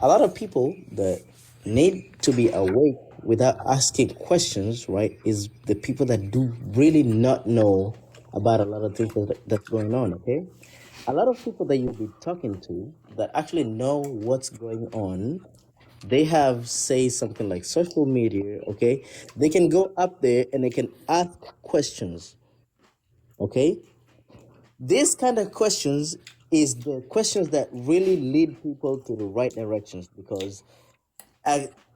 A lot of people that need to be awake without asking questions, right, is the people that do really not know about a lot of things that's going on, okay? A lot of people that you'll be talking to that actually know what's going on, they have, say, something like social media, okay? They can go up there and they can ask questions, okay? These kind of questions is the questions that really lead people to the right directions, because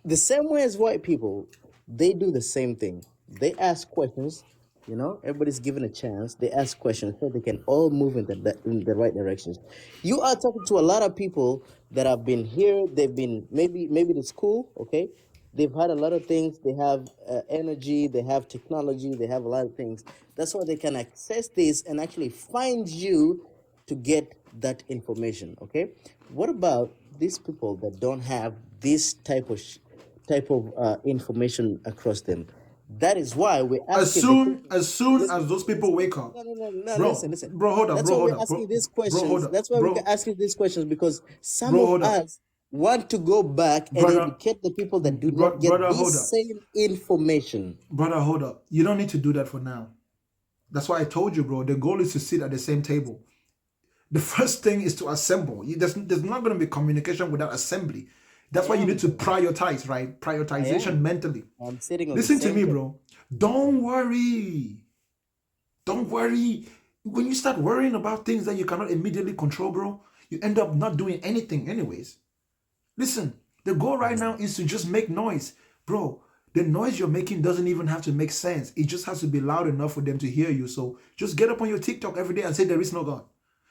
the same way as white people, they do the same thing. They ask questions, everybody's given a chance. They ask questions so they can all move in the right directions. You are talking to a lot of people that have been here. They've been maybe to school, okay? They've had a lot of things. They have energy. They have technology. They have a lot of things. That's why they can access this and actually find you to get that information, okay? What about these people that don't have this type of information across them? That is why we're As asking the soon question. as soon as those people wake up, No, bro, listen. bro, hold up, That's bro, why hold we're up, asking bro, these bro, hold questions. up, That's why we're bro, asking these questions, because some bro, of hold up, us want to go back and brother, educate the people that do not get brother, hold this up, same information. brother, hold up. You don't need to do that for now. That's why I told you, bro. The goal is to sit at the same table. The first thing is to assemble. There's not going to be communication without assembly. That's I why you need am. to prioritize, right? I Prioritization am. mentally. I'm sitting on the Listen to same me, table. bro. Don't worry. Don't worry. When you start worrying about things that you cannot immediately control, bro, you end up not doing anything anyways. Listen, the goal right now is to just make noise. Bro, the noise you're making doesn't even have to make sense. It just has to be loud enough for them to hear you. So just get up on your TikTok every day and say there is no God.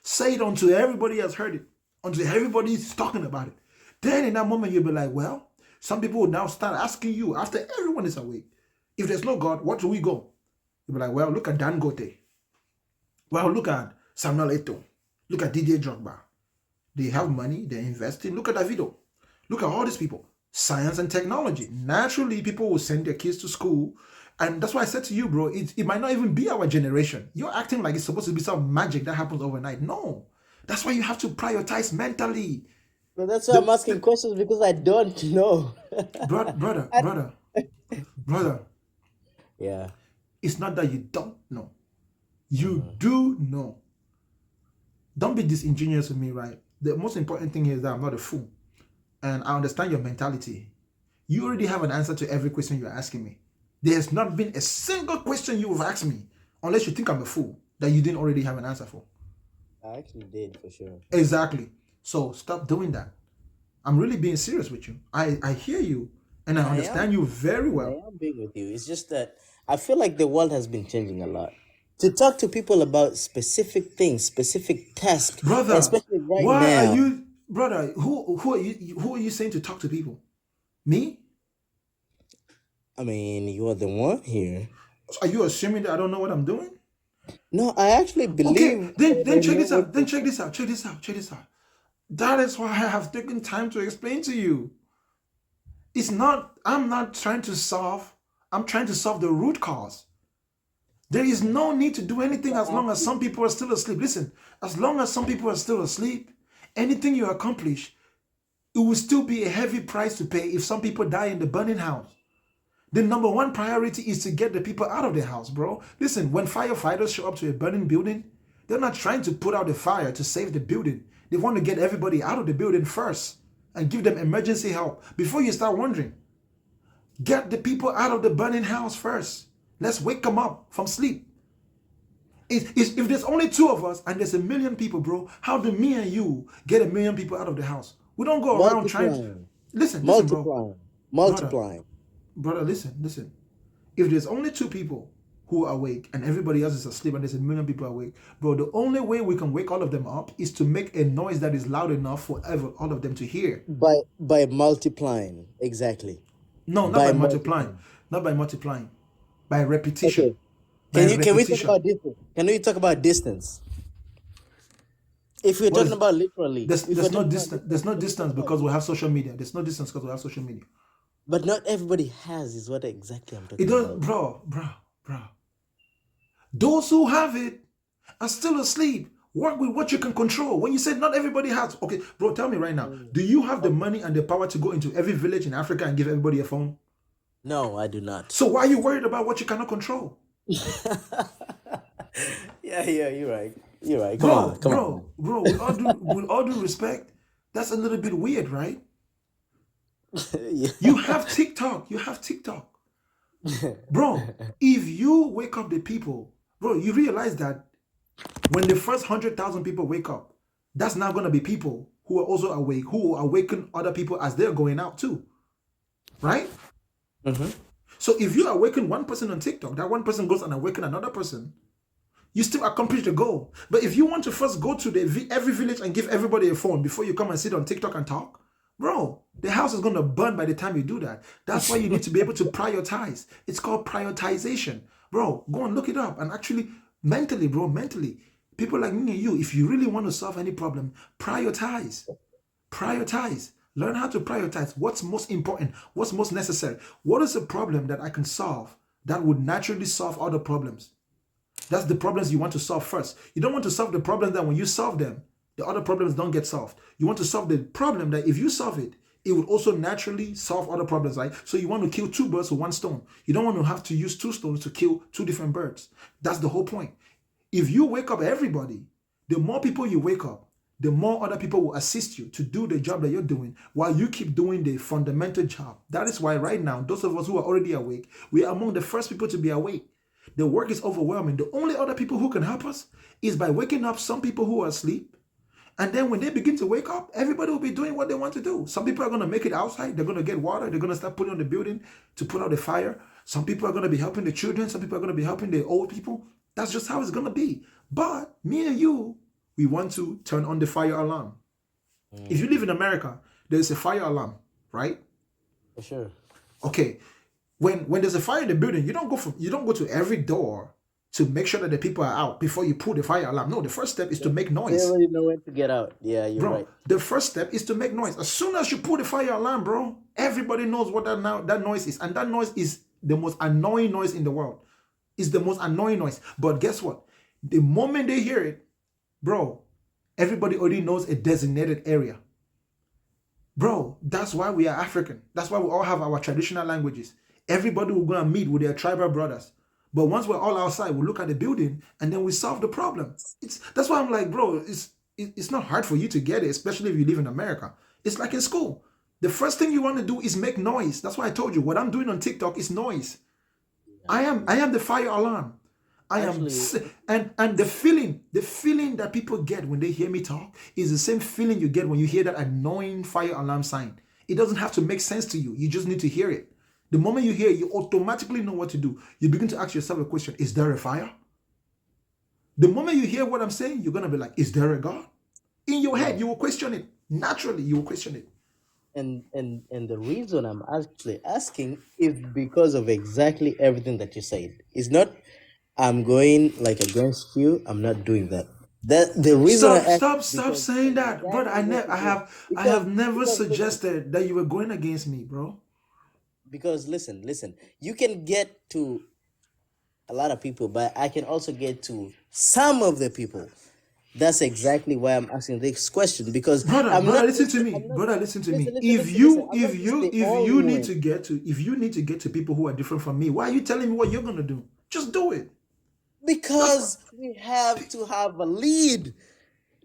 Say it until everybody has heard it, until everybody's talking about it. Then in that moment, you'll be like, well, some people will now start asking you after everyone is awake, if there's no God, what do we go? You'll be like, well, look at Dan Gote. Well, look at Samuel Eto'o. Look at DJ Drogba. They have money, they're investing. Look at Davido. Look at all these people. Science and technology. Naturally, people will send their kids to school. And that's why I said to you, bro, it might not even be our generation. You're acting like it's supposed to be some magic that happens overnight. No. That's why you have to prioritize mentally. But that's why I'm The, asking questions because I don't know. brother, Yeah. it's not that you don't know. You do know. Don't be disingenuous with me, right? The most important thing is that I'm not a fool. And I understand your mentality. You already have an answer to every question you're asking me. There has not been a single question you have asked me, unless you think I'm a fool, that you didn't already have an answer for. I actually did for sure. Exactly. So stop doing that. I'm really being serious with you. I hear you and I I understand am. you very I well. am being with you. It's just that I feel like the world has been changing a lot. To talk to people about specific things, specific tasks, Brother, especially right why are now. you brother, who are you saying to talk to people? Me? I mean, you are the one here. Are you assuming that I don't know what I'm doing? No, I actually Okay, believe then I check know this what out. Then check this out. Check this out. Check this out. That is why I have taken time to explain to you. It's not, I'm not trying to solve, I'm trying to solve the root cause. There is no need to do anything as long as some people are still asleep. Listen, as long as some people are still asleep, anything you accomplish, it will still be a heavy price to pay if some people die in the burning house. The number one priority is to get the people out of the house, bro. Listen, when firefighters show up to a burning building, they're not trying to put out the fire to save the building. They want to get everybody out of the building first and give them emergency help before you start wondering. Get the people out of the burning house first. Let's wake them up from sleep. If there's only two of us and there's a million people, bro, how do me and you get a million people out of the house? We don't go around trying to... multiplying, Listen, bro. multiplying, Brother, multiplying. listen. If there's only two people who are awake and everybody else is asleep and there's a million people awake, bro, the only way we can wake all of them up is to make a noise that is loud enough for all of them to hear. By multiplying, exactly. No, not By by multiplying. multiplying. Not by multiplying. By repetition. Okay. By Can we talk repetition. about distance? Can we talk about distance? If we're What talking is about literally, if we're there's no talking about distance. There's no literally, distance because we have social media. There's no distance because we have social media. but not everybody has is what exactly I'm It talking does, about. bro. Those who have it are still asleep. Work with what you can control. When you say not everybody has, okay, bro, tell me right now, do you have the money and the power to go into every village in Africa and give everybody a phone? No, I do not. So why are you worried about what you cannot control? Yeah, you're right. You're right. Come on. Bro, with all due respect, that's a little bit weird, right? Yeah. You have TikTok. Bro, if you wake up the people, bro, you realize that when the first 100,000 people wake up, that's now going to be people who are also awake, who will awaken other people as they're going out too. Right? Mm-hmm. So if you awaken one person on TikTok, that one person goes and awaken another person, you still accomplish the goal. But if you want to first go to every village and give everybody a phone before you come and sit on TikTok and talk, bro, the house is going to burn by the time you do that. That's why you need to be able to prioritize. It's called prioritization. Bro, go and look it up. And actually, mentally, people like me and you, if you really want to solve any problem, prioritize. Learn how to prioritize what's most important, what's most necessary. What is a problem that I can solve that would naturally solve other problems? That's the problems you want to solve first. You don't want to solve the problems that when you solve them, the other problems don't get solved. You want to solve the problem that if you solve it, it would also naturally solve other problems, right? So you want to kill two birds with one stone. You don't want to have to use two stones to kill two different birds. That's the whole point. If you wake up everybody, the more people you wake up, the more other people will assist you to do the job that you're doing while you keep doing the fundamental job. That is why right now, those of us who are already awake, we are among the first people to be awake. The work is overwhelming. The only other people who can help us is by waking up some people who are asleep. And then when they begin to wake up, everybody will be doing what they want to do. Some people are going to make it outside. They're going to get water. They're going to start putting on the building to put out the fire. Some people are going to be helping the children. Some people are going to be helping the old people. That's just how it's going to be. But me and you, we want to turn on the fire alarm. If you live in America, there's a fire alarm, right? For sure. Okay. When there's a fire in the building, you don't go to every door to make sure that the people are out before you pull the fire alarm. No, the first step is to make They noise. already know when to get out. Yeah, you're Bro, right. the first step is to make noise. As soon as you pull the fire alarm, bro, everybody knows what that noise is. And that noise is the most annoying noise in the world. It's the most annoying noise. But guess what? The moment they hear it, bro, everybody already knows a designated area. Bro, that's why we are African. That's why we all have our traditional languages. Everybody will go and meet with their tribal brothers. But once we're all outside, we look at the building and then we solve the problem. That's why I'm like, bro, it's not hard for you to get it, especially if you live in America. It's like in school. The first thing you want to do is make noise. That's why I told you what I'm doing on TikTok is noise. I am the fire alarm. Actually, And the feeling that people get when they hear me talk is the same feeling you get when you hear that annoying fire alarm sign. It doesn't have to make sense to you. You just need to hear it. The moment you hear it, you automatically know what to do. You begin to ask yourself a question: is there a fire? The moment you hear what I'm saying, you're gonna be like, is there a God? In your head, you will question it. Naturally, you will question it. and the reason I'm actually asking is because of exactly everything that you said. It's not I'm going like against you. I'm not doing that. That the reason I asked is Stop because saying that, brother. exactly what you did. I Because have never because listen, suggested that you were going against me, bro. because listen, you can get to a lot of people, but I can also get to some of the people. That's exactly why I'm asking this question because Brother, listen to me. Brother, listen to me. listen. I'm not just the If only you need one. to get to people who are different from me, why are you telling me what you're gonna do? Just do it. That's Because we have to have a lead.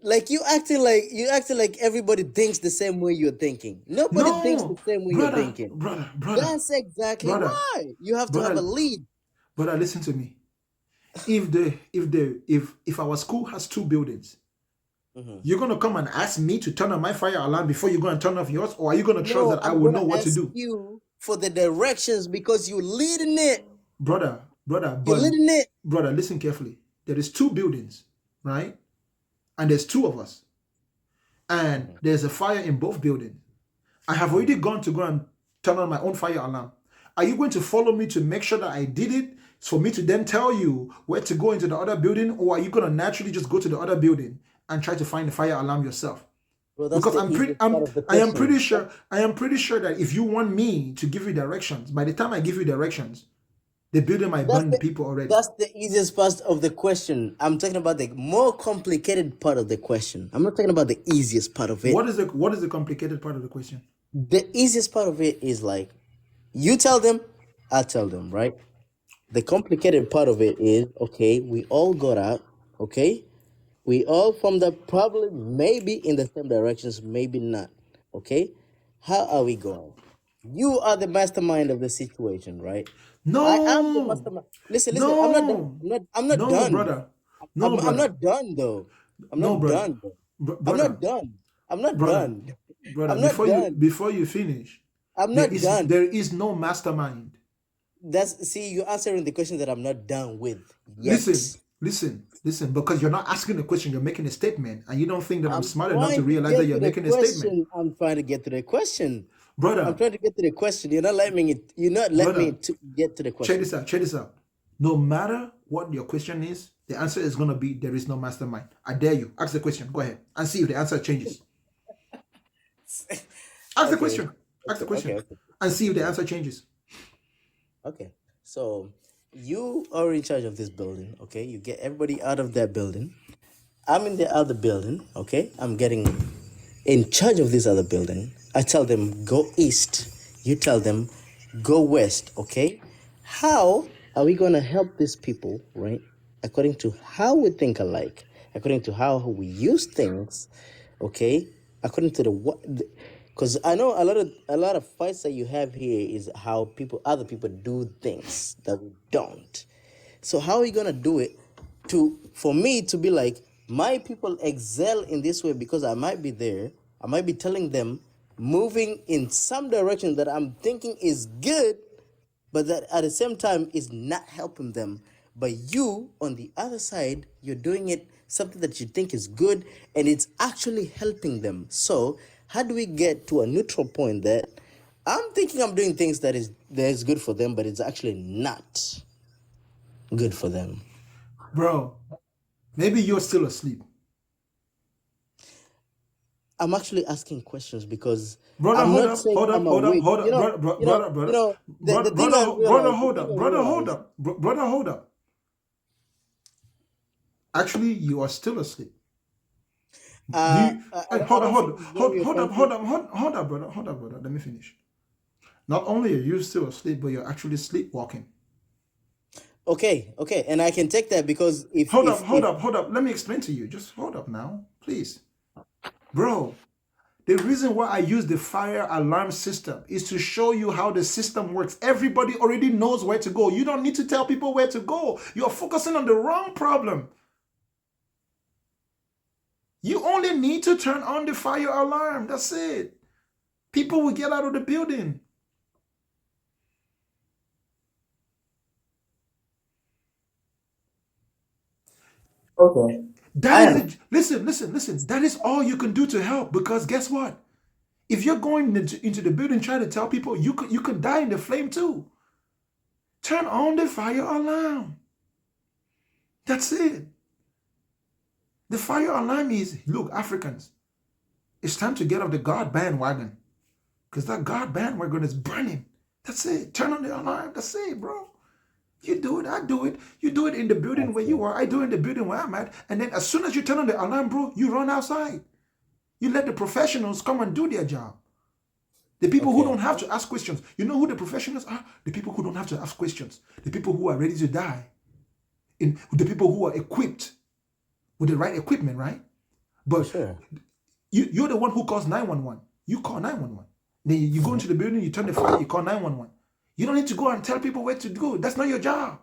Like you acting like everybody thinks the same way you're thinking. Nobody thinks the no, same way you're thinking. brother, That's exactly brother, why you have to have a brother, lead. brother. Listen to me. If our school has two buildings, Mhm. you're gonna come and ask me to turn on my fire alarm before you're gonna turn off yours, or are you gonna trust No, that I I'm will gonna know what to ask do, you for the directions because you're leading it. brother? You're But leading it. brother, listen carefully. There is two buildings, right? And there's two of us, and Mhm. there's a fire in both buildings. I have already Mhm. gone to go and turn on my own fire alarm. Are you going to follow me to make sure that I did it for me to then tell you where to go into the other building, or are you going to naturally just go to the other building and try to find the fire alarm yourself? Bro, that's Because the easiest part of the question. I am pretty sure that if you want me to give you directions, by the time I give you directions, the building might That's burn the the people already. that's the easiest part of the question. I'm talking about the more complicated part of the question. I'm not talking about the easiest part of it. What is the complicated part of the question? The easiest part of it is like you tell them, I tell them, right? The complicated part of it is okay, we all got out, okay? We all from the probably maybe in the same directions, maybe not. Okay? How are we going? You are the mastermind of the situation, right? I am the No, mastermind. Listen, I'm not done. no, I'm not no, done. brother, no, I'm brother, not done though. I'm no, not brother, done though. I'm brother, not done. I'm not brother, done. brother. I'm not done. Before you finish, I'm not done. there is no mastermind. That's see, you're answering the question that I'm not done with Listen, yet. listen, because you're not asking a question, you're making a statement, and you don't think that I'm I'm smart enough to trying to realize that get you're to the making a statement. question. I'm trying to get to the question. I'm Brother, trying to get to the question. You're not letting me. You're not letting me brother, to get to the question. check this out. No matter what your question is, the answer is gonna be there is no mastermind. I dare you. Ask the question. Go ahead and see if the answer changes. Ask the Okay. question. Ask the Okay. question Okay. and see if the Okay. answer changes. Okay. So you are in charge of this building. Okay. You get everybody out of that building. I'm in the other building. Okay. I'm getting in charge of this other building. I tell them go east. You tell them go west. Okay. How are we gonna help these people, right? According to how we think alike, according to how we use things, okay? According to the what, because I know a lot of fights that you have here is how other people do things that we don't. So how are we gonna do it to for me to be like my people excel in this way because I might be there, I might be telling them moving in some direction that I'm thinking is good, but that at the same time is not helping them. But you on the other side, you're doing it something that you think is good and it's actually helping them. So how do we get to a neutral point that I'm thinking I'm doing things that is good for them, but it's actually not good for them? Bro, maybe you're still asleep. I'm actually asking questions because Brother, I'm hold not up, saying hold up, I'm hold up, awake. hold up, brother, The thing I brother, realized, the hold thing up, I brother, hold realized, up, brother, hold up. Actually, you are still asleep. Do you, I hold up, don't hold think up, it's very authentic. hold up, brother, hold up, brother. Let me finish. Not only are you still asleep, but you're actually sleepwalking. Okay, okay, and I can take that because Hold up. Let me explain to you. Just hold up now, please. Bro, the reason why I use the fire alarm system is to show you how the system works. Everybody already knows where to go. You don't need to tell people where to go. You're focusing on the wrong problem. You only need to turn on the fire alarm. That's it. People will get out of the building. Okay. That I is am. it. Listen. That is all you can do to help, because guess what? If you're going into the building trying to tell people, you can die in the flame too. Turn on the fire alarm. That's it. The fire alarm is, look, Africans, it's time to get off the God bandwagon, because that God bandwagon is burning. That's it. Turn on the alarm. That's it, bro. You do it, I do it. You do it in the building where you Okay. are. I do it in the building where I'm at. And then as soon as you turn on the alarm, bro, you run outside. You let the professionals come and do their job. The people who Okay. don't have to ask questions. You know who the professionals are? The people who don't have to ask questions. The people who are ready to die. The people who are equipped with the right equipment, right? But Sure. you're the one who calls 911. You call 911. Then you go into the building, you turn the fire, you call 911. You don't need to go and tell people where to go. That's not your job.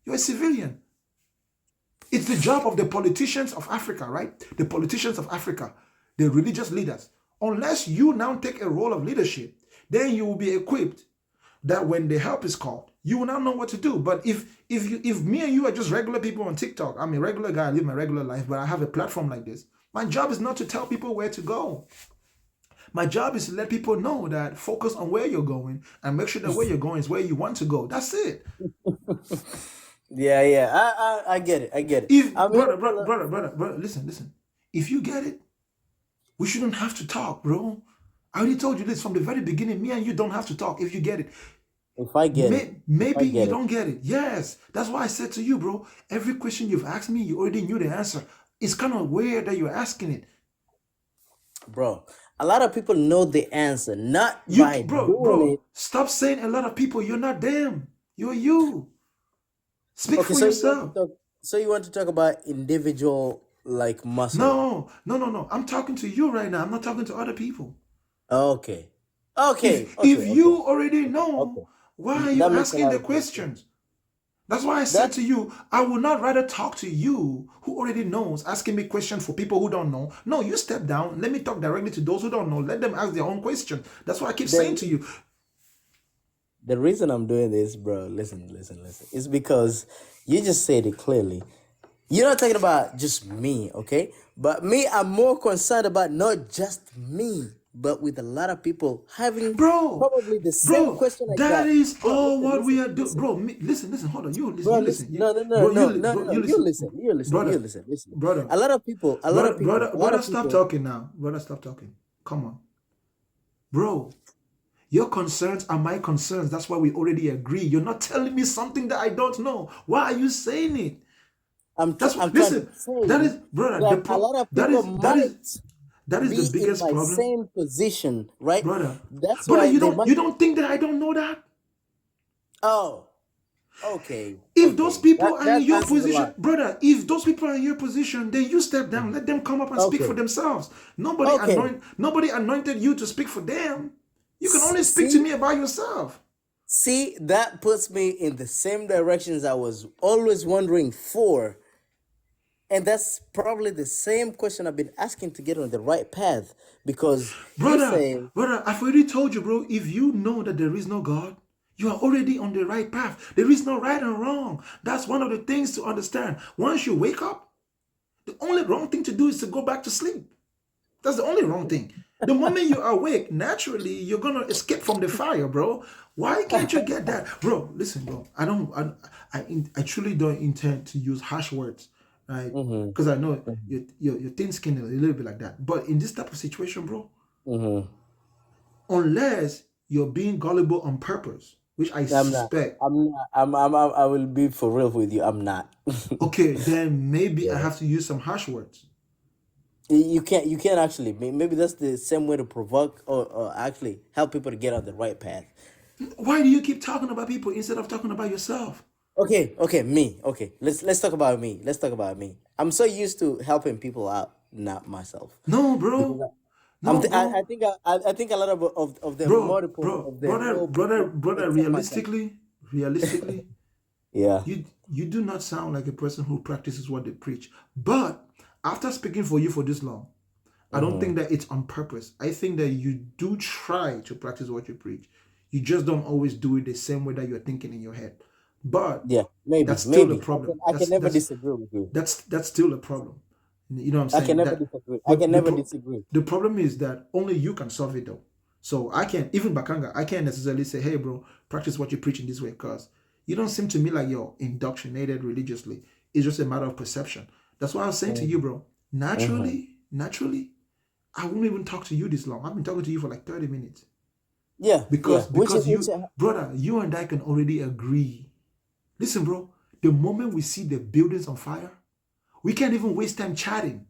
You're a civilian. It's the job of the politicians of Africa, right? The politicians of Africa, the religious leaders. Unless you now take a role of leadership, then you will be equipped that when the help is called, you will now know what to do. But if me and you are just regular people on TikTok, I'm a regular guy, I live my regular life, but I have a platform like this. My job is not to tell people where to go. My job is to let people know that focus on where you're going and make sure that where you're going is where you want to go. That's it. Yeah, yeah. I get it. I get it. If I'm here for the. brother, listen. If you get it, we shouldn't have to talk, bro. I already told you this from the very beginning. Me and you don't have to talk if you get it. If I get it. If I Maybe you get it. don't get it. Yes. That's why I said to you, bro, every question you've asked me, you already knew the answer. It's kind of weird that you're asking it. Bro, a lot of people know the answer, not by doing it. Stop saying a lot of people. You're not them. You're you. Speak Okay, for so you want to yourself. talk. So you want to talk about individual like muscle. No. I'm talking to you right now. I'm not talking to other people. Okay. If Okay. Okay. if Okay. you already Okay. Okay. know, why are you That makes a asking lot the of sense. questions? That's why I said That to you, I will not rather talk to you who already knows, asking me questions for people who don't know. No, you step down. Let me talk directly to those who don't know. Let them ask their own question. That's why I keep saying to the you, the reason I'm doing this, bro, listen, is because you just said it clearly. You're not talking about just me, okay? But me, I'm more concerned about not just me, but with a lot of people having bro, probably the same bro, question like that that. is Bro, all listen, what we listen, are doing. listen. Bro, listen, hold on. Bro, You listen. listen. No, no, no, Bro, no, no, no, bro, no. you listen. You Brother, listen, listen. brother, A lot of people, a lot brother, of stop people. talking now. Brother, stop talking. Come on. Bro, your concerns are my concerns. That's why we already agree. You're not telling me something that I don't know. Why are you saying it? I'm trying to Listen. That say is, brother. that a lot of people might That is the be in biggest my problem, same position, right? brother. That's Brother, why they might. you don't think that I don't know that? Oh, okay, If those okay. people That are in that your answers a position, lot. brother, if those people are in your position, then you step down. Let them come up and speak for Okay, themselves. okay. Nobody anointed you to speak for them. You can only speak to See, me about yourself. see, that puts me in the same directions I was always wondering for. And that's probably the same question I've been asking to get on the right path because you say, Brother, I've already told you, bro, if you know that there is no God, you are already on the right path. There is no right and wrong. That's one of the things to understand. Once you wake up, the only wrong thing to do is to go back to sleep. That's the only wrong thing. The moment you awake, naturally you're gonna escape from the fire, bro. Why can't you get that, bro? Listen, bro. I truly don't intend to use harsh words, right? Mm-hmm. Because I know Mm-hmm. you're thin skinned a little bit like that. But in this type of situation, bro, Mm-hmm. unless you're being gullible on purpose, which I I'm not. suspect, I'm not. I will be for real with you. I'm not. okay, then maybe I Yeah. have to use some harsh words. You can't. You can't actually. Maybe that's the same way to provoke or actually help people to get on the right path. Why do you keep talking about people instead of talking about yourself? Okay. Okay. Me. Okay. Let's talk about me. Let's talk about me. I'm so used to helping people out, not myself. No, Because bro. I'm. No, bro. I think a lot of the Bro, multiple bro, of the brother, whole brother, people brother, except myself. realistically, Yeah. you do not sound like a person who practices what they preach. But after speaking for you for this long, I don't Mm-hmm. think that it's on purpose. I think that you do try to practice what you preach. You just don't always do it the same way that you're thinking in your head. But Yeah. Maybe. that's still a Maybe. problem. I can never disagree with you. That's still a problem. You know what I'm I can saying? never That disagree. I the can the never pro- disagree. the problem is that only you can solve it though. So I can't, even Bakanga, I can't necessarily say, hey bro, practice what you preach in this way, because you don't seem to me like you're indoctrinated religiously. It's just a matter of perception. That's why I was saying to you, bro, Mm-hmm. naturally, I won't even talk to you this long. I've been talking to you for like 30 minutes. Yeah. Yeah. Because Which you, brother, you and I can already agree. Listen, bro, the moment we see the buildings on fire, we can't even waste time chatting.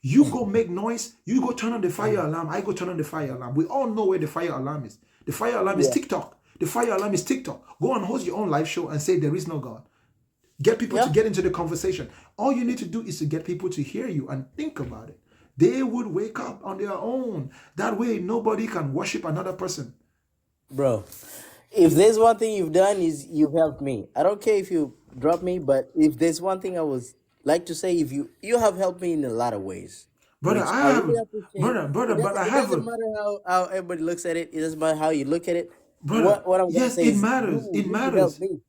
You go make noise, you go turn on the fire alarm, I go turn on the fire alarm. We all know where the fire alarm is. The fire alarm is yeah. TikTok. The fire alarm is TikTok. Go and host your own live show and say there is no God. Get people to Yeah. get into the conversation. All you need to do is to get people to hear you and think about it. They would wake up on their own. That way, nobody can worship another person. Bro, if there's one thing you've done is you've helped me. I don't care if you drop me, but if there's one thing I was like to say, if you have helped me in a lot of ways, Brother, which I I really haven't. appreciate. It But doesn't I it doesn't haven't. matter how everybody looks at it. It doesn't matter how you look at it. Brother, What I'm gonna yes, say it is matters. It you helped matters. me.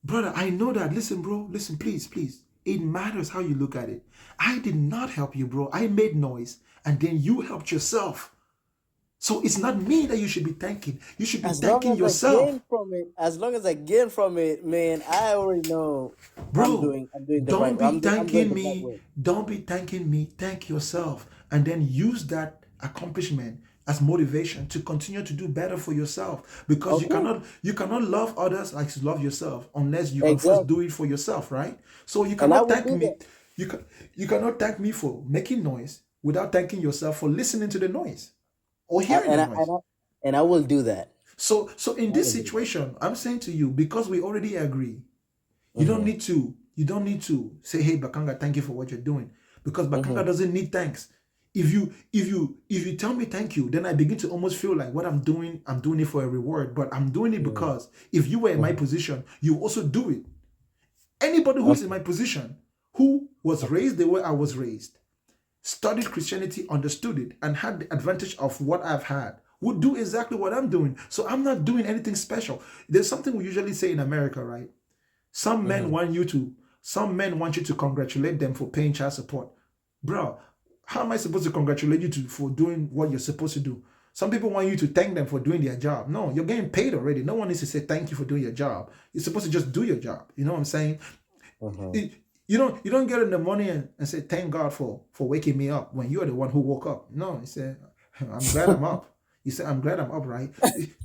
Brother, I know that. Listen, bro. Listen, please, please. It matters how you look at it. I did not help you, bro. I made noise and then you helped yourself. So it's not me that you should be thanking. You should be As long thanking as I yourself. gain from it, as long as I gain from it, man, I already know Bro, I'm doing the right don't be I'm going thanking the right me. way. Don't be thanking me. Thank yourself. And then use that accomplishment as motivation to continue to do better for yourself. Because Okay. you cannot love others like you love yourself unless you can first do Exactly. it for yourself, right? So you And I cannot will thank do me. that. You cannot thank me for making noise without thanking yourself for listening to the noise or I, hearing the and I noise. and I and I will do that. So in I this will do that. situation, I'm saying to you, because we already agree, Mm-hmm. you don't need to say, hey Bakanga, thank you for what you're doing. Because Bakanga Mm-hmm. doesn't need thanks. If you tell me thank you, then I begin to almost feel like what I'm doing it for a reward. But I'm doing it Mm-hmm. because if you were in my Mm-hmm. position, you also do it. Anybody who is in Okay. my position, who was raised the way I was raised, studied Christianity, understood it, and had the advantage of what I've had, would do exactly what I'm doing. So I'm not doing anything special. There's something we usually say in America, right? Some men Mm-hmm. want you to, some men want you to congratulate them for paying child support. Bro, how am I supposed to congratulate you for doing what you're supposed to do? Some people want you to thank them for doing their job. No, you're getting paid already. No one needs to say thank you for doing your job. You're supposed to just do your job. You know what I'm saying? Mm-hmm. You don't get in the morning and say thank God for waking me up when you're the one who woke up. No, you say I'm glad I'm up. You say I'm glad I'm up, right?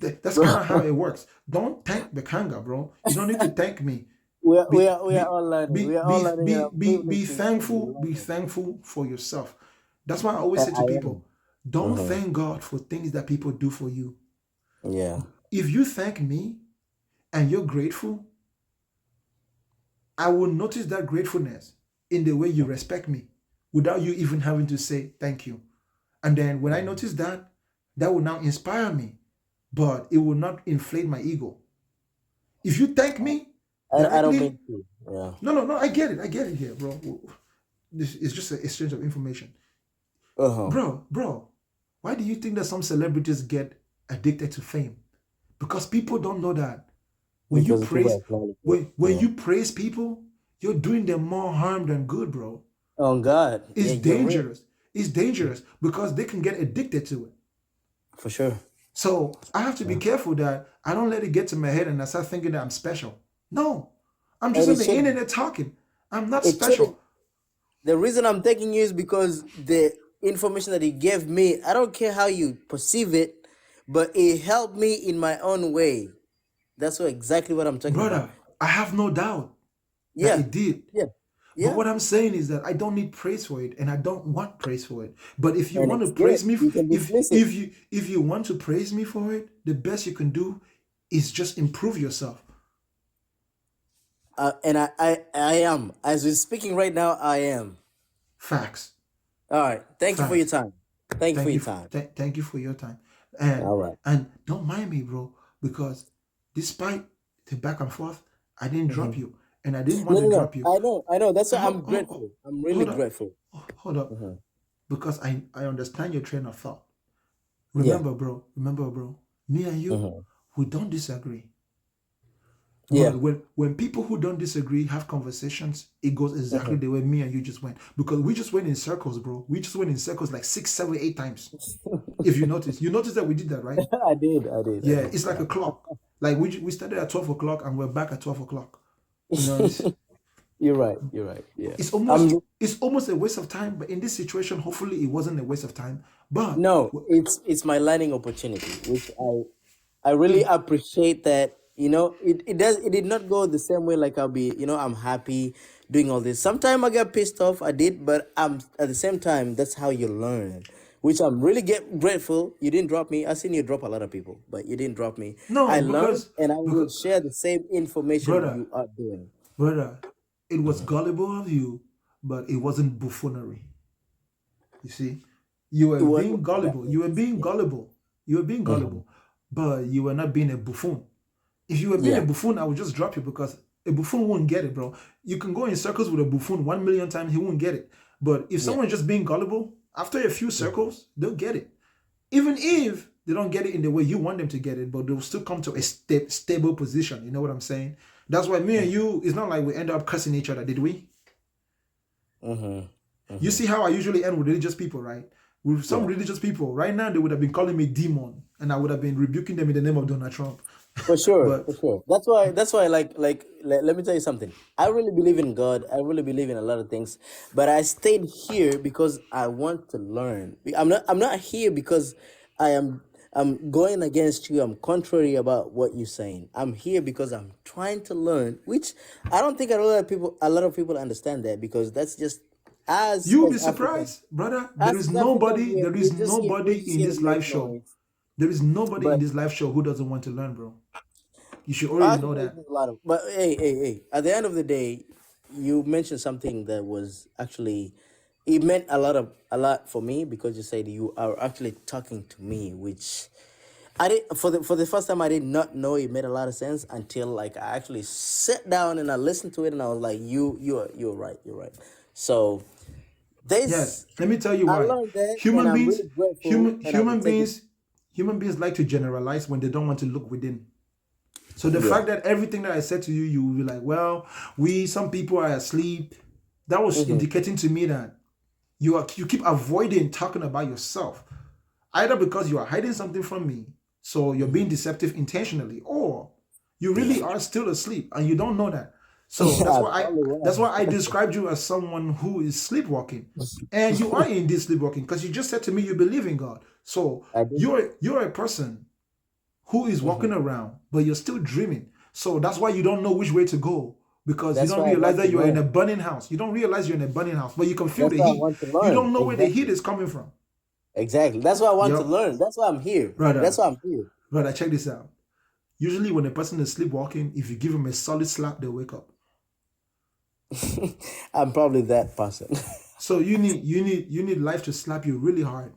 That's kind of how it works. Don't thank the kanga, bro. You don't need to thank me. We are all learning. We are all learning our Be privileges and we thankful. love Be it. thankful for yourself. That's why I always say to I am. people, don't Mm-hmm. thank God for things that people do for you. Yeah. If you thank me and you're grateful, I will notice that gratefulness in the way you respect me without you even having to say thank you. And then when I notice that, that will now inspire me, but it will not inflate my ego. If you thank me I don't directly, mean to. Yeah. no, I get it. I get it here, bro. This is just an exchange of information. Uh-huh. Bro, why do you think that some celebrities get addicted to fame? Because people don't know that when you Because people praise acknowledge it. when Yeah. you praise people, you're doing them more harm than good, bro. Oh God. Yeah, It's you're real. dangerous. is dangerous because they can get addicted to it. For sure. So I have to be careful that I don't let it get to my head and I start thinking that I'm special. No, I'm just And on it the should. internet talking. I'm not It shouldn't. special. The reason I'm taking you is because the information that you gave me, I don't care how you perceive it, but it helped me in my own way. That's exactly what I'm talking about. Brother, I have no doubt that Yeah, it did. yeah, But yeah. what I'm saying is that I don't need praise for it, and I don't want praise for it. But if you And want to it's good. praise me, You can dismiss it. if you want to praise me for it, the best you can do is just improve yourself. And I am. As we're speaking right now, I am. Facts, All right. Thank you for your facts. time. Thank you for Thank you, your time. thank you for your time, and All right. don't mind me, bro, because despite the back and forth, I didn't drop Mhm. you, and I didn't want No, to no, no. drop you. I know. I know. That's why I'm Hold, grateful. I'm really hold up, grateful. hold up, Mhm. because I understand your train of thought. Yeah. Remember, bro, me and you, Mhm. we don't disagree. Yeah. But when people who don't disagree have conversations, it goes exactly Mhm. the way me and you just went. Because we just went in circles, bro. We just went in circles like 6, 7, 8 times. If you notice that we did that, right? I did. I did. I Yeah, did. it's like a clock. Like we started at 12 o'clock and we're back at 12 o'clock. You know, You're right. You're right. Yeah. it's I'm. almost a waste of time. But in this situation, hopefully, it wasn't a waste of time. But No, it's my learning opportunity, which I really it, appreciate that. It did not go the same way. Like I'll be, I'm happy doing all this. Sometimes I get pissed off. I did, but at the same time, that's how you learn. Which I'm really grateful. You didn't drop me. I seen you drop a lot of people, but you didn't drop me. no, I learned, because and I will because share the same information brother, you are doing. brother, it was gullible of you, but it wasn't buffoonery. You see, you were being That gullible. You were means, being yeah. gullible. You were being Mhm. gullible, but you were not being a buffoon. If you were being a Yeah. buffoon, I would just drop you because a buffoon wouldn't get it, bro. You can go in circles with a buffoon 1 million times, he won't get it. But if Yeah. someone's just being gullible, after a few Mhm. circles, they'll get it. Even if they don't get it in the way you want them to get it, but they'll still come to a stable position. You know what I'm saying? That's why me and you, it's not like we end up cussing each other, did we? Mhm. You Mhm. see how I usually end with religious people, right? With some Yeah. religious people, right now they would have been calling me demon, and I would have been rebuking them in the name of Donald Trump. For sure, But for sure. That's why let me tell you something. I really believe in God. I really believe in a lot of things. But I stayed here because I want to learn. I'm not here because I'm going against you. I'm contrary about what you're saying. I'm here because I'm trying to learn, which I don't think a lot of people understand that, because that's just us you'll be as Africans. surprised, brother. There Us is as Africans, nobody, we're, there is we're just here, nobody we're just in here to this make live show. noise. There is nobody in But this live show who doesn't want to learn, bro. You should already know actually, that. there's a lot of. But hey, hey, hey! At the end of the day, you mentioned something that was actually, it meant a lot for me, because you said you are actually talking to me, which I did for the first time. I did not know it made a lot of sense until like I actually sat down and I listened to it, and I was like, you're right, you're right. So Yes, this let me tell you I why. learned that, and Human I'm beings, really grateful, and I will take it. human beings like to generalize when they don't want to look within. So the Yeah. fact that everything that I said to you, you will be like, well, some people are asleep. That was Mm-hmm. indicating to me that you keep avoiding talking about yourself, either because you are hiding something from me, so you're being deceptive intentionally, or you Yeah. really are still asleep and you don't know that. So I probably that's why was. I described you as someone who is sleepwalking. And you are indeed sleepwalking because you just said to me you believe in God. So I did. you're a person who is Mm-hmm. walking around, but you're still dreaming. So that's why you don't know which way to go because you That's don't why I realize want to that you're in a learn. burning house. You don't realize you're in a burning house, but you can feel That's the why I heat. want to You learn. don't know where the heat Exactly. is coming from. Exactly. That's why I want to Yep, learn. That's why I'm here. That's brother, why I'm here. brother, check this out. Usually when a person is sleepwalking, if you give them a solid slap, they'll wake up. I'm probably that person. So you need life to slap you really hard.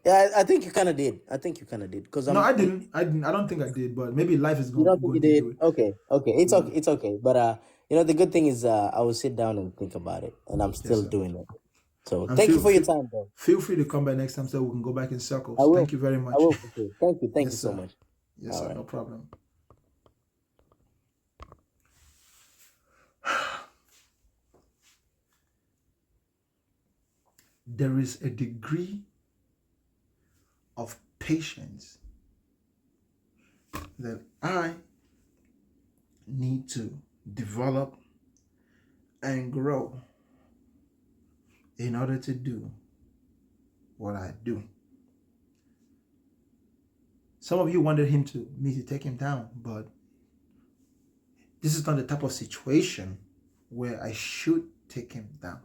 Yeah, I think you kind of did. I think you kind of did, because No, I'm. I didn't. I didn't. I don't think I did, but maybe life is You don't think you going to do did? it. Okay. Okay. It's okay. No. It's okay. But the good thing is, I will sit down and think about it, and I'm Yes, still sir. doing it. So And thank you for your time, bro. feel free to come back next time so we can go back in I circles. will. Thank you very I much. will for sure. Thank you. Thank Yes, you so sir. much. Yes, All sir. right. No problem. there is a degree of patience that I need to develop and grow in order to do what I do. Some of you wanted me to take him down, but this is not the type of situation where I should take him down.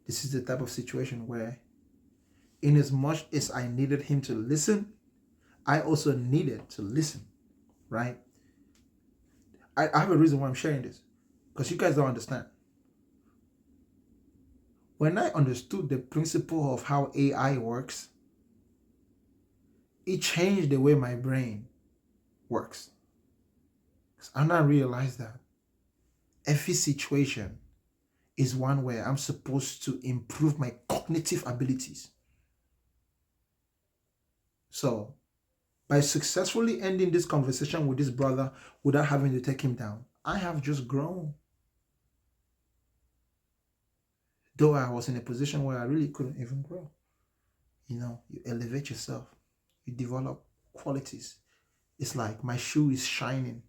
This is the type of situation where, in as much as I needed him to listen, I also needed to listen, right? I have a reason why I'm sharing this, because you guys don't understand. When I understood the principle of how AI works, it changed the way my brain works. Because I now realized that every situation is one where I'm supposed to improve my cognitive abilities. So, by successfully ending this conversation with this brother without having to take him down, I have just grown. Though I was in a position where I really couldn't even grow. You elevate yourself, you develop qualities. It's like my shoe is shining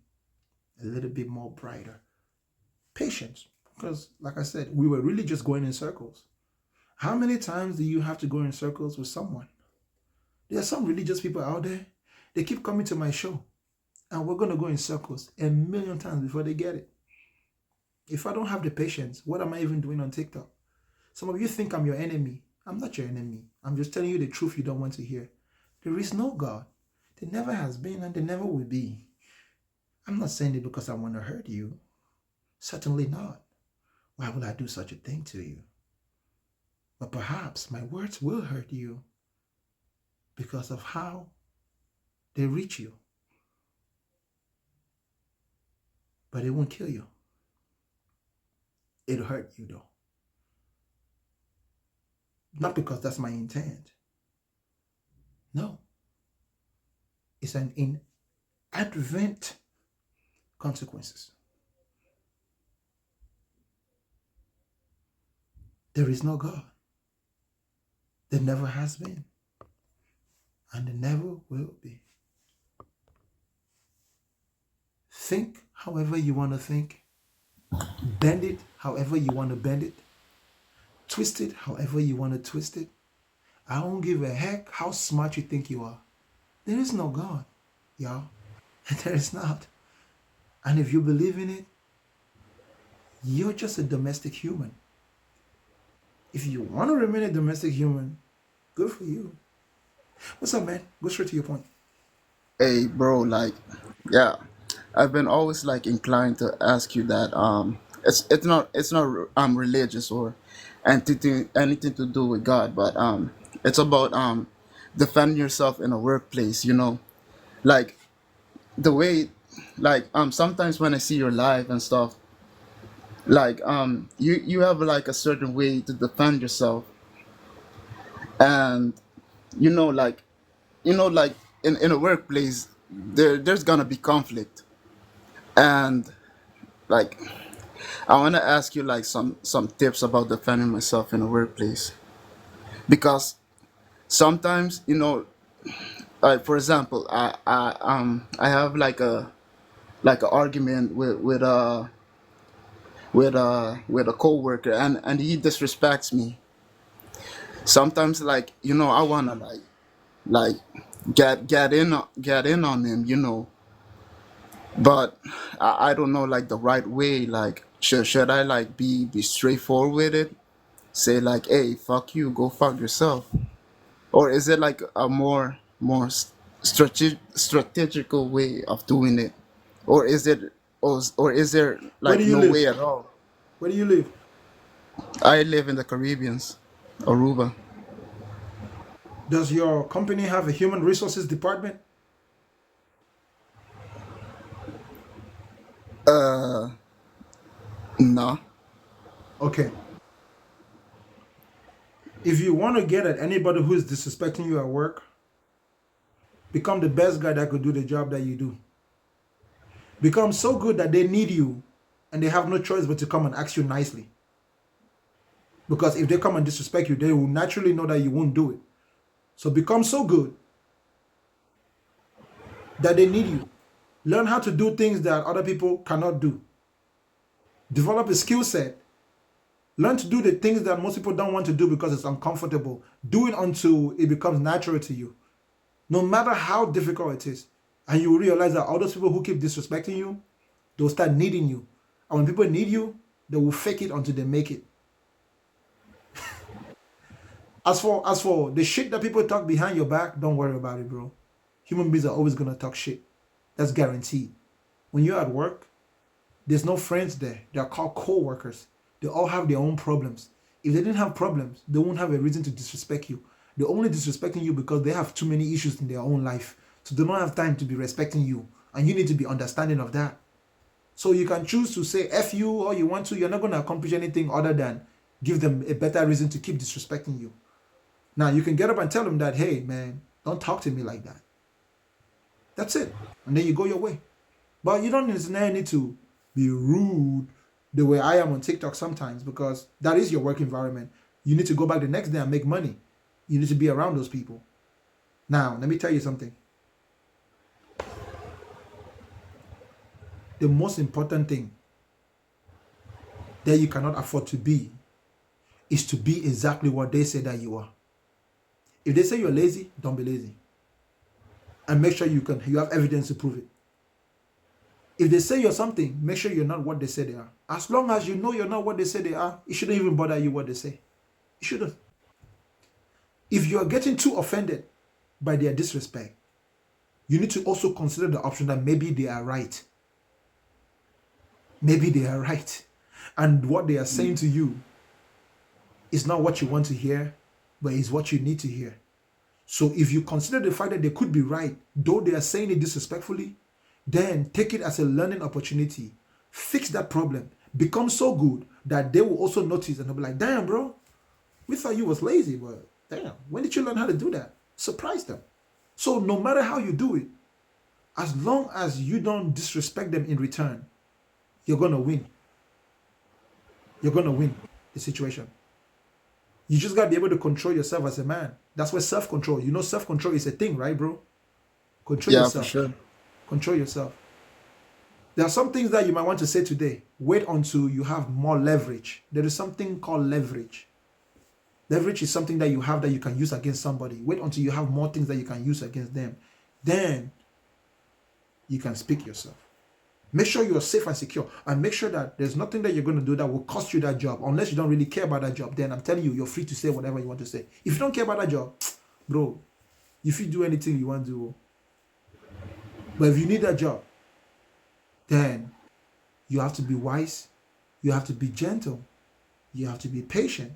a little bit more brighter. Patience, because like I said, we were really just going in circles. How many times do you have to go in circles with someone? There are some religious people out there, they keep coming to my show, and we're going to go in circles a million times before they get it. If I don't have the patience, what am I even doing on TikTok? Some of you think I'm your enemy. I'm not your enemy. I'm just telling you the truth you don't want to hear. There is no God. There never has been and there never will be. I'm not saying it because I want to hurt you. Certainly not. Why would I do such a thing to you? But perhaps my words will hurt you because of how they reach you. But it won't kill you. It'll hurt you though. Not because that's my intent. No. It's an inadvertent consequences. There is no God. There never has been. And there never will be. Think however you want to think. Bend it however you want to bend it. Twist it however you want to twist it. I don't give a heck how smart you think you are. There is no God, y'all. There is not. And if you believe in it, you're just a domestic human. If you want to remain a domestic human, good for you. What's up, man? Go straight to your point. Hey, bro, like, yeah, I've been always like inclined to ask you that. It's not religious or anything to do with God, but it's about defending yourself in a workplace. Like the way, like sometimes when I see your live and stuff, like you have like a certain way to defend yourself, and like like in a workplace there's gonna be conflict, and like I want to ask you like some tips about defending myself in a workplace, because sometimes like for example I have like a argument with a coworker, and he disrespects me. Sometimes like I want to like get in on him, but I don't know like the right way. Like should I like be straightforward with it, say like, hey, fuck you, go fuck yourself, or is it like a more strategical way of doing it, or is it or is there Where do like you no live? way at all? Where do you live? I live in the Caribbeans, Aruba. Does your company have a human resources department? uh no. Okay. If you want to get at anybody who is disrespecting you at work, become the best guy that could do the job that you do. Become so good that they need you and they have no choice but to come and ask you nicely. Because if they come and disrespect you, they will naturally know that you won't do it. So become so good that they need you. Learn how to do things that other people cannot do. Develop a skill set. Learn to do the things that most people don't want to do because it's uncomfortable. Do it until it becomes natural to you. No matter how difficult it is. And you will realize that all those people who keep disrespecting you, they'll start needing you. And when people need you, they will fake it until they make it. As for the shit that people talk behind your back, don't worry about it, bro. Human beings are always gonna talk shit. That's guaranteed. When you're at work, there's no friends there. They're called co-workers. They all have their own problems. If they didn't have problems, they won't have a reason to disrespect you. They're only disrespecting you because they have too many issues in their own life. So they don't have time to be respecting you. And you need to be understanding of that. So you can choose to say F you all you want to. You're not going to accomplish anything other than give them a better reason to keep disrespecting you. Now you can get up and tell them that, hey man, don't talk to me like that. That's it. And then you go your way. But you don't necessarily need to be rude the way I am on TikTok sometimes, because that is your work environment. You need to go back the next day and make money. You need to be around those people. Now, let me tell you something. The most important thing that you cannot afford to be is to be exactly what they say that you are. If they say you're lazy, don't be lazy. And make sure you have evidence to prove it. If they say you're something, make sure you're not what they say they are. As long as you know you're not what they say they are, it shouldn't even bother you what they say. It shouldn't. If you're getting too offended by their disrespect, you need to also consider the option that maybe they are right. Maybe they are right. And what they are saying to you is not what you want to hear, but is what you need to hear. So if you consider the fact that they could be right, though they are saying it disrespectfully, then take it as a learning opportunity. Fix that problem. Become so good that they will also notice and they'll be like, damn, bro, we thought you was lazy, but damn, when did you learn how to do that? Surprise them. So no matter how you do it, as long as you don't disrespect them in return, you're going to win. You're going to win the situation. You just got to be able to control yourself as a man. That's where self-control. You know self-control is a thing, right, bro? Control yourself. For sure. Control yourself. There are some things that you might want to say today. Wait until you have more leverage. There is something called leverage. Leverage is something that you have that you can use against somebody. Wait until you have more things that you can use against them. Then you can speak yourself. Make sure you're safe and secure. And make sure that there's nothing that you're going to do that will cost you that job. Unless you don't really care about that job. Then I'm telling you, you're free to say whatever you want to say. If you don't care about that job, bro, if you do anything you want to do. But if you need that job, then you have to be wise. You have to be gentle. You have to be patient.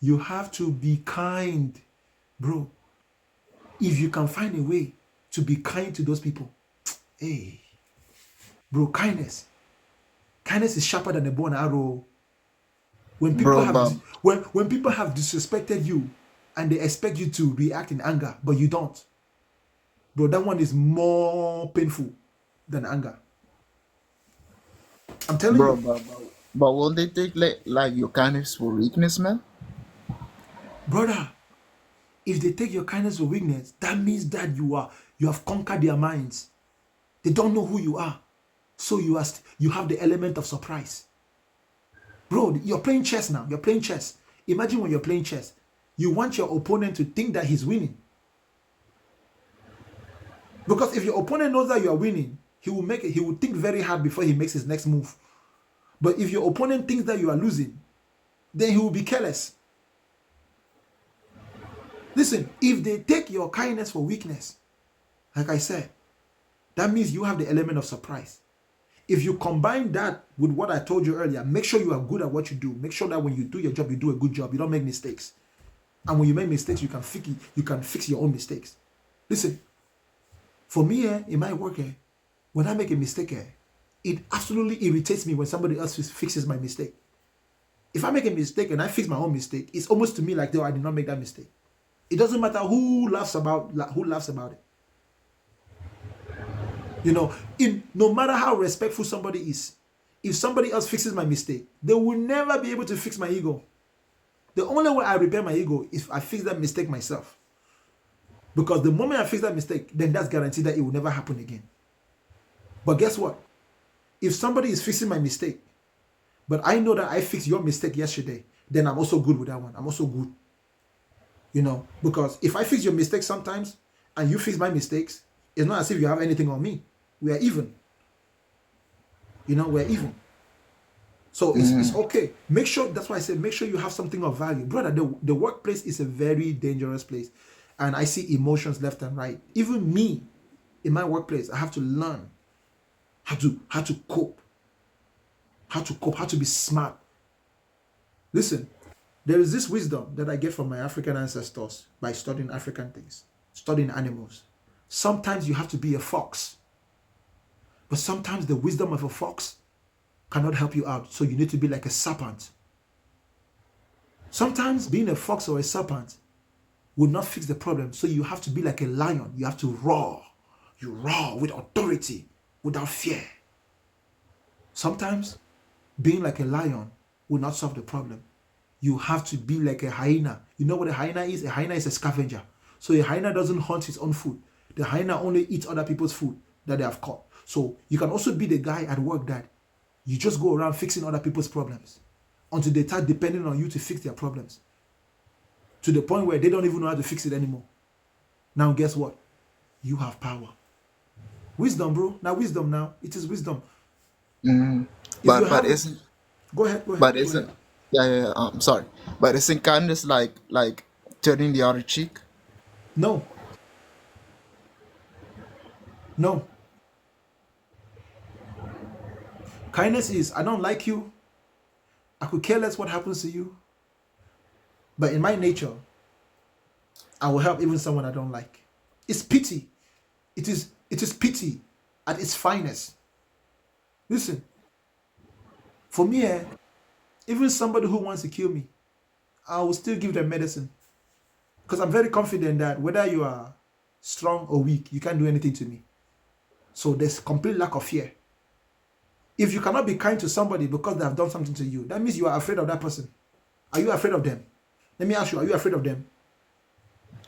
You have to be kind. Bro, if you can find a way to be kind to those people, hey, bro, kindness is sharper than a bow and arrow. When people when people have disrespected you and they expect you to react in anger, but you don't, bro, that one is more painful than anger. I'm telling Bro, you, but won't they take like your kindness for weakness, man? brother. If they take your kindness for weakness, that means that you have conquered their minds. They don't know who you are, so you have the element of surprise. Bro, you're playing chess now. You're playing chess. Imagine when you're playing chess, you want your opponent to think that he's winning. Because if your opponent knows that you are winning, he will think very hard before he makes his next move. But if your opponent thinks that you are losing, then he will be careless. Listen, if they take your kindness for weakness, like I said, that means you have the element of surprise. If you combine that with what I told you earlier, make sure you are good at what you do. Make sure that when you do your job, you do a good job. You don't make mistakes. And when you make mistakes, you can fix your own mistakes. Listen, for me, in my work, when I make a mistake, it absolutely irritates me when somebody else fixes my mistake. If I make a mistake and I fix my own mistake, it's almost to me like, though, I did not make that mistake. It doesn't matter who laughs about it. You know, no matter how respectful somebody is, if somebody else fixes my mistake, they will never be able to fix my ego. The only way I repair my ego is if I fix that mistake myself. Because the moment I fix that mistake, then that's guaranteed that it will never happen again. But guess what? If somebody is fixing my mistake, but I know that I fixed your mistake yesterday, then I'm also good with that one. I'm also good. Because if I fix your mistakes sometimes and you fix my mistakes, it's not as if you have anything on me. We are even. We're even. So it's okay. Make sure, that's why I said, make sure you have something of value. Brother, the workplace is a very dangerous place. And I see emotions left and right. Even me, in my workplace, I have to learn how to cope. How to be smart. Listen, there is this wisdom that I get from my African ancestors by studying African things, studying animals. Sometimes you have to be a fox. But sometimes the wisdom of a fox cannot help you out. So you need to be like a serpent. Sometimes being a fox or a serpent will not fix the problem. So you have to be like a lion. You have to roar. You roar with authority, without fear. Sometimes being like a lion will not solve the problem. You have to be like a hyena. You know what a hyena is? A hyena is a scavenger. So a hyena doesn't hunt its own food. The hyena only eats other people's food that they have caught. So you can also be the guy at work that you just go around fixing other people's problems until they start depending on you to fix their problems, to the point where they don't even know how to fix it anymore. Now guess what? You have power. Wisdom, bro. Now wisdom now. It is wisdom. If But you but have it, isn't go ahead, go ahead, but go ahead. isn't yeah. Sorry, but isn't kindness like turning the other cheek? No, no. Kindness is, I don't like you. I could care less what happens to you. But in my nature, I will help even someone I don't like. It's pity. It is pity at its finest. Listen, for me, even somebody who wants to kill me, I will still give them medicine. Because I'm very confident that whether you are strong or weak, you can't do anything to me. So there's complete lack of fear. If you cannot be kind to somebody because they have done something to you, that means you are afraid of that person. Are you afraid of them? Let me ask you, are you afraid of them?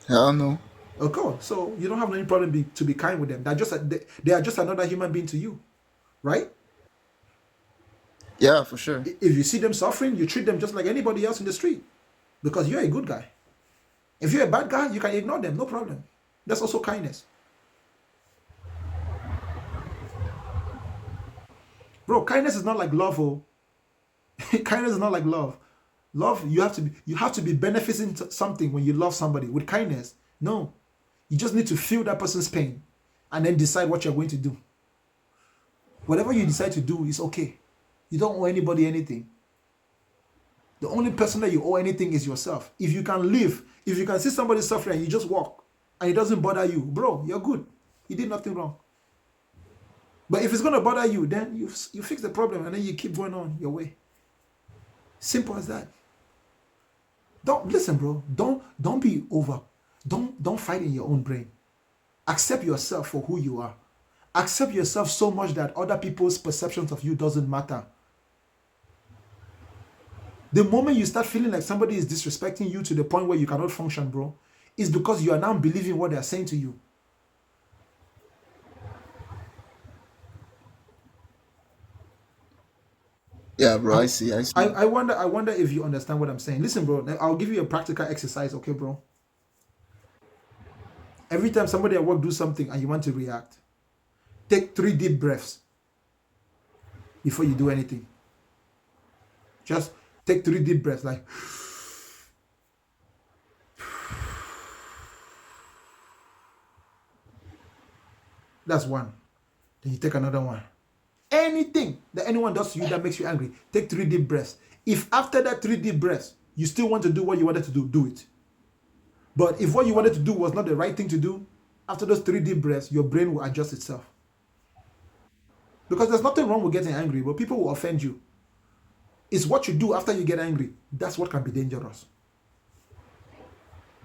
Hell no. Okay, so you don't have any problem to be kind with them. They are just another human being to you, right? Yeah, for sure. If you see them suffering, you treat them just like anybody else in the street because you're a good guy. If you're a bad guy, you can ignore them, no problem. That's also kindness. Bro, kindness is not like love, oh. Kindness is not like love. Love, you have to be benefiting something when you love somebody. With kindness, no. You just need to feel that person's pain and then decide what you're going to do. Whatever you decide to do is okay. You don't owe anybody anything. The only person that you owe anything is yourself. If you can live, if you can see somebody suffering and you just walk and it doesn't bother you, bro, you're good. You did nothing wrong. But if it's going to bother you, then you fix the problem and then you keep going on your way. Simple as that. Don't listen, bro. Don't be over. Don't fight in your own brain. Accept yourself for who you are. Accept yourself so much that other people's perceptions of you doesn't matter. The moment you start feeling like somebody is disrespecting you to the point where you cannot function, bro, is because you are now believing what they are saying to you. Yeah, bro. I, I see. I I, see. I wonder if you understand what I'm saying. Listen, bro, I'll give you a practical exercise, okay, bro? Every time somebody at work do something and you want to react, take 3 deep breaths before you do anything. Just take 3 deep breaths, like, that's one. Then you take another one. Anything that anyone does to you that makes you angry, take 3 deep breaths. If after that 3 deep breaths, you still want to do what you wanted to do it. But if what you wanted to do was not the right thing to do, after those 3 deep breaths, your brain will adjust itself. Because there's nothing wrong with getting angry, but people will offend you. It's what you do after you get angry. That's what can be dangerous.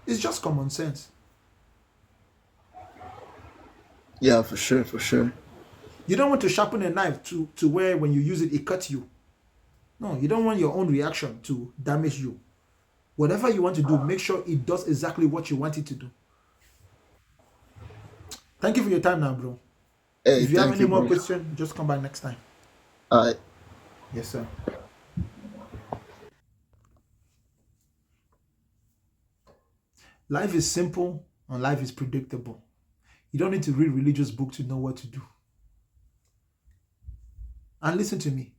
It's just common sense. Yeah, for sure, for sure. You don't want to sharpen a knife to where when you use it, it cuts you. No, you don't want your own reaction to damage you. Whatever you want to do, make sure it does exactly what you want it to do. Thank you for your time now, bro. Hey, If you have thank any you, more bro. questions, just come back next time. All right. Yes, sir. Life is simple and life is predictable. You don't need to read religious books to know what to do. And listen to me.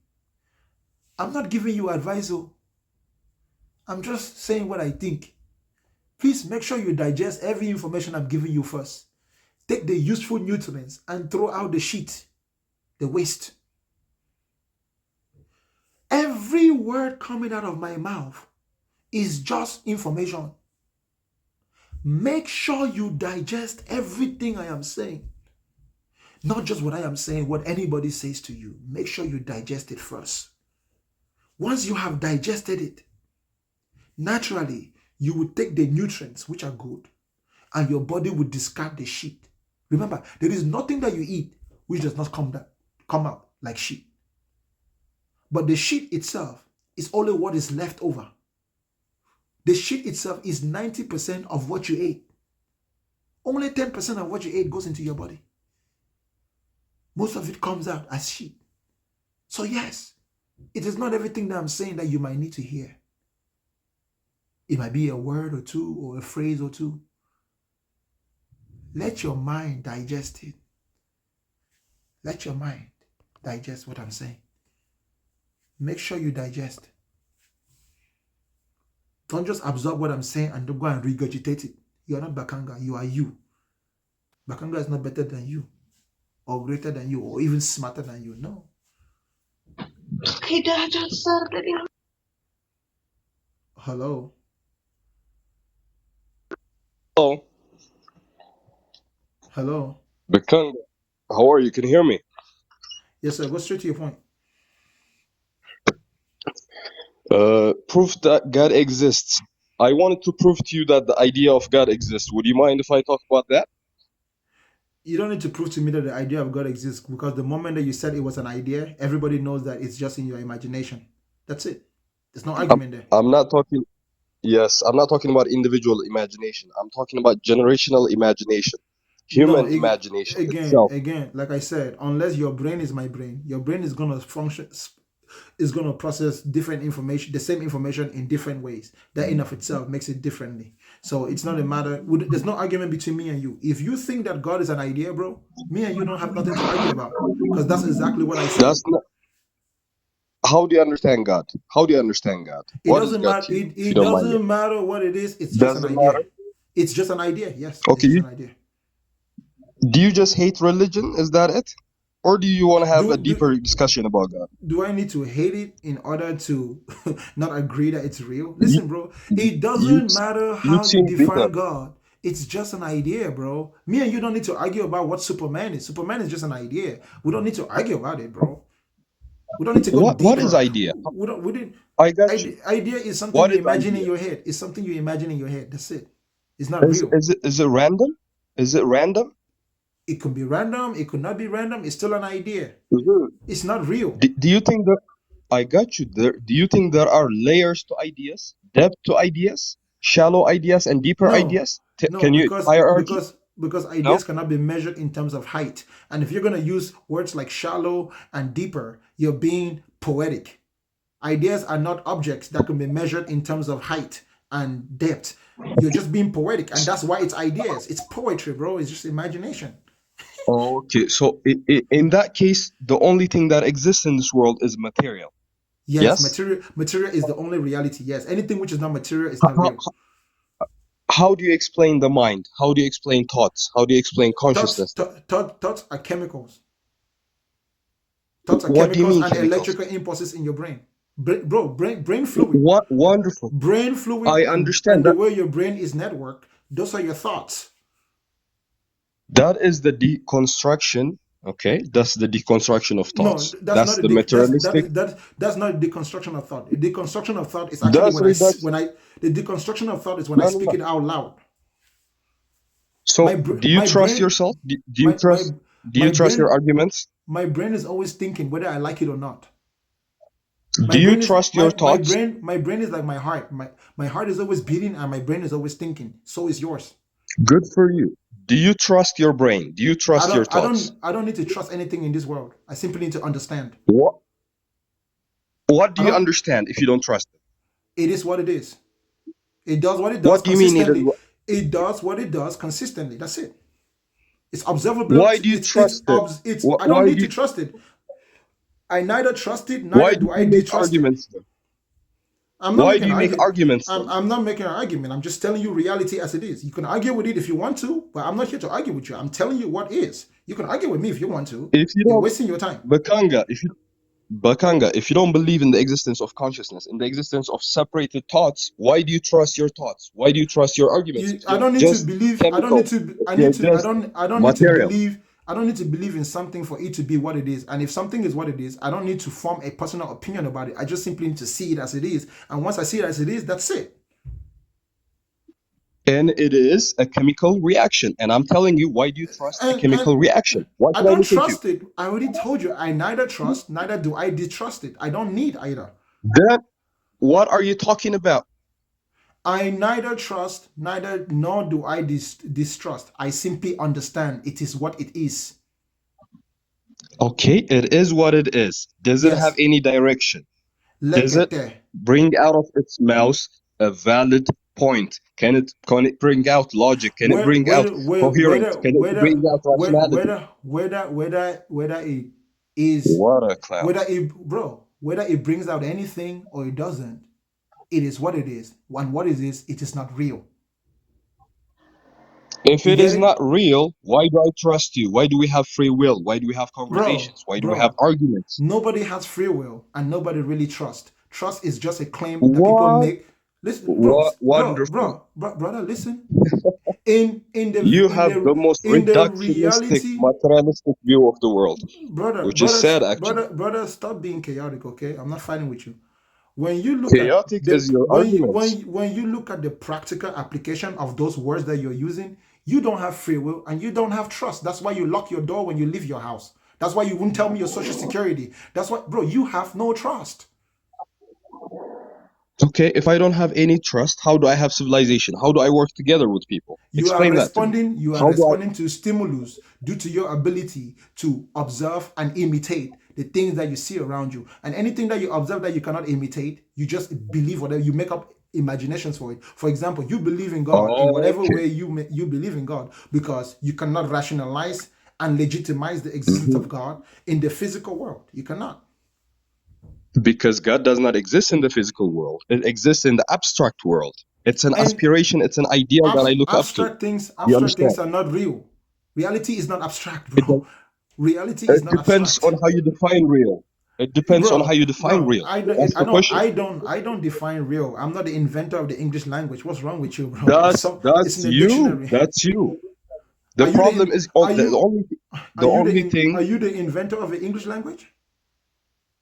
I'm not giving you advice, oh. I'm just saying what I think. Please make sure you digest every information I'm giving you first. Take the useful nutrients and throw out the shit, the waste. Every word coming out of my mouth is just information. Make sure you digest everything I am saying. Not just what I am saying, what anybody says to you. Make sure you digest it first. Once you have digested it, naturally, you will take the nutrients, which are good, and your body will discard the shit. Remember, there is nothing that you eat which does not come out like shit. But the shit itself is only what is left over. The shit itself is 90% of what you ate. Only 10% of what you ate goes into your body. Most of it comes out as shit. So yes, it is not everything that I'm saying that you might need to hear. It might be a word or two or a phrase or two. Let your mind digest it. Let your mind digest what I'm saying. Make sure you digest. Don't just absorb what I'm saying and don't go and regurgitate it. You are not Bakanga, you are you. Bakanga is not better than you, or greater than you, or even smarter than you. No. Hello. Hello, Hello. Bekanga. How are you? Can you hear me? Yes, sir. Go straight to your point. Proof that God exists. I wanted to prove to you that the idea of God exists. Would you mind if I talk about that? You don't need to prove to me that the idea of God exists, because the moment that you said it was an idea, everybody knows that it's just in your imagination. That's it. There's no I'm, argument there. I'm not talking, yes, I'm not talking about individual imagination. I'm talking about generational imagination, No, human imagination again, itself. like I said, unless your brain is my brain, your brain is gonna function, is gonna process different information, the same information in different ways. That in of itself makes it differently. So it's not a matter. There's no argument between me and you. If you think that God is an idea, bro, me and you don't have nothing to argue about, because that's exactly what I That's said. not, how do you understand God? How do you understand God? It What is doesn't God matter. to you, if you It don't mind me? doesn't matter what it is. It's just an Doesn't idea. matter. It's just an idea. Yes, it's Okay, just an idea. do you just hate religion? Is that it? Or do you want to have a Do deeper discussion about God? do I need to hate it in order to not agree that it's real? You, Listen, bro, it you, doesn't matter you how you seem bitter. define God. It's just an idea, bro. Me and you don't need to argue about what Superman is. Superman is just an idea. We don't need to argue about it, bro. We don't need to go What is deeper. idea? We don't. We didn't. I got you. Idea is something What you is imagine in idea? your head. It's something you imagine in your head. That's it. It's not real. Is it random? Is it random? It could be random. It could not be random. It's still an idea. Mhm. It's not real. Do you think that I got you there? Do you think there are layers to ideas, depth to ideas, shallow ideas, and deeper No, ideas? no, Can you hierarchy? because No. ideas cannot be measured in terms of height. And if you're gonna use words like shallow and deeper, you're being poetic. Ideas are not objects that can be measured in terms of height and depth. You're just being poetic, and that's why it's ideas. It's poetry, bro. It's just imagination. Okay, so in that case, the only thing that exists in this world is material. Yes, Yes. material is the only reality. Yes, anything which is not material is not How, real. how do you explain the mind? How do you explain thoughts? How do you explain consciousness? Thoughts are chemicals. Thoughts are What do you chemicals mean and chemicals? electrical impulses in your brain. Bro, brain fluid. What wonderful. Brain fluid I and understand the that. way your brain is networked, those are your thoughts. That is the deconstruction. Okay, that's the deconstruction of No, thoughts. that's That's not a the materialistic. that's not a deconstruction of thought. A deconstruction of thought is actually That's when I reduction. when I the deconstruction of thought is when I No, no, speak no. it out loud. So, do you My trust brain yourself? Do you my my trust? Do you my trust your brain arguments? my brain is always thinking whether I like it or not. Do My you brain is trust your thoughts? my brain is like my heart. My heart is always beating and my brain is always thinking. So is yours. Good for you. Do you trust your brain? Do you trust your thoughts? I don't need to trust anything in this world. I simply need to understand. What What I do you don't understand if you don't trust it? it is what it is. It does what it does What do you mean it is? consistently. It does what it does consistently. That's it. It's observable. Why do you trust it? It's I don't Why need do to you trust it. I neither trust it, Why neither do do I you make distrust it. arguments then? I'm not Why making do an you make argument. arguments then? I'm not making an argument. I'm just telling you reality as it is. You can argue with it if you want to, but I'm not here to argue with you. I'm telling you what is. You can argue with me if you want to. If you You're don't, wasting your time. Bakanga, if you don't believe in the existence of consciousness, in the existence of separated thoughts, why do you trust your thoughts? Why do you trust your arguments? If I they're don't need to just believe. I don't need chemical, to. if they're just I don't need to material. believe. I don't need to believe in something for it to be what it is. And if something is what it is, I don't need to form a personal opinion about it. I just simply need to see it as it is. And once I see it as it is, that's it. And it is a chemical reaction. And I'm telling you, why do you trust a And chemical reaction? Why I should I don't listen to you? trust it. I already told you. I neither trust, neither do I distrust it. I don't need either. Then what are you talking about? I neither trust, neither nor do I distrust. I simply understand it is what it is. Okay, it is what it is. Does it have Yes, any direction? Does it lekete. bring out of its mouth a valid point? Can it bring out logic? Can it bring out coherence? Can it bring out rationality? Whether it is What a clown. whether it brings out anything or it doesn't, it is what it is. And what it is, it is not real. If You it get is it? not real, why do I trust you? Why do we have free will? Why do we have Bro, conversations? Why do we have bro, arguments? nobody has free will and nobody really trusts. Trust is just a claim that people What? make. Listen, What wonderful. brother, listen. You have the most In the reductionistic, reality, materialistic view of the world, which is sad actually. brother, stop being chaotic, okay? I'm not fighting with you. When you look at Chaotic is your arguments. when you look at the practical application of those words that you're using, you don't have free will and you don't have trust. That's why you lock your door when you leave your house. That's why you wouldn't tell me your social security. That's why, bro, you have no trust. Okay, if I don't have any trust, how do I have civilization? How do I work together with people? Explain that to me. You are How do I? responding to stimulus due to your ability to observe and imitate the things that you see around you. And anything that you observe that you cannot imitate, you just believe whatever, you make up imaginations for it. For example, you believe in God in whatever Okay. way you believe in God because you cannot rationalize and legitimize the existence Mhm. of God in the physical world. You cannot. Because God does not exist in the physical world. It exists in the abstract world. It's an And aspiration, it's an ideal that I look up to. You abstract understand? things are not real. Reality is not abstract, It, bro. Reality is it not depends on abstract. how you define real. It depends on how you define real. That's the question. I don't define real. I'm not the inventor of the English language. What's wrong with you, bro? It's in That's the you. dictionary. That's you. The Are you problem the is are you the only are thing you the inventor of the English language?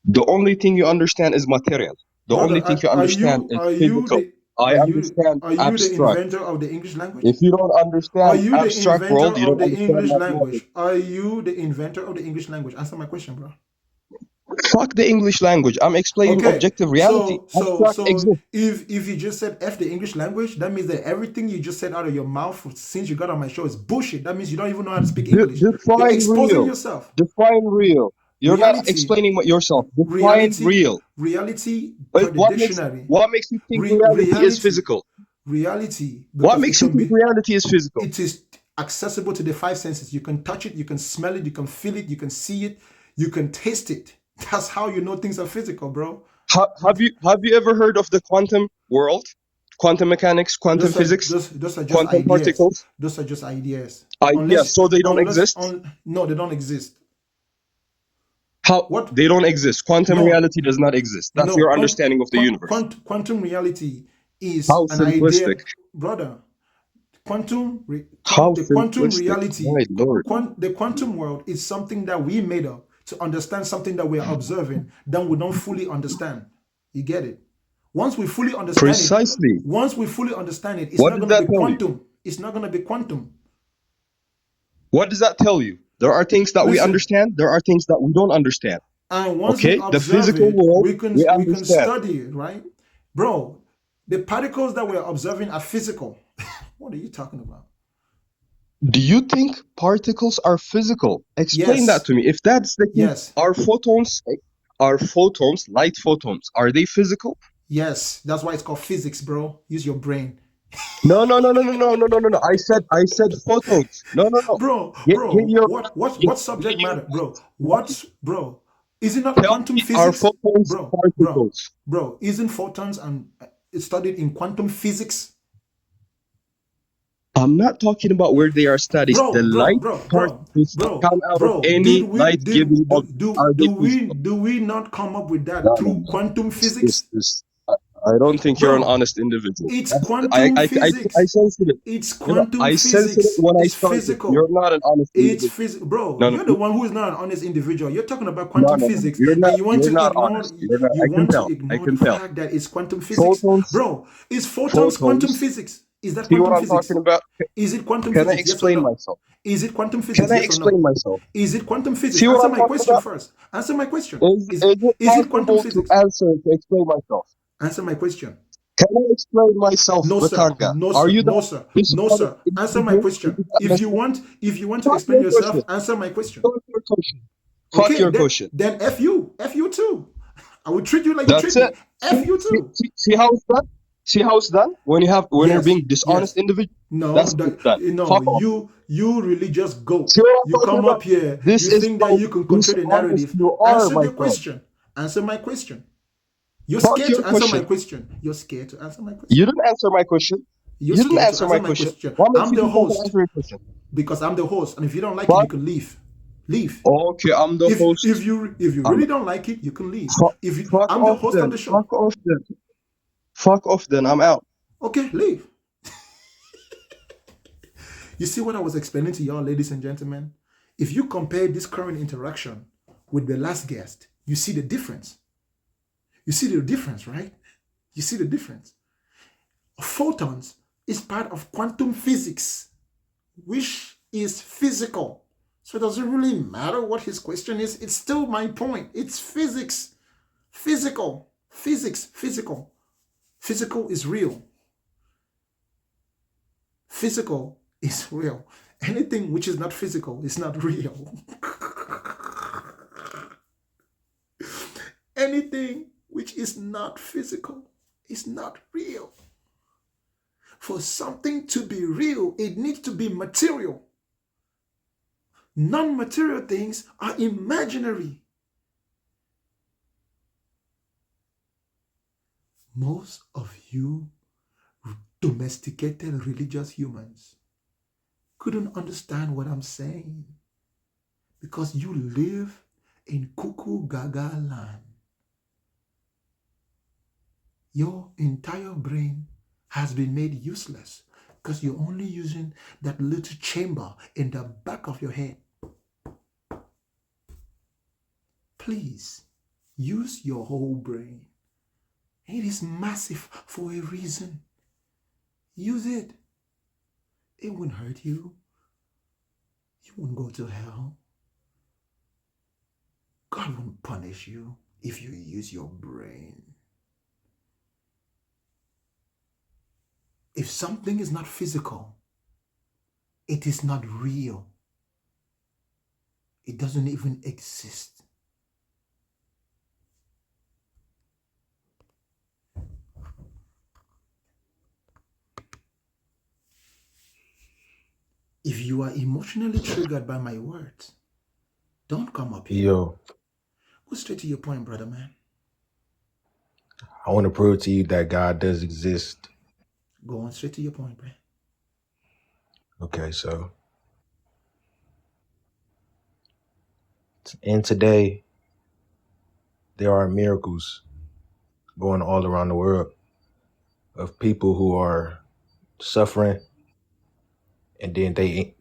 the only thing you understand is material. The only Brother, thing you understand is physical. I understand are you the abstract. inventor of the English language? If you don't Are understand you the abstract inventor world, you of don't the understand English mathematics. language? Are you the inventor of the English language? Answer my question, bro. Fuck the English language. I'm explaining Okay, objective reality. Abstract so exists. if you just said F the English language, that means that everything you just said out of your mouth since you got on my show is bullshit. That means you don't even know how to speak English. You're Define exposing real. yourself. Define real. You're not Reality, explaining what yourself. Define real. reality per the dictionary. What makes you think reality is Reality, physical? What because it makes you can think be, reality is physical? it is accessible to the five senses. You can touch it, you can smell it, you can feel it, you can see it, you can taste it. That's how you know things are physical, bro. Have you ever heard of the quantum world? Quantum mechanics, quantum physics, Those are just quantum ideas. particles? Those are just ideas. Ideas. So they don't exist? No, they don't exist. How What? they don't exist? Quantum No, reality does not exist. That's no. your understanding of the universe. Quantum reality is How an idea, simplistic. brother. How The quantum simplistic. reality, My lord. the quantum world is something that we made up to understand something that we are observing that we don't fully understand. You get it? Once we fully understand it, Precisely. it's What not does going to that be tell you? quantum. It's not going to be quantum. What does that tell you? There are things that we Listen, understand, there are things that we don't understand. And once we Okay, the observe physical it, world, we can we we can understand. study it, right? Bro, the particles that we're observing are physical. What are you talking about? Do you think particles are physical? Explain that Yes. to me. If that's the case, Yes. light photons, are they physical? Yes. That's why it's called physics, bro. Use your brain. No, no, no, no, no, no, no, no, no, no. I said photons. No, no, no. Bro, Get bro, your what get subject your matter? Bro, right. what's bro? Is it not Tell quantum me, are physics? photons Bro, particles? isn't photons and it's studied in quantum physics? I'm not talking about where they are studied. The light particles that come out of Did any we light-giving did object, are they physical? do we not come up with No, that no, through no. quantum This, physics? this, I don't think you're an Bro, honest individual. it's That's, quantum I physics. sensed it. It's You know, quantum I sensed it physics. when I It's started. You're physical. not an honest It's individual. physical. Bro, No, no, you're the one who is not an honest individual. You're talking about no, quantum no, no. physics You're not. and you want You're to not ignore honest. You're not. you I can want to tell. I ignore the can tell. fact that it's quantum physics. Photons. Bro, is photons quantum Photons. physics? Is that See what quantum I'm talking physics? about? Is it quantum Can I physics? Yes or explain no? myself? Is it quantum Can physics? I Yes or no? explain myself? Is it quantum physics? See what Answer I'm my talking question about? first. Answer my question. Is it Is it quantum possible to physics? answer to explain myself? Answer my question. Can I explain myself, No, sir. Bakanga? No, Are sir. you No, that sir. No, dishonest sir. Answer my individual? Is question. it If you honest? want to Fuck explain your question. yourself, answer my question. Fuck your question. Fuck Okay, your question. then F you. F you too. I will treat you like you That's treat it. me. F you too. See how it's done? See how it's done? When you're Yes. being dishonest Yes. individual, No, that's how it's done. no, Fuck off. you religious goat. See what I'm You talking come up about? here, This you is think that how you can control the dishonest narrative. you are, Answer my the friend. question. Answer my question. You're Fuck scared your to answer my question. question. You're scared to answer my You question. didn't answer my question. You're You didn't scared to answer answer my my question. question. What makes I'm you the think I can host answer your question? because I'm the host, and if you don't like it, you Fuck. can leave. Leave. Okay, I'm the host. If you Um, really don't like it, you can leave. If you, fuck I'm the off host of then. the show. Fuck off then. Fuck off then. I'm out. Okay, leave. You see what I was explaining to y'all, ladies and gentlemen? If you compare this current interaction with the last guest, you see the difference. You see the difference, right? You see the difference. Photons is part of quantum physics, which is physical. So it doesn't really matter what his question is. It's still my point. It's physics. Physical. Physics. Physical. Physical is real. Physical is real. Anything which is not physical is not real. Anything which is not physical is not real. For something to be real, it needs to be material. Non-material things are imaginary. Most of you domesticated religious humans couldn't understand what I'm saying because you live in cuckoo gaga land. Your entire brain has been made useless because you're only using that little chamber in the back of your head. Please use your whole brain. It is massive for a reason. Use it. It won't hurt you. You won't go to hell. God won't punish you if you use your brain. If something is not physical, it is not real. It doesn't even exist. If you are emotionally triggered by my words, don't come up here. Yo, Go straight to your point, brother man. I want to prove to you that God does exist. Go on straight to your point, bro. Okay, so in today, there are miracles going all around the world of people who are suffering, and then they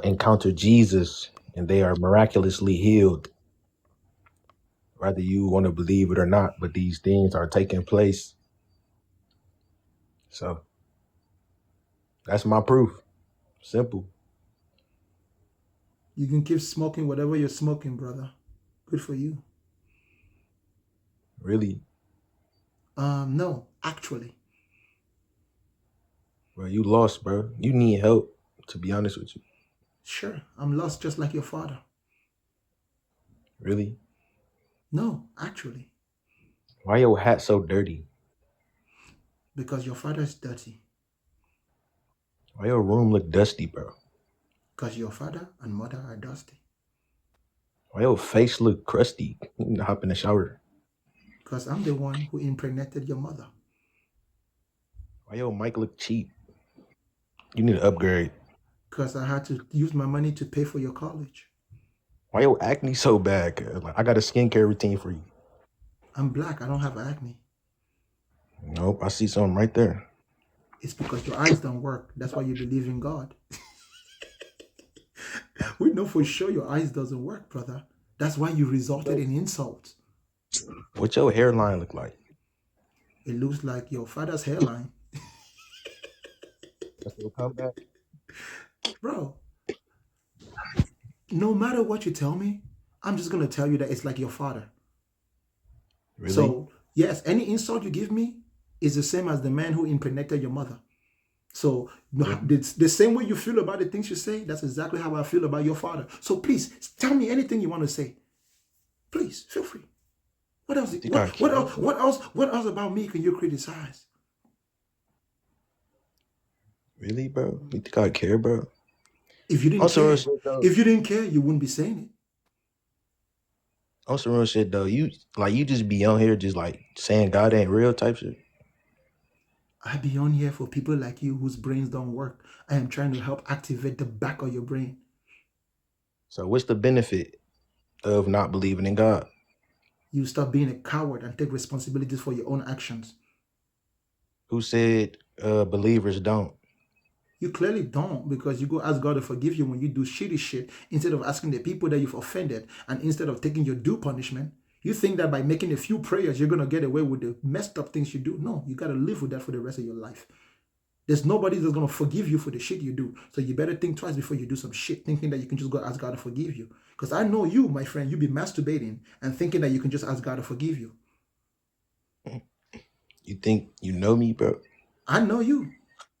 encounter Jesus, and they are miraculously healed. Whether you want to believe it or not, but these things are taking place. So that's my proof. Simple. You can keep smoking whatever you're smoking, brother. Good for you. Really? No, actually. Bro, you lost, bro. You need help, to be honest with you. Sure, I'm lost just like your father. Really? No, actually. Why your hat so dirty? Because your father is dirty. Why your room look dusty, bro? Because your father and mother are dusty. Why your face look crusty? You need to hop in the shower. Because I'm the one who impregnated your mother. Why your mic look cheap? You need to upgrade. Because I had to use my money to pay for your college. Why your acne so bad? Cuz? Like, I got a skincare routine for you. I'm black. I don't have acne. Nope, I see something right there. It's because your eyes don't work. That's why you believe in God. We know for sure your eyes doesn't work, brother. That's why you resulted in insults. What your hairline look like? It looks like your father's hairline. That's your comeback? Bro, no matter what you tell me, I'm just going to tell you that it's like your father. Really? So, yes, any insult you give me is the same as the man who impregnated your mother. So, the same way you feel about the things you say, that's exactly how I feel about your father. So, please, tell me anything you want to say. Please, feel free. What else? What else about me can you criticize? Really, bro? You think I care, bro? If you didn't Also, real care, shit, though. if you didn't care, you wouldn't be saying it. Also, real shit, though. You just be on here just like saying God ain't real type shit. I be on here for people like you whose brains don't work. I am trying to help activate the back of your brain. So, what's the benefit of not believing in God? You stop being a coward and take responsibilities for your own actions. Who said believers don't? You clearly don't, because you go ask God to forgive you when you do shitty shit instead of asking the people that you've offended, and instead of taking your due punishment. You think that by making a few prayers, you're going to get away with the messed up things you do. No, you got to live with that for the rest of your life. There's nobody that's going to forgive you for the shit you do. So you better think twice before you do some shit, thinking that you can just go ask God to forgive you. Because I know you, my friend, you be masturbating and thinking that you can just ask God to forgive you. You think you know me, bro? I know you.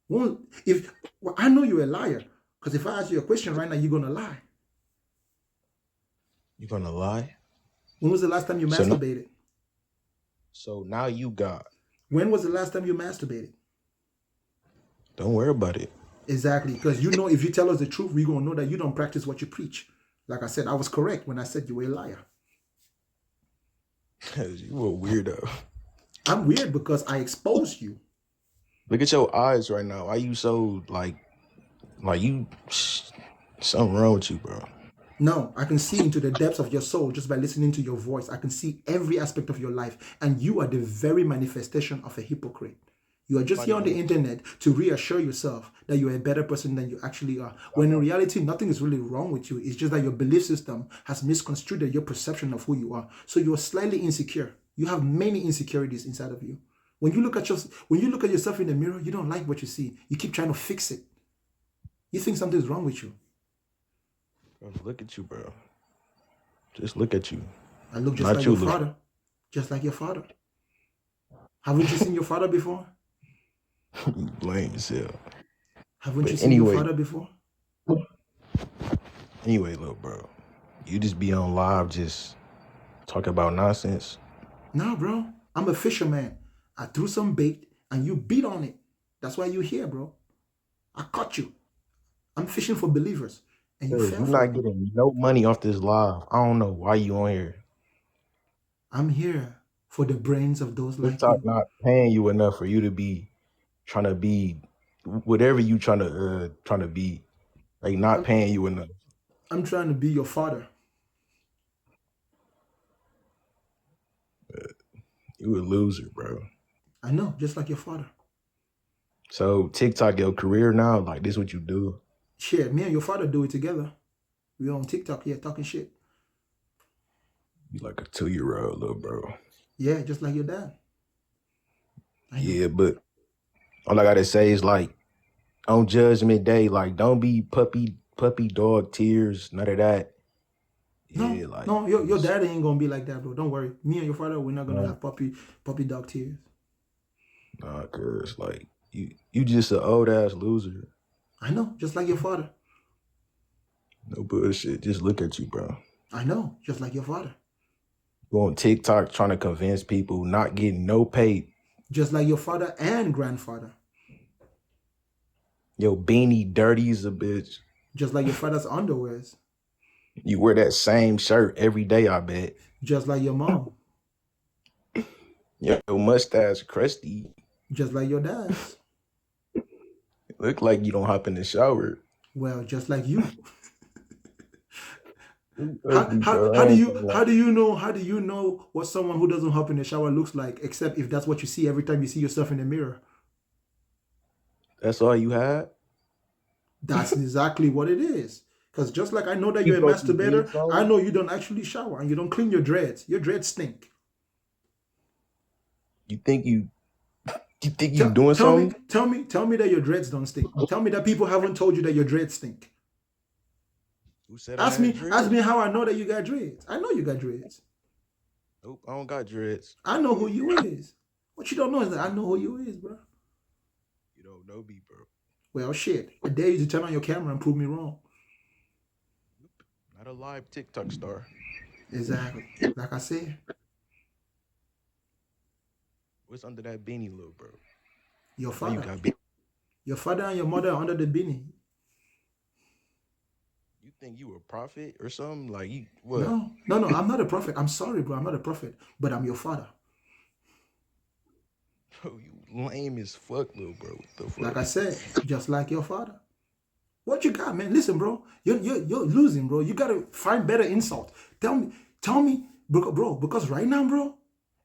I know you're a liar. Because if I ask you a question right now, you're going to lie. You gonna lie? When was the last time you masturbated? So now you God. When was the last time you masturbated? Don't worry about it. Exactly. Because you know, if you tell us the truth, we're going to know that you don't practice what you preach. Like I said, I was correct when I said you were a liar. You a weirdo. I'm weird because I exposed you. Look at your eyes right now. Why you so like you? Something wrong with you, bro. No, I can see into the depths of your soul just by listening to your voice. I can see every aspect of your life. And you are the very manifestation of a hypocrite. You are just here on the internet to reassure yourself that you're a better person than you actually are. When in reality, nothing is really wrong with you. It's just that your belief system has misconstrued your perception of who you are. So you're slightly insecure. You have many insecurities inside of you. When you look at yourself in the mirror, you don't like what you see. You keep trying to fix it. You think something's wrong with you. Bro, look at you, bro. Just look at you. I look just like your father. Just like your father. Haven't you seen your father before? You lame as hell. Haven't you seen your father before? Anyway, little bro, you just be on live just talking about nonsense. No, bro. I'm a fisherman. I threw some bait and you beat on it. That's why you're here, bro. I caught you. I'm fishing for believers. And you fell You're for not it. getting no money off this live. I don't know why you on here. I'm here for the brains of those like TikTok you. not paying you enough for you to be trying to be whatever you trying to be. Like not paying you enough. I'm trying to be your father. You a loser, bro. I know, just like your father. So TikTok your career now? Like this what you do? Shit, me and your father do it together. We're on TikTok here talking shit. You like a 2-year-old little bro. Yeah, just like your dad. Yeah, but all I gotta say is like on Judgment Day, like don't be puppy dog tears, none of that. No, Yeah, like no, your it's daddy ain't gonna be like that, bro. Don't worry. Me and your father, we're not gonna nah, have puppy dog tears. nah, cause like you just an old ass loser. I know, just like your father. No bullshit. Just look at you, bro. I know, just like your father. Go on TikTok trying to convince people not getting no pay. Just like your father and grandfather. Yo, beanie dirty as a bitch. Just like your father's underwears. You wear that same shirt every day, I bet. Just like your mom. Yo, mustache crusty. Just like your dad's. Look like you don't hop in the shower. Well, just like you. Ugly, bro. I ain't gonna lie. How do you know what someone who doesn't hop in the shower looks like, except if that's what you see every time you see yourself in the mirror? That's all you had? That's exactly what it is. Because just like I know that You you're a thought you did masturbator, I something? know you don't actually shower and you don't clean your dreads. Your dreads stink. You think you Tell, doing tell me, something? tell me that your dreads don't stink. Tell me that people haven't told you that your dreads stink. Who said I had Ask me dreads? how I know that you got dreads. I know you got dreads. Nope, I don't got dreads. I know who you is. What you don't know is that I know who you is, bro. You don't know me, bro. Well, shit. I dare you to turn on your camera and prove me wrong. Not a live TikTok star. Exactly. Like I said, What's under that beanie, little bro? your I know you father. got beanie. Your father and your mother are under the beanie. You think you a prophet or something? Like you what? No, no, no. I'm not a prophet. I'm sorry, bro. I'm not a prophet. But I'm your father. Bro, you lame as fuck, little bro. What the Like fuck? I said, just like your father. What you got, man? Listen, bro. You're losing, bro. You gotta find better insult. Tell me, bro, because right now, bro,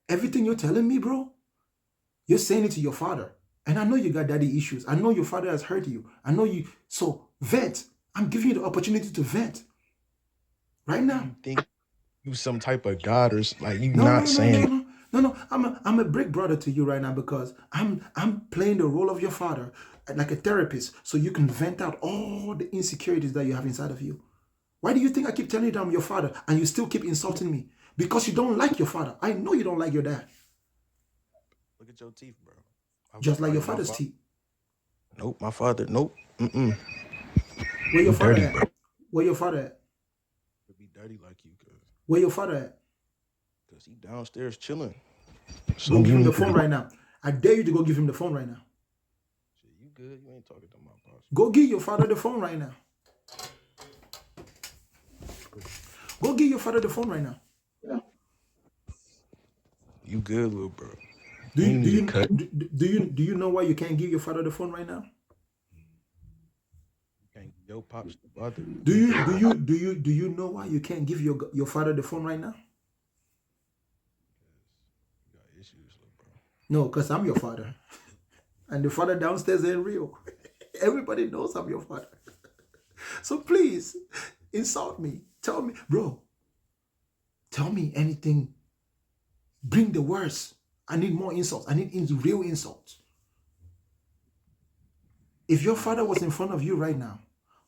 everything you're telling me, bro, you're saying it to your father. And I know you got daddy issues. I know your father has hurt you. I know you. So vent. I'm giving you the opportunity to vent right now. You think you some type of god or like you No, not no, no, no, saying no, no, no. I'm a big brother to you right now because I'm playing the role of your father like a therapist, so you can vent out all the insecurities that you have inside of you. Why do you think I keep telling you that I'm your father and you still keep insulting me? Because you don't like your father. I know you don't like your dad. look at your teeth, bro. Just like your My father's father. teeth. Nope, my father. Nope. Mm-mm. Where your You father dirty, at? bro. Where your father at? To be dirty like you, Where your father at? cause he downstairs chilling. Go Something give you him the need to phone do. right now. I dare you to go give him the phone right now. Shit, you good? You ain't talking to my boss. Go give your father the phone right now. Go give your father the phone right now. You good, little bro? Do You you ain't do need to you cut. do you know why you can't give your father the phone right now? Can't yo pops the father. Do you know why you can't give your father the phone right now? You got issues, little bro. No, because I'm your father. And the father downstairs ain't real. Everybody knows I'm your father. So please, insult me. Tell me, bro, tell me anything. Bring the worst. I need more insults. I need real insults. If your father was in front of you right now,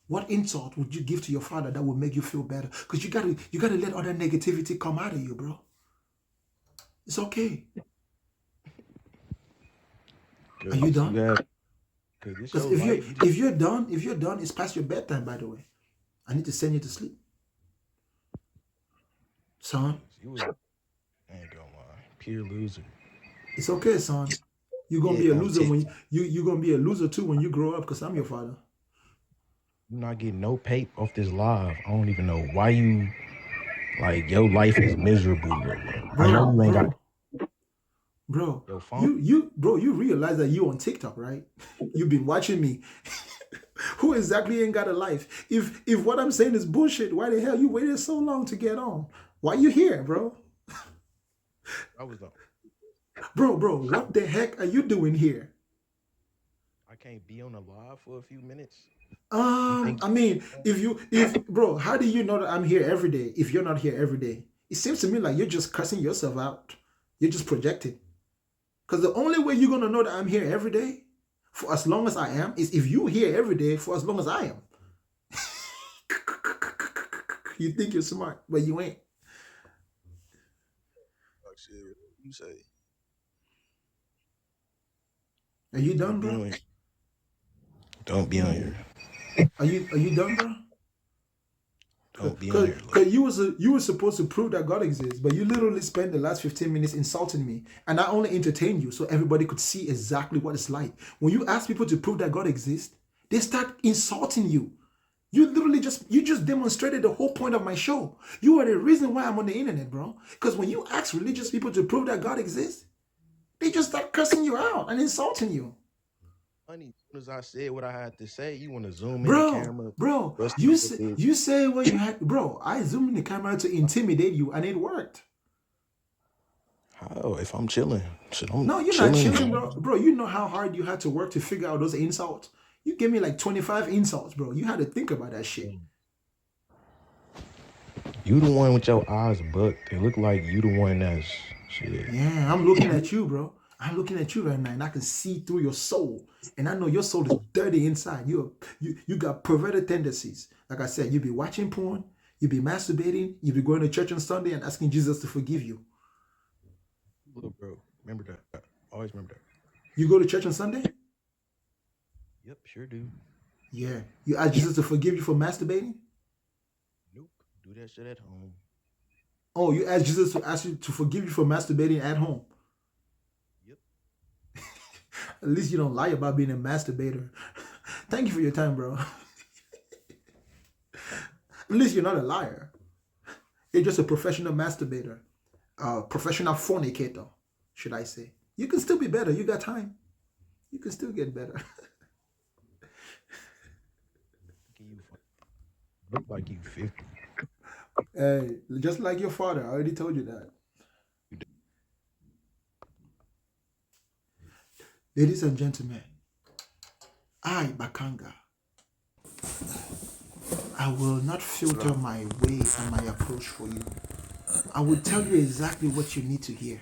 what insult would you give to your father that would make you feel better? Because you gotta let all that negativity come out of you, bro. It's okay. Are you Cause done? you have, cause it's Because your life. You just if you're done, it's past your bedtime, by the way. I need to send you to sleep. Son, you was, I ain't gonna lie, pure loser. it's okay, son. You're gonna Yeah, be a on loser when TikTok. you're gonna be a loser too when you grow up because I'm your father. You not getting no pay off this live. I don't even know why you like your life is miserable, little bro. I know Bro, you ain't got bro, bro, your phone. you realize that you on TikTok, right? You've been watching me. Who exactly ain't got a life? If what I'm saying is bullshit, why the hell you waited so long to get on? Why you here, bro? I was on. Bro, what the heck are you doing here? I can't be on the live for a few minutes. You think I mean, if bro, how do you know that I'm here every day if you're not here every day? It seems to me like you're just cussing yourself out. You're just projecting. Because the only way you're gonna know that I'm here every day, for as long as I am, is if you here every day for as long as I am. You think you're smart, but you ain't. Oh, shit, you say? Are you Don't done, be bro? on here. Don't be on here. Are you done, bro? Don't be on Cause, here. Look. cause you were supposed to prove that God exists, but you literally spent the last 15 minutes insulting me, and I only entertained you so everybody could see exactly what it's like. When you ask people to prove that God exists, they start insulting you. You just demonstrated the whole point of my show. You are the reason why I'm on the internet, bro. Because when you ask religious people to prove that God exists, they just start cursing you out and insulting you. Funny, as soon as I said what I had to say, you want to zoom in the Bro, camera, bro, rusty you with say, this. you say what you had, bro. I zoomed in the camera to intimidate you, and it worked. How? If I'm chilling, shit, I'm No, you're not chilling. chilling, bro. Bro, you know how hard you had to work to figure out those insults. You gave me like 25 insults, bro. You had to think about that shit. You the one with your eyes bucked. It look like you the one that's shit. Yeah, I'm looking at you, bro. I'm looking at you right now, and I can see through your soul. And I know your soul is dirty inside. You got perverted tendencies. Like I said, you be watching porn, you be masturbating, you be going to church on Sunday and asking Jesus to forgive you. Little bro, remember that. Always remember that. You go to church on Sunday? Yep, sure do. Yeah. You ask Jesus to forgive you for masturbating? Nope, do that shit at home. Oh, you ask Jesus to ask you to forgive you for masturbating at home. Yep. At least you don't lie about being a masturbator. Thank you for your time, bro. At least you're not a liar. You're just a professional masturbator. Professional fornicator, should I say. You can still be better. You got time. You can still get better. You look like you 50. Hey, just like your father. I already told you that. Ladies and gentlemen, I, Bakanga, I will not filter my way and my approach for you. I will tell you exactly what you need to hear.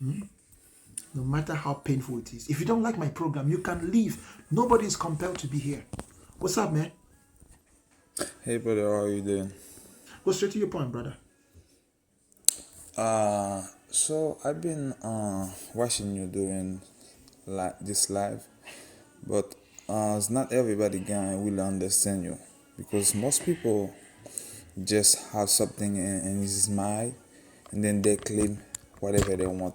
No matter how painful it is. If you don't like my program, you can leave. Nobody is compelled to be here. What's up, man? Hey brother, how are you doing? Go straight to your point, brother. So I've been watching you doing this live, but it's not everybody can really understand you because most people just have something in his mind and then they claim whatever they want.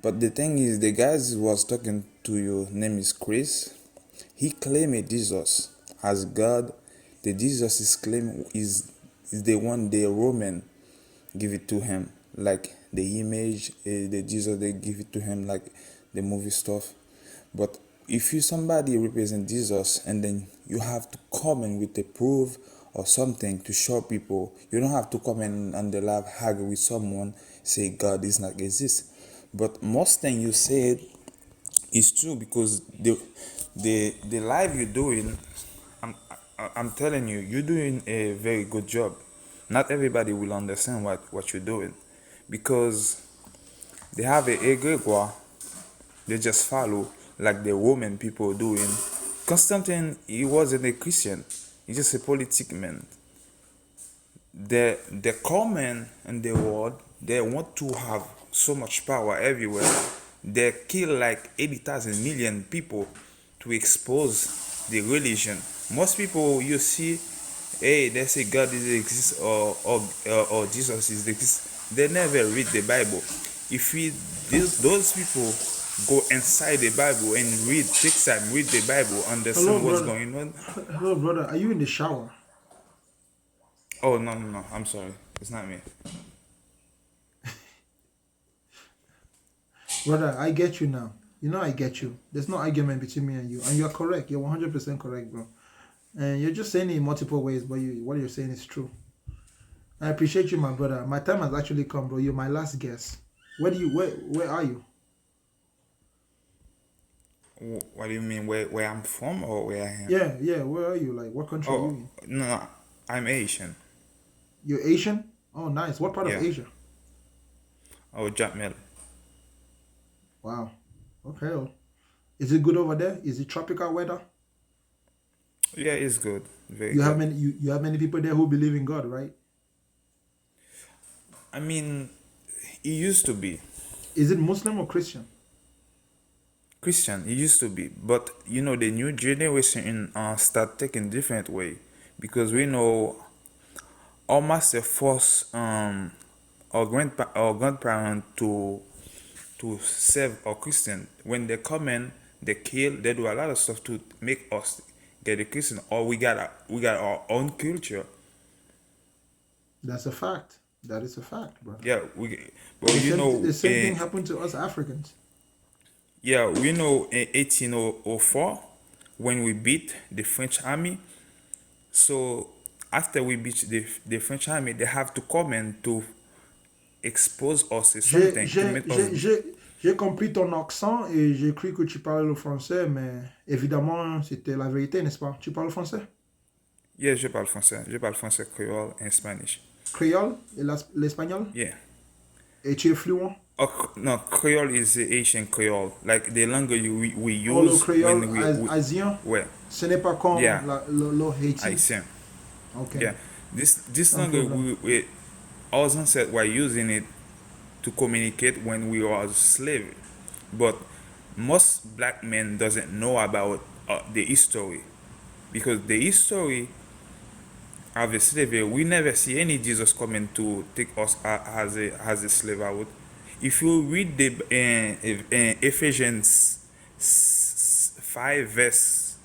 But the thing is, the guys who was talking to you, name is Chris. He claimed Jesus as God. The Jesus is claim is the one the Roman give it to him, like the image, the Jesus they give it to him, like the movie stuff. But if you somebody represent Jesus and then you have to come in with a proof or something to show people, you don't have to come in on the live hug with someone say God is not exist. But most thing you said is true because the live you're doing, I'm I'm telling you, you're doing a very good job. Not everybody will understand what you're doing because they have a egregore, they just follow like the Roman people doing. Constantine, he wasn't a Christian, he's just a politic man. The common in the world, they want to have so much power everywhere. They kill like 80,000 million people to expose the religion. Most people you see, hey, they say God is exist or Jesus is exist. They never read the Bible. If we those people go inside the Bible and read, take time, read the Bible, Hello, understand what's brother. going on. Hello, brother. Are you in the shower? Oh no no no! I'm sorry, it's not me. Brother, I get you now. You know I get you. There's no argument between me and you. And you're correct. You're 100% correct, bro. And you're just saying it in multiple ways, but what you're saying is true. I appreciate you, my brother. My time has actually come, bro. You're my last guest. Where are you? What do you mean? Where I'm from or where I am? Yeah, where are you? Like, what country are you Oh in? no, no, I'm Asian. You're Asian? Oh, nice. What part of Yeah. Asia? Oh, Jatmel. Wow. Okay. Is it good over there? Is it tropical weather? Yeah, it's good. Very You have good. many you have many people there who believe in God, right? I mean, it used to be Is it Muslim or Christian? Christian. It used to be, but you know, the new generation start taking different way because we know our master force our grandparent to serve our Christian. When they come in, they kill, they do a lot of stuff to make us get a Christian, or we got our own culture. That's a fact. That is a fact, brother. Yeah, well, you know, The same thing happened to us Africans. yeah, we know in 1804 when we beat the French army. So after we beat the French army, they have to come in to expose us as J'ai something to j'ai- make us. j'ai- j'ai- j'ai compris ton accent et j'ai cru que tu parlais le français, mais évidemment, c'était la vérité, n'est-ce pas? Tu parles français? Yeah, je parle français, créole, and Spanish. Créole et l'espagnol? Yeah. Et tu es fluent? Oh, no, Creole is the Asian Creole, like the language we Oh, le use créole when haïtien? well, Ce n'est pas comme yeah, le I Haïti. see. Ok, Yeah, this sans language problème. our ancestors were using it to communicate when we were slaves, but most black men doesn't know about the history because the history of the slavery, we never see any Jesus coming to take us as a slave out. If you read the Ephesians 5 verse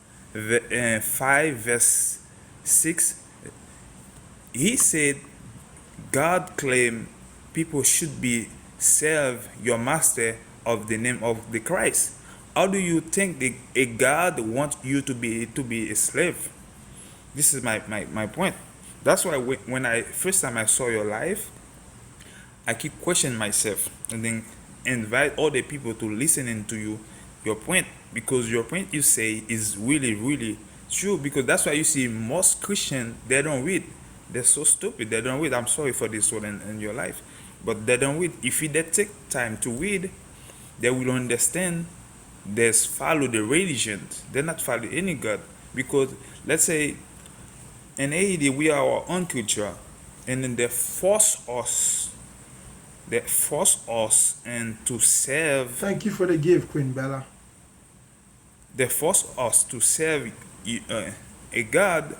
6, he said God claimed people should be serve your master of the name of the Christ. How do you think a God wants you to be a slave? This is my point. That's why when I first time I saw your life, I keep questioning myself and then invite other people to listening to your point, because your point you say is really really true, because that's why you see most Christian, they don't read. They're so stupid, they don't read. I'm sorry for this one in your life, but they don't read. If they take time to read, they will understand. There's follow the religions, they're not follow any God, because let's say in Haiti we are our own culture, and then they force us and to serve. Thank you for the gift, Queen Bella. They force us to serve uh, a god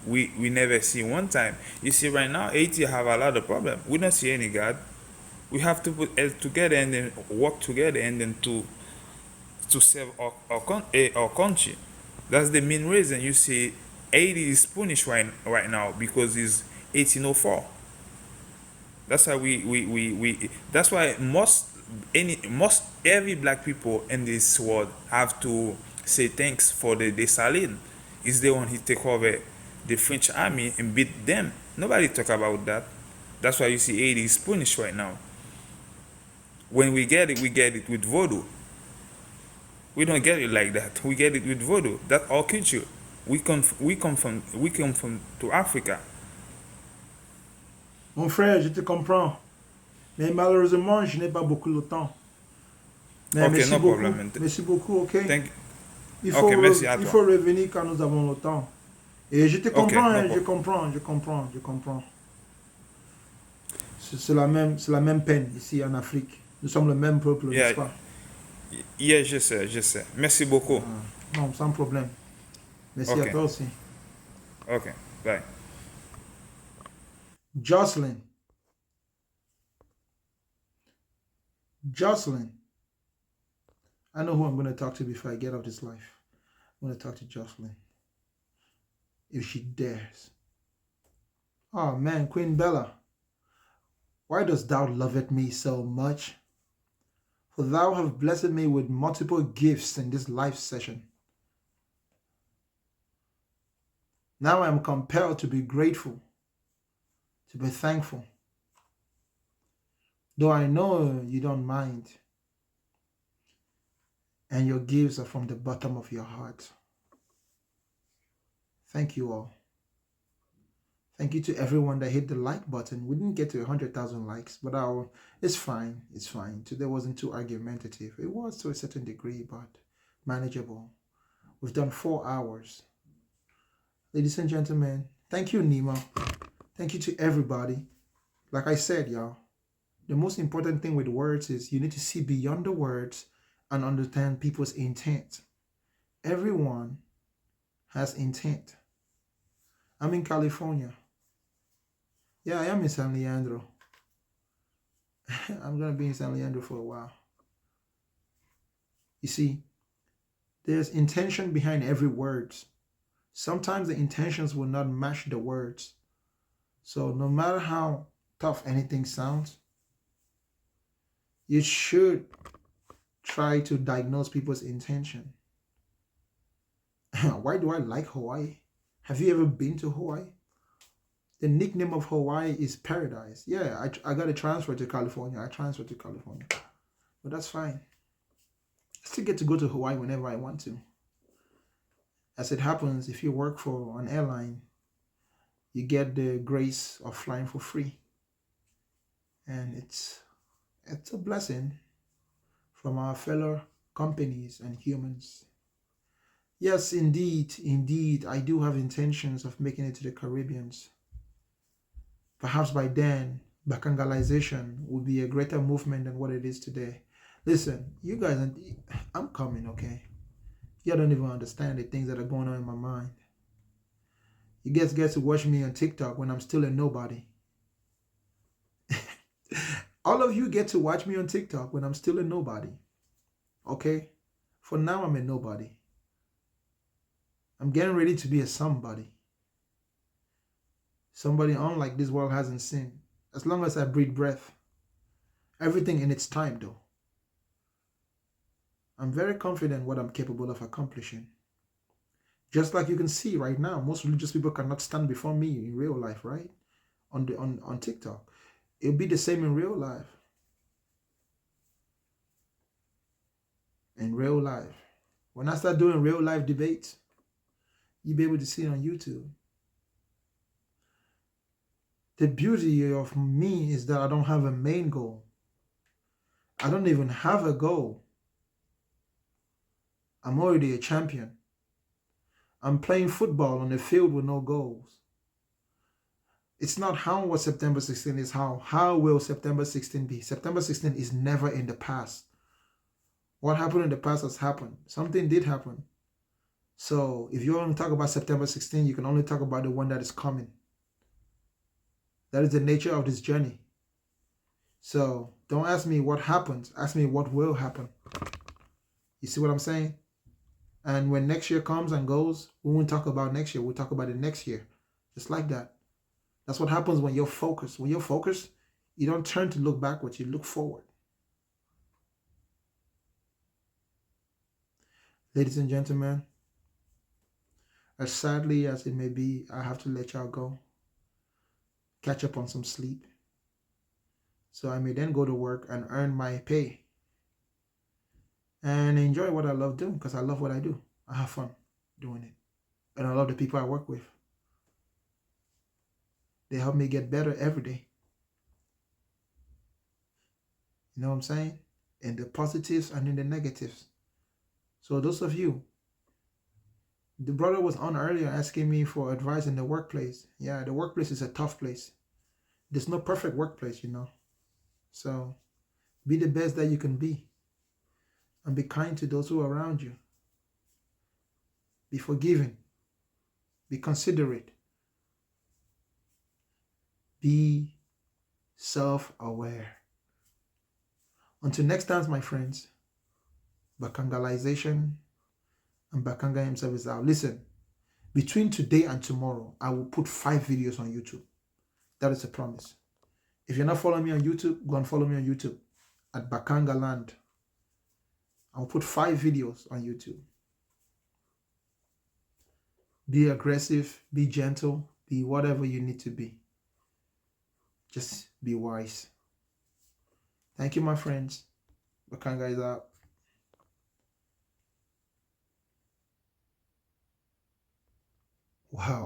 we never see one time. You see, right now Haiti have a lot of problem. We don't see any God. We have to put heads together and then work together and then to serve our country. That's the main reason you see Haiti is punished right now, because it's 1804. That's why we that's why most every black people in this world have to say thanks for the Dessalines. Is the one he take over the French army and beat them. Nobody talk about that. That's why you see Haiti is punished right now. When we get it with voodoo. We don't get it like that. We get it with voodoo. That's our culture. We come from to Africa. Mon frère, je te comprends. Mais malheureusement, je n'ai pas beaucoup de temps. Mais Okay, merci no beaucoup. problem. Merci beaucoup, ok? Thank. Il faut, Okay, merci à il toi. faut revenir quand nous avons le temps. Et je te Okay, comprends, no hein, je problem. comprends, je comprends, je comprends. C'est la même peine ici en Afrique. Nous sommes le même peuple, n'est-ce Yeah, pas? yeah, je sais, je sais. Merci beaucoup. Ah, non, sans problème. Merci à Okay, toi aussi. okay, bye. Jocelyn. Jocelyn. I know who I'm going to talk to before I get out this life. I'm going to talk to Jocelyn. If she dares. Oh man, Queen Bella. Why dost thou loveth me so much? For thou have blessed me with multiple gifts in this life session. Now I am compelled to be grateful, to be thankful. Though I know you don't mind, and your gifts are from the bottom of your heart. Thank you all. Thank you to everyone that hit the like button. We didn't get to 100,000 likes, but it's fine. It's fine. Today wasn't too argumentative. It was to a certain degree, but manageable. We've done 4 hours. Ladies and gentlemen, thank you, Nima. Thank you to everybody. Like I said, y'all, the most important thing with words is you need to see beyond the words and understand people's intent. Everyone has intent. I'm in California. Yeah, I am in San Leandro. I'm going to be in San Leandro for a while. You see, there's intention behind every word. Sometimes the intentions will not match the words. So no matter how tough anything sounds, you should try to diagnose people's intention. Why do I like Hawaii? Have you ever been to Hawaii? The nickname of Hawaii is paradise. Yeah, I got to transfer to California. I transferred to California. But that's fine. I still get to go to Hawaii whenever I want to. As it happens, if you work for an airline, you get the grace of flying for free. And it's a blessing from our fellow companies and humans. Yes, indeed, I do have intentions of making it to the Caribbeans. Perhaps by then, Bacangalization will be a greater movement than what it is today. Listen, you guys, I'm coming, okay? You don't even understand the things that are going on in my mind. You guys get to watch me on TikTok when I'm still a nobody. All of you get to watch me on TikTok when I'm still a nobody. Okay? For now, I'm a nobody. I'm getting ready to be a somebody. Somebody unlike this world hasn't seen. As long as I breathe breath. Everything in its time, though. I'm very confident what I'm capable of accomplishing. Just like you can see right now, most religious people cannot stand before me in real life, right? On TikTok. It'll be the same in real life. In real life. When I start doing real life debates, you'll be able to see it on YouTube. The beauty of me is that I don't have a main goal. I don't even have a goal. I'm already a champion. I'm playing football on a field with no goals. It's not how was September 16 is how. How will September 16 be? September 16 is never in the past. What happened in the past has happened. Something did happen. So if you want to talk about September 16, you can only talk about the one that is coming. That is the nature of this journey. So don't ask me what happened. Ask me what will happen. You see what I'm saying? And when next year comes and goes, we won't talk about next year. We'll talk about the next year. Just like that. That's what happens when you're focused. When you're focused, you don't turn to look backwards. You look forward. Ladies and gentlemen, as sadly as it may be, I have to let y'all go. Catch up on some sleep. So I may then go to work and earn my pay. And enjoy what I love doing, because I love what I do. I have fun doing it. And I love the people I work with. They help me get better every day. You know what I'm saying? In the positives and in the negatives. So those of you, the brother was on earlier asking me for advice in the workplace. Yeah, the workplace is a tough place. There's no perfect workplace, you know. So be the best that you can be. And be kind to those who are around you. Be forgiving. Be considerate. Be self-aware. Until next time, my friends, Bakangalization and Bakanga himself is out. Listen, between today and tomorrow, I will put 5 videos on YouTube. That is a promise. If you're not following me on YouTube, go and follow me on YouTube at Bakanga Land. I'll put 5 videos on YouTube. Be aggressive, be gentle, be whatever you need to be. Just be wise. Thank you, my friends. Bakanga is out. Wow.